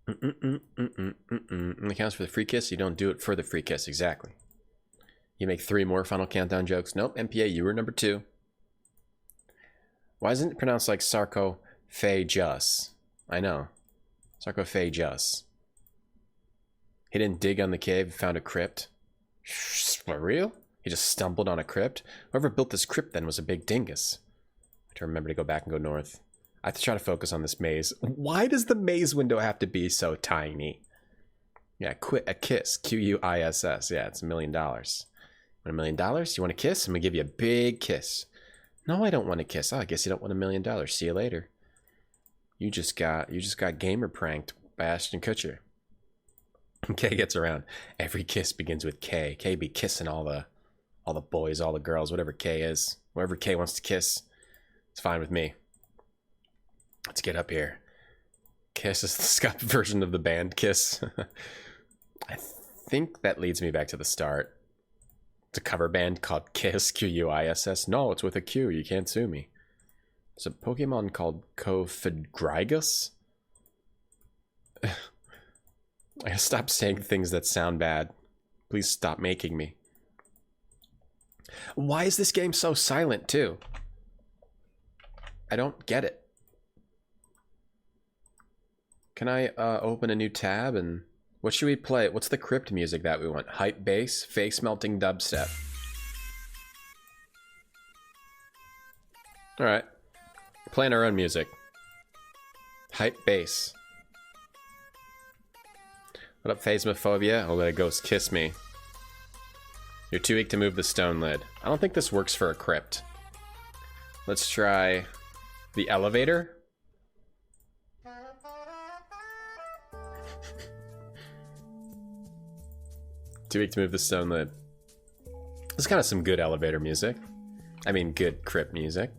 It counts for the free kiss. You don't do it for the free kiss. Exactly. You make 3 more Final Countdown jokes. Nope, MPA, you were number 2. Why isn't it pronounced like sarcophagus? I know. Sarcophagus. He didn't dig on the cave, found a crypt. For real? He just stumbled on a crypt? Whoever built this crypt then was a big dingus. I have to remember to go back and go north. I have to try to focus on this maze. Why does the maze window have to be so tiny? Yeah, quit a kiss. Q-U-I-S-S. Yeah, it's $1 million. Want $1 million? You want a kiss? I'm gonna give you a big kiss. No, I don't want a kiss. Oh, I guess you don't want $1 million. See you later. You just got gamer pranked by Ashton Kutcher. K gets around. Every kiss begins with K. K be kissing all the boys, all the girls, whatever K is. Whoever K wants to kiss, it's fine with me. Let's get up here. Kiss is the Scott version of the band Kiss. I think that leads me back to the start. It's a cover band called Kiss, Q-U-I-S-S. No, it's with a Q. You can't sue me. It's a Pokemon called Cofidrigus. I gotta stop saying things that sound bad. Please stop making me. Why is this game so silent, too? I don't get it. Can I open a new tab and... What should we play? What's the crypt music that we want? Hype bass, face melting dubstep. Alright. We're playing our own music. Hype bass. What up, Phasmophobia? I'll let a ghost kiss me. You're too weak to move the stone lid. I don't think this works for a crypt. Let's try the elevator. Too weak to move the stone lid. This is kind of some good elevator music. I mean, good crypt music.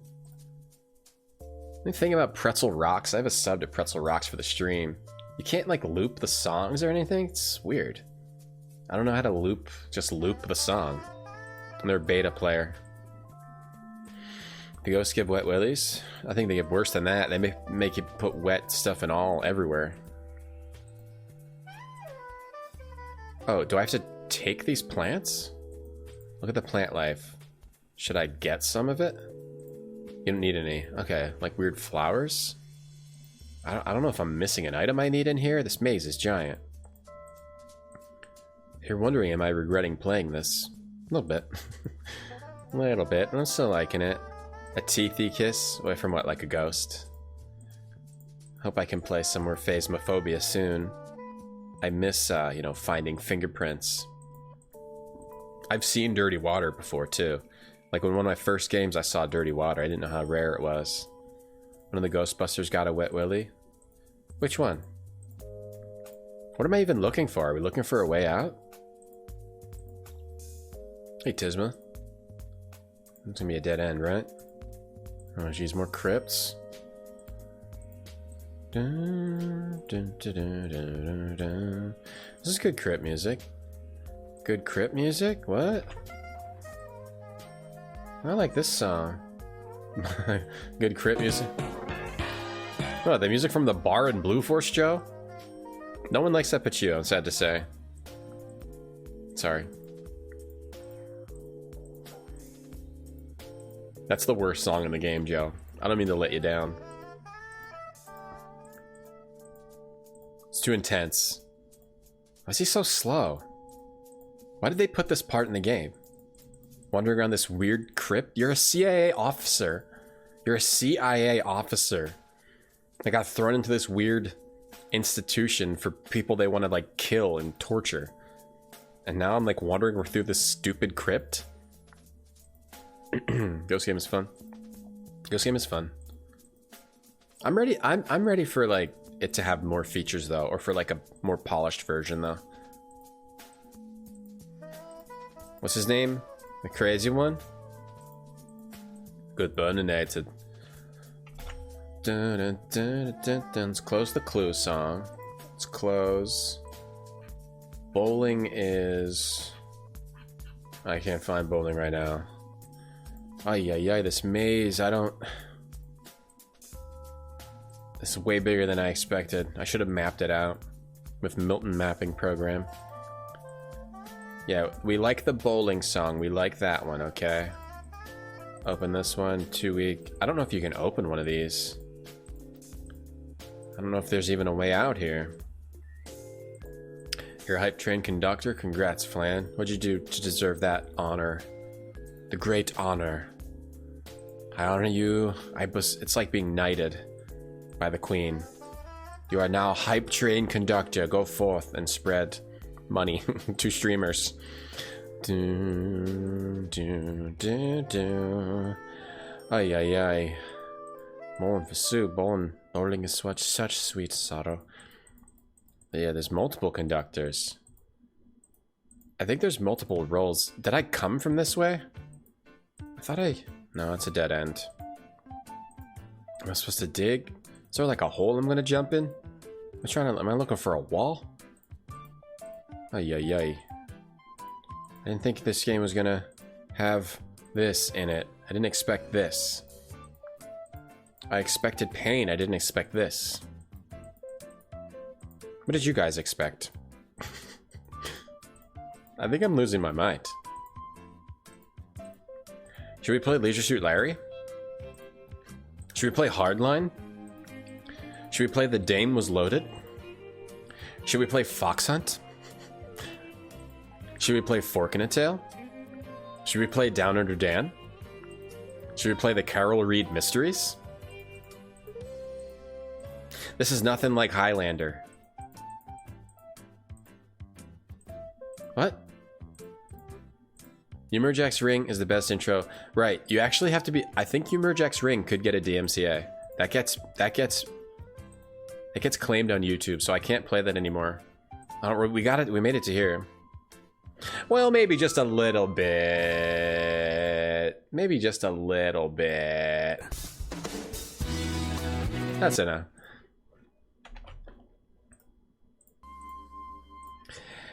Anything about Pretzel Rocks? I have a sub to Pretzel Rocks for the stream. You can't, like, loop the songs or anything? It's weird. I don't know how to just loop the song. I'm their beta player. The ghosts give wet willies? I think they get worse than that. They make you put wet stuff in everywhere. Oh, do I have to take these plants? Look at the plant life. Should I get some of it? You don't need any. Okay, like weird flowers? I don't know if I'm missing an item I need in here. This maze is giant. If you're wondering, am I regretting playing this? A little bit. A little bit. I'm still liking it. A teethy kiss away from what, like a ghost? Hope I can play some more Phasmophobia soon. I miss, you know, finding fingerprints. I've seen Dirty Water before, too. Like, when one of my first games I saw Dirty Water, I didn't know how rare it was. One of the Ghostbusters got a wet willy. Which one? What am I even looking for? Are we looking for a way out? Hey, Tisma. It's gonna be a dead end, right? Oh, geez, more crypts. Dun, dun, dun, dun, dun, dun. This is good crypt music. Good crypt music? What? I like this song. Good crypt music. Oh, the music from the bar in Blue Force, Joe? No one likes that but you, I'm sad to say. Sorry. That's the worst song in the game, Joe. I don't mean to let you down. It's too intense. Why is he so slow? Why did they put this part in the game? Wandering around this weird crypt? You're a CIA officer. You're a CIA officer. They got thrown into this weird institution for people they want to, like, kill and torture. And now I'm like wandering through this stupid crypt. Ghost game is fun. Ghost game is fun. I'm ready. I'm ready for like it to have more features though, or for like a more polished version though. What's his name? The crazy one? Good burninated. Let's close the Clue song. Let's close. Bowling is... I can't find bowling right now. Ay, ay, ay, this maze, I don't... This is way bigger than I expected. I should have mapped it out with Milton Mapping Program. Yeah, we like the bowling song. We like that one, okay? Open this one, 2 week. I don't know if you can open one of these. I don't know if there's even a way out here. You're a hype train conductor? Congrats, Flan. What'd you do to deserve that honor? The great honor. I honor you. It's like being knighted by the queen. You are now hype train conductor. Go forth and spread money to streamers. Do, do, do, do. Ay, ay, ay. Bowling for Sue. Bowling is such sweet sorrow. Yeah, there's multiple conductors. I think there's multiple roles. Did I come from this way? I thought No, it's a dead end. Am I supposed to dig? Is there like a hole I'm gonna jump in? Am I looking for a wall? Ay, ay, ay. I didn't think this game was gonna have this in it. I didn't expect this. I expected pain. I didn't expect this. What did you guys expect? I think I'm losing my mind. Should we play Leisure Suit Larry? Should we play Hardline? Should we play The Dame Was Loaded? Should we play Fox Hunt? Should we play Fork in a Tail? Should we play Down Under Dan? Should we play the Carol Reed Mysteries? This is nothing like Highlander. What? Yumurjack's Ring is the best intro. Right, you actually have to be... I think Yumurjack's Ring could get a DMCA. That gets claimed on YouTube, so I can't play that anymore. We got it. We made it to here. Well, maybe just a little bit. Maybe just a little bit. That's enough.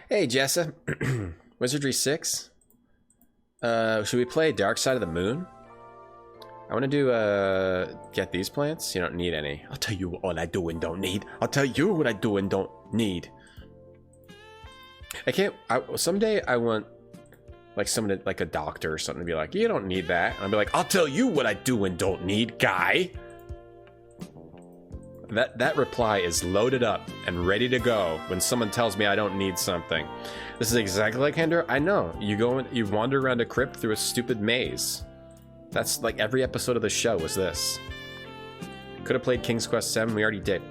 Hey, Jessa. Wizardry 6. Should we play Dark Side of the Moon? I want to do, get these plants. You don't need any. I'll tell you what I do and don't need. I'll tell you what I do and don't need. Someday I want, like, someone, like a doctor or something to be like, you don't need that. And I'll be like, I'll tell you what I do and don't need, guy. That reply is loaded up and ready to go when someone tells me I don't need something. This is exactly like Hender. I know. You wander around a crypt through a stupid maze. That's like every episode of the show was this. Could have played King's Quest 7. We already did.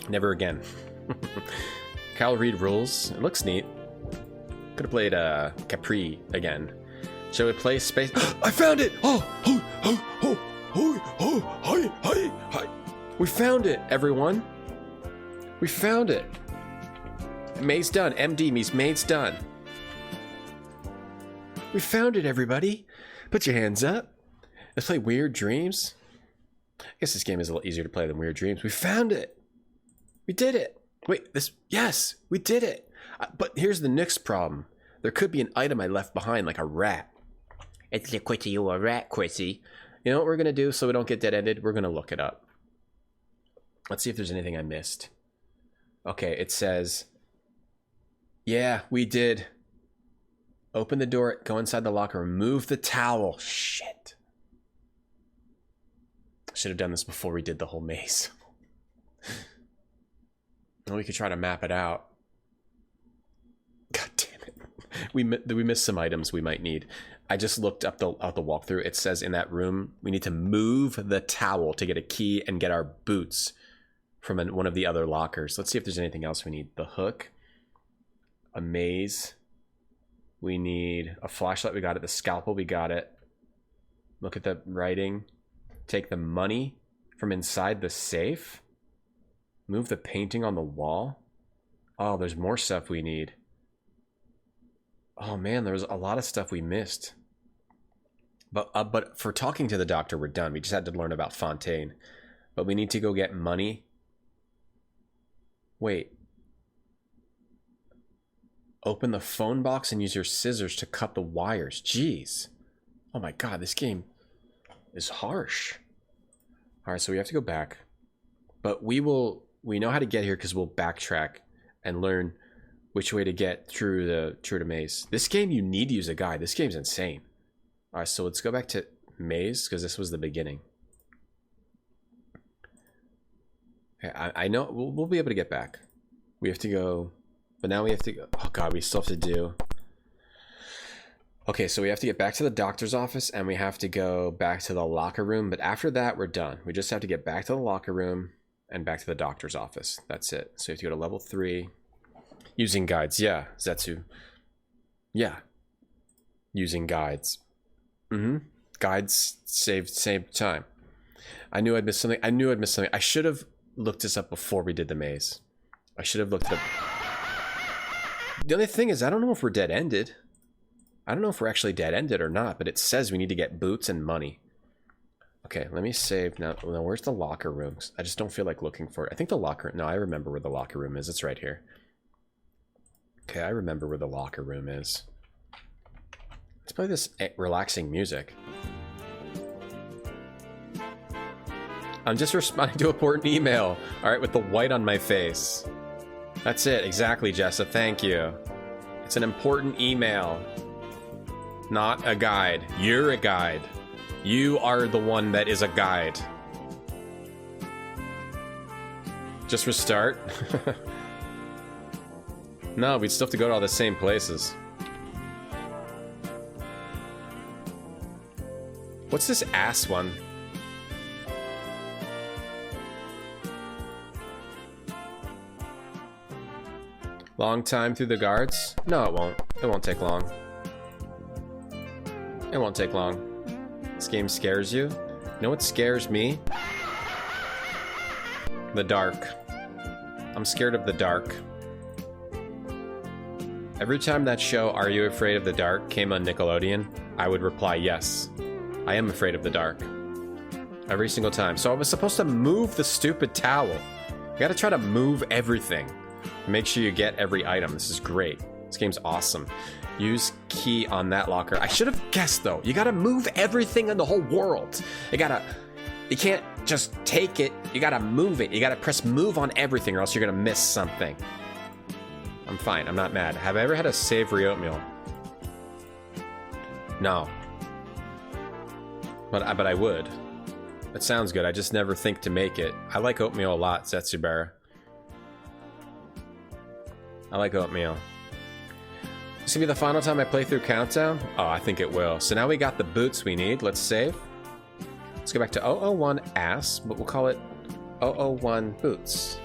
Never again. Cal Reed Rules. It looks neat. Could have played Capri again. Shall we play Space? I found it! We found it, everyone. We found it. Maze done. MD means maze done. We found it, everybody. Put your hands up. Let's play Weird Dreams. I guess this game is a little easier to play than Weird Dreams. We found it. We did it. Wait, yes, we did it. But here's the next problem. There could be an item I left behind, like a rat. It's a Quitty, you a rat, Quitty. You know what we're going to do so we don't get dead-ended? We're going to look it up. Let's see if there's anything I missed. Okay, it says... Yeah, we did. Open the door, go inside the locker, remove the towel. Shit. Should have done this before we did the whole maze. Well, we could try to map it out. God damn it. We missed some items we might need. I just looked up the walkthrough. It says in that room, we need to move the towel to get a key and get our boots from one of the other lockers. Let's see if there's anything else we need. The hook. A maze. We need a flashlight. We got it. The scalpel. We got it. Look at the writing. Take the money from inside the safe. Move the painting on the wall. Oh, there's more stuff we need. Oh man, there's a lot of stuff we missed. But for talking to the doctor, we're done. We just had to learn about Fontaine. But we need to go get money. Wait. Open the phone box and use your scissors to cut the wires. Jeez. Oh my god, this game is harsh. Alright, so we have to go back. But we know how to get here because we'll backtrack and learn which way to get through the maze. This game, you need to use a guide. This game's insane. Alright, so let's go back to maze because this was the beginning. Okay, I know we'll be able to get back. We have to go, but now we have to go. Oh god, we still have to do. Okay, so we have to get back to the doctor's office and we have to go back to the locker room. But after that, we're done. We just have to get back to the locker room and back to the doctor's office. That's it. So you have to go to level 3. Using guides. Yeah, Zetsu. Yeah. Using guides. Guides saved time. I knew I'd missed something. I should have looked this up before we did the maze. I should have looked it up. The only thing is, I don't know if we're dead-ended. I don't know if we're actually dead-ended or not, but it says we need to get boots and money. Okay, let me save. Now where's the locker room? I just don't feel like looking for it. I think the locker... No, I remember where the locker room is. It's right here. Okay, I remember where the locker room is. Let's play this relaxing music. I'm just responding to an important email. Alright, with the white on my face. That's it, exactly, Jessa. Thank you. It's an important email. Not a guide. You're a guide. You are the one that is a guide. Just restart? No, we'd still have to go to all the same places. What's this ass one? Long time through the guards? No, it won't. It won't take long. It won't take long. This game scares you? You know what scares me? The dark. I'm scared of the dark. Every time that show, Are You Afraid of the Dark, came on Nickelodeon, I would reply, yes. I am afraid of the dark. Every single time. So I was supposed to move the stupid towel. You gotta try to move everything. Make sure you get every item. This is great. This game's awesome. Use key on that locker. I should have guessed, though. You gotta move everything in the whole world. You can't just take it. You gotta move it. You gotta press move on everything or else you're gonna miss something. I'm fine. I'm not mad. Have I ever had a savory oatmeal? No. But I would. That sounds good. I just never think to make it. I like oatmeal a lot, Zetsubara. I like oatmeal. This gonna be the final time I play through Countdown? Oh, I think it will. So now we got the boots we need. Let's save. Let's go back to 001 ass, but we'll call it 001 boots.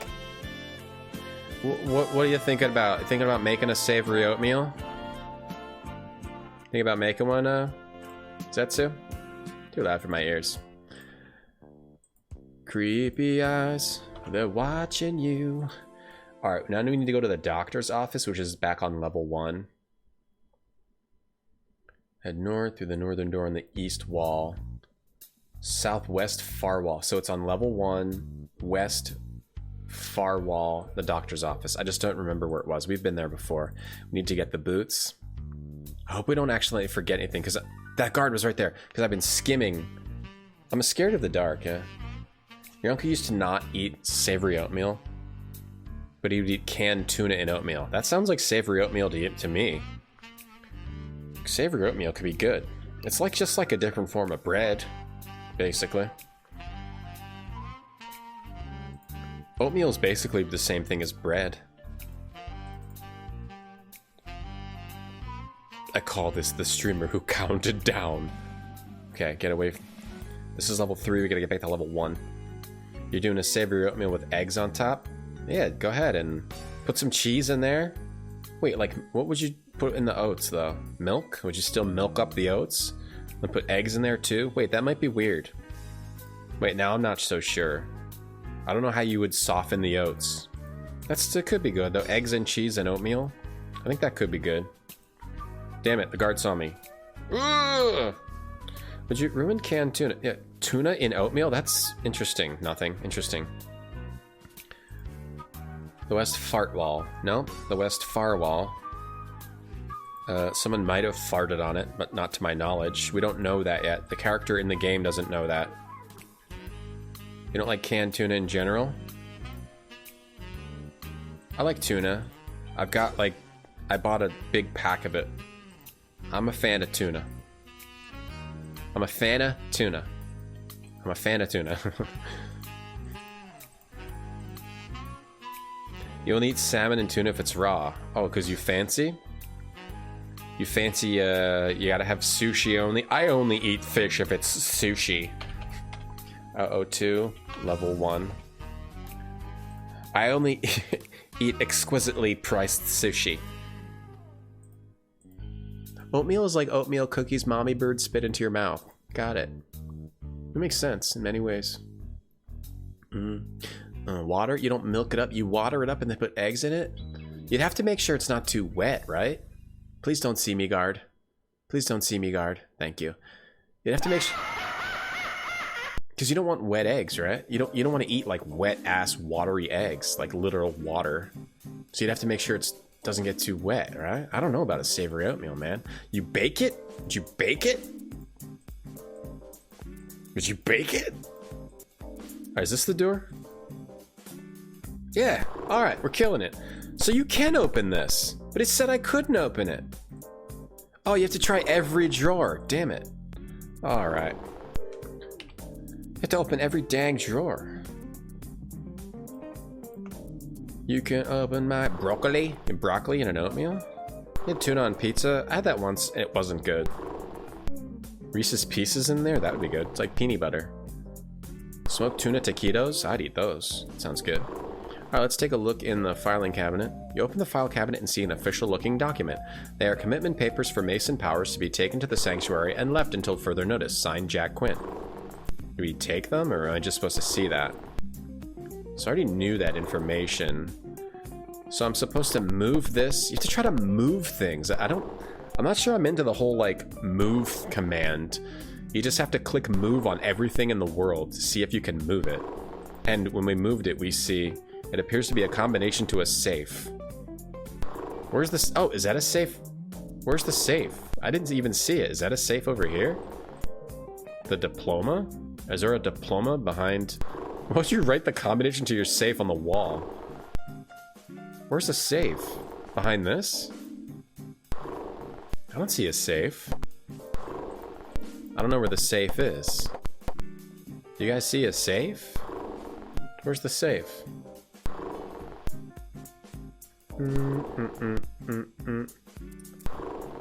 What are you thinking about? Thinking about making a savory oatmeal? Thinking about making one, Zetsu? Too loud for my ears. Creepy eyes, they're watching you. Alright, now we need to go to the doctor's office, which is back on level 1. Head north through the northern door on the east wall. Southwest far wall. So it's on level 1, west far wall, the doctor's office. I just don't remember where it was. We've been there before. We need to get the boots. I hope we don't actually forget anything, because that guard was right there. Because I've been skimming. I'm scared of the dark, yeah. Your uncle used to not eat savory oatmeal, but he would eat canned tuna and oatmeal. That sounds like savory oatmeal to me. Savory oatmeal could be good. It's like just like a different form of bread, basically. Oatmeal is basically the same thing as bread. I call this the streamer who counted down. Okay, get away. This is level 3. We gotta get back to level 1. You're doing a savory oatmeal with eggs on top? Yeah, go ahead and put some cheese in there. Wait, like, what would you put in the oats though? Milk? Would you still milk up the oats? And put eggs in there too? Wait, that might be weird. Wait, now I'm not so sure. I don't know how you would soften the oats. It could be good though. Eggs and cheese and oatmeal. I think that could be good. Damn it, the guard saw me. Ugh! Would you ruin canned tuna? Yeah, tuna in oatmeal? That's interesting. Nothing. Interesting. The West Fart Wall. No, the West Far Wall. Someone might have farted on it, but not to my knowledge. We don't know that yet. The character in the game doesn't know that. You don't like canned tuna in general? I like tuna. I've got like... I bought a big pack of it. I'm a fan of tuna. I'm a fan of tuna. I'm a fan of tuna. You only eat salmon and tuna if it's raw. Oh, because you fancy? You fancy, you gotta have sushi only. I only eat fish if it's sushi. O2, level 1. I only eat exquisitely priced sushi. Oatmeal is like oatmeal cookies mommy bird spit into your mouth. Got it. It makes sense in many ways. Water? You don't milk it up. You water it up and then put eggs in it? You'd have to make sure it's not too wet, right? Please don't see me, guard. Please don't see me, guard. Thank you. You'd have to make sure... Because you don't want wet eggs, right? You don't want to eat like wet-ass watery eggs, like literal water. So you'd have to make sure it doesn't get too wet, right? I don't know about a savory oatmeal, man. You bake it? Did you bake it? Did you bake it? Alright, is this the door? Yeah, alright, we're killing it. So you can open this, but it said I couldn't open it. Oh, you have to try every drawer. Damn it. Alright. You have to open every dang drawer. You can open my broccoli. And broccoli in an oatmeal? You had tuna on pizza? I had that once and it wasn't good. Reese's Pieces in there? That would be good. It's like peanut butter. Smoked tuna taquitos? I'd eat those. Sounds good. Alright, let's take a look in the filing cabinet. You open the file cabinet and see an official looking document. They are commitment papers for Mason Powers to be taken to the sanctuary and left until further notice. Signed, Jack Quinn. Do we take them, or am I just supposed to see that? So I already knew that information. So I'm supposed to move this? You have to try to move things. I'm not sure I'm into the whole, like, move command. You just have to click move on everything in the world to see if you can move it. And when we moved it, we see... It appears to be a combination to a safe. Where's this? Oh, is that a safe? Where's the safe? I didn't even see it. Is that a safe over here? The diploma? Is there a diploma behind? Why would you write the combination to your safe on the wall? Where's the safe? Behind this? I don't see a safe. I don't know where the safe is. Do you guys see a safe? Where's the safe?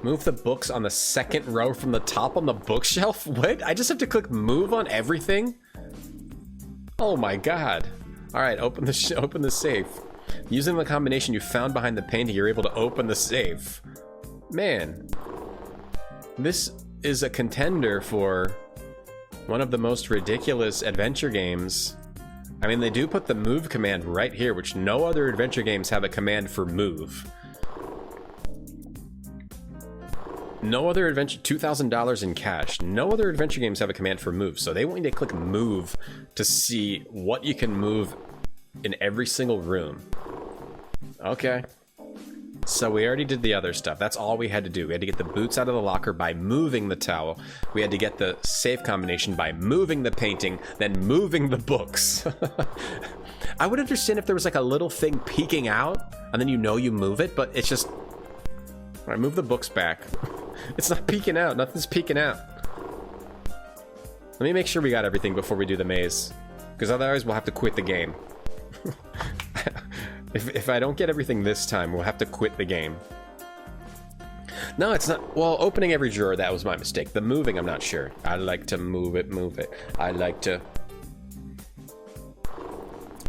Move the books on the second row from the top on the bookshelf? What? I just have to click move on everything? Oh my god. Alright, open the safe. Using the combination you found behind the painting, you're able to open the safe. Man. This is a contender for one of the most ridiculous adventure games. I mean, they do put the move command right here, which no other adventure games have a command for move. No other adventure, $2,000 in cash. No other adventure games have a command for move, so they want you to click move to see what you can move in every single room. Okay. So we already did the other stuff. That's all we had to do. We had to get the boots out of the locker by moving the towel. We had to get the safe combination by moving the painting, then moving the books. I would understand if there was like a little thing peeking out, and then you know you move it, but it's just... Alright, move the books back. It's not peeking out. Nothing's peeking out. Let me make sure we got everything before we do the maze, because otherwise we'll have to quit the game. If I don't get everything this time, we'll have to quit the game. No, it's not. Well, opening every drawer, that was my mistake. The moving, I'm not sure. I like to move it, move it. I like to...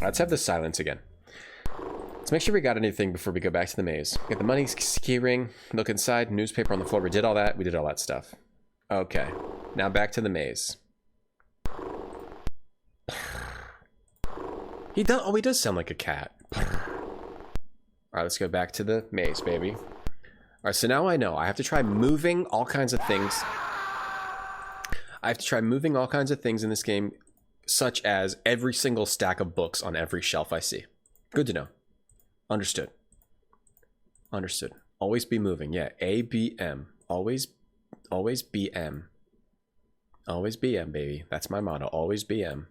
Let's have the silence again. Let's make sure we got anything before we go back to the maze. Get the money, key ring, look inside, newspaper on the floor. We did all that. We did all that stuff. Okay. Now back to the maze. He does. Oh, he does sound like a cat. All right, let's go back to the maze, baby. All right, so now I know. I have to try moving all kinds of things. I have to try moving all kinds of things in this game, such as every single stack of books on every shelf I see. Good to know. Understood. Understood. Always be moving. Yeah, A, B, M. Always BM. Always BM, baby. That's my motto. Always BM.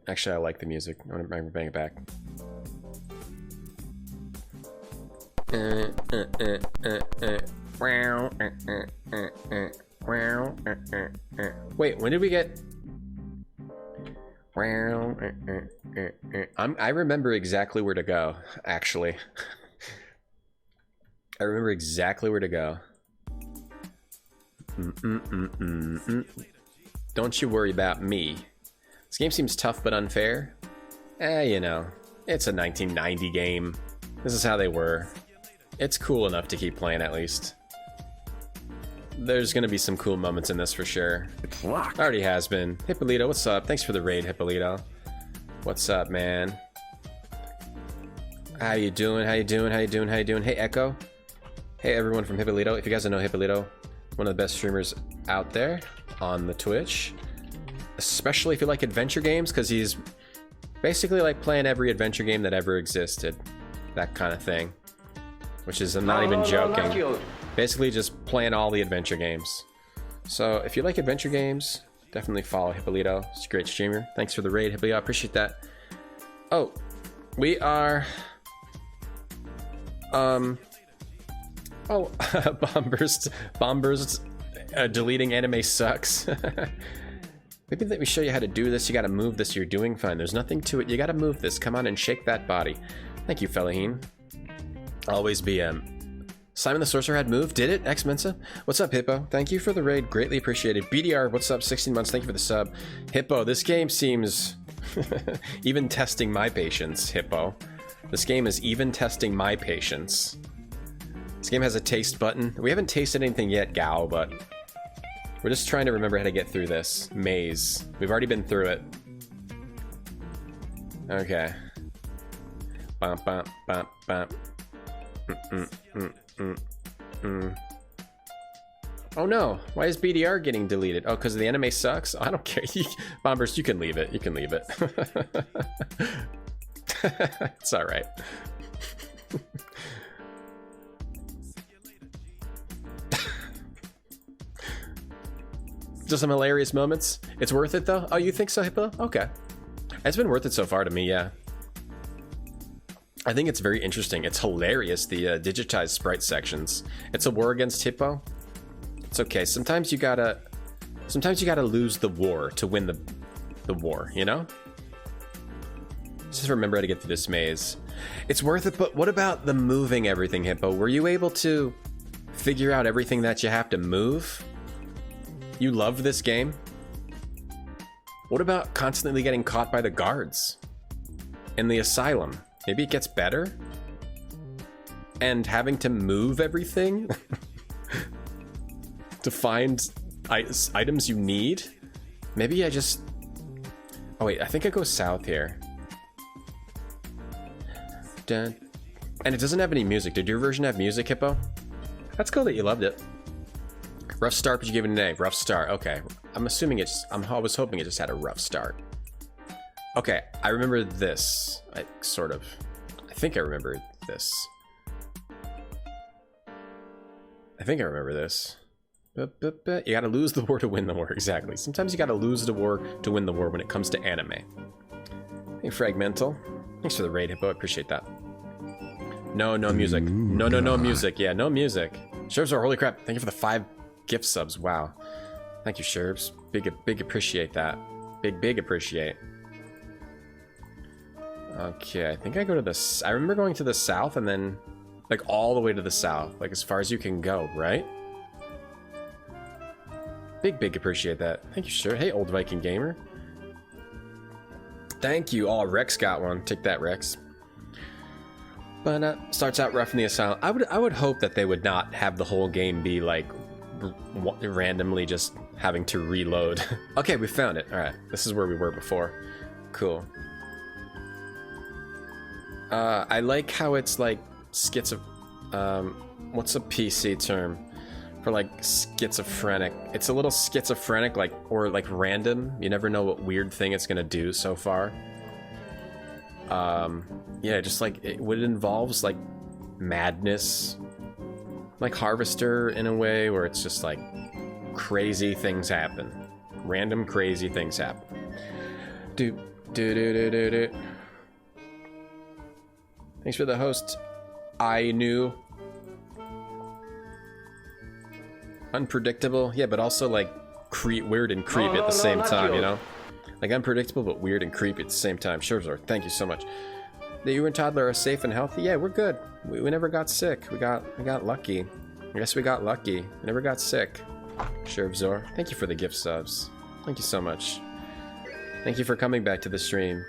Actually, I like the music. I'm gonna bring it back. Wait, when did we get... I remember exactly where to go, actually. I remember exactly where to go. Don't you worry about me. This game seems tough but unfair. You know, it's a 1990 game. This is how they were. It's cool enough to keep playing, at least. There's gonna be some cool moments in this for sure. It's locked. Already has been. Hippolito, what's up? Thanks for the raid, Hippolito. What's up, man? How you doing? How you doing? How you doing? How you doing? Hey, Echo. Hey, everyone from Hippolito. If you guys don't know Hippolito, one of the best streamers out there on the Twitch. Especially if you like adventure games, because he's basically like playing every adventure game that ever existed. That kind of thing. Which is, I'm not even joking. Basically just playing all the adventure games. So if you like adventure games, definitely follow Hippolito. He's a great streamer. Thanks for the raid, Hippolito. I appreciate that. Oh, we are... Oh, Bombers deleting anime sucks. Maybe let me show you how to do this. You gotta move this. You're doing fine. There's nothing to it. You gotta move this. Come on and shake that body. Thank you, Felaheen. Always BM. Simon the Sorcerer had moved. Did it? X Mensa. What's up, Hippo? Thank you for the raid. Greatly appreciated. BDR, what's up? 16 months. Thank you for the sub. Hippo, this game seems... even testing my patience, Hippo. This game is even testing my patience. This game has a taste button. We haven't tasted anything yet, Gao, but... we're just trying to remember how to get through this maze. We've already been through it. Okay. Bump, bump, bump, bump. Oh no, why is BDR getting deleted? Oh, because the anime sucks? I don't care. Bombers, you can leave it. You can leave it. It's alright. Just some hilarious moments. It's worth it though? Oh, you think so, Hippo? Okay. It's been worth it so far to me, yeah. I think it's very interesting. It's hilarious, the digitized sprite sections. It's a war against Hippo. It's okay. Sometimes you gotta lose the war to win the war, you know? Just remember how to get through this maze. It's worth it, but what about the moving everything, Hippo? Were you able to figure out everything that you have to move? You love this game? What about constantly getting caught by the guards in the asylum? Maybe it gets better? And having to move everything to find items you need? Maybe I just... oh wait, I think I go south here. Dun. And it doesn't have any music. Did your version have music, Hippo? That's cool that you loved it. Rough start, but you gave it an A. Rough start. Okay. I'm assuming it's... I was hoping it just had a rough start. Okay, I remember this. I think I remember this. I think I remember this. You gotta lose the war to win the war, exactly. Sometimes you gotta lose the war to win the war when it comes to anime. Hey, Fragmental. Thanks for the raid, Hippo. I appreciate that. No music. No music. Yeah, no music. Sherbs are holy crap. Thank you for the 5 gift subs. Wow. Thank you, Sherbs. Big appreciate that. Big appreciate. Okay, I think I go to the... I remember going to the south and then... like, all the way to the south. Like, as far as you can go, right? Big appreciate that. Thank you, sir. Hey, Old Viking Gamer. Thank you. Oh, Rex got one. Take that, Rex. But starts out rough in the asylum. I would hope that they would not have the whole game be like randomly just having to reload. Okay, we found it. All right, this is where we were before. Cool. I like how it's like what's a PC term for like schizophrenic? It's a little schizophrenic, like, or like random. You never know what weird thing it's gonna do so far. Yeah, just like it involves like madness, like Harvester in a way, where it's just like crazy things happen, random crazy things happen. Do. Thanks for the host. I knew. Unpredictable, yeah, but also like weird and creepy at the same time, you know? Like unpredictable but weird and creepy at the same time. Sure, thank you so much. That you and Toddler are safe and healthy? Yeah, we're good. We never got sick. We got lucky. I guess we got lucky. We never got sick. Sure, Zor. Thank you for the gift subs. Thank you so much. Thank you for coming back to the stream.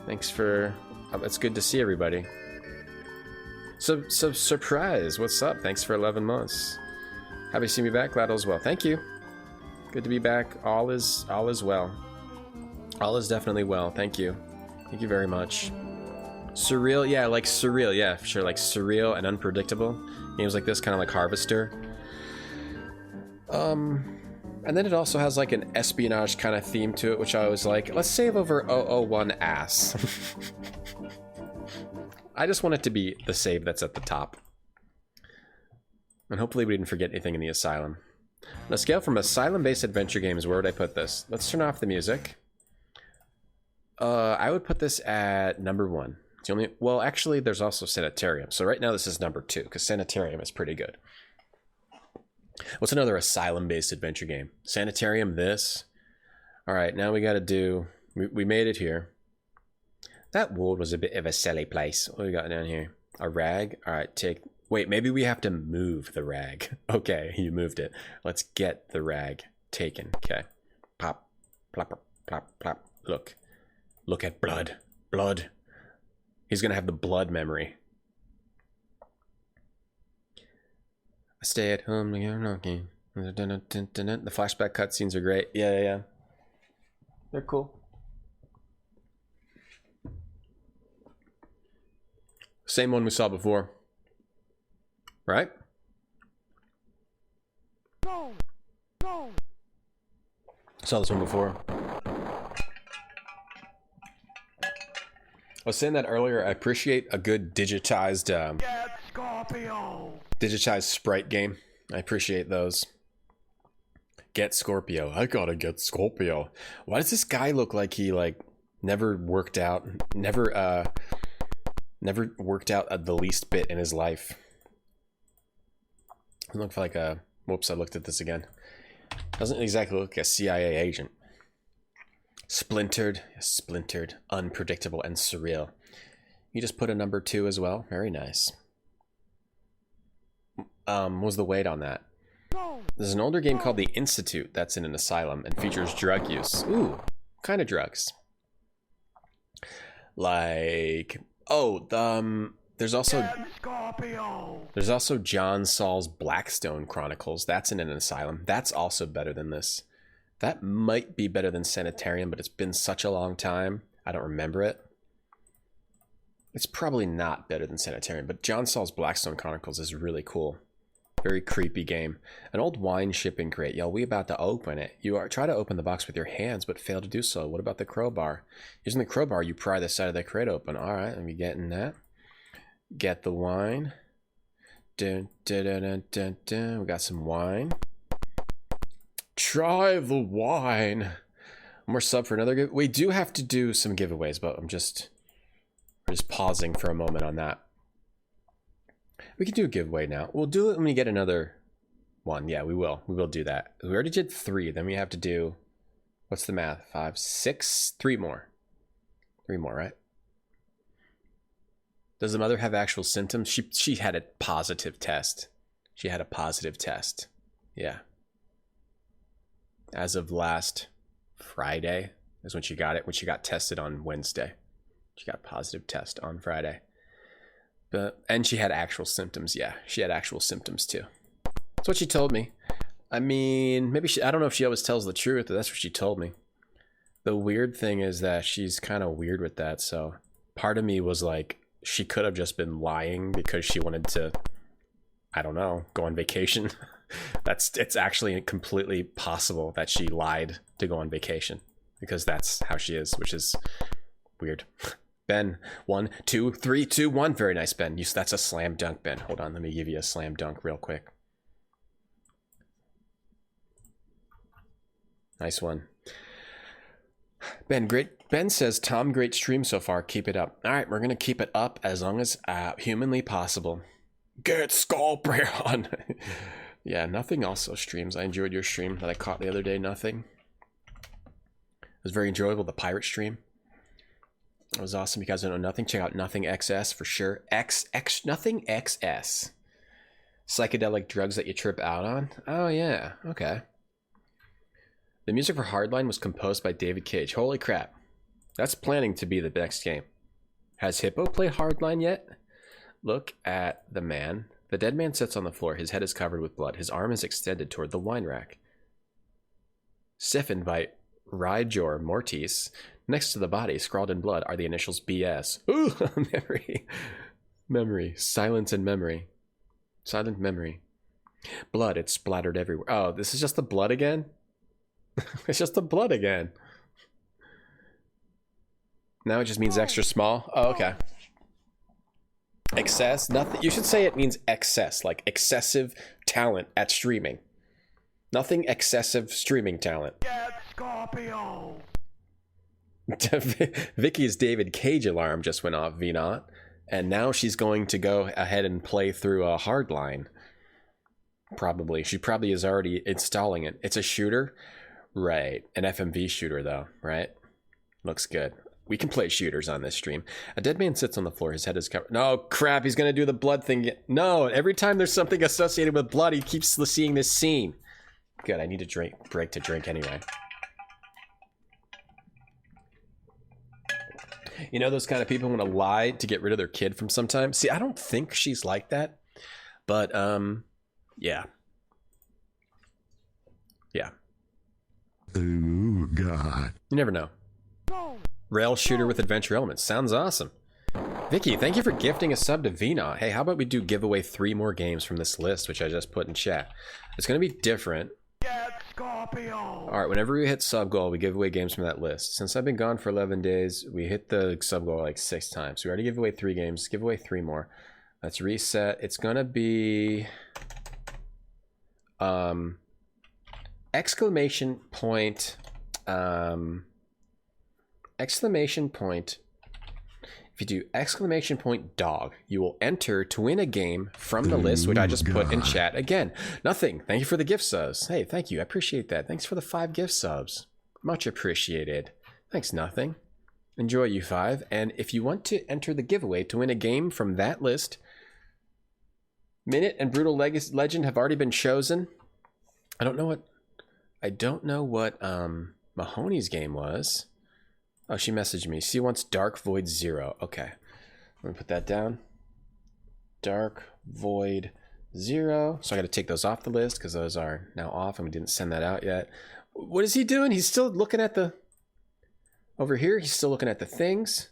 Thanks for... it's good to see everybody. So surprise. What's up? Thanks for 11 months. Happy to see me back. Glad all is well. Thank you. Good to be back. All is well. All is definitely well. Thank you. Thank you very much. Surreal, yeah, like surreal, yeah, for sure, like surreal and unpredictable. Games like this, kind of like Harvester. And then it also has like an espionage kind of theme to it, which I was like, let's save over 001 ass. I just want it to be the save that's at the top. And hopefully we didn't forget anything in the asylum. On a scale from asylum-based adventure games, where would I put this? Let's turn off the music. I would put this at number 1. It's the only, well, actually, there's also Sanitarium. So right now this is number 2, because Sanitarium is pretty good. What's another asylum-based adventure game? Sanitarium, this. All right, now we got to do... We made it here. That ward was a bit of a silly place. What do we got down here? A rag? All right, take... Wait, maybe we have to move the rag. Okay, you moved it. Let's get the rag taken. Okay. Pop, plop, plop, plop. Look. Look at blood. Blood. He's going to have the blood memory. I stay at home. The flashback cutscenes are great. Yeah. They're cool. Same one we saw before. Right? Saw this one before. I was saying that earlier. I appreciate a good digitized digitized sprite game. I appreciate those. Get Scorpio. I gotta get Scorpio. Why does this guy look like he like never worked out? Never worked out the least bit in his life. It looks like a... Whoops, I looked at this again. Doesn't exactly look like a CIA agent. Splintered, unpredictable, and surreal. You just put a number 2 as well. Very nice. What was the weight on that? There's an older game called The Institute that's in an asylum and features drug use. Ooh, what kind of drugs? Like... Oh, there's also John Saul's Blackstone Chronicles. That's in an asylum. That's also better than this. That might be better than Sanitarium, but it's been such a long time. I don't remember it. It's probably not better than Sanitarium, but John Saul's Blackstone Chronicles is really cool. Very creepy game. An old wine shipping crate. Yo, we about to open it. Try to open the box with your hands, but fail to do so. What about the crowbar? Using the crowbar, you pry the side of the crate open. All right, let me get in that. Get the wine. Dun, dun, dun, dun, dun, dun. We got some wine. Try the wine. More sub for another give. We do have to do some giveaways, but we're just pausing for a moment on that. We can do a giveaway now. We'll do it when we get another one. Yeah, we will. We will do that. We already did 3. Then we have to do... What's the math? 5, 6? 3 more. 3 more, right? Does the mother have actual symptoms? She had a positive test. She had a positive test. Yeah. As of last Friday. is when she got it, when she got tested on Wednesday. She got a positive test on Friday. And she had actual symptoms. Yeah, she had actual symptoms too. That's what she told me. I mean, maybe I don't know if she always tells the truth, but that's what she told me. The weird thing is that she's kind of weird with that. So part of me was like, she could have just been lying because she wanted to, I don't know, go on vacation. It's actually completely possible that she lied to go on vacation because that's how she is, which is weird. Ben, 1, 2, 3, 2, 1. Very nice, Ben. That's a slam dunk, Ben. Hold on, let me give you a slam dunk real quick. Nice one. Ben, great. Ben says, Tom, great stream so far. Keep it up. All right, we're going to keep it up as long as humanly possible. Get Skullbraid on. Yeah, Nothing also streams. I enjoyed your stream that I caught the other day, Nothing. It was very enjoyable, the pirate stream. It was awesome. You guys don't know Nothing, check out Nothing XS for sure. Nothing XS. Psychedelic drugs that you trip out on? Oh, yeah. Okay. The music for Hardline was composed by David Cage. Holy crap. That's planning to be the next game. Has Hippo played Hardline yet? Look at the man. The dead man sits on the floor. His head is covered with blood. His arm is extended toward the wine rack. Siphoned by Rydjor Mortis. Next to the body, scrawled in blood, are the initials BS. Ooh, memory. Memory. Silence and memory. Silent memory. Blood, it's splattered everywhere. Oh, this is just the blood again? It's just the blood again. Now it just means extra small? Oh, okay. Excess? Nothing. You should say it means excess, like excessive talent at streaming. Nothing excessive streaming talent. Get Scorpio! Vicky's David Cage alarm just went off, VNot, and now she's going to go ahead and play through a Hardline. Probably. She probably is already installing it. It's a shooter? Right. An FMV shooter, though, right? Looks good. We can play shooters on this stream. A dead man sits on the floor. His head is covered. No, crap. He's going to do the blood thing. No, every time there's something associated with blood, he keeps seeing this scene. Good. I need a break to drink anyway. You know those kind of people want to lie to get rid of their kid from sometimes? See, I don't think she's like that. But, yeah. Yeah. Ooh, God. You never know. Rail shooter with adventure elements. Sounds awesome. Vicky, thank you for gifting a sub to VNot. Hey, how about we do give away 3 more games from this list, which I just put in chat. It's going to be different. All right, whenever we hit sub goal, we give away games from that list. Since I've been gone for 11 days, we hit the sub goal like 6 times. We already gave away 3 games. Give away 3 more. Let's reset. It's going to be... exclamation point... exclamation point. If you do exclamation point dog, you will enter to win a game from the list, which I just put in chat again. Nothing. Thank you for the gift subs. Hey, thank you. I appreciate that. Thanks for the 5 gift subs. Much appreciated. Thanks, Nothing. Enjoy, you 5. And if you want to enter the giveaway to win a game from that list, Minute and Brutal Legend have already been chosen. I don't know what Mahoney's game was. Oh, she messaged me. She wants Dark Void 0. Okay. Let me put that down. Dark Void 0. So I got to take those off the list because those are now off and we didn't send that out yet. What is he doing? He's still looking at the... Over here, he's still looking at the things.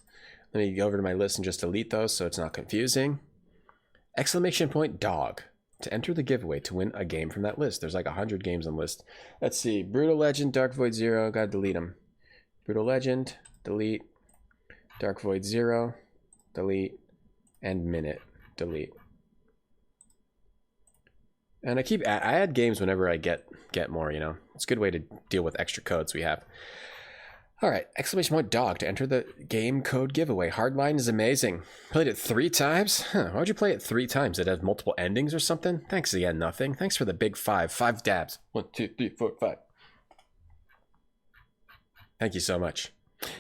Let me go over to my list and just delete those so it's not confusing. Exclamation point dog. To enter the giveaway to win a game from that list. There's like 100 games on the list. Let's see. Brutal Legend, Dark Void 0. Gotta delete them. Brutal Legend, delete. Dark Void 0, delete. And Minute, delete. And I add games whenever I get more, you know. It's a good way to deal with extra codes we have. All right, exclamation point dog to enter the game code giveaway. Hardline is amazing. Played it 3 times? Huh, why would you play it 3 times? Did it have multiple endings or something? Thanks again, Nothing. Thanks for the big 5. 5 dabs. 1, 2, 3, 4, 5. Thank you so much.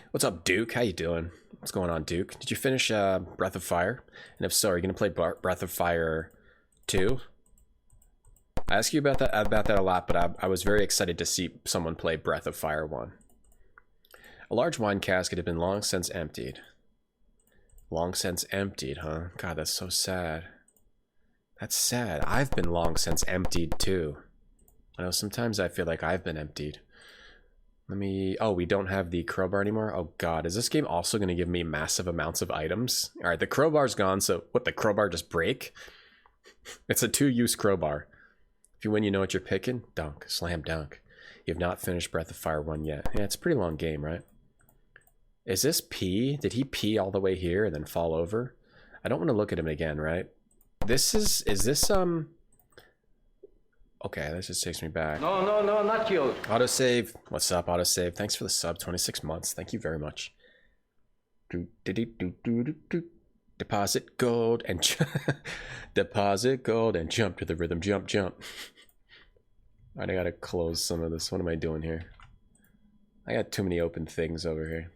What's up, Duke? How you doing? What's going on, Duke? Did you finish Breath of Fire? And if so, are you going to play Breath of Fire 2? I ask you about that a lot, but I was very excited to see someone play Breath of Fire 1. A large wine casket had been long since emptied. Long since emptied, huh? God, that's so sad. That's sad. I've been long since emptied too. I know sometimes I feel like I've been emptied. Let me... Oh, we don't have the crowbar anymore? Oh god, is this game also going to give me massive amounts of items? Alright, the crowbar's gone, so... What, the crowbar just break? It's a 2-use crowbar. If you win, you know what you're picking? Dunk. Slam dunk. You have not finished Breath of Fire 1 yet. Yeah, it's a pretty long game, right? Is this pee? Did he pee all the way here and then fall over? I don't want to look at him again, right? This is this, Okay, this just takes me back. No, not you. Autosave. What's up, autosave? Thanks for the sub. 26 months. Thank you very much. Deposit gold and deposit gold and jump to the rhythm. Jump, jump. Alright, I gotta close some of this. What am I doing here? I got too many open things over here.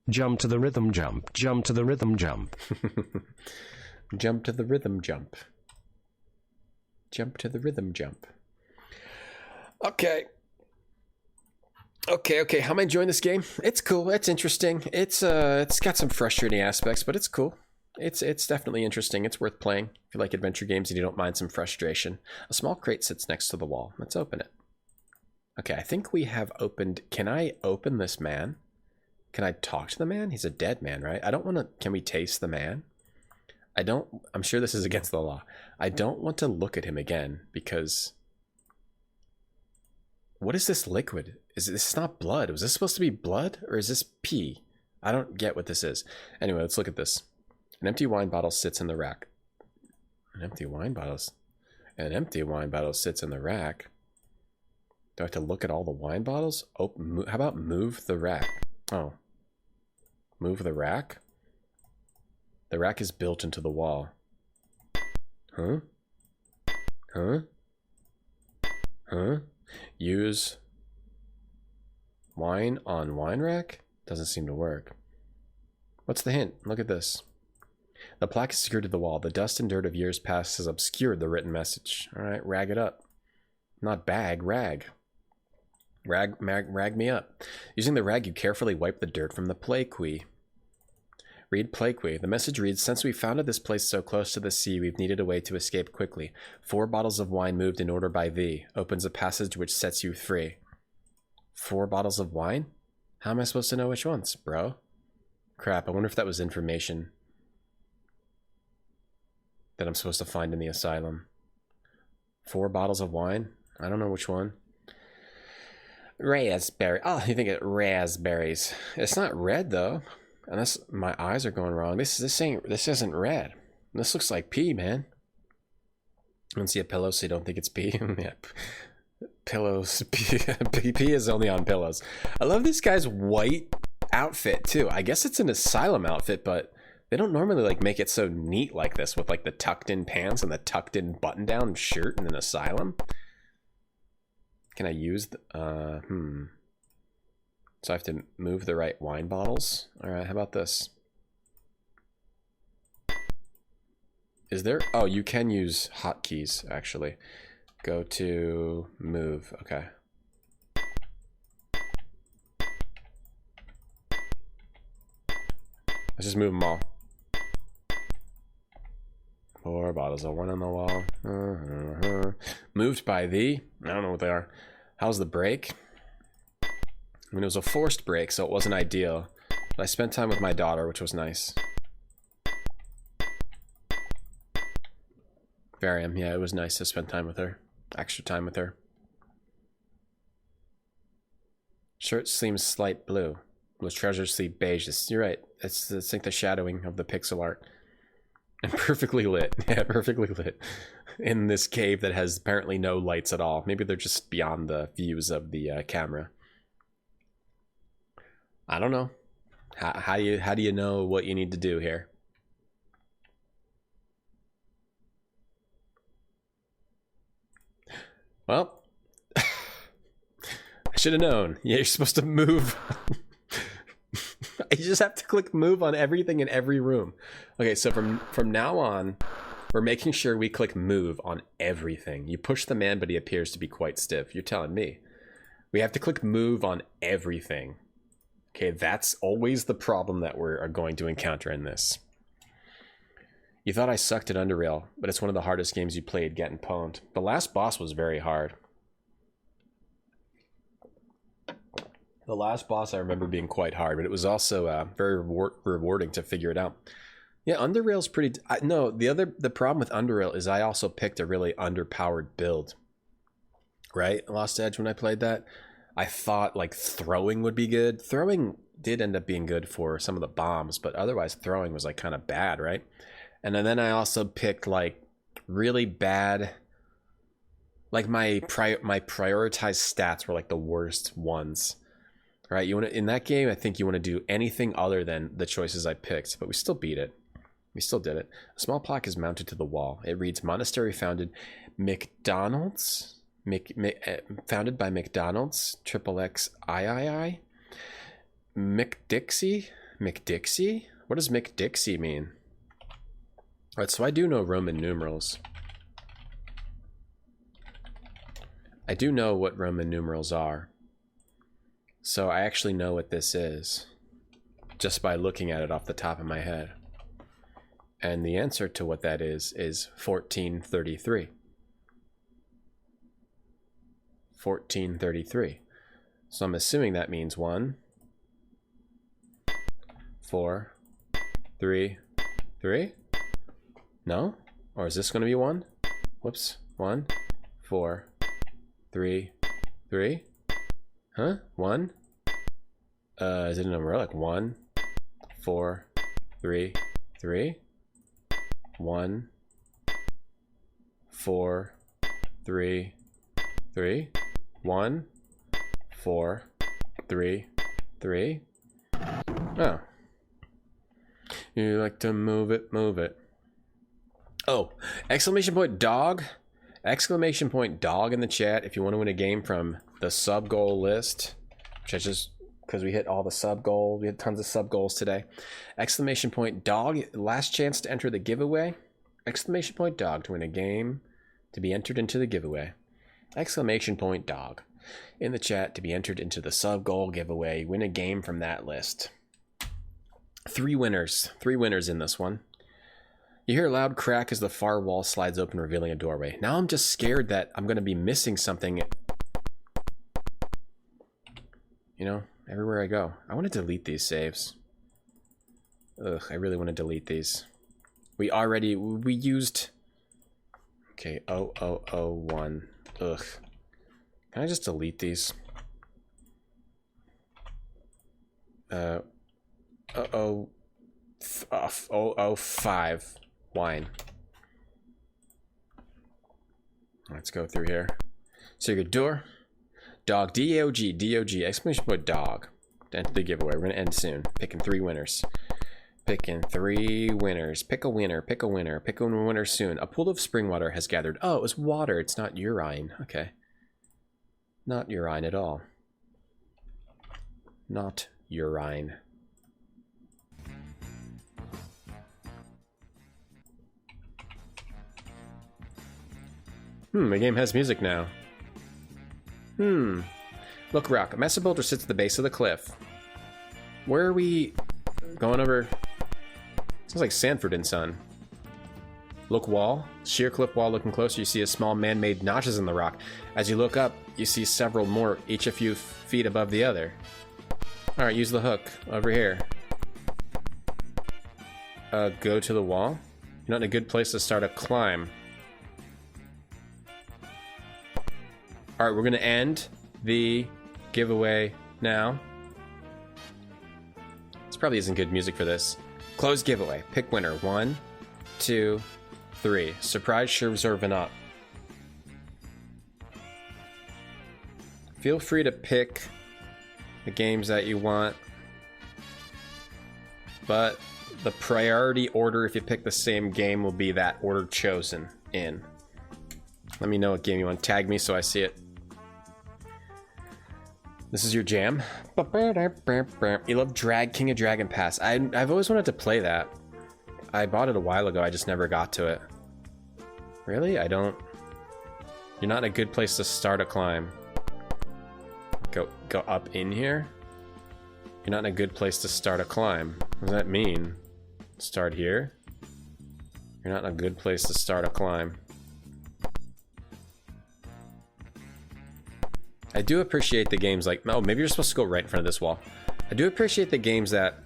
Jump to the rhythm, jump. Jump to the rhythm, jump. Jump to the rhythm, jump. Jump to the rhythm, jump. Okay. Okay. How am I enjoying this game? It's cool. It's interesting. It's got some frustrating aspects, but it's cool. It's definitely interesting. It's worth playing. If you like adventure games and you don't mind some frustration. A small crate sits next to the wall. Let's open it. Okay, I think we have opened... Can I open this man? Can I talk to the man? He's a dead man, right? I don't want to... Can we taste the man? I'm sure this is against the law. I don't want to look at him again because... What is this liquid? This is not blood. Was this supposed to be blood or is this pee? I don't get what this is. Anyway, let's look at this. An empty wine bottle sits in the rack. An empty wine bottle sits in the rack. Do I have to look at all the wine bottles? Oh, how about move the rack? Oh. Move the rack? The rack is built into the wall. Huh? Huh? Huh? Use wine on wine rack? Doesn't seem to work. What's the hint? Look at this. The plaque is secured to the wall. The dust and dirt of years past has obscured the written message. Alright, rag it up. Not bag, rag. Rag me up. Using the rag, you carefully wipe the dirt from the plaque. Read plaque. The message reads, since we founded this place so close to the sea, we've needed a way to escape quickly. 4 bottles of wine moved in order by thee. Opens a passage which sets you free. 4 bottles of wine? How am I supposed to know which ones, bro? Crap, I wonder if that was information that I'm supposed to find in the asylum. 4 bottles of wine? I don't know which one. Raspberry. Oh, you think it raspberries. It's not red though. Unless my eyes are going wrong. This isn't red. This looks like pee, man. I don't see a pillow, so you don't think it's pee. Yeah. Pillows. Pee is only on pillows. I love this guy's white outfit too. I guess it's an asylum outfit, but they don't normally like make it so neat like this with like the tucked in pants and the tucked in button down shirt in an asylum. Can I use the So I have to move the right wine bottles. All right, how about this? Is there... Oh, you can use hotkeys, actually. Go to move. Okay. Let's just move them all. 4 bottles of wine on the wall. Moved by thee. I don't know what they are. How's the break? I mean, it was a forced break, so it wasn't ideal. But I spent time with my daughter, which was nice. Varium, yeah, it was nice to spend time with her. Extra time with her. Shirt seems slight blue. Those trousers sleep beige. You're right. It's like the shadowing of the pixel art. And perfectly lit. Yeah, perfectly lit. In this cave that has apparently no lights at all. Maybe they're just beyond the views of the camera. I don't know. How do you know what you need to do here? Well, I should have known. Yeah, you're supposed to move. You just have to click move on everything in every room. Okay, so from now on, we're making sure we click move on everything. You push the man, but he appears to be quite stiff. You're telling me. We have to click move on everything. Okay, that's always the problem that we're going to encounter in this. You thought I sucked at Underrail, but it's one of the hardest games you played, getting pwned. The last boss was very hard. The last boss I remember being quite hard, but it was also very rewarding to figure it out. Yeah, Underrail's pretty... no, the problem with Underrail is I also picked a really underpowered build. Right? Lost Edge, when I played that, I thought like throwing would be good. Throwing did end up being good for some of the bombs, but otherwise throwing was like kind of bad, right? And then I also picked like really bad... Like my prioritized stats were like the worst ones. Right? You want to, in that game, I think you want to do anything other than the choices I picked, but we still beat it. We still did it. A small plaque is mounted to the wall. It reads, Monastery founded McDonald's, founded by McDonald's, XXXIII, McDixie? What does McDixie mean? All right, so I do know Roman numerals. I do know what Roman numerals are. So I actually know what this is just by looking at it off the top of my head. And the answer to what that is 1433. 1433. So I'm assuming that means 1, 4, 3, 3? No? Or is this going to be 1? Whoops. 1, 4, 3, 3? Huh? 1? Is it a number like 1, 4, 3, 3? 1, 4, 3, 3? 1, 4, 3, 3? Oh. You like to move it, move it. Oh, exclamation point dog. Exclamation point dog in the chat if you want to win a game from the sub goal list, which I just, because we hit all the sub goals, we had tons of sub goals today. Exclamation point dog, last chance to enter the giveaway. Exclamation point dog to win a game to be entered into the giveaway. Exclamation point dog in the chat to be entered into the sub goal giveaway. Win a game from that list. 3 winners in this one. You hear a loud crack as the far wall slides open, revealing a doorway. Now I'm just scared that I'm going to be missing something. You know, everywhere I go. I want to delete these saves. Ugh, I really want to delete these. We used... Okay, 0001. Ugh. Can I just delete these? 005. Wine. Let's go through here. So your door. Dog. D-O-G. D-O-G. Exclamation point dog. To enter the giveaway. We're going to end soon. Picking 3 winners. Picking 3 winners. Pick a winner. Pick a winner. Pick a winner soon. A pool of spring water has gathered. Oh, it was water. It's not urine. Okay. Not urine at all. Not urine. The game has music now. Look, Rock. A massive boulder sits at the base of the cliff. Where are we going over? Sounds like Sanford and Son. Look, wall. Sheer cliff wall. Looking closer, you see a small man-made notches in the rock. As you look up, you see several more, each a few feet above the other. Alright, use the hook. Over here. Go to the wall. You're not in a good place to start a climb. Alright, we're going to end the giveaway now. This probably isn't good music for this. Close giveaway. Pick winner. 1, 2, 3. Surprise serving up. Feel free to pick the games that you want. But the priority order, if you pick the same game, will be that order chosen in. Let me know what game you want. Tag me so I see it. This is your jam. You love King of Dragon Pass. I've always wanted to play that. I bought it a while ago. I just never got to it. Really? I don't... You're not in a good place to start a climb. Go up in here? You're not in a good place to start a climb. What does that mean? Start here? You're not in a good place to start a climb. I do appreciate the games like... Oh, maybe you're supposed to go right in front of this wall. I do appreciate the games that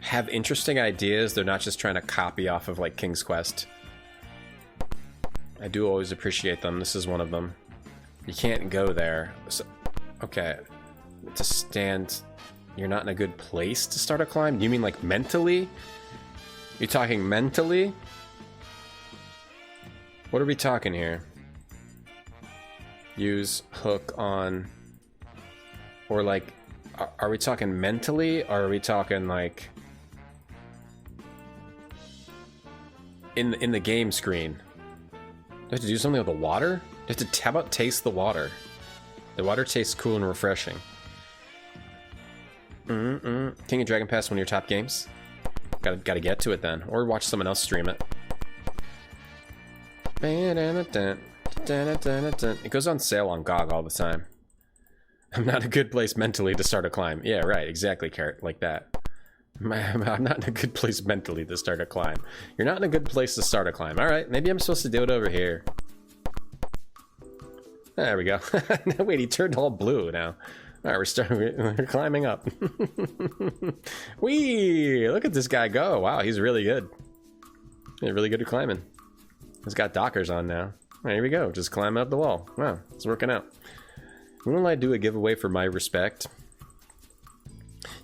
have interesting ideas. They're not just trying to copy off of like King's Quest. I do always appreciate them. This is one of them. You can't go there. So, okay. To stand... You're not in a good place to start a climb? You mean like mentally? You're talking mentally? What are we talking here? Use hook on... Or like... Are we talking mentally? Or are we talking like... In the game screen? Do I have to do something with the water? Do I have to how about taste the water? The water tastes cool and refreshing. King of Dragon Pass, one of your top games? Gotta get to it then. Or watch someone else stream it. It goes on sale on GOG all the time. I'm not in a good place mentally to start a climb. Yeah, right, exactly, Carrot, like that. I'm not in a good place mentally to start a climb. You're not in a good place to start a climb. Alright, maybe I'm supposed to do it over here. There we go. Wait, he turned all blue now. Alright, we're climbing up. Whee! Look at this guy go. Wow, he's really good. He's really good at climbing. He's got Dockers on now. Right, here we go. Just climb up the wall. Wow, it's working out. When will I do a giveaway for my respect?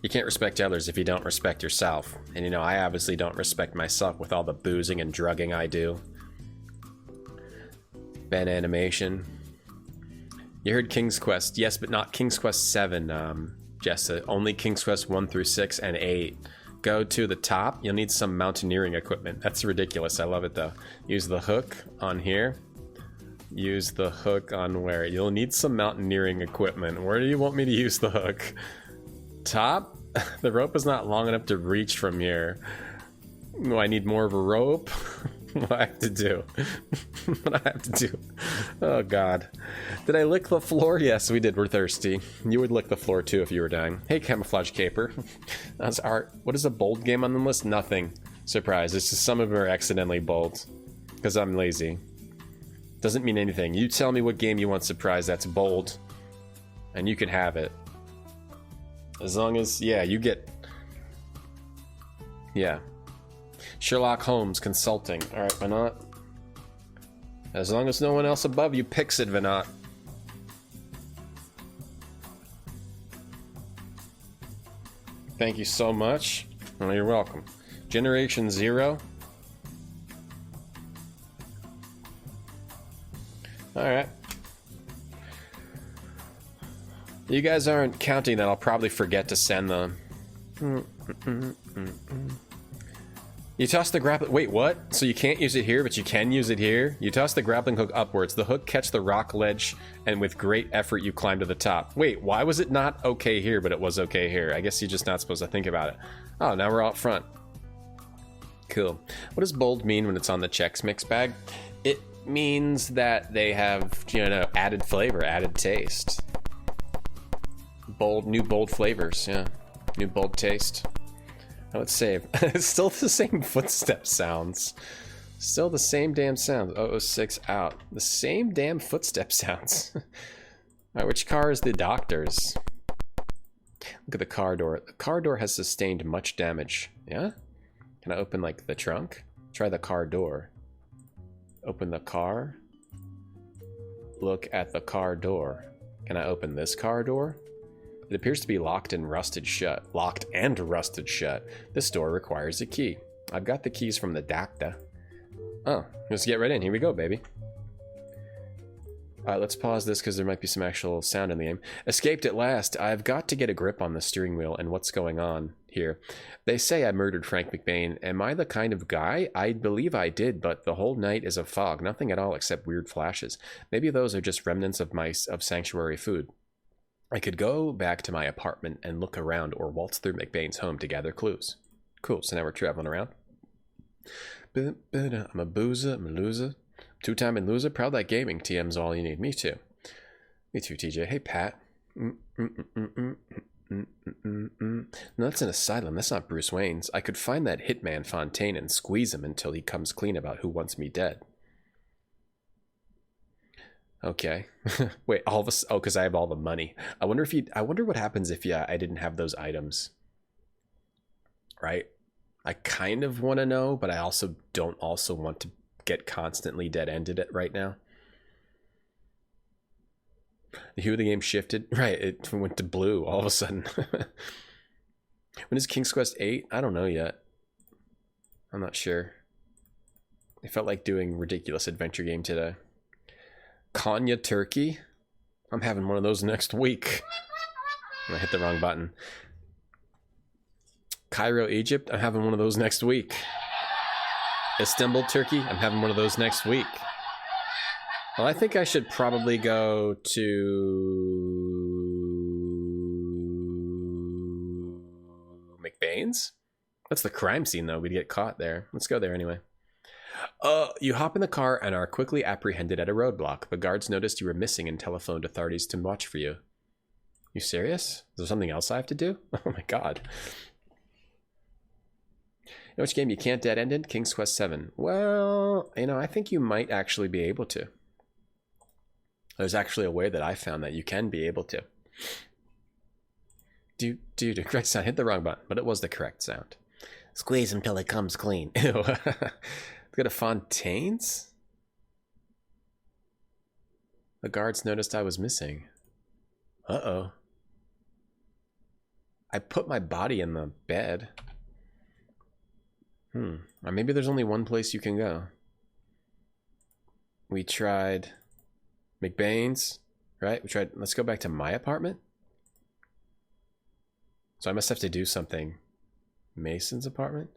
You can't respect others if you don't respect yourself. And you know, I obviously don't respect myself with all the boozing and drugging I do. Ben Animation. You heard King's Quest. Yes, but not King's Quest 7, Jessa. Only King's Quest 1 through 6 and 8. Go to the top. You'll need some mountaineering equipment. That's ridiculous. I love it, though. Use the hook on here. Use the hook on where? You'll need some mountaineering equipment. Where do you want me to use the hook? Top? The rope is not long enough to reach from here. Do I need more of a rope? What do I have to do? What do I have to do? Oh god. Did I lick the floor? Yes, we did. We're thirsty. You would lick the floor too if you were dying. Hey, Camouflage Caper. That's art. What is a bold game on the list? Nothing. Surprise. It's just some of them are accidentally bold. Because I'm lazy. Doesn't mean anything. You tell me what game you want surprise that's bold. And you can have it. As long as, yeah, you get... Yeah. Sherlock Holmes Consulting. Alright, Venat. As long as no one else above you picks it, Venat. Thank you so much. Oh, you're welcome. Generation Zero. Alright. You guys aren't counting that I'll probably forget to send them. You toss the grappling... Wait, what? So you can't use it here, but you can use it here? You toss the grappling hook upwards. The hook catch the rock ledge, and with great effort you climb to the top. Wait, why was it not okay here, but it was okay here? I guess you're just not supposed to think about it. Oh, now we're out front. Cool. What does bold mean when it's on the Chex Mix bag? It means that they have, you know, added flavor, added taste. New bold flavors, yeah. New bold taste. Oh, let's save. It's still the same footstep sounds. Still the same damn sounds. 006 out. The same damn footstep sounds. Alright, which car is the doctor's? Look at the car door. The car door has sustained much damage. Yeah? Can I open, like, the trunk? Try the car door. Open the car. Look at the car door. Can I open this car door? It appears to be locked and rusted shut. Locked and rusted shut. This door requires a key. I've got the keys from the doctor. Oh, let's get right in. Here we go, baby. Let's pause this because there might be some actual sound in the game. Escaped at last. I've got to get a grip on the steering wheel and what's going on here. They say I murdered Frank McBain. Am I the kind of guy? I believe I did, but the whole night is a fog. Nothing at all except weird flashes. Maybe those are just remnants of sanctuary food. I could go back to my apartment and look around or waltz through McBain's home to gather clues. Cool, so now we're traveling around. I'm a boozer, I'm a loser. Two-time and loser, proud like gaming. TM's all you need. Me too. Me too, TJ. Hey, Pat. No, that's an asylum. That's not Bruce Wayne's. I could find that hitman Fontaine and squeeze him until he comes clean about who wants me dead. Okay. Wait, all of us. Oh, because I have all the money. I wonder if I wonder what happens if I didn't have those items. Right. I kind of want to know, but I also don't also want to get constantly dead-ended right now. The hue of the game shifted. Right, it went to blue all of a sudden. When is King's Quest 8? I don't know yet. I'm not sure. It felt like doing ridiculous adventure game today. Konya, Turkey? I'm having one of those next week. I hit the wrong button. Cairo, Egypt? I'm having one of those next week. Istanbul, Turkey? I'm having one of those next week. Well, I think I should probably go to McBain's. That's the crime scene, though. We'd get caught there. Let's go there anyway. You hop in the car and are quickly apprehended at a roadblock. The guards noticed you were missing and telephoned authorities to watch for you. You serious? Is there something else I have to do? Oh my god. You know which game you can't dead end in? King's Quest 7. Well, I think you might actually be able to. There's actually a way that I found that you can be able to. The correct sound. Hit the wrong button, but it was the correct sound. Squeeze him till he comes clean. Ew. Go to Fontaine's? The guards noticed I was missing. Uh-oh. I put my body in the bed. Maybe there's only one place you can go. We tried McBain's, right? Let's go back to my apartment. So I must have to do something. Mason's apartment?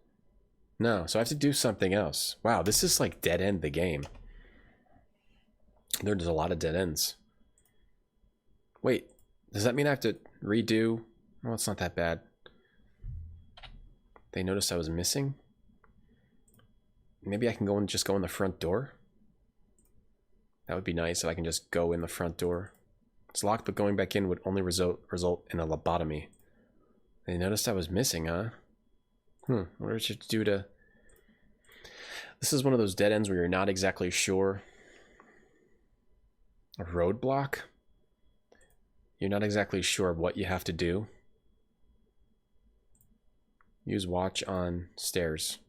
No, so I have to do something else. Wow, this is like dead end the game. There's a lot of dead ends. Wait, does that mean I have to redo? Well, it's not that bad. They noticed I was missing. Maybe I can just go in the front door. That would be nice if I can just go in the front door. It's locked, but going back in would only result in a lobotomy. They noticed I was missing, huh? What did you do to... This is one of those dead ends where you're not exactly sure. A roadblock? You're not exactly sure what you have to do. Use watch on stairs.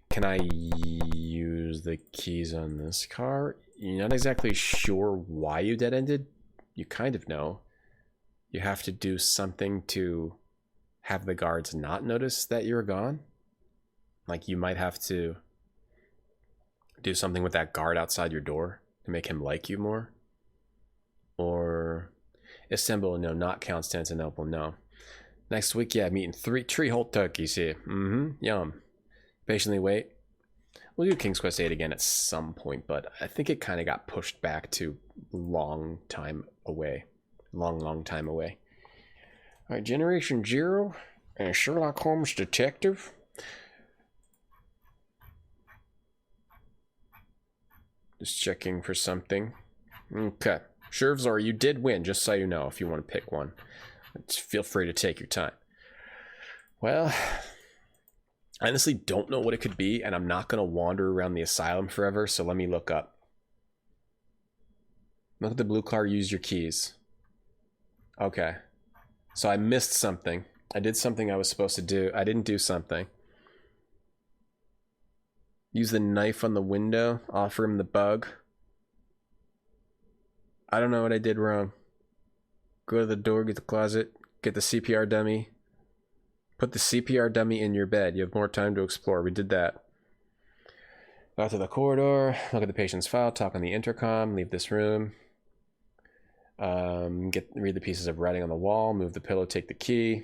Can I use the keys on this car? You're not exactly sure why you dead-ended. You kind of know. You have to do something to have the guards not notice that you're gone. Like you might have to do something with that guard outside your door to make him like you more. Or Istanbul, no, not Constantinople, no. Next week, yeah, I'm eating 3 Treeholt turkeys here. Yum. Patiently wait. We'll do King's Quest 8 again at some point, but I think it kind of got pushed back to long time away. Long time away. Alright, Generation Zero and Sherlock Holmes Detective. Just checking for something. Okay. Shervzor, you did win, just so you know, if you want to pick one. Feel free to take your time. Well, I honestly don't know what it could be, and I'm not going to wander around the asylum forever, so let me look up. Look at the blue car, use your keys. Okay. So I missed something. I did something I was supposed to do. I didn't do something. Use the knife on the window, offer him the bug. I don't know what I did wrong. Go to the door, get the closet, get the CPR dummy. Put the CPR dummy in your bed. You have more time to explore. We did that. Go out to the corridor, look at the patient's file, talk on the intercom, leave this room. Read the pieces of writing on the wall, move the pillow, take the key.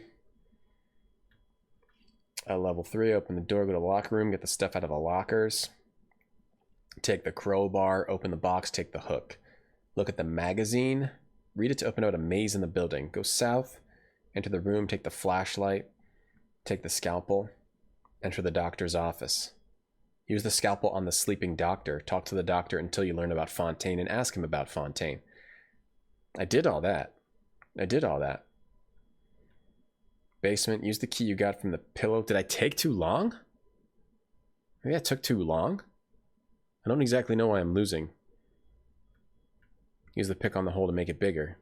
Level 3, open the door, go to the locker room, get the stuff out of the lockers. Take the crowbar, open the box, take the hook. Look at the magazine. Read it to open out a maze in the building. Go south, enter the room, take the flashlight, take the scalpel, enter the doctor's office. Use the scalpel on the sleeping doctor. Talk to the doctor until you learn about Fontaine and ask him about Fontaine. I did all that. I did all that. Basement, use the key you got from the pillow. Did I take too long? Maybe I took too long? I don't exactly know why I'm losing. Use the pick on the hole to make it bigger.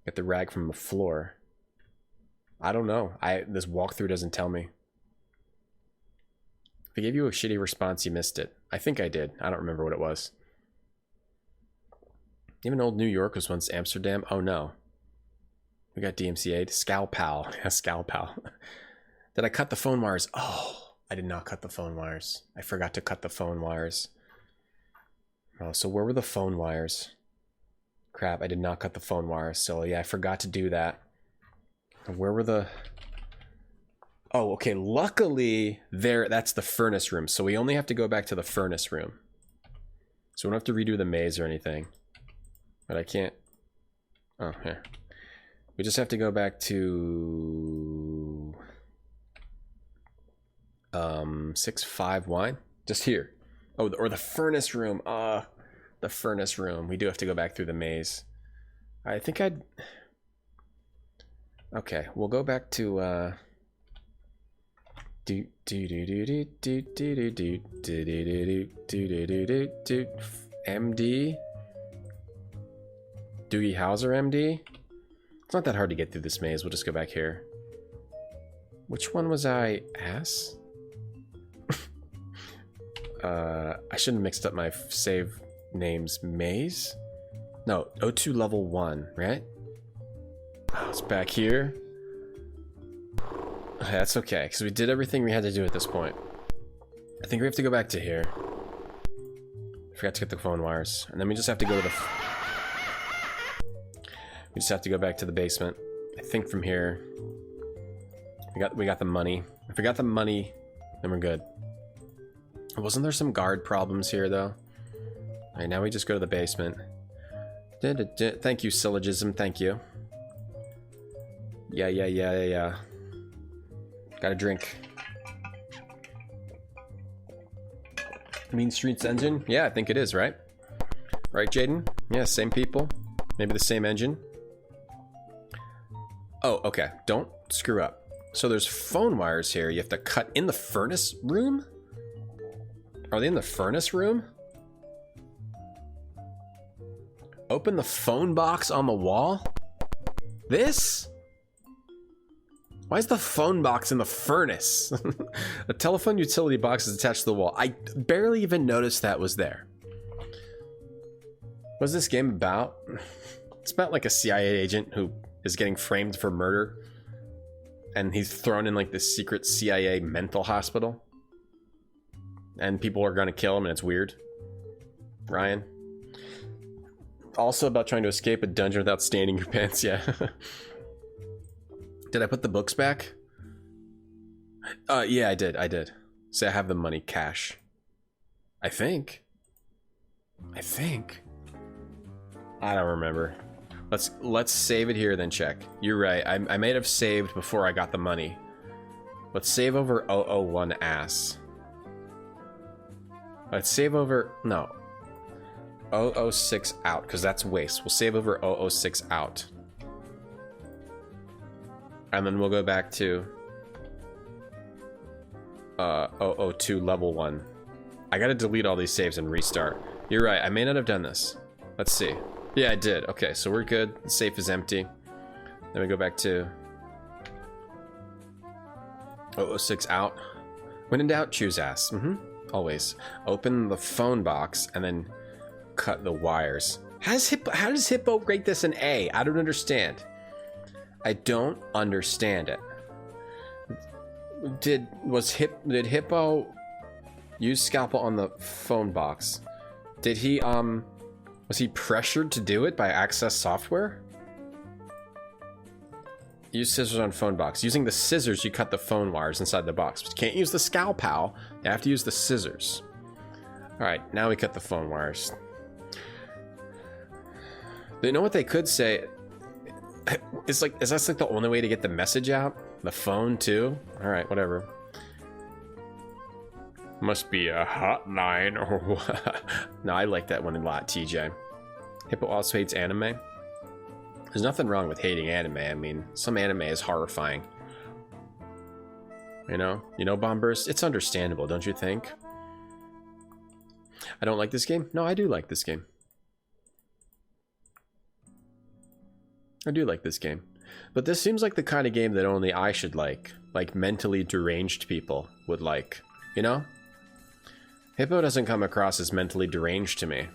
Get the rag from the floor. I don't know. This walkthrough doesn't tell me. If I gave you a shitty response, you missed it. I think I did. I don't remember what it was. Even old New York was once Amsterdam. Oh no. We got DMCA'd. Scalpal. Yeah, Scalpal. Did I cut the phone wires? Oh, I did not cut the phone wires. I forgot to cut the phone wires. Oh, so where were the phone wires? Crap, I did not cut the phone wires. So yeah, I forgot to do that. Where were the... Oh, okay. Luckily, that's the furnace room. So we only have to go back to the furnace room. So we don't have to redo the maze or anything. But I can't... Oh, here. We just have to go back to... 6-5 wine? Just here. Oh, or the furnace room. The furnace room. We do have to go back through the maze. I think I'd... Okay, we'll go back to... MD? Doogie Howser MD? It's not that hard to get through this maze. We'll just go back here. Which one was I? Ass? I shouldn't have mixed up my save names. Maze? No, O2 level 1, right? It's back here. Okay, that's okay, because we did everything we had to do at this point. I think we have to go back to here. Forgot to get the phone wires. And then we just have to go to the... We just have to go back to the basement. I think from here... We got the money. If we got the money, then we're good. Wasn't there some guard problems here, though? Alright, now we just go to the basement. Thank you, Syllogism. Thank you. Yeah. Got a drink. Mean Streets engine? Yeah, I think it is, right? Right, Jaden? Yeah, same people. Maybe the same engine. Oh, okay. Don't screw up. So there's phone wires here you have to cut in the furnace room? Are they in the furnace room? Open the phone box on the wall? This? Why is the phone box in the furnace? A telephone utility box is attached to the wall. I barely even noticed that was there. What's this game about? It's about like a CIA agent who is getting framed for murder. And he's thrown in like this secret CIA mental hospital. And people are gonna kill him and it's weird. Ryan? Also about trying to escape a dungeon without staining your pants, yeah. Did I put the books back? Yeah, I did. So I have the money, cash. I think. I don't remember. Let's save it here, then check. You're right. I may have saved before I got the money. Let's save over 001 ass. Let's save over... No. 006 out, because that's waste. We'll save over 006 out. And then we'll go back to 002 level 1. I gotta delete all these saves and restart. You're right, I may not have done this. Let's see. Yeah, I did. Okay, so we're good. The safe is empty. Then we go back to 006 out. When in doubt, choose ass. Always. Open the phone box and then cut the wires. How does Hippo rate this an A? I don't understand. I don't understand it. Did Hippo use Scalpel on the phone box? Did he was he pressured to do it by Access Software? Use scissors on phone box. Using the scissors, you cut the phone wires inside the box. But you can't use the Scalpel. You have to use the scissors. All right, now we cut the phone wires. You know what they could say? Is that like the only way to get the message out? The phone too? All right, whatever. Must be a hotline or what? No, I like that one a lot, TJ. Hippo also hates anime. There's nothing wrong with hating anime. I mean, some anime is horrifying. You know, Bombburst? It's understandable, don't you think? I don't like this game? No, I do like this game. I do like this game. But this seems like the kind of game that only I should like mentally deranged people would like, you know? Hippo doesn't come across as mentally deranged to me.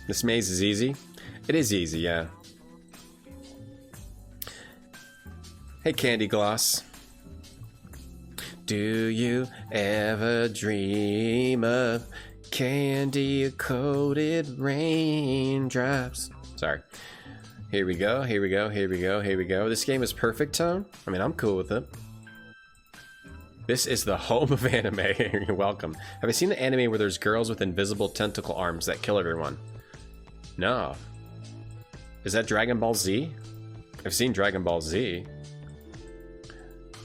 This maze is easy. It is easy, yeah. Hey, Candy Gloss. Do you ever dream of candy-coated raindrops? Sorry. Here we go, here we go, here we go, here we go. This game is perfect tone. I mean, I'm cool with it. This is the home of anime. You're welcome. Have you seen the anime where there's girls with invisible tentacle arms that kill everyone? No. Is that Dragon Ball Z? I've seen Dragon Ball Z.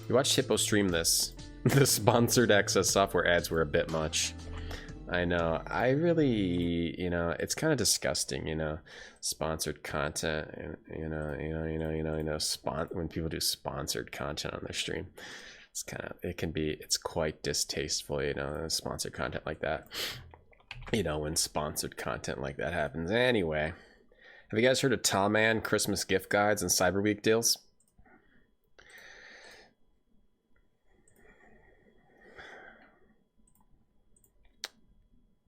You watched Hippo stream this. The sponsored access software ads were a bit much. I know. I really, it's kind of disgusting, sponsored content, when people do sponsored content on their stream. It's quite distasteful, sponsored content like that. When sponsored content like that happens. Anyway, have you guys heard of Tallman Christmas gift guides and Cyber Week deals?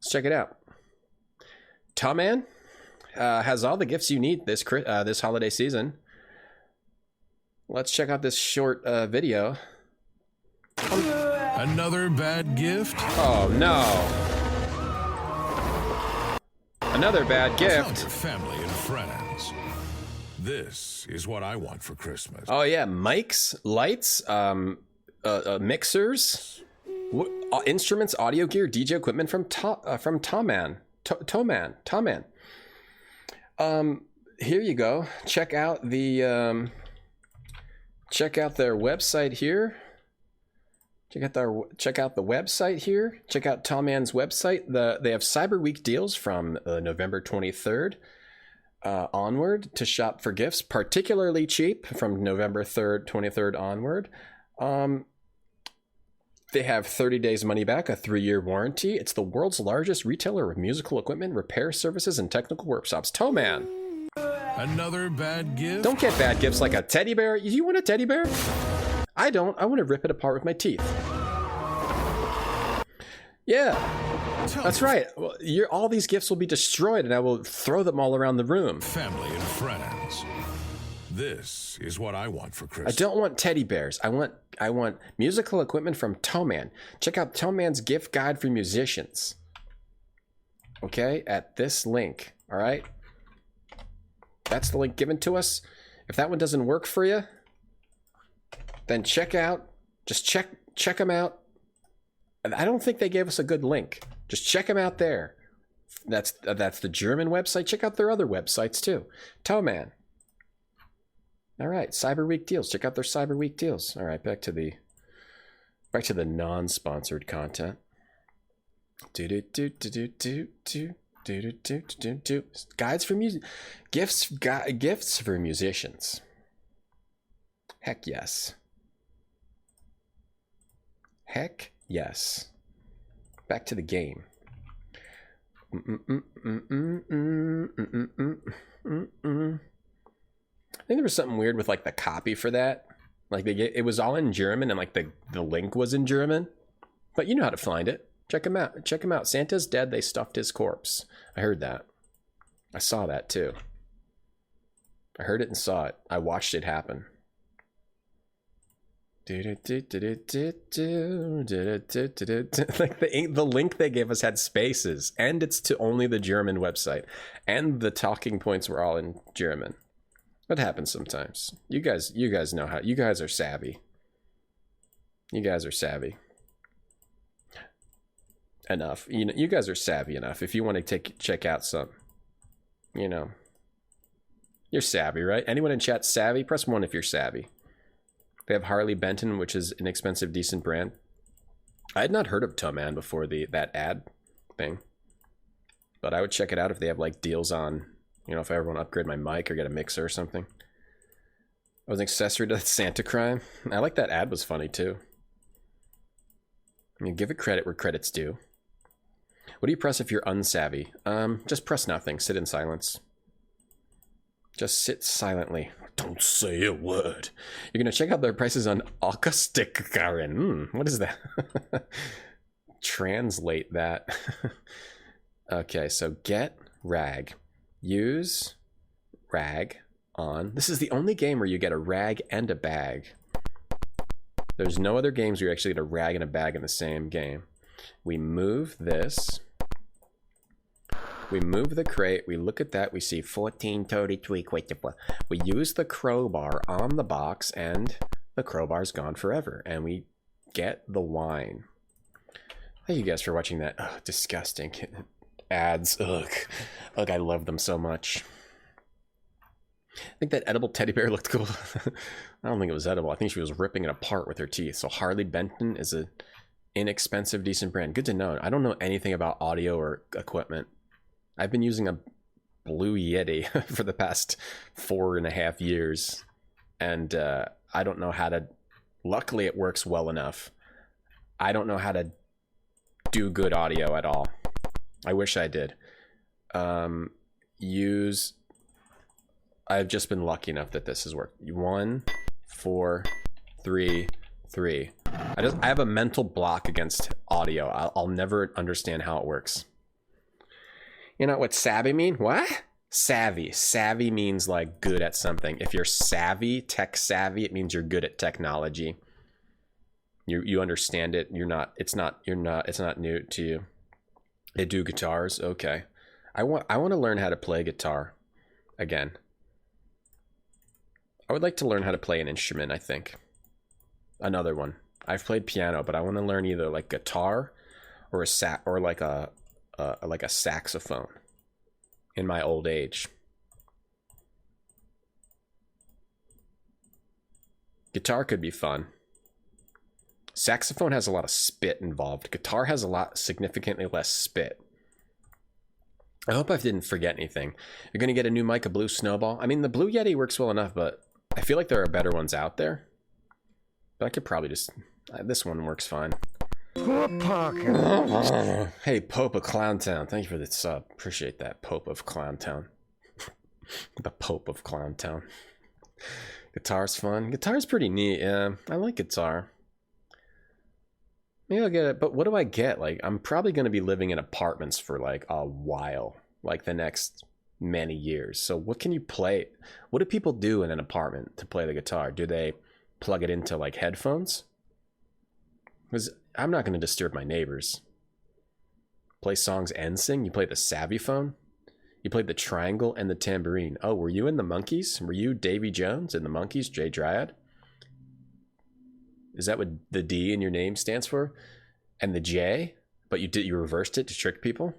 Let's check it out. Tallman has all the gifts you need this holiday season. Let's check out this short video. Another bad gift? Oh no. Another bad gift. Tell your family and friends. This is what I want for Christmas. Oh yeah, mics, lights, mixers, instruments, audio gear, DJ equipment from Tallman. Here you go. Check out their website here. Check out the website here. Check out Tallman's website. They have Cyber Week deals from November 23rd onward to shop for gifts, particularly cheap from November 23rd onward. They have 30 days money back, a 3-year warranty. It's the world's largest retailer of musical equipment, repair services, and technical workshops. Tallman. Another bad gift? Don't get bad gifts like a teddy bear. Do you want a teddy bear? I don't. I want to rip it apart with my teeth. Yeah, that's right. Well, all these gifts will be destroyed, and I will throw them all around the room. Family and friends. This is what I want for Christmas. I don't want teddy bears. I want musical equipment from Tallman. Check out Tallman's gift guide for musicians. Okay, at this link. All right, that's the link given to us. If that one doesn't work for you, then check them out. I don't think they gave us a good link. Just check them out there. That's the German website. Check out their other websites too. Tallman. All right, Cyber Week deals. Check out their Cyber Week deals. All right, back to the non-sponsored content. Guides for music, gifts for musicians. Heck yes. Heck yes. Back to the game. I think there was something weird with like the copy for that. Like it was all in German and like the link was in German. But you know how to find it. Check him out. Check him out. Santa's dead. They stuffed his corpse. I heard that. I saw that too. I heard it and saw it. I watched it happen. Like the link they gave us had spaces, and it's to only the German website, and the talking points were all in German. That happens sometimes. You guys know how. You guys are savvy. You guys are savvy enough. You guys are savvy enough. If you want to check out some, you're savvy, right? Anyone in chat savvy? Press 1 if you're savvy. They have Harley Benton, which is an expensive, decent brand. I had not heard of Thomann before that ad thing, but I would check it out if they have like deals on, you know, if I ever want to upgrade my mic or get a mixer or something. I was an accessory to that Santa crime. I like that ad was funny too. I mean, give it credit where credit's due. What do you press if you're unsavvy? Just press nothing. Sit in silence. Just sit silently. Don't say a word. You're gonna check out their prices on acoustic, Karen. What is that? Translate that. Okay, so get rag. Use rag on. This is the only game where you get a rag and a bag. There's no other games where you actually get a rag and a bag in the same game. We move this. We move the crate. We look at that. We see 1433. We use the crowbar on the box, and the crowbar's gone forever. And we get the wine. Thank you guys for watching that. Ugh, disgusting ads. Ugh, I love them so much. I think that edible teddy bear looked cool. I don't think it was edible. I think she was ripping it apart with her teeth. So Harley Benton is an inexpensive, decent brand. Good to know. I don't know anything about audio or equipment. I've been using a Blue Yeti for the past 4.5 years. And I don't know how to... Luckily, it works well enough. I don't know how to do good audio at all. I wish I did. I've just been lucky enough that this has worked. 1, 4, 3, 3. I have a mental block against audio. I'll never understand how it works. You know what savvy mean? What? Savvy. Savvy means like good at something. If you're savvy, tech savvy, it means you're good at technology. You understand it. It's not new to you. They do guitars. Okay. I want to learn how to play guitar again. I would like to learn how to play an instrument, I think. Another one. I've played piano, but I want to learn either like guitar or like a saxophone in my old age. Guitar could be fun. Saxophone has a lot of spit involved. Guitar has significantly less spit. I hope I didn't forget anything. You're going to get a new mic, a Blue Snowball. I mean, the Blue Yeti works well enough, but I feel like there are better ones out there. But I could probably just... this one works fine. Hey, Pope of Clowntown. Thank you for the sub. Appreciate that, Pope of Clowntown. The Pope of Clowntown. Guitar's fun. Guitar's pretty neat, yeah. I like guitar. Maybe I'll get it, but what do I get? Like, I'm probably going to be living in apartments for like a while. Like the next many years. So what can you play? What do people do in an apartment to play the guitar? Do they plug it into like headphones? Because I'm not going to disturb my neighbors. Play songs and sing? You play the Savvy phone? You played the triangle and the tambourine. Oh, were you in the Monkees? Were you Davy Jones in the Monkees? Jay Dryad? Is that what the D in your name stands for? And the J? But you reversed it to trick people?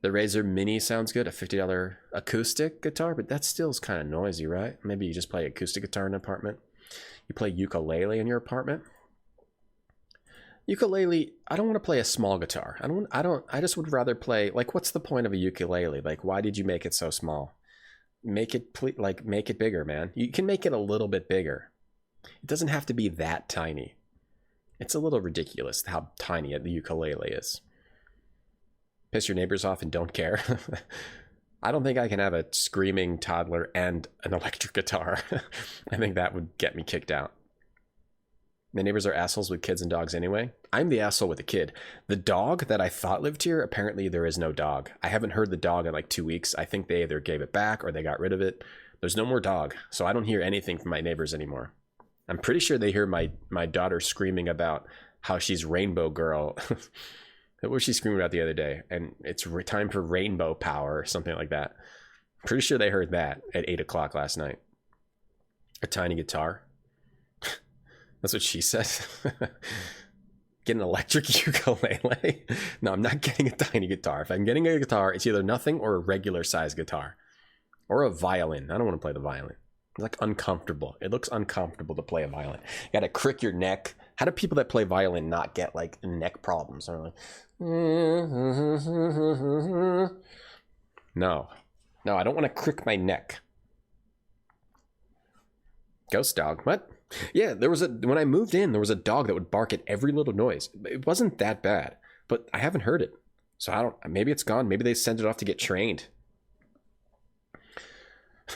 The Razor Mini sounds good. A $50 acoustic guitar, but that still is kind of noisy, right? Maybe you just play acoustic guitar in an apartment. You play ukulele in your apartment. Ukulele, I don't want to play a small guitar. I just would rather play, like, what's the point of a ukulele? Like, why did you make it so small? Make it bigger, man. You can make it a little bit bigger. It doesn't have to be that tiny. It's a little ridiculous how tiny the ukulele is. Piss your neighbors off and don't care. I don't think I can have a screaming toddler and an electric guitar. I think that would get me kicked out. My neighbors are assholes with kids and dogs anyway. I'm the asshole with a kid. The dog that I thought lived here, apparently there is no dog. I haven't heard the dog in like 2 weeks. I think they either gave it back or they got rid of it. There's no more dog, so I don't hear anything from my neighbors anymore. I'm pretty sure they hear my daughter screaming about how she's Rainbow Girl. What was she screaming about the other day? And it's time for rainbow power or something like that. Pretty sure they heard that at 8 o'clock last night. A tiny guitar. That's what she said. Get an electric ukulele. No, I'm not getting a tiny guitar. If I'm getting a guitar, it's either nothing or a regular size guitar. Or a violin. I don't want to play the violin. It's like uncomfortable. It looks uncomfortable to play a violin. You got to crick your neck How do people that play violin not get like neck problems? They're like, no, I don't want to crick my neck. Ghost dog, what? Yeah, when I moved in, there was a dog that would bark at every little noise. It wasn't that bad, but I haven't heard it. So maybe it's gone. Maybe they sent it off to get trained.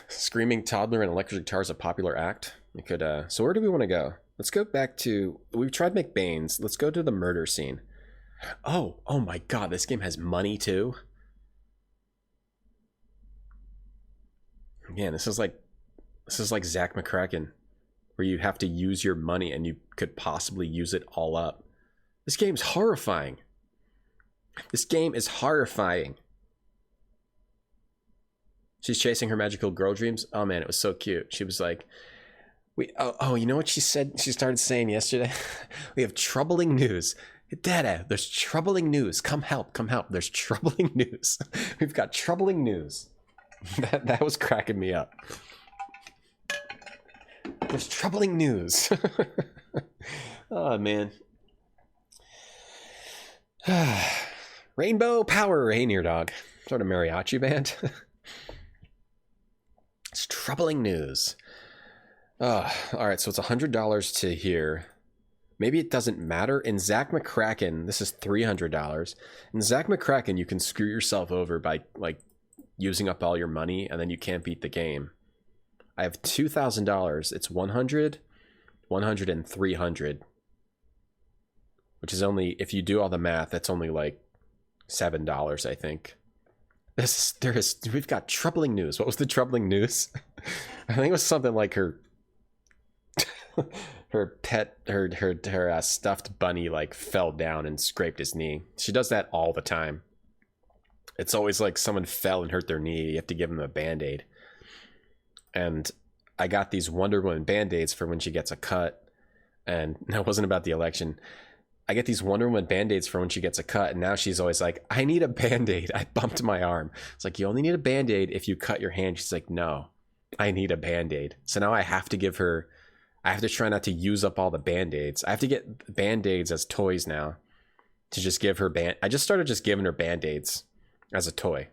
Screaming toddler and electric guitar is a popular act. We could, so where do we want to go? Let's go back to, we've tried McBain's. Let's go to the murder scene. Oh my God, this game has money too. Man, this is like Zach McCracken, where you have to use your money and you could possibly use it all up. This game's horrifying. This game is horrifying. She's chasing her magical girl dreams. Oh man, it was so cute. She was like, you know what she said? She started saying yesterday? We have troubling news. Dada, there's troubling news. Come help. There's troubling news. We've got troubling news. That was cracking me up. There's troubling news. Oh man. Rainbow Power Rainier Dog. Sort of mariachi band. It's troubling news. Alright, so it's $100 to here. Maybe it doesn't matter. In Zach McCracken, this is $300. In Zach McCracken, you can screw yourself over by like using up all your money and then you can't beat the game. I have $2,000. It's 100, 100, and 300. Which is only, if you do all the math, that's only like $7, I think. We've got troubling news. What was the troubling news? I think it was something like her stuffed bunny like fell down and scraped his knee. She does that all the time. It's always like someone fell and hurt their knee. You have to give them a Band-Aid. And I got these Wonder Woman Band-Aids for when she gets a cut. And that wasn't about the election. I get these Wonder Woman Band-Aids for when she gets a cut, and now she's always like, I need a Band-Aid. I bumped my arm. It's like, you only need a Band-Aid if you cut your hand. She's like, no, I need a Band-Aid. So now I have to give her, I have to try not to use up all the Band-Aids. I have to get Band-Aids as toys now to just give her I just started just giving her Band-Aids as a toy.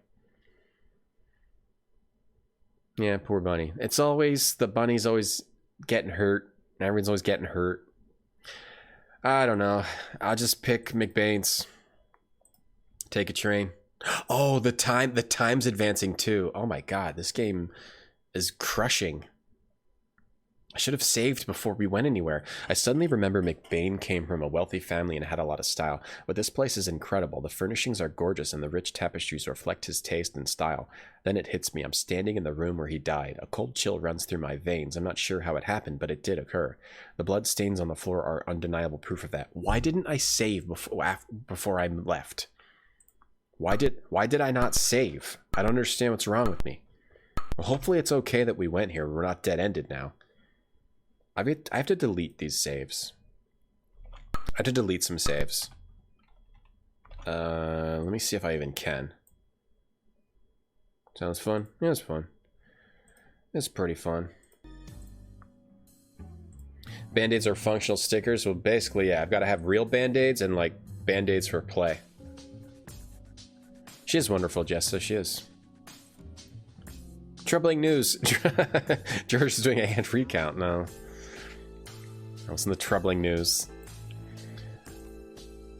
Yeah, poor bunny. It's always, the bunny's always getting hurt. Everyone's always getting hurt. I don't know. I'll just pick McBain's. Take a train. Oh, the time's advancing too. Oh my God, this game is crushing. I should have saved before we went anywhere. I suddenly remember McBain came from a wealthy family and had a lot of style. But this place is incredible. The furnishings are gorgeous and the rich tapestries reflect his taste and style. Then it hits me. I'm standing in the room where he died. A cold chill runs through my veins. I'm not sure how it happened, but it did occur. The blood stains on the floor are undeniable proof of that. Why didn't I save before I left? Why did I not save? I don't understand what's wrong with me. Well, hopefully it's okay that we went here. We're not dead-ended now. I have to delete these saves. I have to delete some saves. Let me see if I even can. Sounds fun? Yeah, it's fun. It's pretty fun. Band-Aids are functional stickers. Well, basically, yeah, I've got to have real Band-Aids and, like, Band-Aids for play. She is wonderful, Jess, so she is. Troubling news. George is doing a hand recount. No. That was in the troubling news.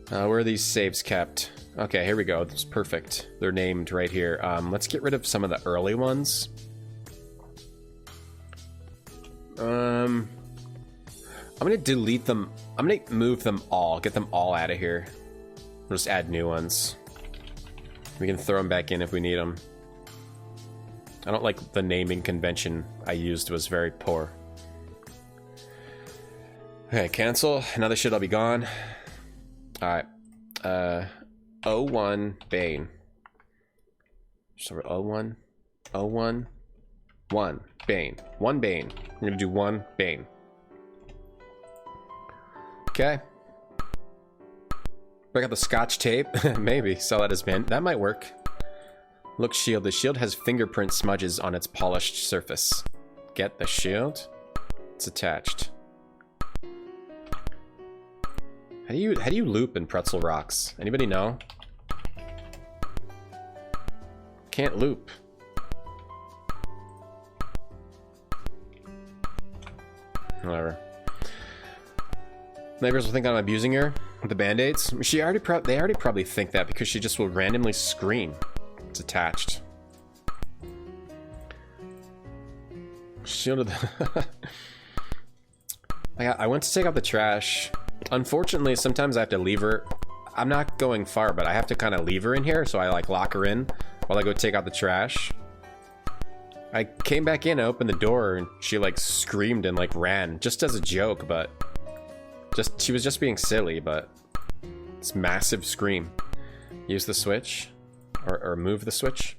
Where are these saves kept? Okay, here we go. That's perfect. They're named right here. Let's get rid of some of the early ones. I'm gonna delete them. I'm gonna move them all. Get them all out of here. We'll just add new ones. We can throw them back in if we need them. I don't like the naming convention I used was very poor. Okay, cancel. Now this shit will be gone. Alright. 01 Bane. So 01. 01. 1 Bane. 1 Bane. We're gonna do 1 Bane. Okay. Break out the scotch tape. Maybe. Sell that as band. That might work. Look, shield. The shield has fingerprint smudges on its polished surface. Get the shield. It's attached. How do you loop in Pretzel Rocks? Anybody know? Can't loop. Whatever. Neighbors will think I'm abusing her with the band-aids. They already probably think that because she just will randomly scream. It's attached. Shielded. I went to take out the trash. Unfortunately, sometimes I have to leave her. I'm not going far, but I have to kind of leave her in here, so I like lock her in while I go take out the trash. I came back in, I opened the door, and she like screamed and like ran, just as a joke, but she was just being silly, but it's massive scream. Use the switch, or move the switch.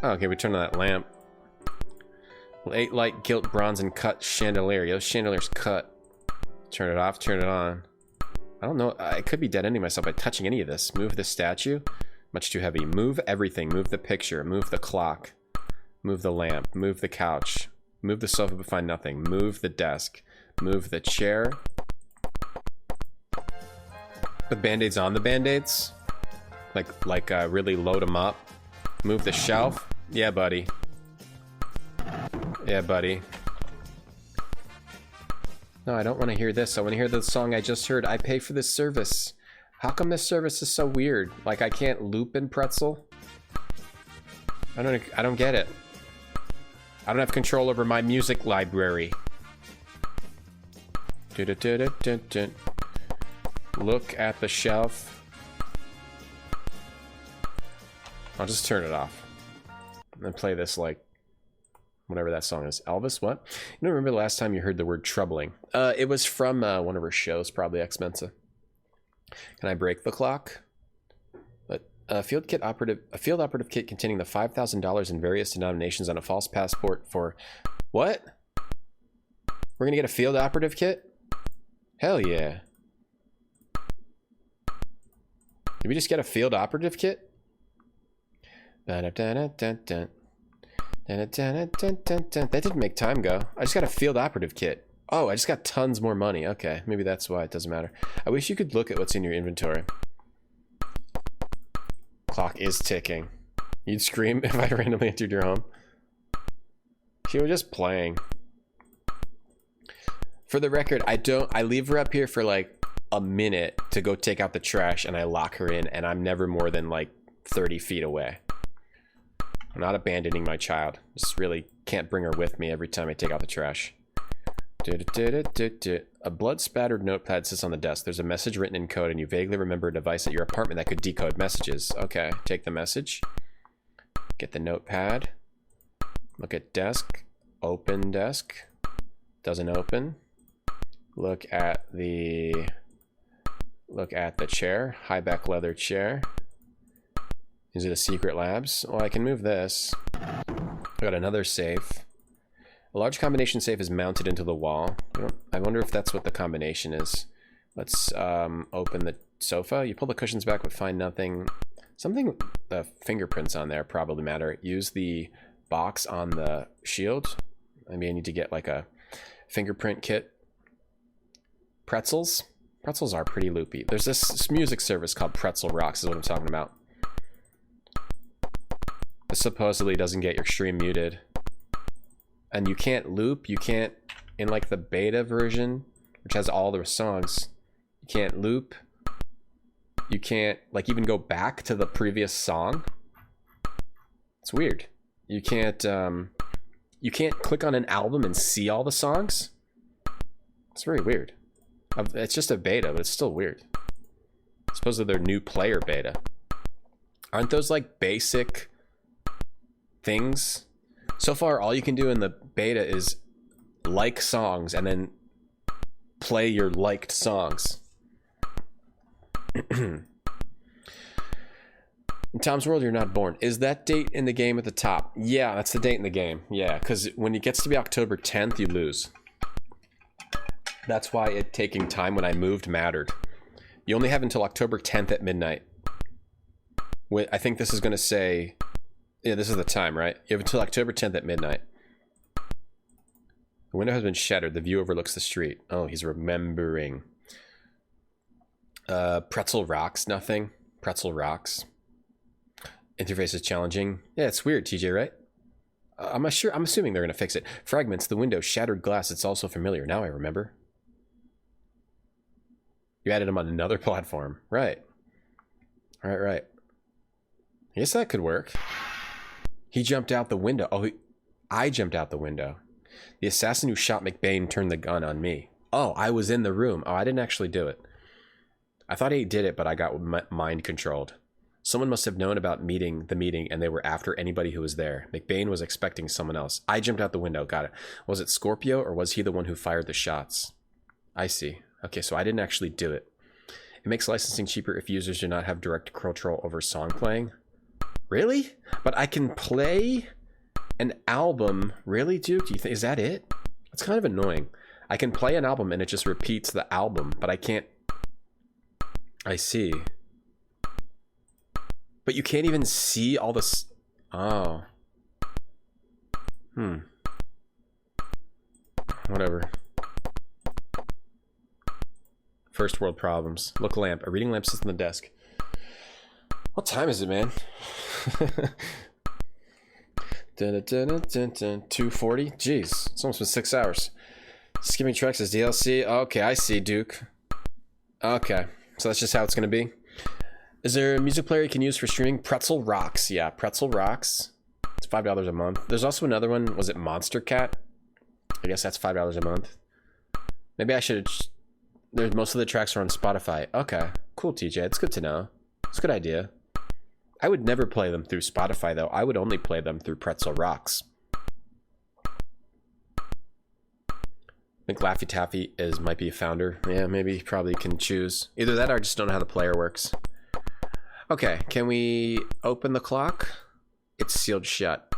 Oh, okay, we turn on that lamp. 8 light gilt bronze and cut chandelier. Yo, chandelier's cut. Turn it off, turn it on. I don't know, I could be dead ending myself by touching any of this. Move the statue. Much too heavy. Move everything. Move the picture. Move the clock. Move the lamp. Move the couch. Move the sofa but find nothing. Move the desk. Move the chair. Put band-aids on the band-aids. Like really load them up. Move the shelf. Yeah, buddy. Yeah, buddy. No, I don't want to hear this. I want to hear the song I just heard. I pay for this service. How come this service is so weird? Like I can't loop in Pretzel? I don't get it. I don't have control over my music library. Look at the shelf. I'll just turn it off. And play this like whatever that song is. Elvis, what? You don't remember the last time you heard the word troubling? It was from one of her shows, probably X Mensa. Can I break the clock? But a field operative kit containing the $5,000 in various denominations on a false passport for what? We're gonna get a field operative kit? Hell yeah. Did we just get a field operative kit? That didn't make time go. I just got a field operative kit. Oh, I just got tons more money. Okay, maybe that's why it doesn't matter. I wish you could look at what's in your inventory. Clock is ticking. You'd scream if I randomly entered your home. She was just playing. For the record, I leave her up here for like a minute to go take out the trash and I lock her in and I'm never more than like 30 feet away. I'm not abandoning my child. Just really can't bring her with me every time I take out the trash. A blood-spattered notepad sits on the desk. There's a message written in code and you vaguely remember a device at your apartment that could decode messages. Okay, take the message. Get the notepad. Look at desk. Open desk. Doesn't open. Look at the chair. High back leather chair. Is it a secret labs? Well, I can move this. I got another safe. A large combination safe is mounted into the wall. I wonder if that's what the combination is. Let's open the sofa. You pull the cushions back but find nothing. Something, the fingerprints on there probably matter. Use the box on the shield. Maybe I need to get like a fingerprint kit. Pretzels. Pretzels are pretty loopy. There's this music service called Pretzel Rocks is what I'm talking about. This supposedly doesn't get your stream muted. And you can't loop, you can't, in like the beta version, which has all the songs, you can't loop. You can't like even go back to the previous song. It's weird. You can't click on an album and see all the songs. It's very weird. It's just a beta, but it's still weird. Supposedly they're new player beta. Aren't those like basic things? So far, all you can do in the beta is like songs and then play your liked songs. In Tom's World, you're not born. Is that date in the game at the top? Yeah, that's the date in the game. Yeah, because when it gets to be October 10th, you lose. That's why it taking time when I moved mattered. You only have until October 10th at midnight. I think this is going to say... Yeah, this is the time, right? You have until October 10th at midnight. The window has been shattered. The view overlooks the street. Oh, he's remembering. Pretzel rocks, nothing. Pretzel rocks. Interface is challenging. Yeah, it's weird, TJ, right? I'm not sure. I'm assuming they're going to fix it. Fragments, the window, shattered glass. It's also familiar. Now I remember. You added them on another platform. Right. Right. I guess that could work. He jumped out the window. Oh, I jumped out the window. The assassin who shot McBain turned the gun on me. Oh, I was in the room. Oh, I didn't actually do it. I thought he did it, but I got mind controlled. Someone must have known about the meeting, and they were after anybody who was there. McBain was expecting someone else. I jumped out the window. Got it. Was it Scorpio, or was he the one who fired the shots? I see. Okay, so I didn't actually do it. It makes licensing cheaper if users do not have direct control over song playing. Really? But I can play an album. Really, Duke? Do you think is that it? That's kind of annoying. I can play an album and it just repeats the album, but I can't. I see. But you can't even see all this. Oh. Whatever. First world problems. Look, lamp. A reading lamp sits on the desk. What time is it, man? 2:40. Jeez, it's almost been 6 hours. Skipping tracks is DLC. Okay, I see, Duke. Okay, so that's just how it's gonna be. Is there a music player you can use for streaming? Pretzel Rocks. Yeah, Pretzel Rocks. It's $5 a month. There's also another one. Was it Monster Cat? I guess that's $5 a month. Maybe I should. There's most of the tracks are on Spotify. Okay, cool, TJ. It's good to know. It's a good idea. I would never play them through Spotify, though. I would only play them through Pretzel Rocks. I think Laffy Taffy might be a founder. Yeah, maybe probably can choose. Either that or I just don't know how the player works. Okay, can we open the clock? It's sealed shut.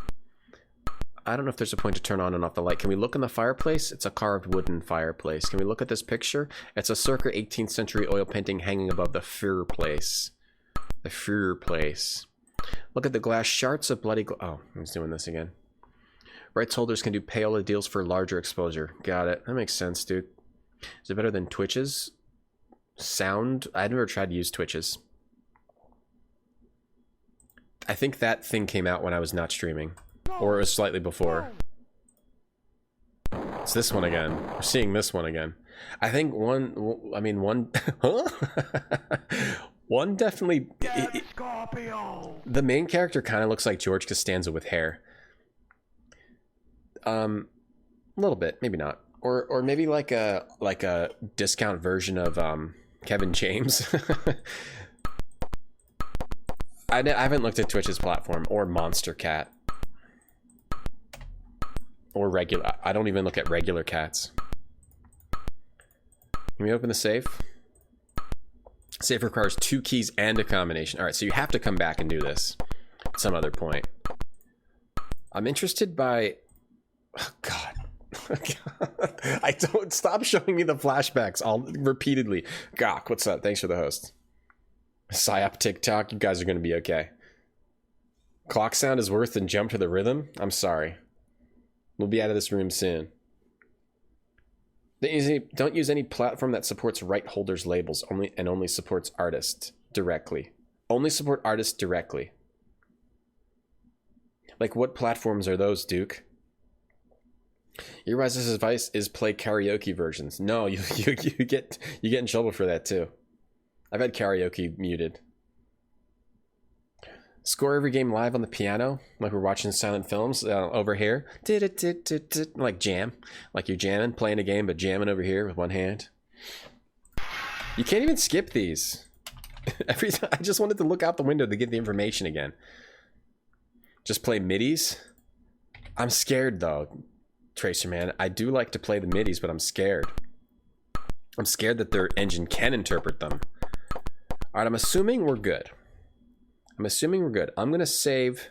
I don't know if there's a point to turn on and off the light. Can we look in the fireplace? It's a carved wooden fireplace. Can we look at this picture? It's a circa 18th century oil painting hanging above the fireplace. The fireplace. Look at the glass shards of bloody oh, I'm just doing this again. Rights holders can do payola deals for larger exposure. Got it. That makes sense, dude. Is it better than Twitch's? Sound? I've never tried to use Twitch's. I think that thing came out when I was not streaming. Or it was slightly before. It's this one again. We're seeing this one again. I think one... Huh? One definitely... the main character kind of looks like George Costanza with hair. A little bit, maybe not. Or maybe like a discount version of Kevin James. I haven't looked at Twitch's platform or Monster Cat. Or regular. I don't even look at regular cats. Can we open the safe? Safe requires 2 keys and a combination. All right, so you have to come back and do this at some other point. I'm interested by... Oh, God. I don't... Stop showing me the flashbacks all repeatedly. Gawk, what's up? Thanks for the host. Psyop TikTok, you guys are going to be okay. Clock sound is worse than jump to the rhythm? I'm sorry. We'll be out of this room soon. Don't use any platform that supports right holders labels only supports artists directly. Only support artists directly. Like what platforms are those, Duke? Your wise advice is play karaoke versions. No, you get in trouble for that too. I've had karaoke muted. Score every game live on the piano, like we're watching silent films over here. Like jam, like you're jamming, playing a game, but jamming over here with one hand. You can't even skip these. Every time, I just wanted to look out the window to get the information again. Just play midis. I'm scared though, Tracer man. I do like to play the midis, but I'm scared. I'm scared that their engine can interpret them. All right, I'm assuming we're good. I'm going to save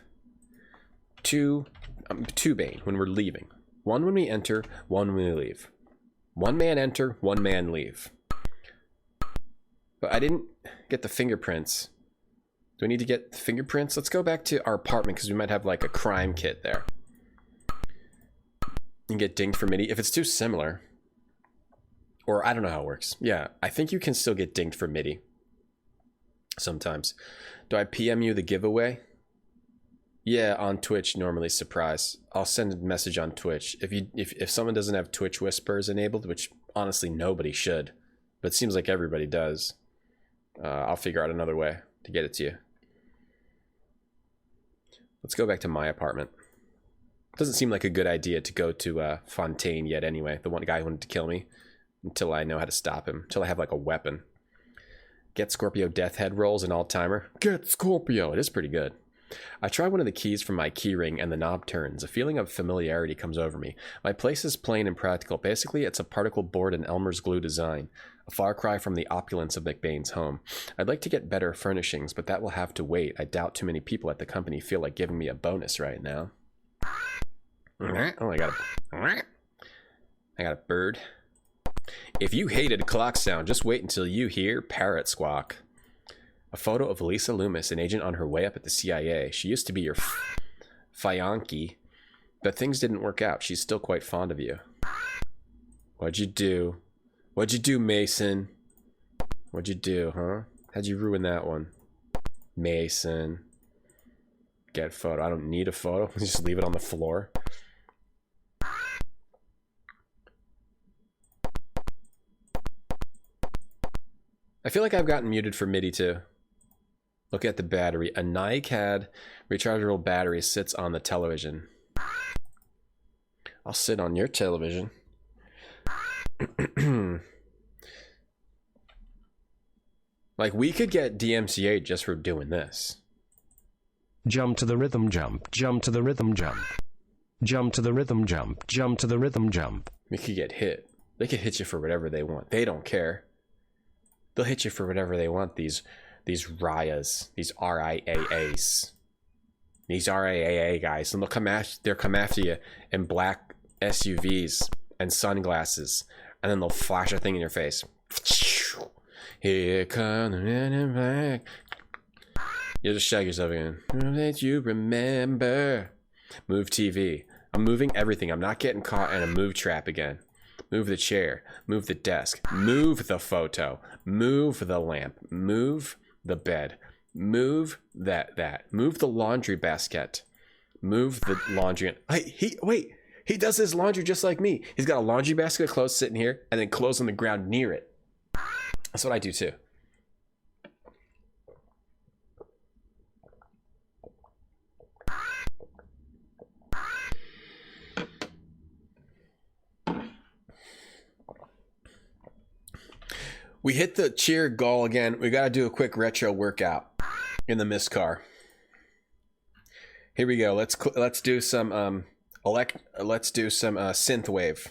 two Bane when we're leaving. One when we enter, one when we leave. One man enter, one man leave. But I didn't get the fingerprints. Do I need to get the fingerprints? Let's go back to our apartment because we might have like a crime kit there. You can get dinged for MIDI. If it's too similar. Or I don't know how it works. Yeah, I think you can still get dinged for MIDI. sometimes. Do I PM you the giveaway? Yeah, on Twitch, normally surprise. I'll send a message on Twitch. If someone doesn't have Twitch Whispers enabled, which honestly nobody should, but it seems like everybody does, I'll figure out another way to get it to you. Let's go back to my apartment. Doesn't seem like a good idea to go to Fontaine yet anyway, the one guy who wanted to kill me, until I know how to stop him, until I have like a weapon. Get Scorpio Death Head rolls an all-timer. Get Scorpio! It is pretty good. I try one of the keys from my keyring and the knob turns. A feeling of familiarity comes over me. My place is plain and practical. Basically, it's a particle board in Elmer's glue design. A far cry from the opulence of McBain's home. I'd like to get better furnishings, but that will have to wait. I doubt too many people at the company feel like giving me a bonus right now. Oh, I got a bird. If you hated clock sound, just wait until you hear parrot squawk. A photo of Lisa Loomis, an agent on her way up at the CIA. She used to be your fiancé, but things didn't work out. She's still quite fond of you. What'd you do? What'd you do, Mason? What'd you do, huh? How'd you ruin that one? Mason. Get photo. I don't need a photo. Just leave it on the floor. I feel like I've gotten muted for MIDI too. Look at the battery. A NiCad rechargeable battery sits on the television. I'll sit on your television. Like, we could get DMCA just for doing this. Jump to the rhythm jump, jump to the rhythm jump. Jump to the rhythm jump, jump to the rhythm jump. We could get hit. They could hit you for whatever they want. They don't care. They'll hit you for whatever they want, these RIAs, these RIAAs. These RIAA guys, and they'll come after you in black SUVs and sunglasses, and then they'll flash a thing in your face. Here come the men in black. You'll just shake yourself again. Let you remember. Move TV. I'm moving everything. I'm not getting caught in a move trap again. Move the chair. Move the desk. Move the photo. Move the lamp. Move the bed. Move that. Move the laundry basket. Move the laundry. Wait. He does his laundry just like me. He's got a laundry basket of clothes sitting here, and then clothes on the ground near it. That's what I do too. We hit the cheer goal again. We got to do a quick retro workout in the Mist car. Here we go. Let's do some synth wave.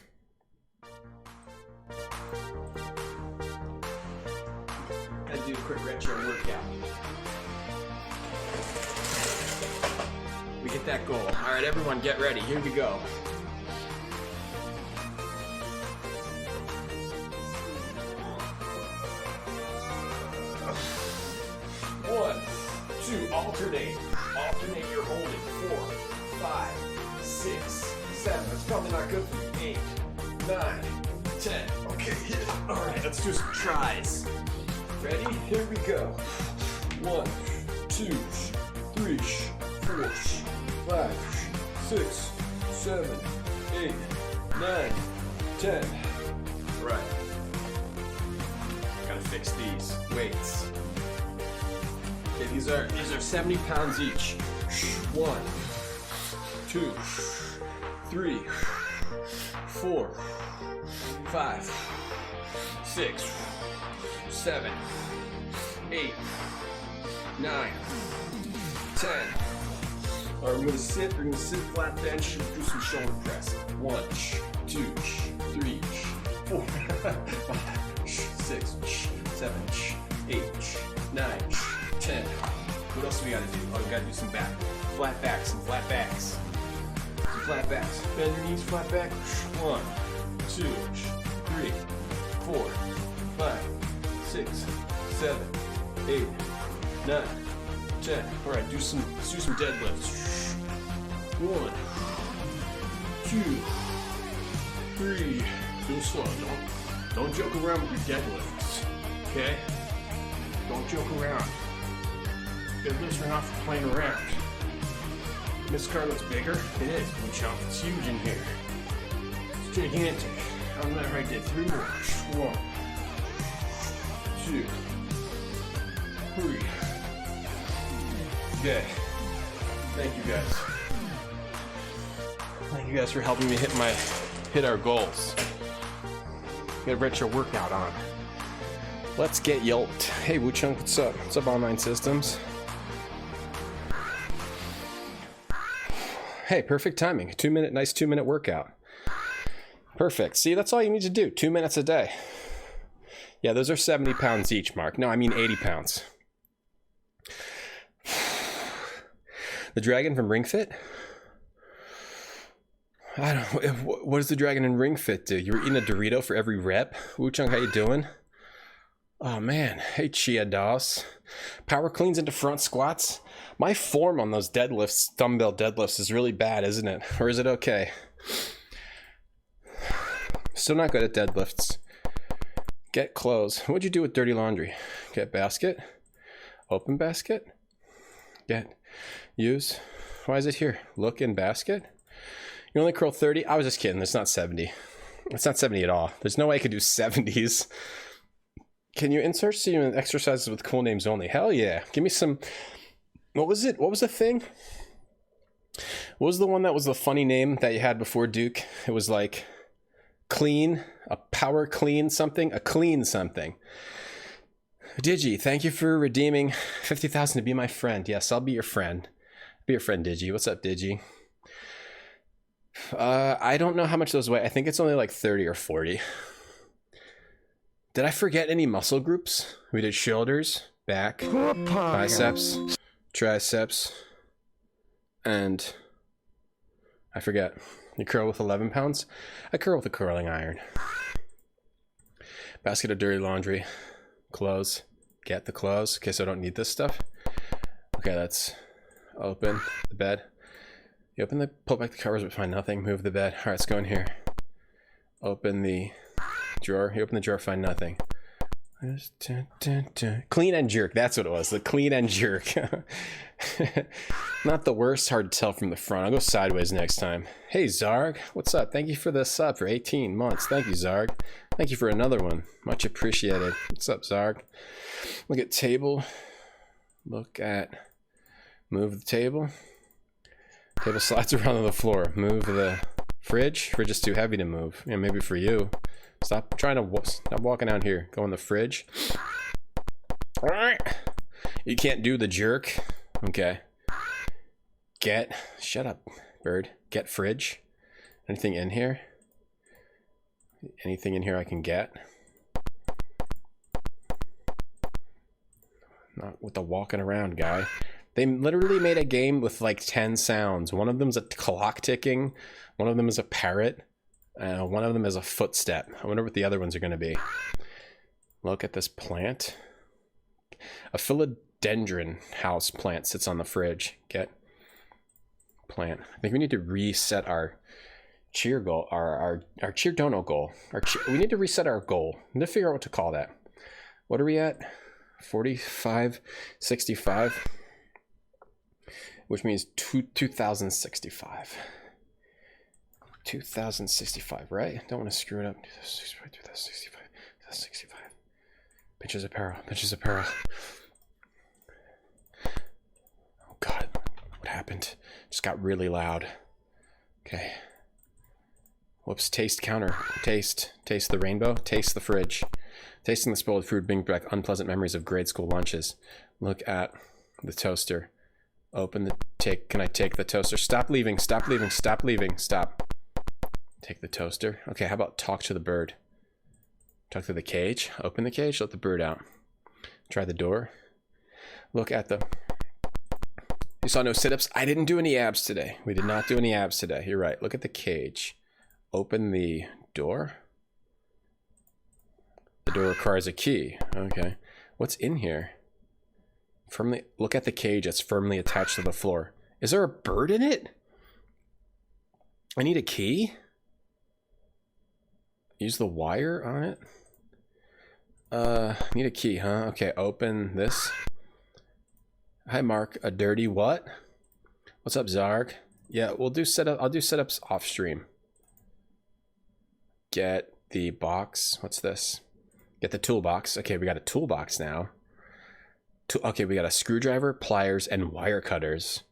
Gotta do a quick retro workout. We get that goal. All right, everyone, get ready. Here we go. One, two, alternate your holding. 4, 5, 6, 7. That's probably not good for you. 8, 9, 10. Okay, hit it. All right, let's do some tries. Ready? Here we go. 1, 2, 3, 4, 5, 6, 7, 8, 9, 10. All right. Gotta fix these weights. Okay, these are 70 pounds each. 1, 2, 3, 4, 5, 6, 7, 8, 9, 10. All right, we're gonna sit flat bench and do some shoulder press. 1, 2, 3, 4, 5, 6, 7, 8, 9, 10. What else do we gotta do? Oh, we gotta do some back. Flat backs. Some flat backs. Bend your knees, flat back. 1, 2, 3, 4, 5, 6, 7, 8, 9, 10. All right, let's do some deadlifts. 1, 2, 3. Go slow. Don't joke around with your deadlifts. Okay? Don't joke around. Deadlifts are not for playing around. Miss car looks bigger. It is, Blue Chunk. It's huge in here. It's gigantic. On that right there. 3 more. 1, 2, 3. Okay. Thank you guys. Thank you guys for helping me hit our goals. Get a retro workout on. Let's get yoked. Hey Wu Chunk, what's up? What's up, Online Systems? Hey, perfect timing. 2-minute, nice 2-minute workout. Perfect. See, that's all you need to do. 2 minutes a day. Yeah, those are 70 pounds each, Mark. No, I mean 80 pounds. The dragon from Ring Fit? I don't know. What does the dragon in Ring Fit do? You're eating a Dorito for every rep? Wu Chunk, how you doing? Oh man. Hey Chia Dos. Power cleans into front squats. My form on those deadlifts, dumbbell deadlifts, is really bad, isn't it? Or is it okay? Still not good at deadlifts. Get clothes. What'd you do with dirty laundry? Get basket. Open basket. Get. Use. Why is it here? Look in basket. You only curl 30? I was just kidding. It's not 70. It's not 70 at all. There's no way I could do 70s. Can you insert student exercises with cool names only? Hell yeah. Give me some. What was it? What was the thing? What was the one that was the funny name that you had before Duke? It was like clean, a power clean something, a clean something. Digi, thank you for redeeming 50,000 to be my friend. Yes, I'll be your friend. Be your friend, Digi. What's up, Digi? I don't know how much those weigh. I think it's only like 30 or 40. Did I forget any muscle groups? We did shoulders, back, biceps, triceps, and I forget. You curl with 11 pounds? I curl with a curling iron. Basket of dirty laundry. Clothes. Get the clothes. Okay, so I don't need this stuff. Okay, let's open the bed. You open the, pull back the covers but find nothing. Move the bed. All right, let's go in here. Open the drawer. You open the drawer, find nothing. Clean and jerk. That's what it was. The clean and jerk. Not the worst. Hard to tell from the front. I'll go sideways next time. Hey, Zarg. What's up? Thank you for the sub for 18 months. Thank you, Zarg. Thank you for another one. Much appreciated. What's up, Zarg? Look at table. Look at... Move the table. Table slides around on the floor. Move the fridge. Fridge is too heavy to move. Yeah, maybe for you. Stop trying to stop walking out here. Go in the fridge. All right. You can't do the jerk. Okay. Get. Shut up, bird. Get fridge. Anything in here? Anything in here I can get? Not with the walking around guy. They literally made a game with like 10 sounds. One of them's a clock ticking. One of them is a parrot. One of them is a footstep. I wonder what the other ones are going to be. Look at this plant. A philodendron house plant sits on the fridge. Get plant. I think we need to reset our cheer goal, our cheer dono goal. We need to reset our goal. We need to figure out what to call that. What are we at? 45, 65. Which means 2065. 2065, right? Don't want to screw it up. 2065, 2065. Pinches apparel, pinches apparel. Oh God, what happened? Just got really loud. Okay. Whoops, taste counter. Taste the rainbow. Taste the fridge. Tasting the spoiled food brings back unpleasant memories of grade school lunches. Look at the toaster. Open the can I take the toaster? Stop leaving, stop leaving, stop leaving, stop. Take the toaster. Okay, how about talk to the bird? Talk to the cage. Open the cage, let the bird out. Try the door. Look at the... You saw no sit-ups? I didn't do any abs today. We did not do any abs today. You're right. Look at the cage. Open the door. The door requires a key. Okay. What's in here? Firmly look at the cage that's firmly attached to the floor. Is there a bird in it? I need a key. Use the wire on it. Need a key, huh? Okay, open this. Hi, Mark. A dirty what? What's up, Zarg? Yeah, we'll do setup. I'll do setups off stream. Get the box. What's this? Get the toolbox. Okay, we got a toolbox now. Okay, we got a screwdriver, pliers, and wire cutters.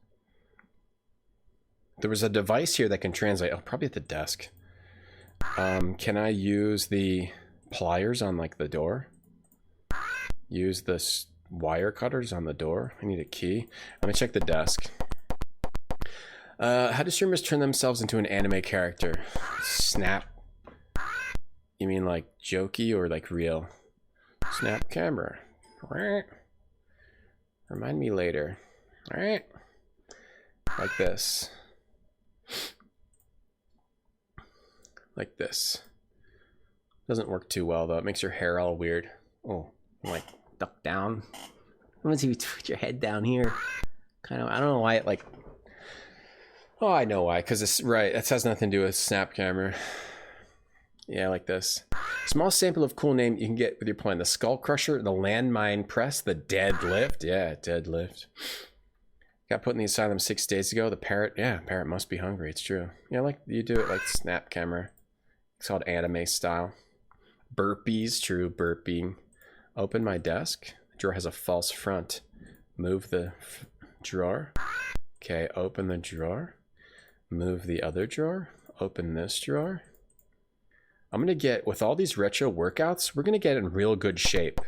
There was a device here that can translate. Oh, probably at the desk. Can I use the pliers on like the door? Use the wire cutters on the door. I need a key. Let me check the desk. How do streamers turn themselves into an anime character? Snap. You mean like jokey or like real? Snap camera. Remind me later. Alright. Like this. Like this. Doesn't work too well though. It makes your hair all weird. Oh, like duck down. I want to see you put your head down here. Kind of. I don't know why it like. Oh, I know why. Because it's right. That has nothing to do with snap camera. Yeah, like this. Small sample of cool name you can get with your plan. The Skull Crusher, the Landmine Press, the Deadlift. Yeah, Deadlift. Got put in the asylum 6 days ago. The Parrot. Yeah, Parrot must be hungry. It's true. Yeah, like you do it like snap camera. It's called anime style. Burpees. True, burping. Open my desk. The drawer has a false front. Move the drawer. Okay, open the drawer. Move the other drawer. Open this drawer. I'm going to get, with all these retro workouts, we're going to get in real good shape.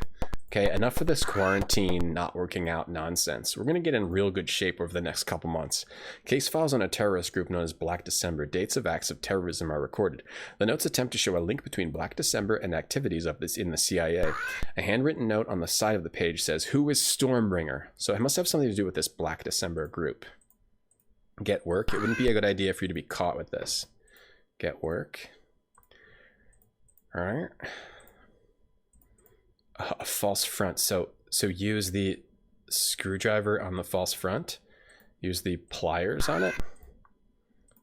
Okay, enough of this quarantine not working out nonsense. We're going to get in real good shape over the next couple months. Case files on a terrorist group known as Black December. Dates of acts of terrorism are recorded. The notes attempt to show a link between Black December and activities of this in the CIA. A handwritten note on the side of the page says, "Who is Stormbringer?" So it must have something to do with this Black December group. Get work. It wouldn't be a good idea for you to be caught with this. Get work. All right. A false front. So use the screwdriver on the false front. Use the pliers on it.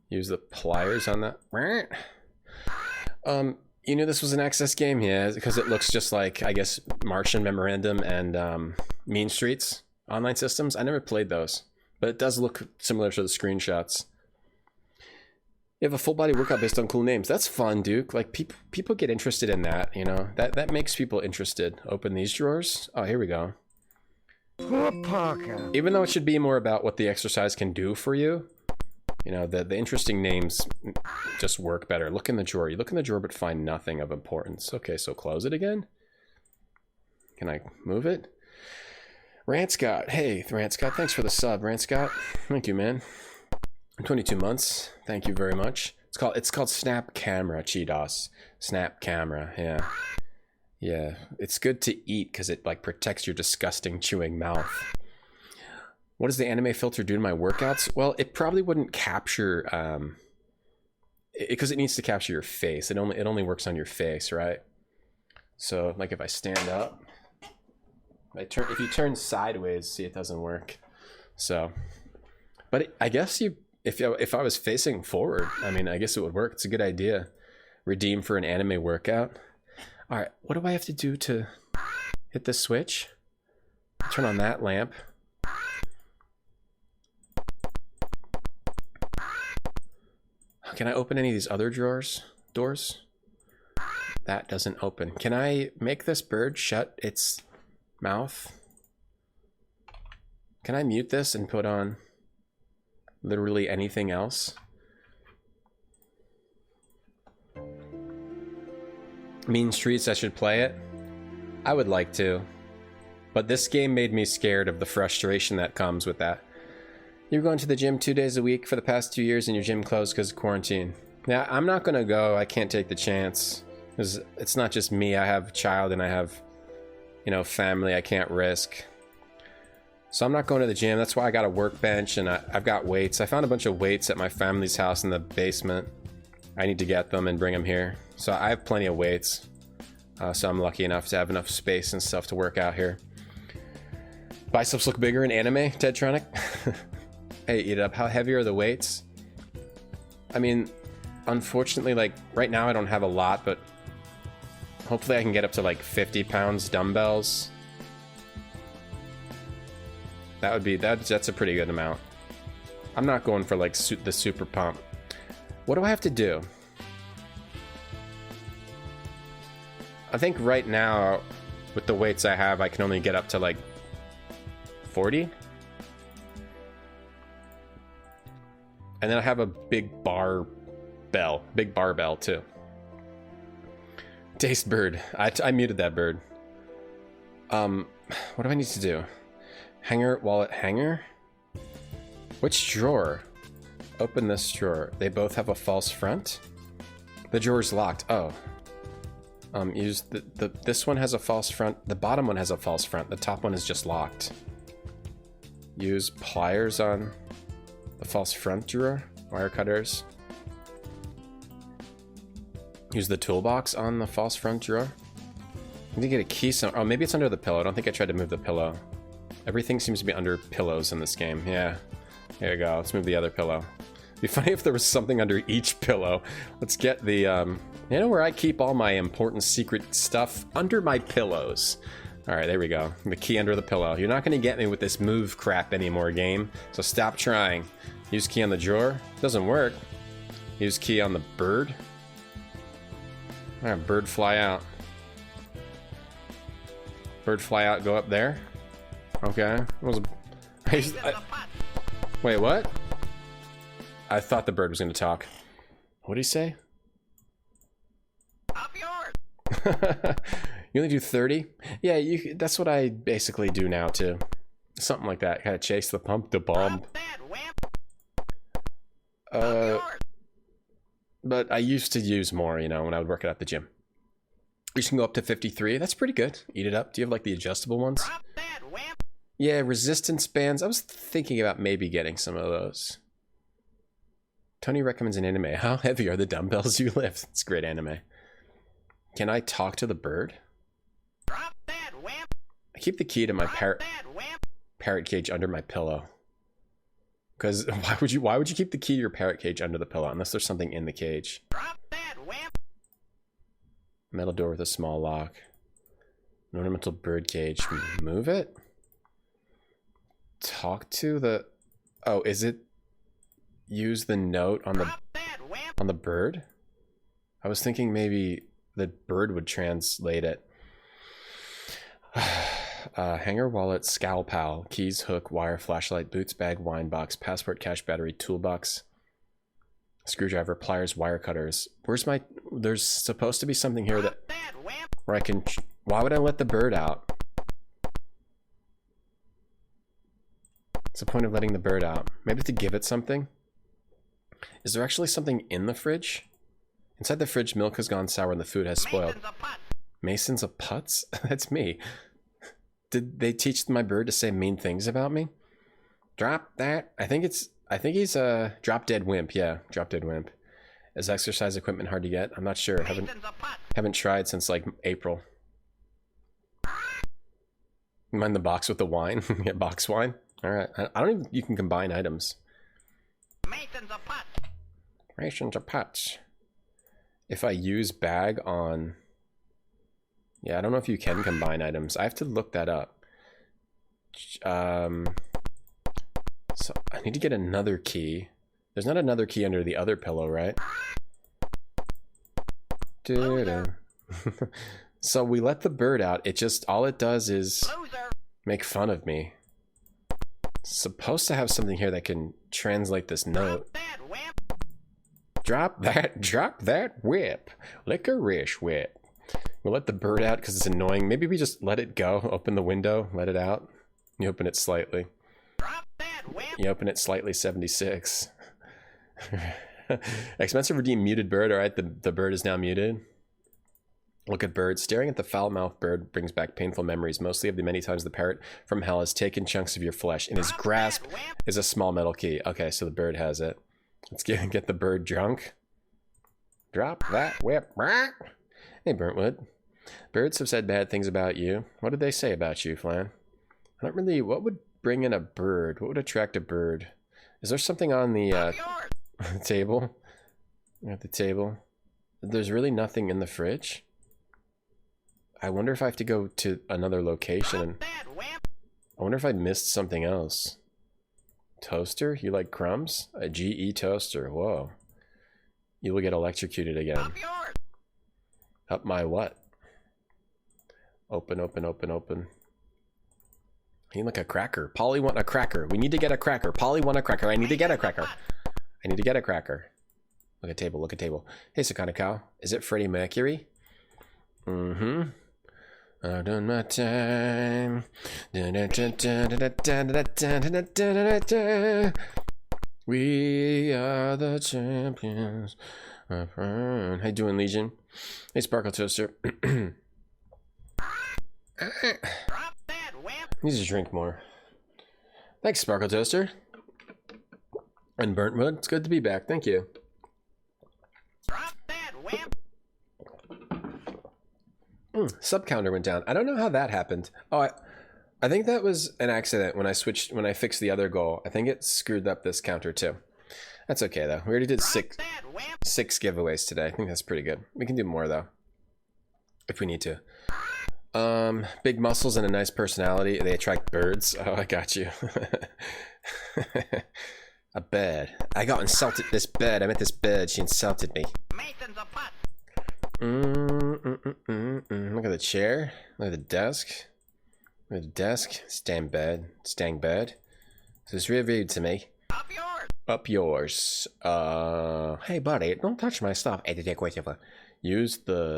Use the pliers on that. You knew this was an Access game, yeah, because it looks just like, I guess, Martian Memorandum and Mean Streets online systems. I never played those, but it does look similar to the screenshots. You have a full body workout based on cool names. That's fun, Duke. Like people get interested in that, you know. That makes people interested. Open these drawers. Oh, here we go. Even though it should be more about what the exercise can do for you, you know, the interesting names just work better. Look in the drawer. You look in the drawer but find nothing of importance. Okay, so close it again. Can I move it? Rant Scott. Hey, Rant Scott. Thanks for the sub, Rant Scott. Thank you, man. 22 months. Thank you very much. It's called Snap Camera, Cheetos. Snap Camera. Yeah. Yeah. It's good to eat because it like protects your disgusting chewing mouth. What does the anime filter do to my workouts? Well, it probably wouldn't capture because it needs to capture your face. It only works on your face, right? So like if I stand up, if you turn sideways, see, it doesn't work. So, but I guess if I was facing forward, I mean, I guess it would work. It's a good idea. Redeem for an anime workout. All right, what do I have to do to hit this switch? Turn on that lamp. Can I open any of these other doors? That doesn't open. Can I make this bird shut its mouth? Can I mute this and put on literally anything else? Mean Streets, I should play it? I would like to. But this game made me scared of the frustration that comes with that. You're going to the gym 2 days a week for the past 2 years and your gym closed because of quarantine. Yeah, I'm not going to go. I can't take the chance. It's not just me. I have a child and I have, you know, family I can't risk. So I'm not going to the gym. That's why I got a workbench and I've got weights. I found a bunch of weights at my family's house in the basement. I need to get them and bring them here. So I have plenty of weights. So I'm lucky enough to have enough space and stuff to work out here. Biceps look bigger in anime, Tedtronic. Hey, eat it up. How heavy are the weights? I mean, unfortunately, like right now I don't have a lot, but hopefully I can get up to like 50 pounds dumbbells. That's a pretty good amount. I'm not going for like the super pump. What do I have to do? I think right now, with the weights I have, I can only get up to like 40. And then I have a big barbell too. Taste bird. I muted that bird. What do I need to do? Hanger, wallet, hanger? Which drawer? Open this drawer. They both have a false front? The drawer's locked. Oh. Use this one has a false front. The bottom one has a false front. The top one is just locked. Use pliers on the false front drawer. Wire cutters. Use the toolbox on the false front drawer. I need to get a key somewhere. Oh, maybe it's under the pillow. I don't think I tried to move the pillow. Everything seems to be under pillows in this game. Yeah. Here we go. Let's move the other pillow. It'd be funny if there was something under each pillow. Let's get the, you know where I keep all my important secret stuff? Under my pillows. All right, there we go. The key under the pillow. You're not going to get me with this move crap anymore, game. So stop trying. Use key on the drawer. Doesn't work. Use key on the bird. All right, bird fly out. Bird fly out, go up there. Okay. Wait, what? I thought the bird was going to talk. What did he say? Up yours. You only do 30? Yeah, that's what I basically do now too. Something like that. Kind of chase the pump, the bomb. But I used to use more, you know, when I would work it at the gym. You can go up to 53. That's pretty good. Eat it up. Do you have like the adjustable ones? Yeah, resistance bands. I was thinking about maybe getting some of those. Tony recommends an anime. How heavy are the dumbbells you lift? It's great anime. Can I talk to the bird? I keep the key to my parrot cage under my pillow. Because why would you keep the key to your parrot cage under the pillow unless there's something in the cage? Metal door with a small lock. An ornamental bird cage. Move it? Talk to the... Oh, is it... Use the note on the bird? I was thinking maybe the bird would translate it. Hanger, wallet, scowl pal, keys, hook, wire, flashlight, boots, bag, wine box, passport, cash, battery, toolbox, screwdriver, pliers, wire cutters. Where's my... There's supposed to be something here that... Where I can... Why would I let the bird out? What's the point of letting the bird out? Maybe to give it something? Is there actually something in the fridge? Inside the fridge, milk has gone sour and the food has spoiled. Masons of putts? That's me. Did they teach my bird to say mean things about me? Drop that. I think he's a drop dead wimp. Yeah, drop dead wimp. Is exercise equipment hard to get? I'm not sure. Haven't tried since like April. Mind the box with the wine? Get box wine? All right. I don't even. You can combine items. Masons of putts. Rations of putts. If I use bag on... Yeah, I don't know if you can combine items. I have to look that up. So I need to get another key. There's not another key under the other pillow, right? So we let the bird out. It just... All it does is make fun of me. It's supposed to have something here that can translate this note. Drop that whip. Licorice whip. We'll let the bird out because it's annoying. Maybe we just let it go. Open the window, let it out. You open it slightly. You open it slightly, 76. Expensive redeem muted bird. All right, the bird is now muted. Look at bird. Staring at the foul-mouthed bird brings back painful memories, mostly of the many times the parrot from hell has taken chunks of your flesh. In his grasp is a small metal key. Okay, so the bird has it. Let's get the bird drunk. Drop that whip. Hey, Burntwood. Birds have said bad things about you. What did they say about you, Flan? I don't really... What would bring in a bird? What would attract a bird? Is there something on the table? At the table? There's really nothing in the fridge? I wonder if I have to go to another location. I wonder if I missed something else. Toaster? You like crumbs? A GE toaster. Whoa. You will get electrocuted again. Up my what? Open, open, open, open. You look a cracker. Polly want a cracker. We need to get a cracker. Polly want a cracker. I need to get a cracker. I need to get a cracker. Look at table. Look at table. Hey, Sakana Cow. Is it Freddie Mercury? Mm-hmm. I've done my time. We are the champions. How you doing, Legion? Hey, Sparkle Toaster. Needs to drink more. Thanks, Sparkle Toaster. And Burnt Wood. It's good to be back. Thank you. Sub counter went down. I don't know how that happened. Oh, I think that was an accident when I fixed the other goal. I think it screwed up this counter too. That's okay though. We already did six giveaways today. I think that's pretty good. We can do more though, if we need to. Big muscles and a nice personality. They attract birds. Oh, I got you. A bird. I got insulted. This bird. I met this bird. She insulted me. Look at the chair. Look at the desk. Look at the desk. Stang bird. Stang bird. This is real rude to me. Up yours. Hey buddy, don't touch my stuff. Use the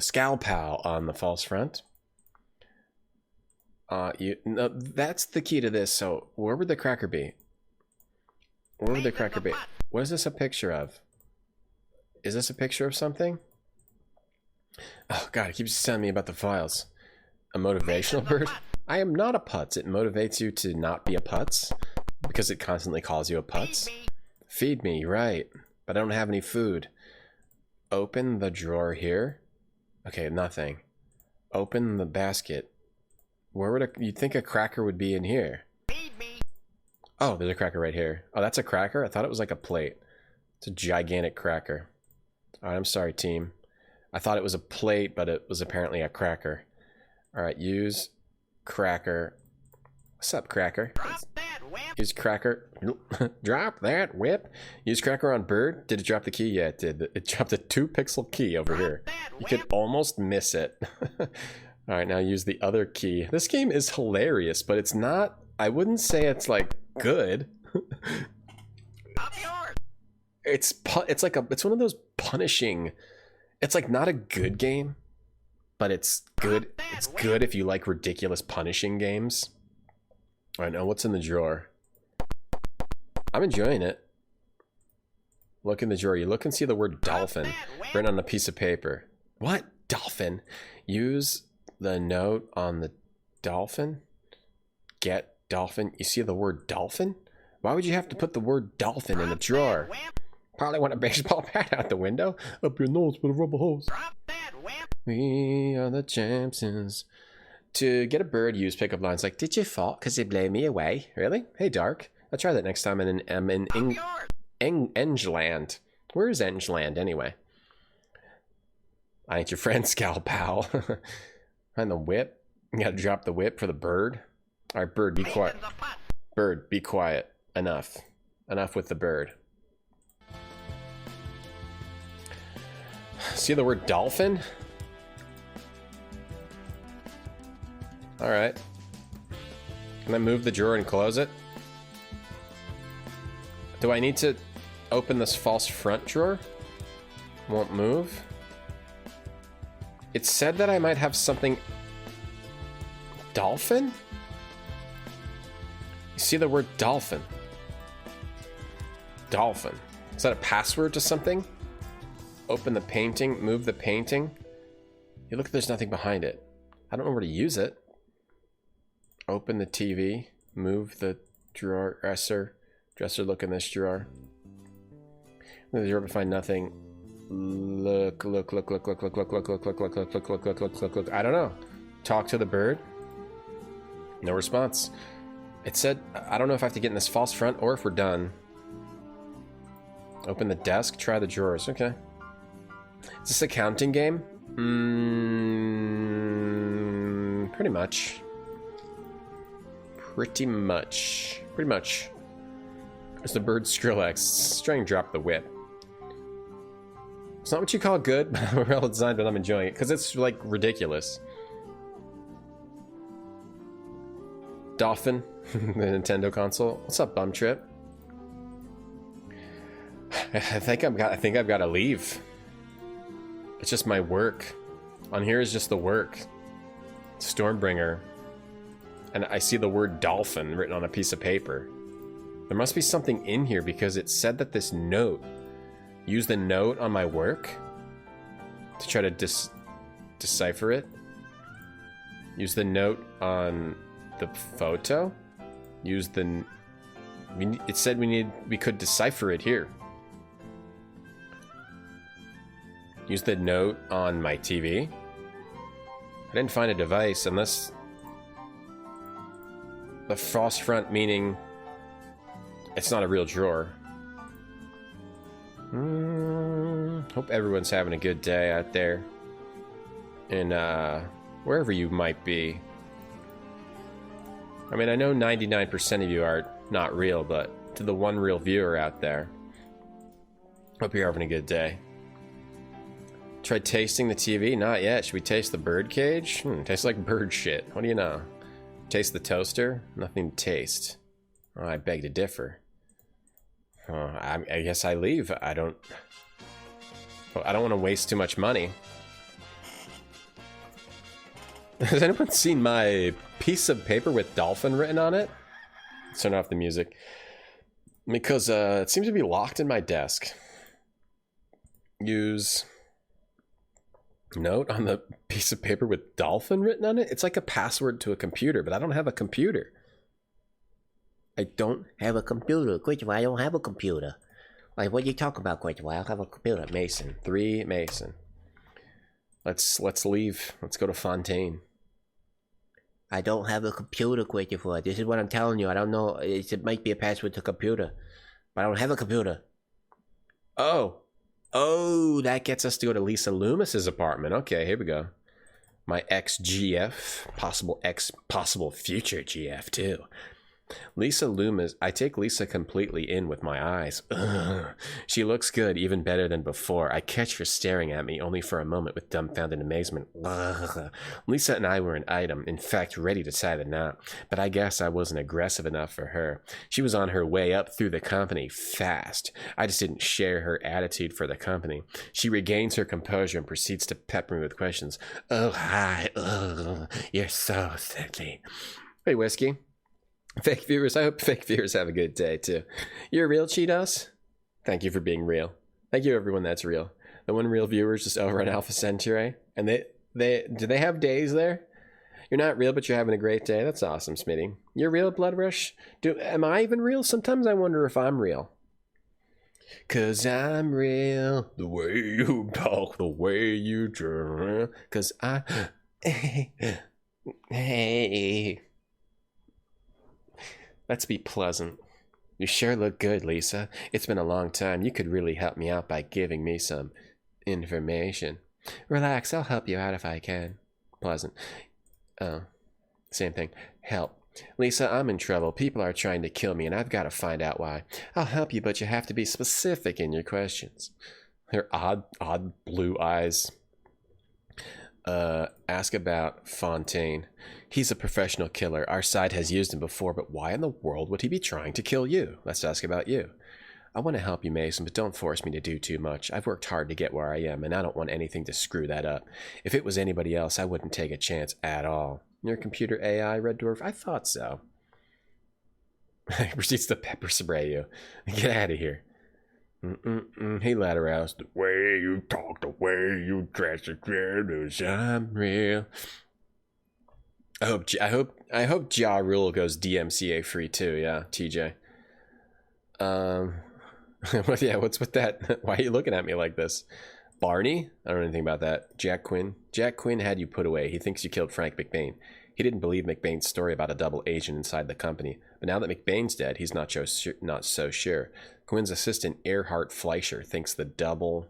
scalpel on the false front. No, that's the key to this. So where would the cracker be? Where would the cracker be? What is this a picture of? Is this a picture of something? Oh god, it keeps telling me about the files. A motivational bird? I am not a putz. It motivates you to not be a putz because it constantly calls you a putz. Feed me, right. But I don't have any food. Open the drawer here. Okay, nothing. Open the basket. Where would you'd think a cracker would be in here? Oh, there's a cracker right here. Oh, that's a cracker? I thought it was like a plate. It's a gigantic cracker. Alright, I'm sorry, team. I thought it was a plate, but it was apparently a cracker. Alright, use cracker. What's up, cracker? Use cracker. Drop that whip. Use cracker on bird. Did it drop the key? Yeah, it did. It dropped a 2-pixel key over here. You could almost miss it. Alright, now use the other key. This game is hilarious, but it's not... I wouldn't say it's, like, good. It's one of those punishing... It's, like, not a good game, but it's good. It's good if you like ridiculous punishing games. Alright, now what's in the drawer? I'm enjoying it. Look in the drawer. You look and see the word dolphin written on a piece of paper. What? Dolphin? Use the note on the dolphin. Get dolphin. You see the word dolphin? Why would you have to put the word dolphin in the drawer? Probably want a baseball bat out the window. Up your nose with a rubber hose. We are the champions. To get a bird, use pickup lines like, did you fall because they blew me away? Really? Hey, Dark. I'll try that next time in Engeland. Where is Engeland, anyway? I ain't your friend, Scalpel. Find the whip. You gotta drop the whip for the bird. Alright, bird, be quiet. Bird, be quiet. Enough. Enough with the bird. See the word dolphin? Alright. Can I move the drawer and close it? Do I need to open this false front drawer? Won't move. It said that I might have something... Dolphin? You see the word dolphin. Dolphin. Is that a password to something? Open the painting, move the painting. You look, there's nothing behind it. I don't know where to use it. Open the TV, move the drawer, dresser, look in this drawer. Look in the drawer to find nothing. Look. I don't know. Talk to the bird. No response. It said, I don't know if I have to get in this false front or if we're done. Open the desk, try the drawers. Okay. Is this a counting game? Pretty much. Pretty much. Pretty much. There's the bird Skrillex. It's trying to drop the whip. It's not what you call good, but well designed, but I'm enjoying it because it's like ridiculous. Dolphin, the Nintendo console. What's up, Bum Trip? I think I've got to leave. It's just my work. On here is just the work. Stormbringer. And I see the word dolphin written on a piece of paper. There must be something in here because it said that this note. Use the note on my work to try to decipher it. Use the note on the photo. Use the. It said we could decipher it here. Use the note on my TV. I didn't find a device unless the frost front, meaning it's not a real drawer. Hope everyone's having a good day out there. And wherever you might be. I mean, I know 99% of you are not real, but to the one real viewer out there, hope you're having a good day. Tried tasting the TV? Not yet. Should we taste the bird cage? Tastes like bird shit. What do you know? Taste the toaster? Nothing to taste. Oh, I beg to differ. I guess I leave. I don't want to waste too much money. Has anyone seen my piece of paper with dolphin written on it? Let's turn off the music. Because it seems to be locked in my desk. Use note on the piece of paper with dolphin written on it? It's like a password to a computer, but I don't have a computer. I don't have a computer. I don't have a computer. Like, what are you talking about, I don't have a computer. Mason. 3 Mason. Let's leave. Let's go to Fontaine. I don't have a computer, This is what I'm telling you. I don't know. It might be a password to computer. But I don't have a computer. Oh, that gets us to go to Lisa Loomis's apartment. Okay, here we go. My ex-GF. Possible future GF, too. Lisa Loomis, I take Lisa completely in with my eyes. Ugh. She looks good, even better than before. I catch her staring at me only for a moment with dumbfounded amazement. Ugh. Lisa and I were an item, in fact, ready to tie the knot. But I guess I wasn't aggressive enough for her. She was on her way up through the company fast. I just didn't share her attitude for the company. She regains her composure and proceeds to pepper me with questions. Oh, hi. Ugh. You're so sexy. Hey, Whiskey. Fake viewers, I hope fake viewers have a good day too. You're real, Cheetos? Thank you for being real. Thank you everyone that's real. The one real viewer is just over at Alpha Centauri. And do they have days there? You're not real, but you're having a great day. That's awesome, Smitty. You're real, Blood Rush? Am I even real? Sometimes I wonder if I'm real. 'Cause I'm real. The way you talk, the way you drink. 'Cause hey. Let's be pleasant. You sure look good, Lisa. It's been a long time. You could really help me out by giving me some information. Relax, I'll help you out if I can. Pleasant. Oh, same thing. Help. Lisa, I'm in trouble. People are trying to kill me, and I've got to find out why. I'll help you, but you have to be specific in your questions. Her odd blue eyes. Ask about Fontaine. He's a professional killer. Our side has used him before, but why in the world would he be trying to kill you? Let's ask about you. I want to help you, Mason, but don't force me to do too much. I've worked hard to get where I am, and I don't want anything to screw that up. If it was anybody else, I wouldn't take a chance at all. You're a computer AI, Red Dwarf? I thought so. He proceeds to pepper spray you. Get out of here. Hey, Ladderhouse. The way you talk, the way you dress, I'm real. I hope Ja Rule goes DMCA free too. Yeah, TJ. What's with that? Why are you looking at me like this? Barney? I don't know anything about that. Jack Quinn. Jack Quinn had you put away. He thinks you killed Frank McBain. He didn't believe McBain's story about a double agent inside the company. But now that McBain's dead, he's not so sure. Quinn's assistant, Earhart Fleischer, thinks the double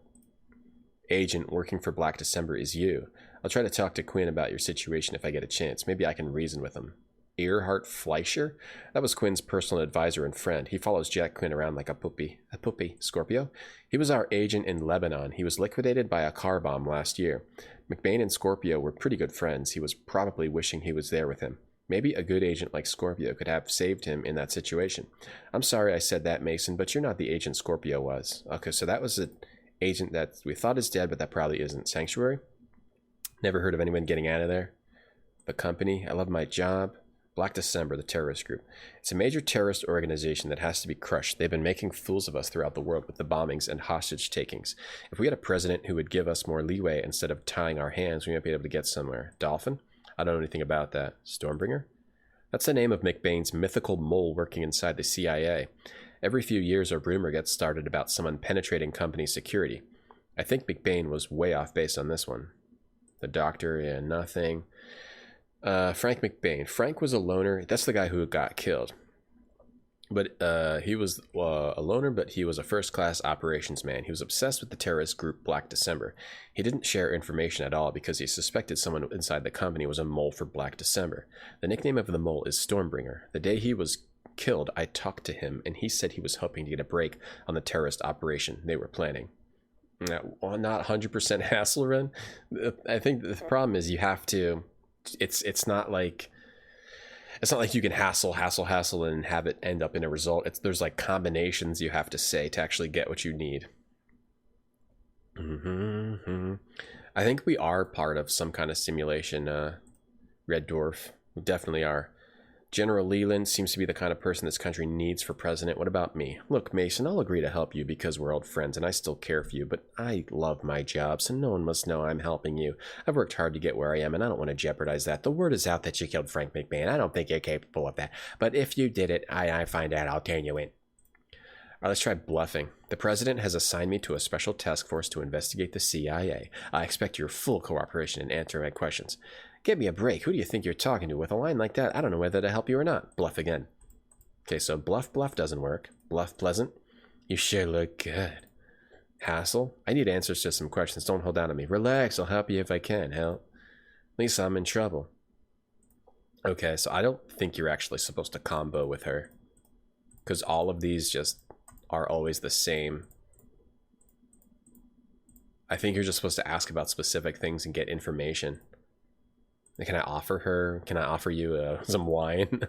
agent working for Black December is you. I'll try to talk to Quinn about your situation if I get a chance. Maybe I can reason with him. Earhart Fleischer? That was Quinn's personal advisor and friend. He follows Jack Quinn around like a puppy. A puppy, Scorpio? He was our agent in Lebanon. He was liquidated by a car bomb last year. McBain and Scorpio were pretty good friends. He was probably wishing he was there with him. Maybe a good agent like Scorpio could have saved him in that situation. I'm sorry I said that, Mason, but you're not the agent Scorpio was. Okay, so that was an agent that we thought is dead, but that probably isn't. Sanctuary? Never heard of anyone getting out of there. The company? I love my job. Black December, the terrorist group. It's a major terrorist organization that has to be crushed. They've been making fools of us throughout the world with the bombings and hostage takings. If we had a president who would give us more leeway instead of tying our hands, we might be able to get somewhere. Dolphin? I don't know anything about that. Stormbringer? That's the name of McBain's mythical mole working inside the CIA. Every few years a rumor gets started about someone penetrating company security. I think McBain was way off base on this one. The doctor, yeah, nothing. Frank McBain. Frank was a loner. That's the guy who got killed. But he was a loner, but he was a first-class operations man. He was obsessed with the terrorist group Black December. He didn't share information at all because he suspected someone inside the company was a mole for Black December. The nickname of the mole is Stormbringer. The day he was killed, I talked to him, and he said he was hoping to get a break on the terrorist operation they were planning. Not 100% Hasselrun. I think the problem is you have to... It's not like you can hassle and have it end up in a result. There's like combinations you have to say to actually get what you need. I think we are part of some kind of simulation. Red Dwarf, we definitely are. General Leland seems to be the kind of person this country needs for president. What about me? Look, Mason, I'll agree to help you because we're old friends and I still care for you, but I love my job, so no one must know I'm helping you. I've worked hard to get where I am, and I don't want to jeopardize that. The word is out that you killed Frank McBain. I don't think you're capable of that, but if you did it, I find out, I'll turn you in. All right, let's try bluffing. The president has assigned me to a special task force to investigate the CIA. I expect your full cooperation in answering my questions. Give me a break. Who do you think you're talking to? With a line like that, I don't know whether to help you or not. Bluff again. Okay, so bluff doesn't work. Bluff pleasant. You sure look good. Hassle. I need answers to some questions. Don't hold down on me. Relax. I'll help you if I can. Hell, at least I'm in trouble. Okay, so I don't think you're actually supposed to combo with her. Because all of these just are always the same. I think you're just supposed to ask about specific things and get information. Can I offer you some wine?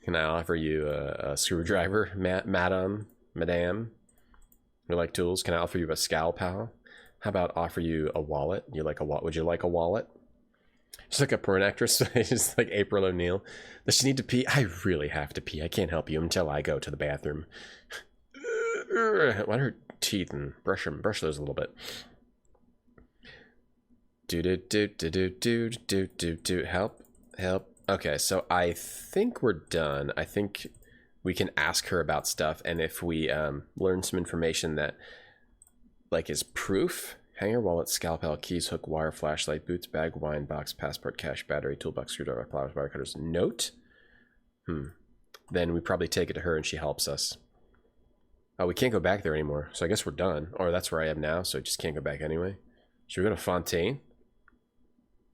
Can I offer you a screwdriver, madam? You like tools? Can I offer you a scowl, pal? How about offer you a wallet? Would you like a wallet? She's like a porn actress. She's like April O'Neil. Does she need to pee? I really have to pee. I can't help you until I go to the bathroom. Why are her teeth and brush those a little bit? Help. Okay, so I think we're done. I think we can ask her about stuff, and if we learn some information that like is proof. Hanger, wallet, scalpel, keys, hook, wire, flashlight, boots, bag, wine, box, passport, cash, battery, toolbox, screwdriver, flowers, wire cutters, note. Then we probably take it to her and she helps us. Oh, we can't go back there anymore, so I guess we're done. Or that's where I am now, so I just can't go back anyway. Should we go to Fontaine?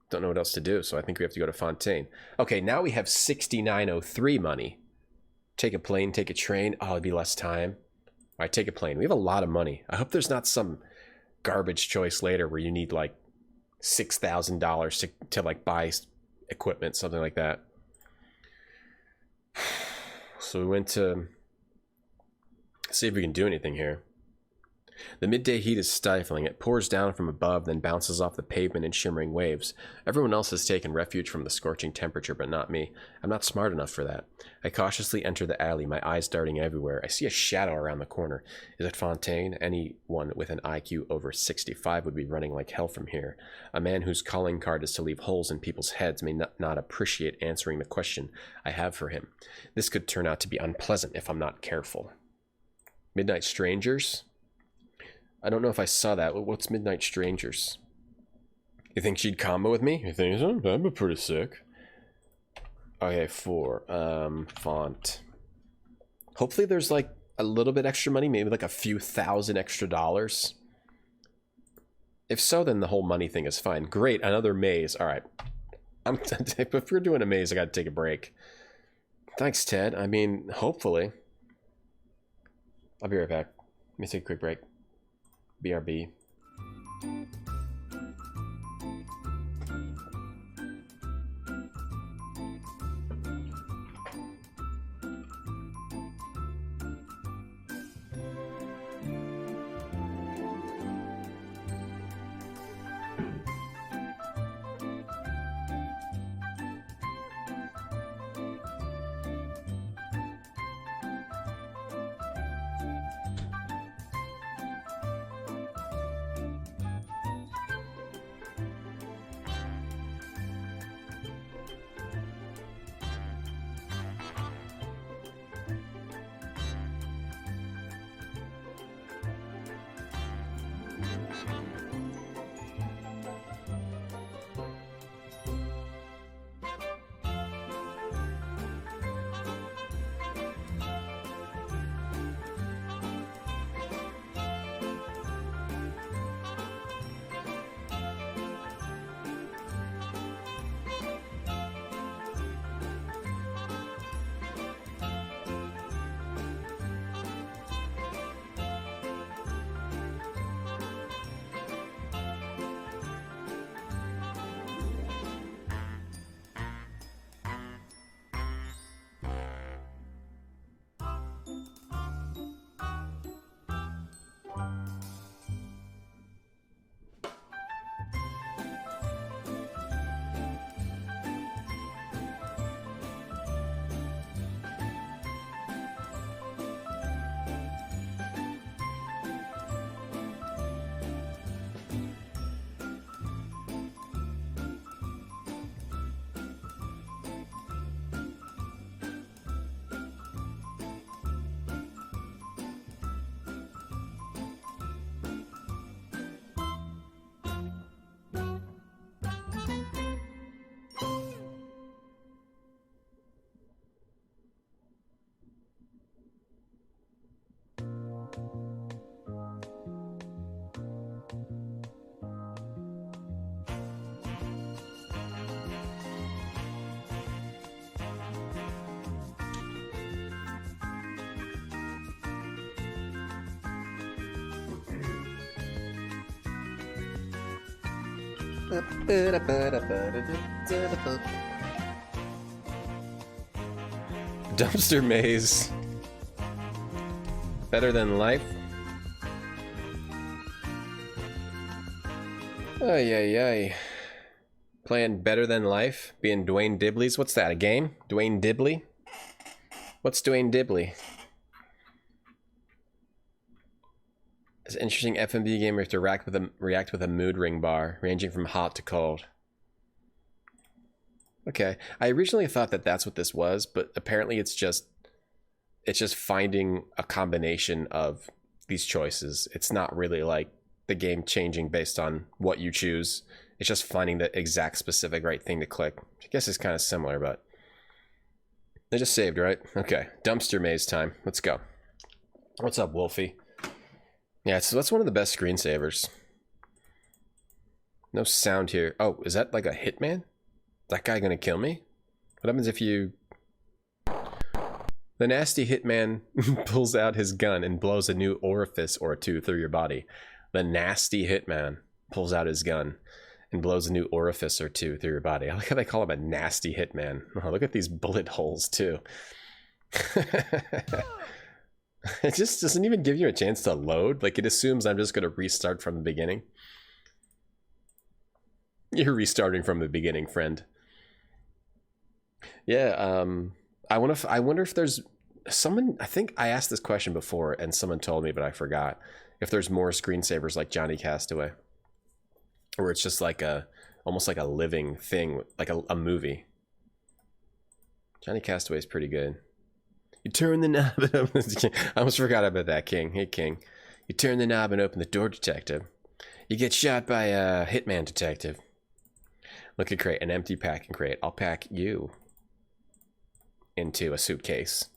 Don't know what else to do, so I think we have to go to Fontaine. Okay, now we have 6903 money. Take a plane, take a train. Oh, it'd be less time. All right, take a plane. We have a lot of money. I hope there's not some garbage choice later where you need like $6,000 to like buy equipment, something like that. So we went to see if we can do anything here. The midday heat is stifling. It pours down from above, then bounces off the pavement in shimmering waves. Everyone else has taken refuge from the scorching temperature, but not me. I'm not smart enough for that. I cautiously enter the alley, my eyes darting everywhere. I see a shadow around the corner. Is it Fontaine? Anyone with an IQ over 65 would be running like hell from here. A man whose calling card is to leave holes in people's heads may not appreciate answering the question I have for him. This could turn out to be unpleasant if I'm not careful. Midnight Strangers? I don't know if I saw that. What's Midnight Strangers? You think she'd combo with me? You think so? That'd be pretty sick. Okay, 4. Font. Hopefully there's like a little bit extra money, maybe like a few thousand extra dollars. If so, then the whole money thing is fine. Great, another maze. All right. If we're doing a maze, I gotta take a break. Thanks, Ted. I mean, hopefully. I'll be right back. Let me take a quick break. BRB. Dumpster maze. Better than life. Ay, ay, ay. Playing better than life. Being Dwayne Dibley's. What's that, a game? Dwayne Dibley? What's Dwayne Dibley? It's an interesting FMV game where you have to react with a mood ring bar, ranging from hot to cold. Okay, I originally thought that that's what this was, but apparently it's just finding a combination of these choices. It's not really like the game changing based on what you choose. It's just finding the exact specific right thing to click. I guess it's kind of similar, but they just saved, right? Okay, dumpster maze time. Let's go. What's up, Wolfie? Yeah, so that's one of the best screensavers. No sound here. Oh, is that like a hitman? That guy gonna kill me? What happens if you... The nasty hitman pulls out his gun and blows a new orifice or two through your body. The nasty hitman pulls out his gun and blows a new orifice or two through your body. I like how they call him a nasty hitman. Oh, look at these bullet holes too. It just doesn't even give you a chance to load. Like, it assumes I'm just going to restart from the beginning. You're restarting from the beginning, friend. Yeah, I wonder if there's someone... I think I asked this question before and someone told me, but I forgot. If there's more screensavers like Johnny Castaway. Or it's just like almost like a living thing, like a movie. Johnny Castaway is pretty good. You turn the knob and open the... I almost forgot about that, King. Hey, King. You turn the knob and open the door, detective. You get shot by a hitman, detective. Look at crate, an empty packing crate. I'll pack you into a suitcase.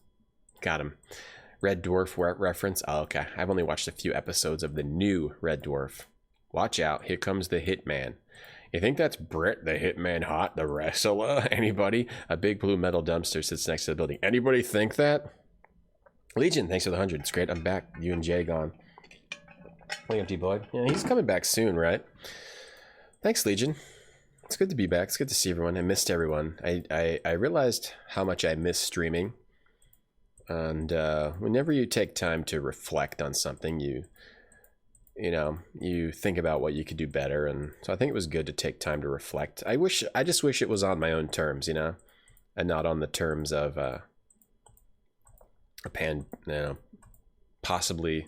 Got him. Red Dwarf reference. Oh, okay. I've only watched a few episodes of the new Red Dwarf. Watch out. Here comes the hitman. You think that's Britt, the Hitman Hot, the wrestler? Anybody? A big blue metal dumpster sits next to the building. Anybody think that? Legion, thanks for the 100. It's great. I'm back. You and Jay gone. Hey, empty boy. Yeah, he's coming back soon, right? Thanks, Legion. It's good to be back. It's good to see everyone. I missed everyone. I realized how much I miss streaming. And whenever you take time to reflect on something, you think about what you could do better. And so I think it was good to take time to reflect. I just wish it was on my own terms, and not on the terms of possibly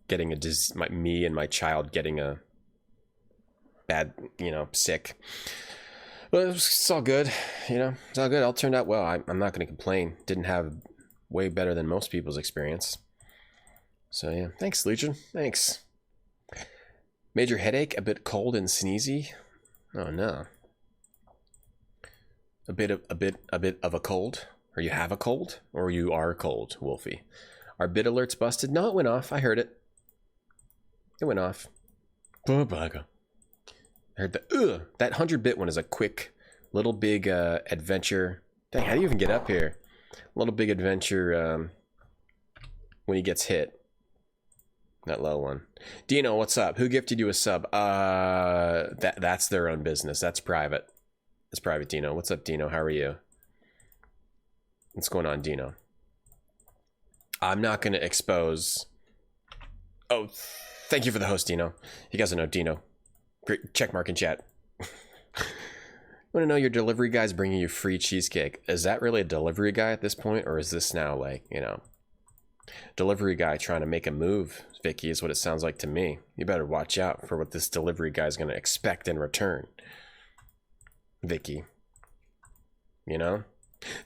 getting a disease, me and my child getting a bad, sick. But it's all good, it's all good. All turned out well. I'm not going to complain. Didn't have way better than most people's experience. So yeah, thanks, Legion. Thanks. Major headache, a bit cold and sneezy. Oh no. A bit of a cold. Or you have a cold, or you are cold, Wolfie. Our bit alerts busted. No, it went off. I heard it. It went off. I heard that 100-bit one is a quick, little big adventure. Dang, how do you even get up here? Little big adventure when he gets hit. That low one. Dino, what's up? Who gifted you a sub? That's their own business. That's private. It's private, Dino. What's up, Dino? How are you? What's going on, Dino? I'm not going to expose... Oh, thank you for the host, Dino. You guys don't know Dino. Great check mark in chat. Want to know your delivery guy's bringing you free cheesecake. Is that really a delivery guy at this point? Or is this now like, delivery guy trying to make a move, Vicky, is what it sounds like to me. You better watch out for what this delivery guy's going to expect in return. Vicky.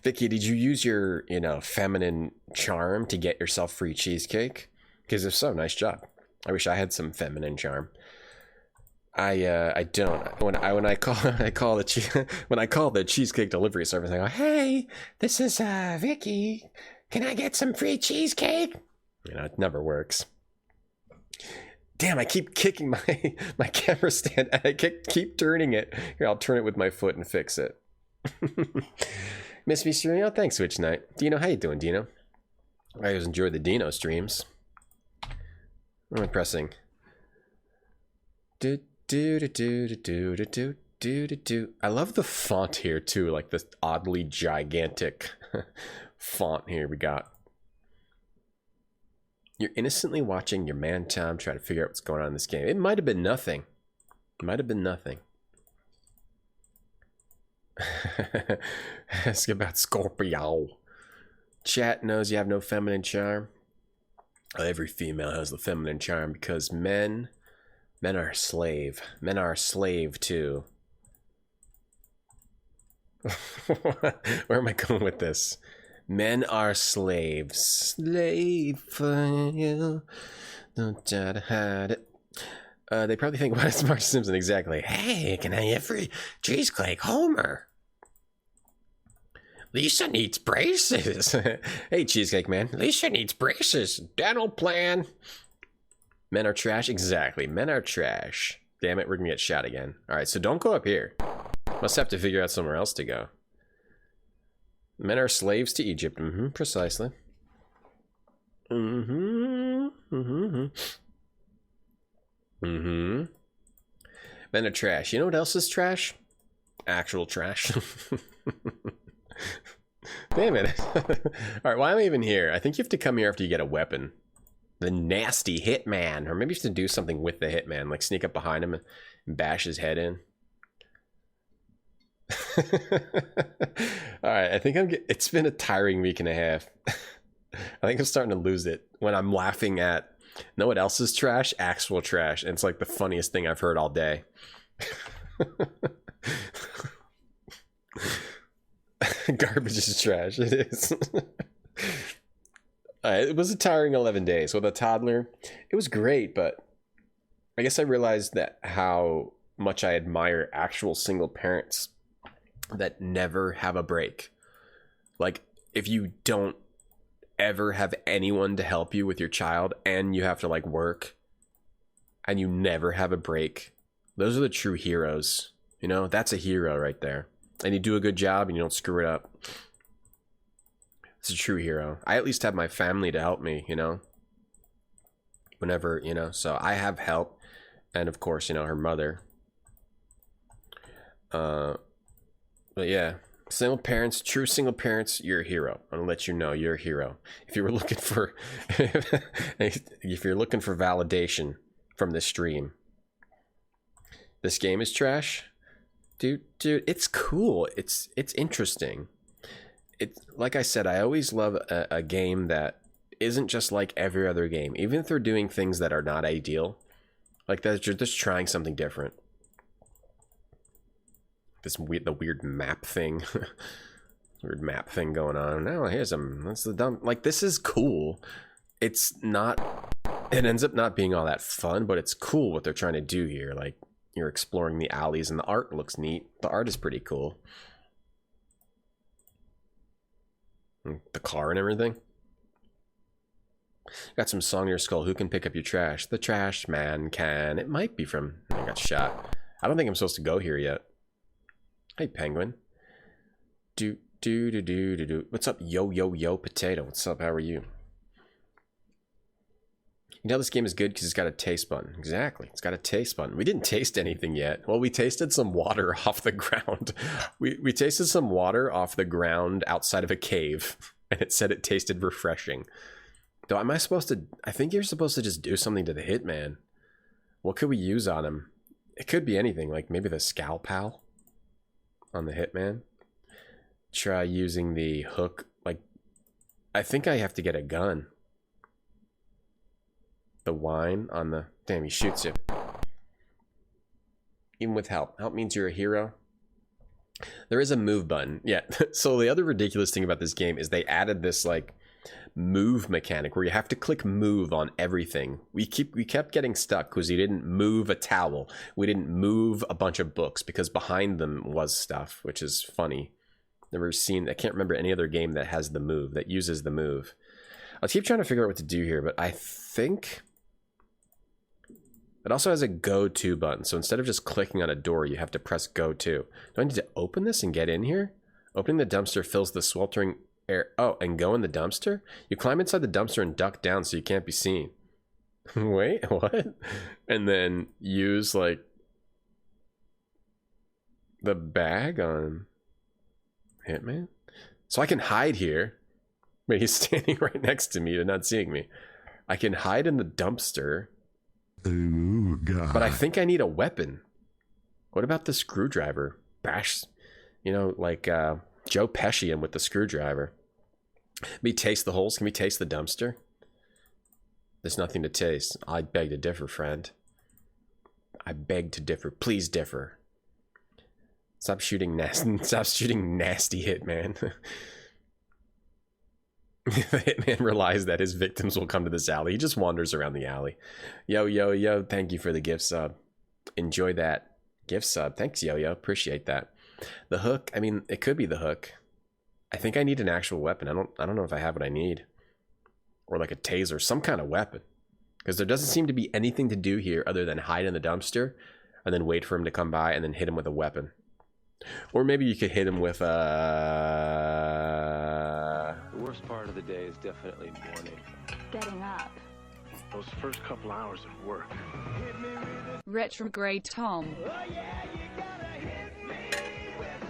Vicky, did you use your, feminine charm to get yourself free cheesecake? Because if so, nice job. I wish I had some feminine charm. I don't. When I call the cheesecake delivery service, I go, "Hey, this is Vicky. Can I get some free cheesecake?" It never works. Damn, I keep kicking my camera stand. I keep turning it. Here, I'll turn it with my foot and fix it. Miss me, Sereno? Thanks, Switch Night. Dino, how you doing, Dino? I always enjoy the Dino streams. What am I pressing? I love the font here too, like this oddly gigantic font here we got. You're innocently watching your man Tom try to figure out what's going on in this game. It might have been nothing. It might have been nothing. Ask about Scorpio. Chat knows you have no feminine charm. Every female has the feminine charm because men are a slave. Men are a slave too. Where am I going with this? Men are slaves. Slave for you. Don't try to hide it. They probably think about it as Marge Simpson. Exactly. Hey, can I have free cheesecake, Homer? Lisa needs braces. Hey, Cheesecake Man. Lisa needs braces. Dental plan. Men are trash? Exactly. Men are trash. Damn it, we're gonna get shot again. Alright, so don't go up here. Must have to figure out somewhere else to go. Men are slaves to Egypt. Precisely. Men are trash. You know what else is trash? Actual trash. Damn it. Alright, why am I even here? I think you have to come here after you get a weapon. The nasty hitman. Or maybe you have to do something with the hitman, like sneak up behind him and bash his head in. Alright, I think it's been a tiring week and a half. I think I'm starting to lose it when I'm laughing at, know what else is trash? Actual trash. And it's like the funniest thing I've heard all day. Garbage is trash. It is. It was a tiring 11 days with a toddler. It was great, but I guess I realized that how much I admire actual single parents that never have a break. Like, if you don't ever have anyone to help you with your child and you have to like work and you never have a break, those are the true heroes. You know, that's a hero right there. And you do a good job and you don't screw it up. It's a true hero. I at least have my family to help me, you know, whenever, you know, so I have help. And of course, you know, her mother. But yeah, single parents, true single parents, you're a hero. I'm gonna let you know you're a hero. If you were looking for, if you're looking for validation from this stream, this game is trash, dude. It's cool. It's interesting. It's like I said, I always love a game that isn't just like every other game, even if they're doing things that are not ideal. Like that, you're just trying something different. The weird map thing, weird map thing going on. Now here's that's the dumb. Like this is cool. It's not. It ends up not being all that fun, but it's cool what they're trying to do here. Like you're exploring the alleys, and the art looks neat. The art is pretty cool. The car and everything. Got some song in your skull. Who can pick up your trash? The trash man can. It might be from. I got shot. I don't think I'm supposed to go here yet. Hey, penguin. Do. What's up, yo potato? What's up? How are you? You know this game is good because it's got a taste button. Exactly. It's got a taste button. We didn't taste anything yet. Well, we tasted some water off the ground. We tasted some water off the ground outside of a cave, and it said it tasted refreshing. Though, am I supposed to... I think you're supposed to just do something to the hitman. What could we use on him? It could be anything, like maybe the Scalpel on the hitman. Try using the hook. Like, I think I have to get a gun. The wine on the... Damn, he shoots you. Even with help. Help means you're a hero. There is a move button. Yeah. So the other ridiculous thing about this game is they added this, like, move mechanic where you have to click move on everything. We kept getting stuck because you didn't move a towel. We didn't move a bunch of books because behind them was stuff, which is funny. Never seen... I can't remember any other game that has the move, that uses the move. I'll keep trying to figure out what to do here, but I think... It also has a go to button, so instead of just clicking on a door, you have to press go to. Do I need to open this and get in here? Opening the dumpster fills the sweltering air. Oh, and go in the dumpster? You climb inside the dumpster and duck down so you can't be seen. Wait, what? And then use, like, the bag on Hitman? So I can hide here. Wait, he's standing right next to me and not seeing me. I can hide in the dumpster. Ooh, God. But I think I need a weapon. What about the screwdriver? Bash, you know, like Joe Pesci him with the screwdriver. Me taste the holes. Can we taste the dumpster? There's nothing to taste. I beg to differ, friend. I beg to differ. Please differ. Stop shooting nasty. Stop shooting nasty hitman. The hitman relies that his victims will come to this alley. He just wanders around the alley. Yo, thank you for the gift sub. Enjoy that gift sub. Thanks, yo. Appreciate that. The hook, I mean, it could be the hook. I think I need an actual weapon. I don't know if I have what I need. Or like a taser, some kind of weapon. Because there doesn't seem to be anything to do here other than hide in the dumpster and then wait for him to come by and then hit him with a weapon. Or maybe you could hit him with The worst part of the day is definitely morning. Getting up. Those first couple hours of work. Retrograde Tom.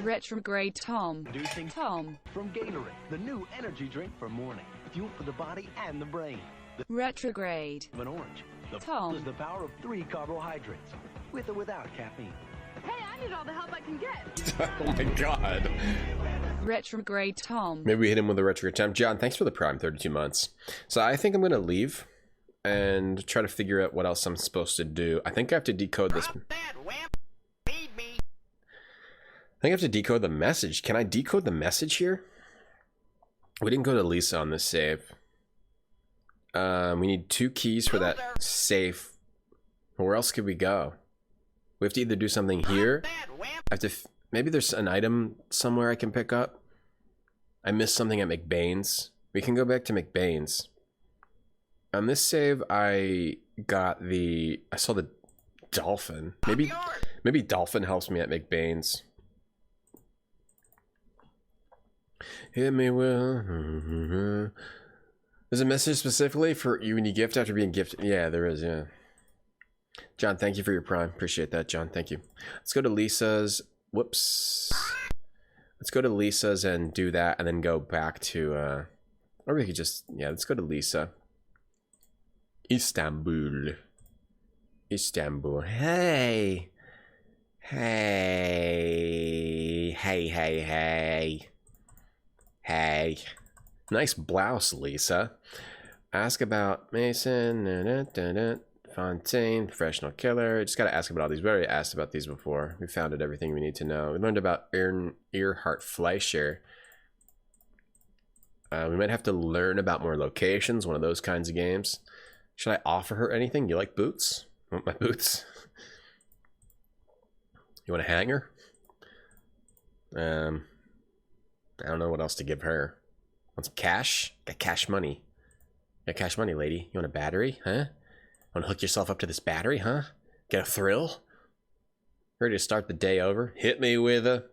Retrograde Tom. Producing Tom. from Gatorade, the new energy drink for morning. Fuel for the body and the brain. The Retrograde. of an orange. The Tom. is the power of 3 carbohydrates, with or without caffeine. Hey, I need all the help I can get. Oh my god. Retrograde Tom. Maybe we hit him with a retrograde time. John, thanks for the prime 32 months. So I think I'm going to leave and try to figure out what else I'm supposed to do. I think I have to decode this. I think I have to decode the message. Can I decode the message here? We didn't go to Lisa on this save. We need 2 keys for that safe. Where else could we go? We have to either do something here. I have to... Maybe there's an item somewhere I can pick up. I missed something at McBain's. We can go back to McBain's. On this save, I got the... I saw the dolphin. Maybe Dolphin helps me at McBain's. Hit me with... There's a message specifically for you when you gift after being gifted. Yeah, there is, yeah. John, thank you for your prime. Appreciate that, John. Thank you. Let's go to Lisa's. Whoops. Let's go to Lisa's and do that, and then go back to... or we could just... Yeah, let's go to Lisa. Istanbul. Istanbul. Hey. Hey. Hey, hey, hey. Hey. Nice blouse, Lisa. Ask about Mason. Fontaine. Professional killer. Just gotta ask about all these. We already asked about these before. We found out everything we need to know. We learned about Earhart Fleischer. We might have to learn about more locations. One of those kinds of games. Should I offer her anything? You like boots? Want my boots? You want a hanger? I don't know what else to give her. Want some cash? Got cash money. Got cash money, lady. You want a battery? Huh? Want to hook yourself up to this battery, huh? Get a thrill? Ready to start the day over? Hit me with a...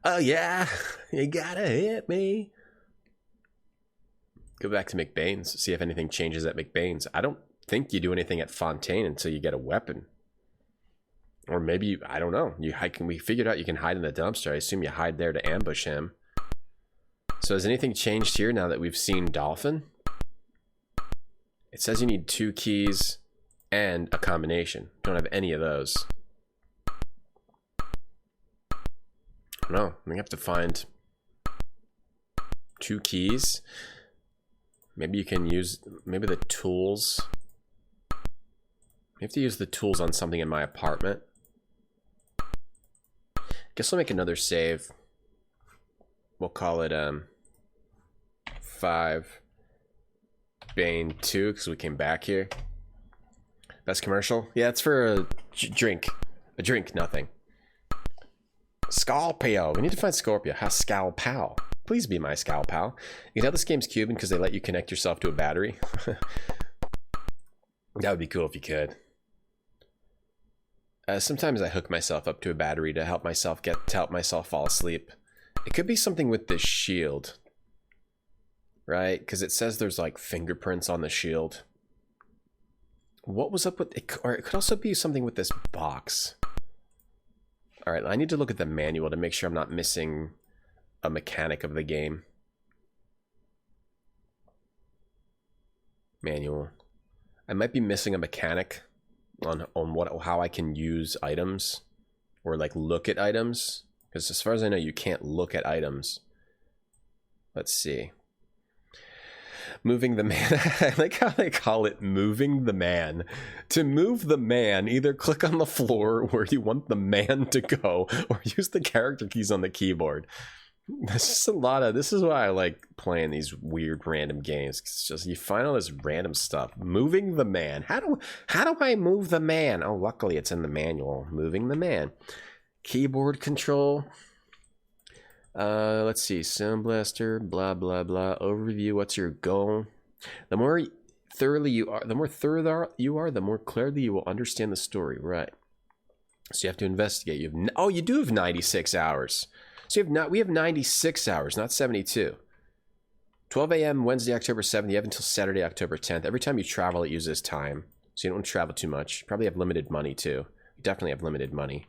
Oh yeah, you gotta hit me. Go back to McBain's, see if anything changes at McBain's. I don't think you do anything at Fontaine until you get a weapon. Or maybe, you, I don't know. We figured out you can hide in the dumpster. I assume you hide there to ambush him. So has anything changed here now that we've seen Dolphin? It says you need 2 keys and a combination. Don't have any of those. No, we have to find 2 keys. Maybe you can use, maybe the tools. You have to use the tools on something in my apartment. Guess I'll make another save. We'll call it 5 Bane 2 because we came back here. Best commercial? Yeah, it's for a drink. A drink, nothing. Scorpio. We need to find Scorpio. Scowl Pal. Please be my Scowl Pal. You can tell this game's Cuban because they let you connect yourself to a battery. That would be cool if you could. Sometimes I hook myself up to a battery to help myself fall asleep. It could be something with this shield, right? Because it says there's like fingerprints on the shield. What was up with it? Or it could also be something with this box. All right, I need to look at the manual to make sure I'm not missing a mechanic of the game. Manual. I might be missing a mechanic on how I can use items or like look at items, because as far as I know you can't look at items. Let's see. Moving the man. I like how they call it moving the man. To move the man, either click on the floor where you want the man to go or use the character keys on the keyboard. That's just a lot of, this is why I like playing these weird random games. It's just, you find all this random stuff. Moving the man. How do I move the man? Oh, luckily it's in the manual. Moving the man. Keyboard control. Let's see. Sound blaster, blah, blah, blah. Overview. What's your goal? The more thorough you are, the more clearly you will understand the story. Right. So you have to investigate. You do have 96 hours. So we have 96 hours, not 72. 12 a.m. Wednesday, October 7th. You have until Saturday, October 10th. Every time you travel, it uses time. So you don't want to travel too much. You probably have limited money, too. You definitely have limited money.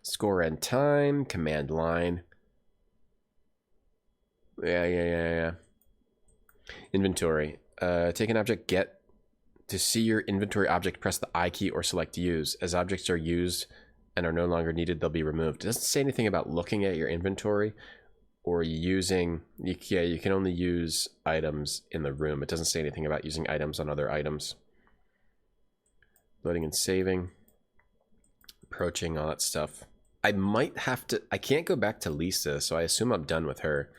Score and time. Command line. Yeah. Inventory. Take an object, get. To see your inventory object, press the I key or select use. As objects are used and are no longer needed, they'll be removed. It doesn't say anything about looking at your inventory or using... Yeah, you can only use items in the room. It doesn't say anything about using items on other items. Loading and saving. Approaching, all that stuff. I might have to... I can't go back to Lisa, so I assume I'm done with her.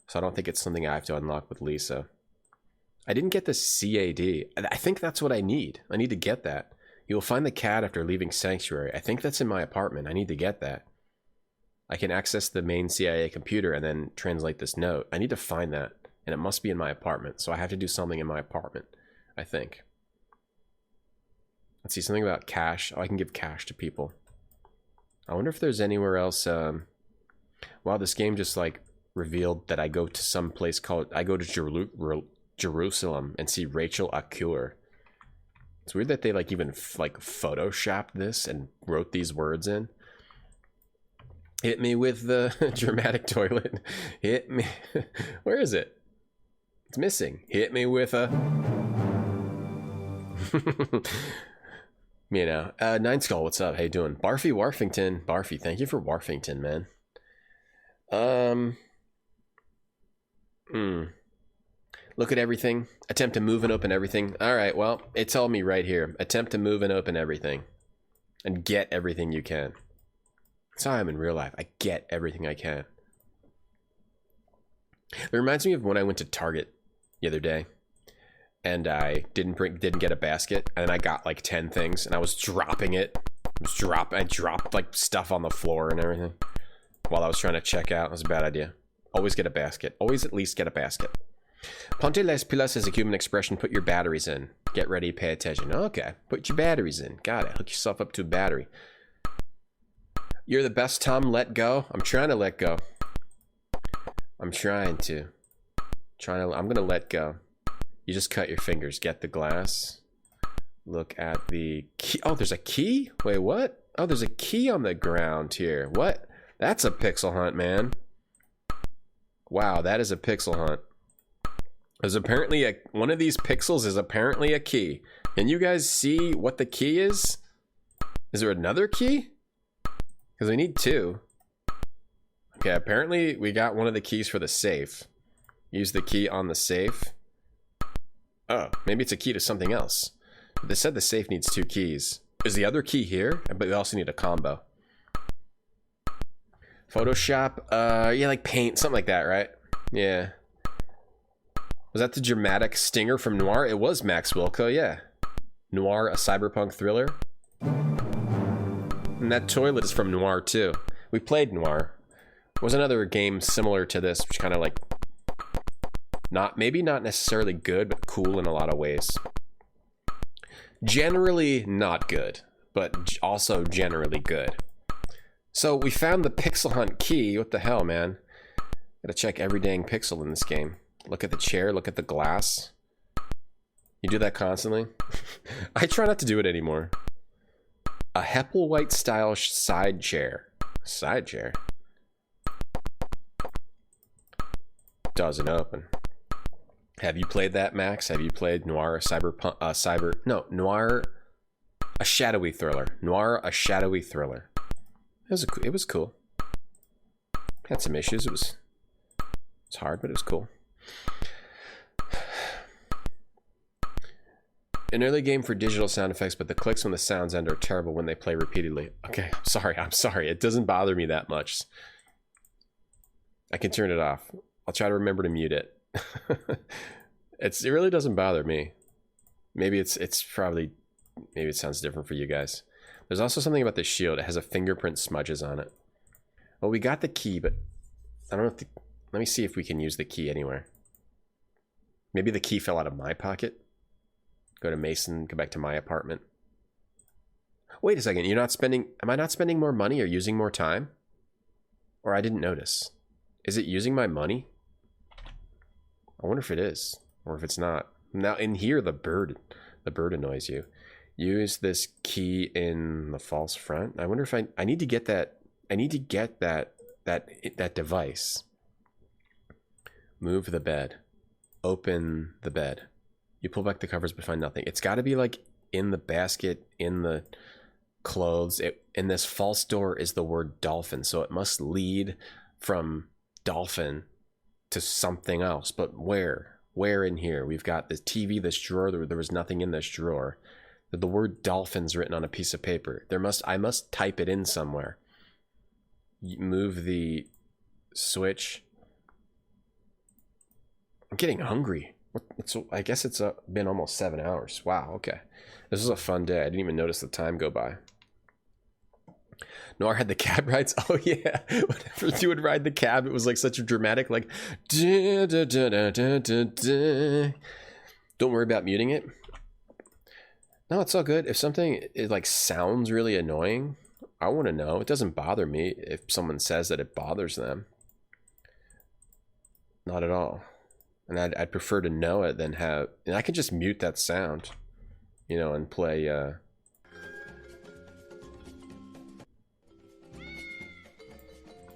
So I don't think it's something I have to unlock with Lisa. I didn't get the CAD. I think that's what I need. I need to get that. You will find the CAD after leaving Sanctuary. I think that's in my apartment. I need to get that. I can access the main CIA computer and then translate this note. I need to find that. And it must be in my apartment. So I have to do something in my apartment, I think. Let's see, something about cash. Oh, I can give cash to people. I wonder if there's anywhere else. Wow, this game just like revealed that I go to some place called, I go to Jerusalem and see Rachel Akur. It's weird that they like even like photoshopped this and wrote these words in. Hit me with the dramatic toilet. Hit me. Where is it? It's missing. Hit me with a. You know, Nine Skull, what's up? How you doing? Barfy Warfington. Barfy, thank you for Warfington, man. Look at everything. Attempt to move and open everything. All right, well, it's telling me right here. Attempt to move and open everything. And get everything you can. That's how I am in real life. I get everything I can. It reminds me of when I went to Target the other day. And I didn't get a basket. And I got like 10 things. And I was dropping it. I dropped like stuff on the floor and everything. While I was trying to check out. It was a bad idea. Always get a basket. Always at least get a basket. Ponte las pilas is a Cuban expression. Put your batteries in. Get ready, pay attention. Okay. Put your batteries in. Got it. Hook yourself up to a battery. You're the best, Tom. Let go. I'm trying to let go. I'm going to let go. You just cut your fingers. Get the glass. Look at the key. Oh, there's a key? Wait, what? Oh, there's a key on the ground here. What? That's a pixel hunt, man. Wow, that is a pixel hunt. There's apparently one of these pixels is apparently a key. Can you guys see what the key is? Is there another key? Because we need 2. Okay, apparently we got one of the keys for the safe. Use the key on the safe. Oh, maybe it's a key to something else. But they said the safe needs 2 keys. Is the other key here? But we also need a combo. Photoshop, yeah, like paint, something like that, right? Yeah. Was that the dramatic stinger from Noir? It was Max Wilco, yeah. Noir, a cyberpunk thriller. And that toilet is from Noir, too. We played Noir. There was another game similar to this, which kind of like... maybe not necessarily good, but cool in a lot of ways. Generally not good, but also generally good. So we found the Pixel Hunt key. What the hell, man? Gotta check every dang pixel in this game. Look at the chair, look at the glass. You do that constantly? I try not to do it anymore. A Hepplewhite style side chair. Side chair? Doesn't open. Have you played that, Max? Have you played Noir, Noir, a shadowy thriller. Noir, a shadowy thriller. It was cool. Had some issues. It's hard, but it was cool. An early game for digital sound effects, but the clicks when the sounds end are terrible when they play repeatedly. Okay, I'm sorry. It doesn't bother me that much. I can turn it off. I'll try to remember to mute it. It really doesn't bother me. Maybe it sounds different for you guys. There's also something about the shield. It has a fingerprint smudges on it. Well, we got the key, but I don't know if let me see if we can use the key anywhere. Maybe the key fell out of my pocket. Go to Mason, go back to my apartment. Wait a second, am I not spending more money or using more time? Or I didn't notice. Is it using my money? I wonder if it is, or if it's not. Now in here, the bird annoys you. Use this key in the false front. I wonder if I need to get that. I need to get that device. Move the bed. Open the bed. You pull back the covers but find nothing. It's got to be like in the basket, in the clothes. In this false door is the word dolphin, so it must lead from dolphin to something else. But where? Where in here? We've got this TV, this drawer. There was nothing in this drawer. The word dolphin's written on a piece of paper. I must type it in somewhere. Move the switch. I'm getting hungry. I guess it's been almost 7 hours. Wow, okay. This was a fun day. I didn't even notice the time go by. Noir had the cab rides. Oh yeah, whenever you would ride the cab, it was like such a dramatic, like. Da, da, da, da, da, da, da. Don't worry about muting it. No, it's all good. If something like sounds really annoying, I want to know. It doesn't bother me if someone says that it bothers them. Not at all. And I'd prefer to know it than have... And I can just mute that sound, you know, and play...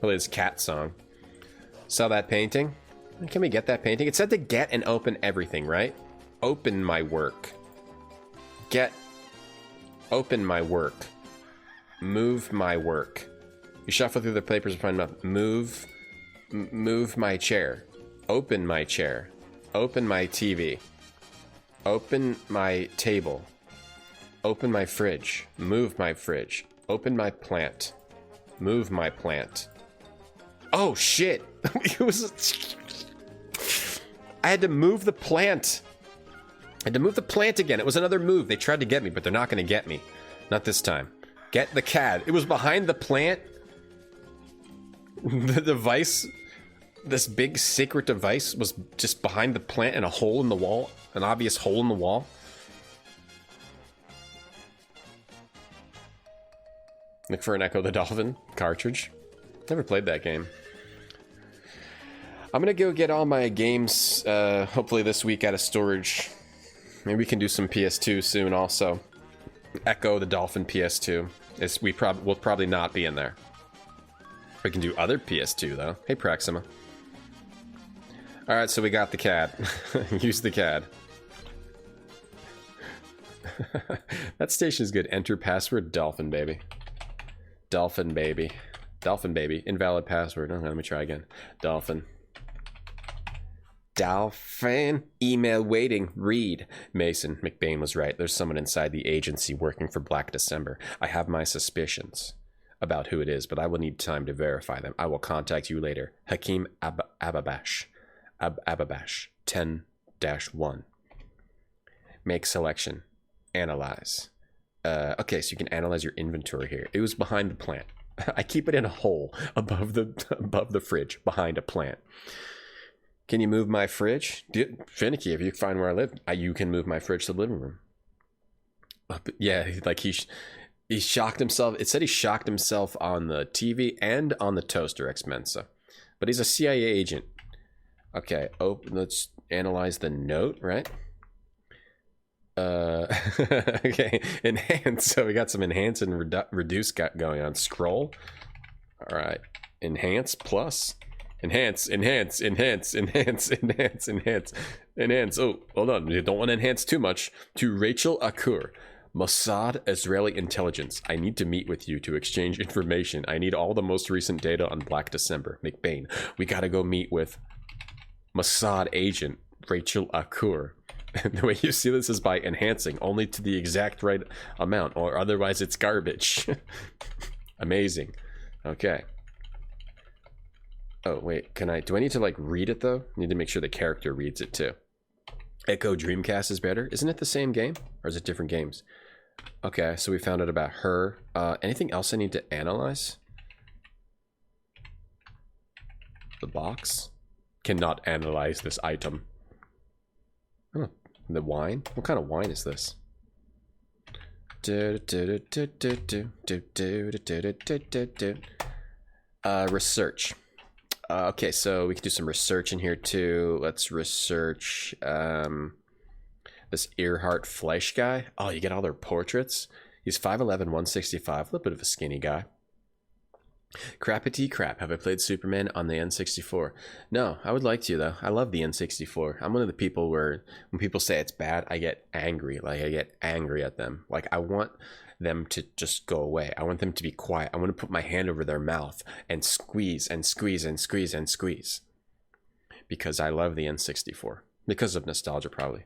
play this cat song. Sell that painting? Can we get that painting? It said to get and open everything, right? Open my work. Get... Open my work. Move my work. You shuffle through the papers and find them. Move my chair. Open my chair. Open my TV. Open my table. Open my fridge. Move my fridge. Open my plant. Move my plant. Oh shit! It was... I had to move the plant. I had to move the plant again. It was another move. They tried to get me, but they're not going to get me. Not this time. Get the CAD. It was behind the plant. The device, this big secret device, was just behind the plant in a hole in the wall. An obvious hole in the wall. Look for an Echo the Dolphin cartridge. Never played that game. I'm gonna go get all my games, hopefully this week, out of storage. Maybe we can do some PS2 soon also. Echo the Dolphin PS2. Will probably not be in there. We can do other PS2 though. Hey Praxima. Alright, so we got the CAD. Use the CAD. That station is good. Enter password Dolphin baby. Dolphin baby. Dolphin baby. Invalid password. Okay, let me try again. Dolphin. Dolphin. Email waiting. Read. Mason. McBain was right. There's someone inside the agency working for Black December. I have my suspicions about who it is, but I will need time to verify them. I will contact you later. Hakeem Ababash. Ababash. 10-1. Make selection. Analyze. Okay, so you can analyze your inventory here. It was behind the plant. I keep it in a hole above the fridge, behind a plant. Can you move my fridge? Finicky, if you find where I live, you can move my fridge to the living room. Yeah, like he shocked himself. It said he shocked himself on the TV and on the toaster, Ex Mensa. But he's a CIA agent. Okay, let's analyze the note, right? Okay, enhance. So we got some enhance and reduce going on. Scroll. All right, enhance plus. Enhance. Oh, hold on. You don't want to enhance too much. To Rachel Akur, Mossad Israeli Intelligence. I need to meet with you to exchange information. I need all the most recent data on Black December. McBain, we gotta go meet with Mossad agent Rachel Akur. The way you see this is by enhancing only to the exact right amount, or otherwise it's garbage. Amazing. Okay. Oh, wait, do I need to, like, read it, though? I need to make sure the character reads it, too. Echo Dreamcast is better. Isn't it the same game? Or is it different games? Okay, so we found out about her. Anything else I need to analyze? The box? Cannot analyze this item. Oh, the wine? What kind of wine is this? Research. Okay, so we can do some research in here too. Let's research this Earhart Fleisch guy. Oh, you get all their portraits. He's 5'11", 165, a little bit of a skinny guy. Crappity crap. Have I played Superman on the N64? No, I would like to though. I love the N64. I'm one of the people where when people say it's bad, I get angry. Like I get angry at them. Like I want them to just go away. I want them to be quiet. I want to put my hand over their mouth and squeeze and squeeze and squeeze and squeeze. Because I love the N64. Because of nostalgia, probably.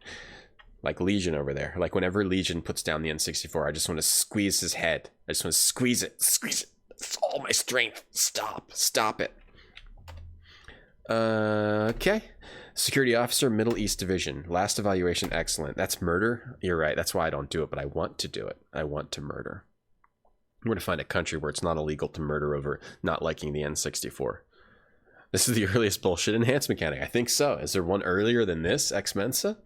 Like Legion over there. Like whenever Legion puts down the N64, I just want to squeeze his head. I just want to squeeze it. Squeeze it. That's all my strength. Stop it. Okay. Security officer, Middle East Division. Last evaluation, excellent. That's murder? You're right. That's why I don't do it, but I want to do it. I want to murder. I'm going to find a country where it's not illegal to murder over not liking the N64. This is the earliest bullshit enhanced mechanic. I think so. Is there one earlier than this, Ex Mensa?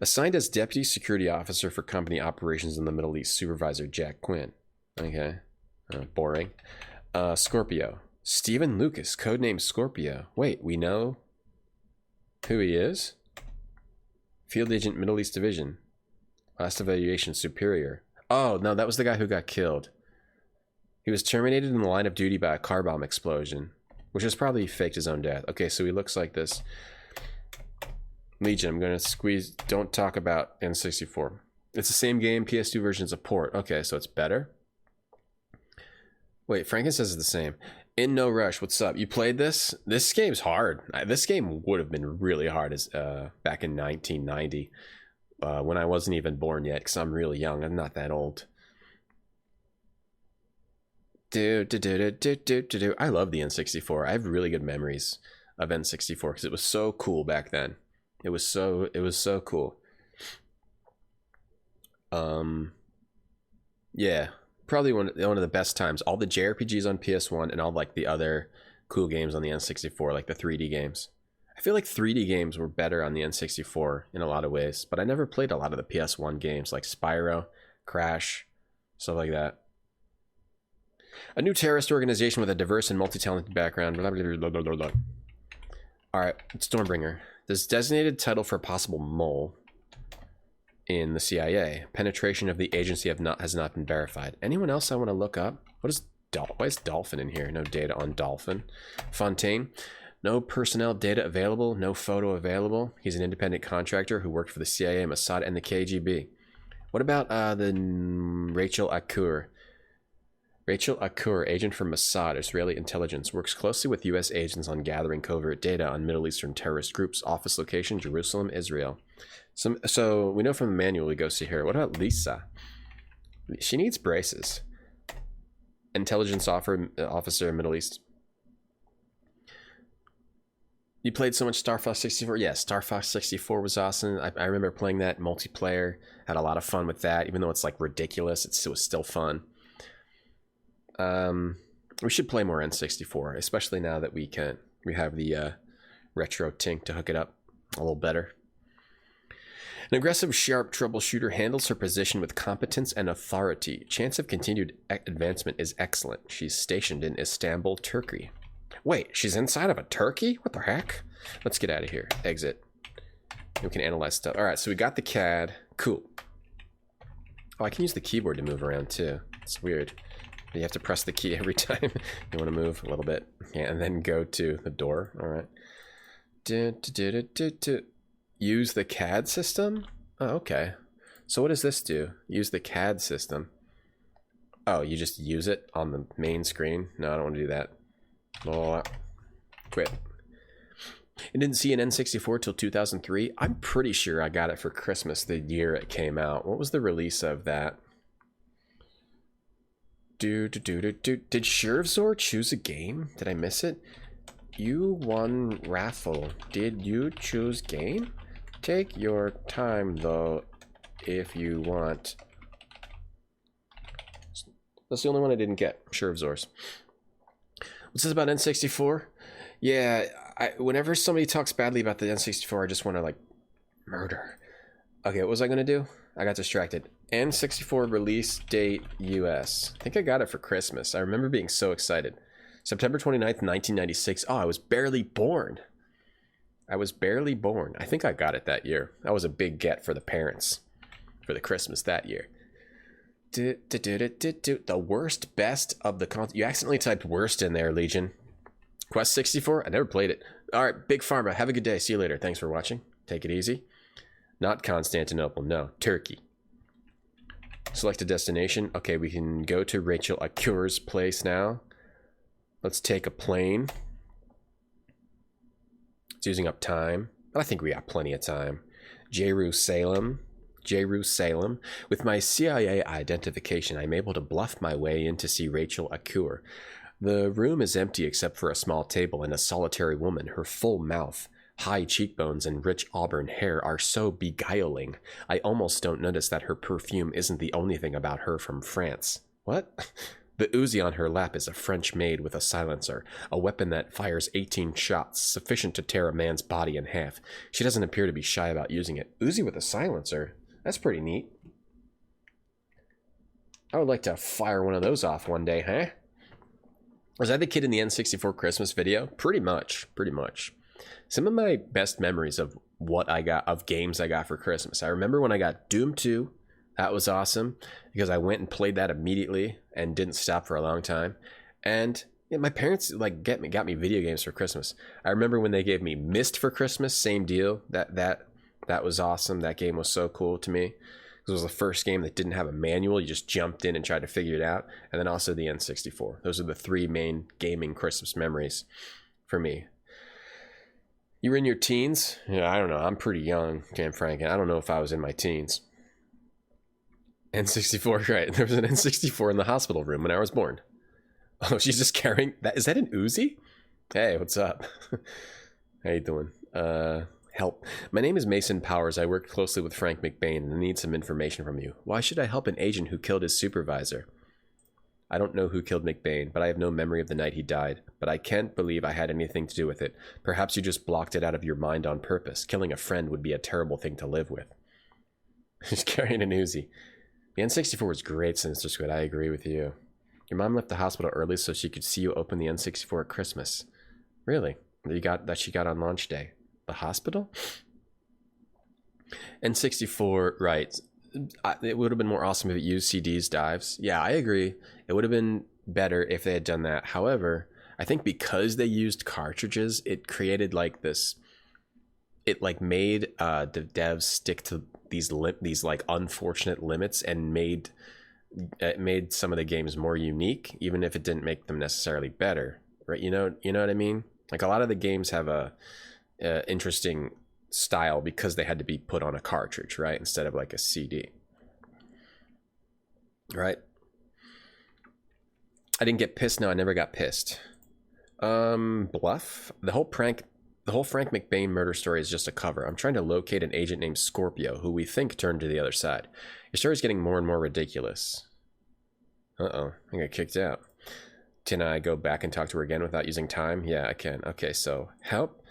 Assigned as Deputy Security Officer for Company Operations in the Middle East, Supervisor Jack Quinn. Okay. Boring. Scorpio. Stephen Lucas, codename Scorpio. Wait, we know who he is? Field Agent, Middle East Division. Last evaluation, Superior. Oh, no, that was the guy who got killed. He was terminated in the line of duty by a car bomb explosion, which is probably faked his own death. Okay, so he looks like this. Legion, I'm going to squeeze... Don't talk about N64. It's the same game, PS2 version's a port. Okay, so it's better. Wait, Franken says it's the same. In No Rush, what's up? You played this? This game's hard. This game would have been really hard as back in 1990 when I wasn't even born yet, because I'm really young. I'm not that old. I love the N64. I have really good memories of N64 because it was so cool back then. It was so cool. Yeah, probably one of the best times. All the JRPGs on PS1 and all like the other cool games on the N64, like the 3D games. I feel like 3D games were better on the N64 in a lot of ways, but I never played a lot of the PS1 games like Spyro, Crash, stuff like that. A new terrorist organization with a diverse and multi-talented background. Blah, blah, blah, blah, blah, blah. All right, Stormbringer. This designated title for a possible mole in the CIA. Penetration of the agency has not been verified. Anyone else I want to look up? Why is Dolphin in here? No data on Dolphin. Fontaine. No personnel data available. No photo available. He's an independent contractor who worked for the CIA, Mossad, and the KGB. What about the Rachel Akur? Rachel Akur, agent from Mossad, Israeli intelligence, works closely with U.S. agents on gathering covert data on Middle Eastern terrorist groups. Office location, Jerusalem, Israel. So we know from the manual we go see her. What about Lisa? She needs braces. Intelligence officer in Middle East. You played so much Star Fox 64? Yeah, Star Fox 64 was awesome. I remember playing that multiplayer. Had a lot of fun with that. Even though it's like ridiculous, it was still fun. We should play more N64, especially now that we have the retro tink to hook it up a little better. An aggressive, sharp troubleshooter handles her position with competence and authority. Chance of continued advancement is excellent. She's stationed in Istanbul, Turkey. Wait, she's inside of a turkey? What the heck? Let's get out of here. Exit. We can analyze stuff. All right, so we got the CAD. Cool. Oh, I can use the keyboard to move around too. It's weird. You have to press the key every time you want to move a little bit. Yeah, and then go to the door. All right. Use the CAD system? Oh, okay. So what does this do? Use the CAD system. Oh, you just use it on the main screen? No, I don't want to do that. Oh, quit. I didn't see an N64 till 2003. I'm pretty sure I got it for Christmas the year it came out. What was the release of that? Did Shervzor choose a game? Did I miss it? You won raffle. Did you choose game? Take your time though, if you want. That's the only one I didn't get. Shervzor's. What's this about N64? Yeah, whenever somebody talks badly about the N64, I just want to like murder. Okay, what was I gonna do? I got distracted. N64 release date US. I think I got it for Christmas. I remember being so excited. September 29th, 1996. Oh, I was barely born. I think I got it that year. That was a big get for the parents for the Christmas that year. The worst best of the console. You accidentally typed worst in there, Legion. Quest 64? I never played it. All right, Big Pharma. Have a good day. See you later. Thanks for watching. Take it easy. Not Constantinople. No, Turkey. Select a destination. Okay, we can go to Rachel Akur's place now. Let's take a plane. It's using up time, but I think we got plenty of time. Jerusalem. With my CIA identification, I'm able to bluff my way in to see Rachel Akur. The room is empty except for a small table and a solitary woman. Her full mouth, high cheekbones, and rich auburn hair are so beguiling. I almost don't notice that her perfume isn't the only thing about her from France. What? The Uzi on her lap is a French made with a silencer, a weapon that fires 18 shots, sufficient to tear a man's body in half. She doesn't appear to be shy about using it. Uzi with a silencer? That's pretty neat. I would like to fire one of those off one day, huh? Was I the kid in the N64 Christmas video? Pretty much. Some of my best memories of what I got, of games I got for Christmas. I remember when I got Doom 2. That was awesome because I went and played that immediately and didn't stop for a long time. And yeah, my parents like got me video games for Christmas. I remember when they gave me Myst for Christmas, same deal. That was awesome. That game was so cool to me. It was the first game that didn't have a manual. You just jumped in and tried to figure it out. And then also the N64. Those are the three main gaming Christmas memories for me. You were in your teens? Yeah, I don't know. I'm pretty young, Cam Franken. I don't know if I was in my teens. N64, right. There was an N64 in the hospital room when I was born. Oh, she's just carrying that. Is that an Uzi? Hey, what's up? How you doing? Help. My name is Mason Powers. I work closely with Frank McBain and I need some information from you. Why should I help an agent who killed his supervisor? I don't know who killed McBain, but I have no memory of the night he died. But I can't believe I had anything to do with it. Perhaps you just blocked it out of your mind on purpose. Killing a friend would be a terrible thing to live with. He's carrying an Uzi. The N64 was great, Sinister Squid. I agree with you. Your mom left the hospital early so she could see you open the N64 at Christmas. Really? That she got on launch day. The hospital? N64, right. It would have been more awesome if it used CDs dives. Yeah, I agree. It would have been better if they had done that. However, I think because they used cartridges, it created like this. It like made the devs stick to these like unfortunate limits and made some of the games more unique, even if it didn't make them necessarily better. Right? You know what I mean? Like a lot of the games have a interesting style because they had to be put on a cartridge, right, instead of like a CD, right? I didn't get pissed. No, I never got pissed. Bluff. The whole Frank McBain murder story is just a cover. I'm trying to locate an agent named Scorpio who we think turned to the other side. Your story's getting more and more ridiculous. Uh-oh, I got kicked out. Can I go back and talk to her again without using time? Yeah, I can. Okay, so help.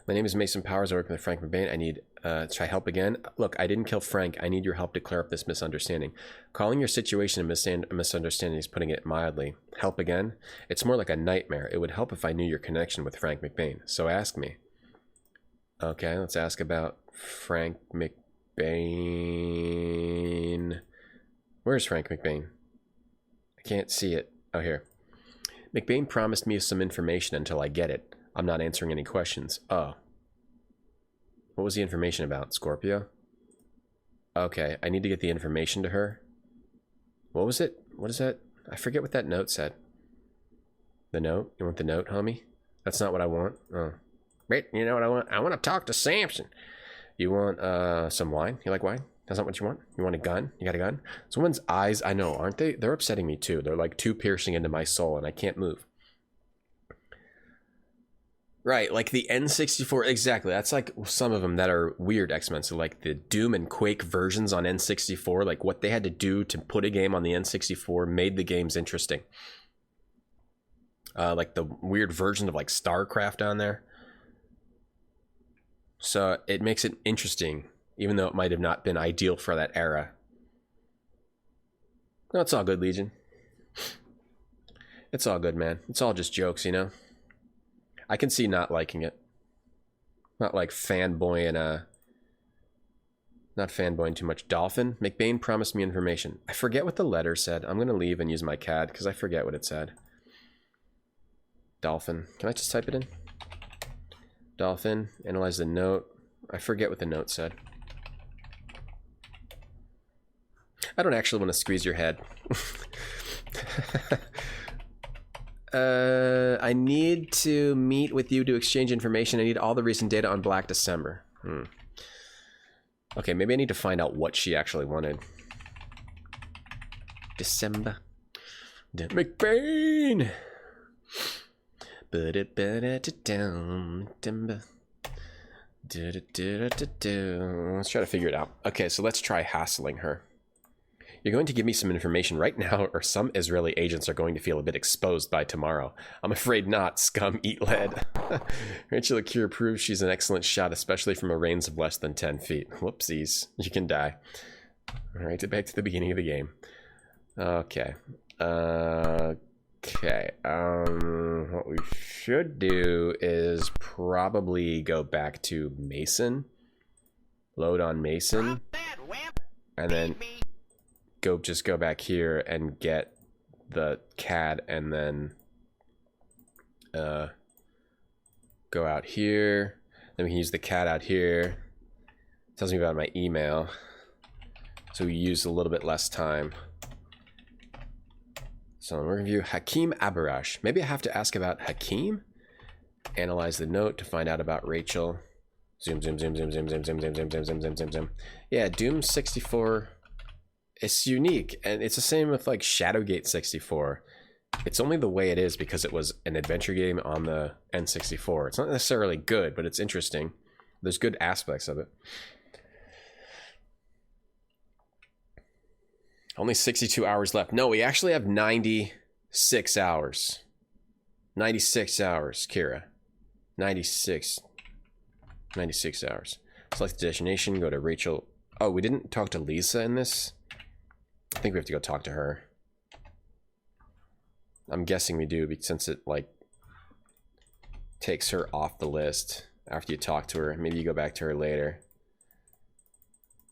My name is Mason Powers. I work with Frank McBain. I need, try help again. Look, I didn't kill Frank. I need your help to clear up this misunderstanding. Calling your situation a misunderstanding is putting it mildly. Help again? It's more like a nightmare. It would help if I knew your connection with Frank McBain. So ask me. Okay, let's ask about Frank McBain. Where's Frank McBain? I can't see it. Oh, here. McBain promised me some information until I get it. I'm not answering any questions. Oh. What was the information about? Scorpio? Okay, I need to get the information to her. What was it? What is that? I forget what that note said. The note? You want the note, homie? That's not what I want. Oh. Wait, you know what I want? I want to talk to Samson. You want some wine? You like wine? That's not what you want? You want a gun? You got a gun? Someone's eyes, I know, aren't they? They're upsetting me too. They're like too piercing into my soul and I can't move. Right, like the N64, exactly. That's like some of them that are weird X-Men. So like the Doom and Quake versions on N64, like what they had to do to put a game on the N64 made the games interesting. Like the weird version of like StarCraft on there. So it makes it interesting, even though it might have not been ideal for that era. No, it's all good, Legion. It's all good, man. It's all just jokes, you know? I can see not liking it. Not like fanboying, not fanboying too much. Dolphin, McBain promised me information. I forget what the letter said. I'm going to leave and use my CAD because I forget what it said. Dolphin. Can I just type it in? Dolphin, analyze the note. I forget what the note said. I don't actually want to squeeze your head. I need to meet with you to exchange information. I need all the recent data on Black December. Okay, maybe I need to find out what she actually wanted. December. McBain! Let's try to figure it out. Okay, so let's try hassling her. You're going to give me some information right now, or some Israeli agents are going to feel a bit exposed by tomorrow. I'm afraid not. Scum, eat lead. Rachel Akira proves she's an excellent shot, especially from a range of less than 10 feet. Whoopsies. You can die. All right, back to the beginning of the game. Okay. Okay. What we should do is probably go back to Mason. Load on Mason. And then just go back here and get the CAD, and then go out here. Then we can use the CAD out here. It tells me about my email. So we use a little bit less time. So we're going to view Hakeem Abarash. Maybe I have to ask about Hakeem. Analyze the note to find out about Rachel. Zoom, zoom, zoom, zoom, zoom, zoom, zoom, zoom, zoom, zoom, zoom, zoom, zoom, zoom. Yeah, Doom 64. It's unique, and it's the same with like Shadowgate 64. It's only the way it is because it was an adventure game on the N64. It's not necessarily good, but it's interesting. There's good aspects of it. Only 62 hours left. No, we actually have 96 hours. 96 hours, Kira. 96 hours. Select the destination, go to Rachel. Oh, we didn't talk to Lisa in this? I think we have to go talk to her. I'm guessing we do, since it, like, takes her off the list after you talk to her. Maybe you go back to her later.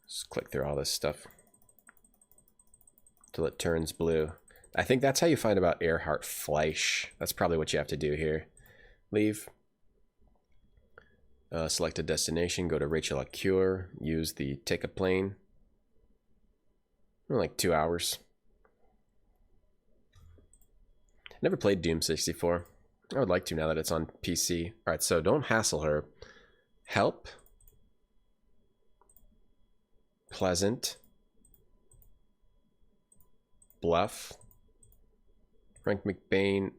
Just click through all this stuff till it turns blue. I think that's how you find about Earhart Fleisch. That's probably what you have to do here. Leave. Select a destination, go to Rachel Acure, use the take a plane. Like 2 hours. Never played Doom 64. I would like to now that it's on PC. Alright, so don't hassle her. Help. Pleasant. Bluff. Frank McBain.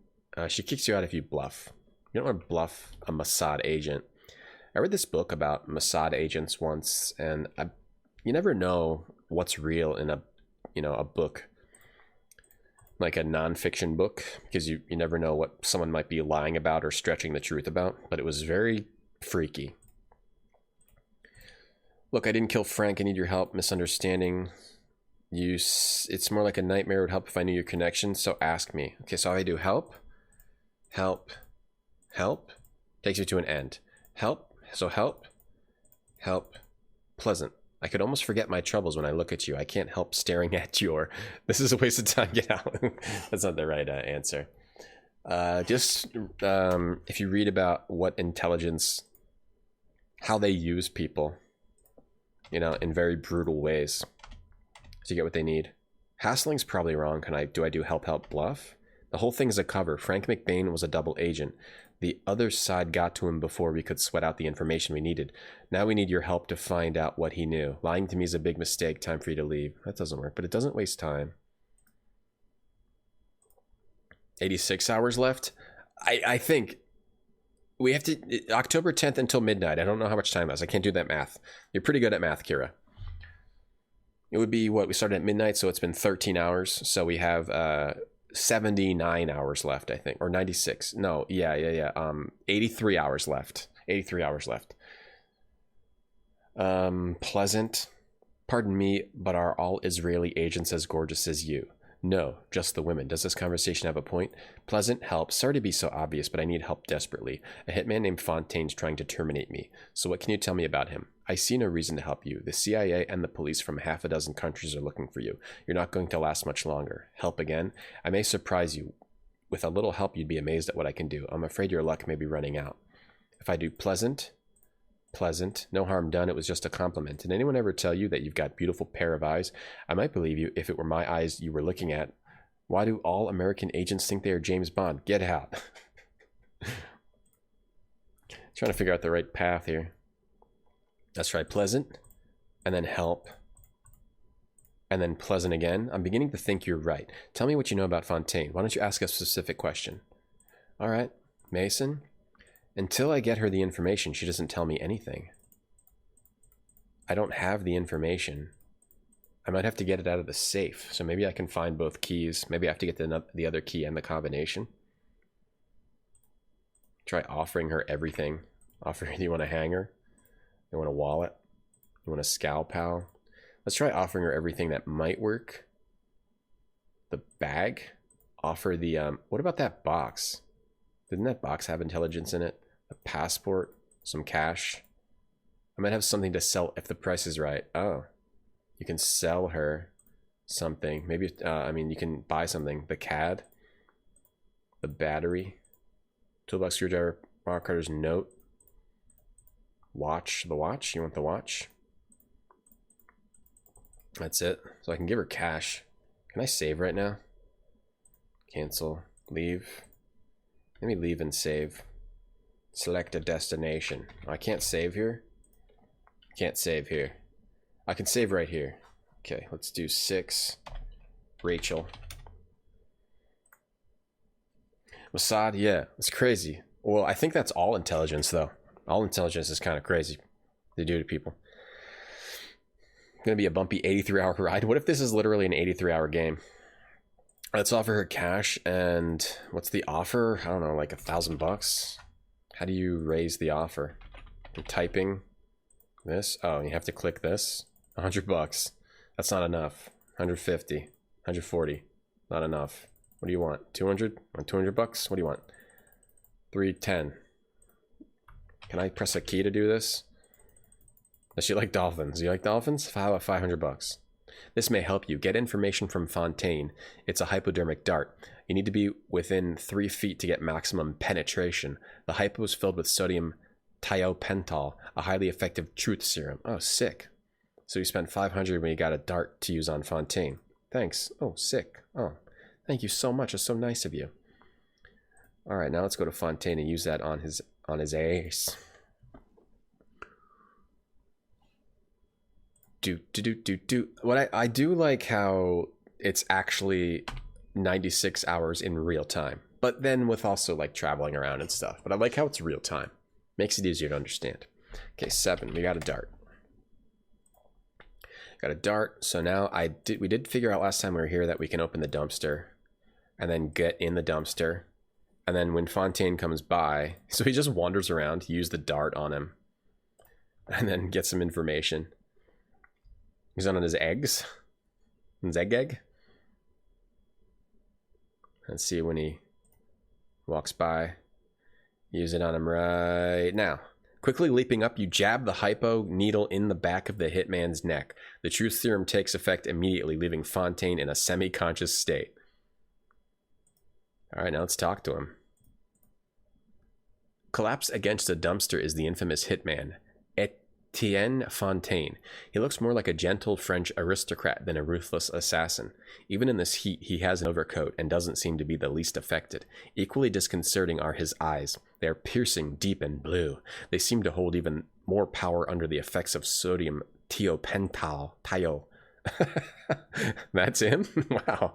She kicks you out if you bluff. You don't want to bluff a Mossad agent. I read this book about Mossad agents once, and you never know what's real in a book, like a nonfiction book, because you never know what someone might be lying about or stretching the truth about. But it was very freaky. Look, I didn't kill Frank. I need your help. Misunderstanding. It's more like a nightmare. It would help if I knew your connection, so ask me. Okay, so I do help. Help. Help. Takes you to an end. Help. So help. Help. Pleasant. I could almost forget my troubles when I look at you. I can't help staring at your... This is a waste of time. Get out. That's not the right answer. If you read about what intelligence, how they use people, in very brutal ways to get what they need. Hassling's probably wrong. Do I do help bluff? The whole thing is a cover. Frank McBain was a double agent. The other side got to him before we could sweat out the information we needed. Now we need your help to find out what he knew. Lying to me is a big mistake. Time for you to leave. That doesn't work, but it doesn't waste time. 86 hours left? I think we have to... October 10th until midnight. I don't know how much time is. I can't do that math. You're pretty good at math, Kira. It would be, what, we started at midnight, so it's been 13 hours. So we have... 79 hours left, I think, or 96. No, yeah. 83 hours left. 83 hours left. Pleasant. Pardon me, but are all Israeli agents as gorgeous as you? No, just the women. Does this conversation have a point? Pleasant, help. Sorry to be so obvious, but I need help desperately. A hitman named Fontaine's trying to terminate me. So what can you tell me about him? I see no reason to help you. The CIA and the police from half a dozen countries are looking for you. You're not going to last much longer. Help again? I may surprise you. With a little help, you'd be amazed at what I can do. I'm afraid your luck may be running out. If I do pleasant, no harm done. It was just a compliment. Did anyone ever tell you that you've got a beautiful pair of eyes? I might believe you if it were my eyes you were looking at. Why do all American agents think they are James Bond? Get out. Trying to figure out the right path here. Let's try pleasant, and then help, and then pleasant again. I'm beginning to think you're right. Tell me what you know about Fontaine. Why don't you ask a specific question? All right, Mason. Until I get her the information, she doesn't tell me anything. I don't have the information. I might have to get it out of the safe, so maybe I can find both keys. Maybe I have to get the other key and the combination. Try offering her everything. Offer her, you want a hanger? You want a wallet? You want a Scowl Pal? Let's try offering her everything that might work. bag offer the what about that box? Didn't that box have intelligence in it? A passport, some cash. I might have something to sell if the price is right. Oh, you can sell her something. Maybe I mean, you can buy something. The CAD, the battery, toolbox, screwdriver, Mario Carter's note, watch. The watch. You want the watch? That's it. So I can give her cash. Can I save right now? Cancel. Leave. Let me leave and save. Select a destination. I can't save here. Can't save here. I can save right here. Okay, let's do 6. Rachel. Mossad, yeah, it's crazy. Well, I think that's all intelligence, though. All intelligence is kind of crazy. They do to people. Gonna be a bumpy 83-hour ride. What if this is literally an 83-hour game? Let's offer her cash, and what's the offer? I don't know, like $1,000? How do you raise the offer? You're typing this. Oh, you have to click this. $100. That's not enough. 150, 140. Not enough. What do you want? 200? Want $200? What do you want? 310. Can I press a key to do this? Does she like dolphins? Do you like dolphins? How about $500? This may help you. Get information from Fontaine. It's a hypodermic dart. You need to be within 3 feet to get maximum penetration. The hypo is filled with sodium thiopental, a highly effective truth serum. Oh, sick. So you spent $500 when you got a dart to use on Fontaine. Thanks. Oh, sick. Oh, thank you so much. It's so nice of you. All right, now let's go to Fontaine and use that on his ace. What I do like how it's actually 96 hours in real time, but then with also like traveling around and stuff. But I like how it's real time. Makes it easier to understand. Okay, 7. We got a dart. Got a dart. So now we did figure out last time we were here that we can open the dumpster and then get in the dumpster. And then when Fontaine comes by, so he just wanders around, use the dart on him, and then get some information. He's on his eggs. His egg. Let's see when he walks by. Use it on him right now. Quickly leaping up, you jab the hypo needle in the back of the hitman's neck. The truth serum takes effect immediately, leaving Fontaine in a semi-conscious state. All right, now let's talk to him. Collapsed against a dumpster is the infamous hitman, Etienne Fontaine. He looks more like a gentle French aristocrat than a ruthless assassin. Even in this heat, he has an overcoat and doesn't seem to be the least affected. Equally disconcerting are his eyes. They are piercing, deep, and blue. They seem to hold even more power under the effects of sodium thiopental. That's him? Wow.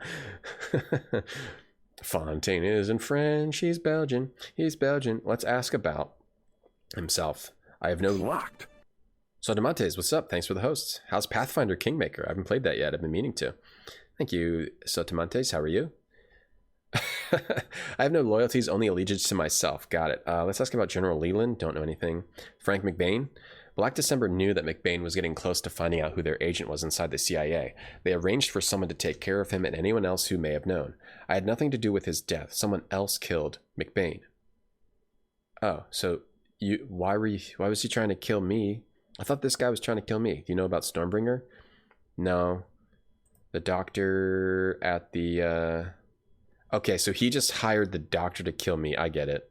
Fontaine isn't French, he's Belgian. He's Belgian. Let's ask about himself. I have no locked. Sotomantes, what's up? Thanks for the hosts. How's Pathfinder Kingmaker? I haven't played that yet. I've been meaning to. Thank you, Sotomantes. How are you? I have no loyalties, only allegiance to myself. Got it. Let's ask about General Leland. Don't know anything. Frank McBain. Black December knew that McBain was getting close to finding out who their agent was inside the CIA. They arranged for someone to take care of him and anyone else who may have known. I had nothing to do with his death. Someone else killed McBain. Oh, so why was he trying to kill me? I thought this guy was trying to kill me. Do you know about Stormbringer? No. The doctor at the Okay, so he just hired the doctor to kill me. I get it.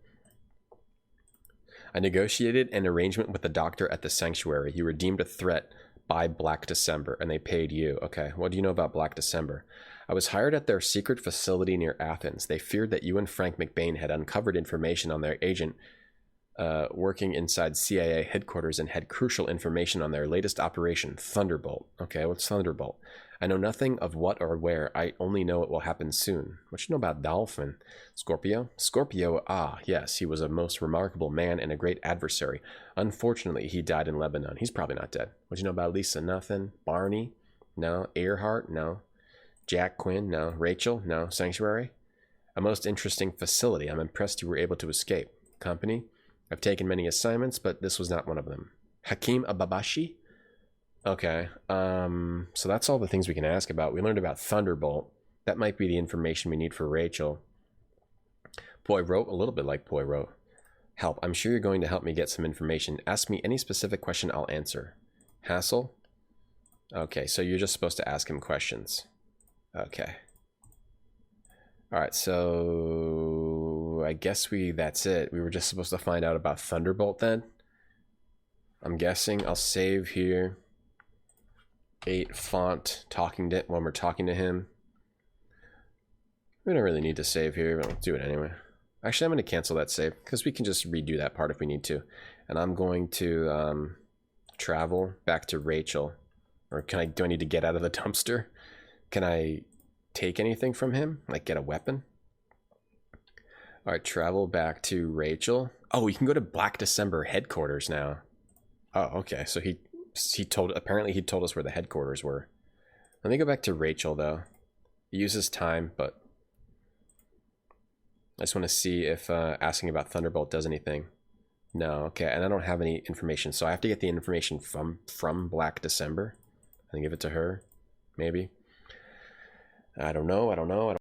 I negotiated an arrangement with the doctor at the sanctuary. You redeemed a threat by Black December, and they paid you. Okay, what do you know about Black December? I was hired at their secret facility near Athens. They feared that you and Frank McBain had uncovered information on their agent working inside CIA headquarters and had crucial information on their latest operation, Thunderbolt. Okay, what's Thunderbolt? I know nothing of what or where. I only know it will happen soon. What you know about Dolphin? Scorpio? Scorpio, yes, he was a most remarkable man and a great adversary. Unfortunately, he died in Lebanon. He's probably not dead. What you know about Lisa? Nothing. Barney? No. Earhart? No. Jack Quinn? No. Rachel? No. Sanctuary? A most interesting facility. I'm impressed you were able to escape. Company? I've taken many assignments, but this was not one of them. Hakim Ababashi? Okay, so that's all the things we can ask about. We learned about Thunderbolt. That might be the information we need for Rachel. Poirot, a little bit like Poirot. Help. I'm sure you're going to help me get some information. Ask me any specific question, I'll answer. Hassel? Okay, so you're just supposed to ask him questions. Okay. Alright, so I guess that's it. We were just supposed to find out about Thunderbolt then. I'm guessing. I'll save here. 8 font talking to when we're talking to him. We don't really need to save here, but I'll do it anyway. Actually, I'm going to cancel that save because we can just redo that part if we need to. And I'm going to travel back to Rachel. Or do I need to get out of the dumpster? Can I take anything from him? Like get a weapon? Alright, travel back to Rachel. Oh, we can go to Black December headquarters now. Oh, okay. So apparently he told us where the headquarters were. Let me go back to Rachel though. He uses time, but I just want to see if asking about Thunderbolt does anything. No, okay, and I don't have any information, so I have to get the information from Black December and give it to her, maybe. I don't know.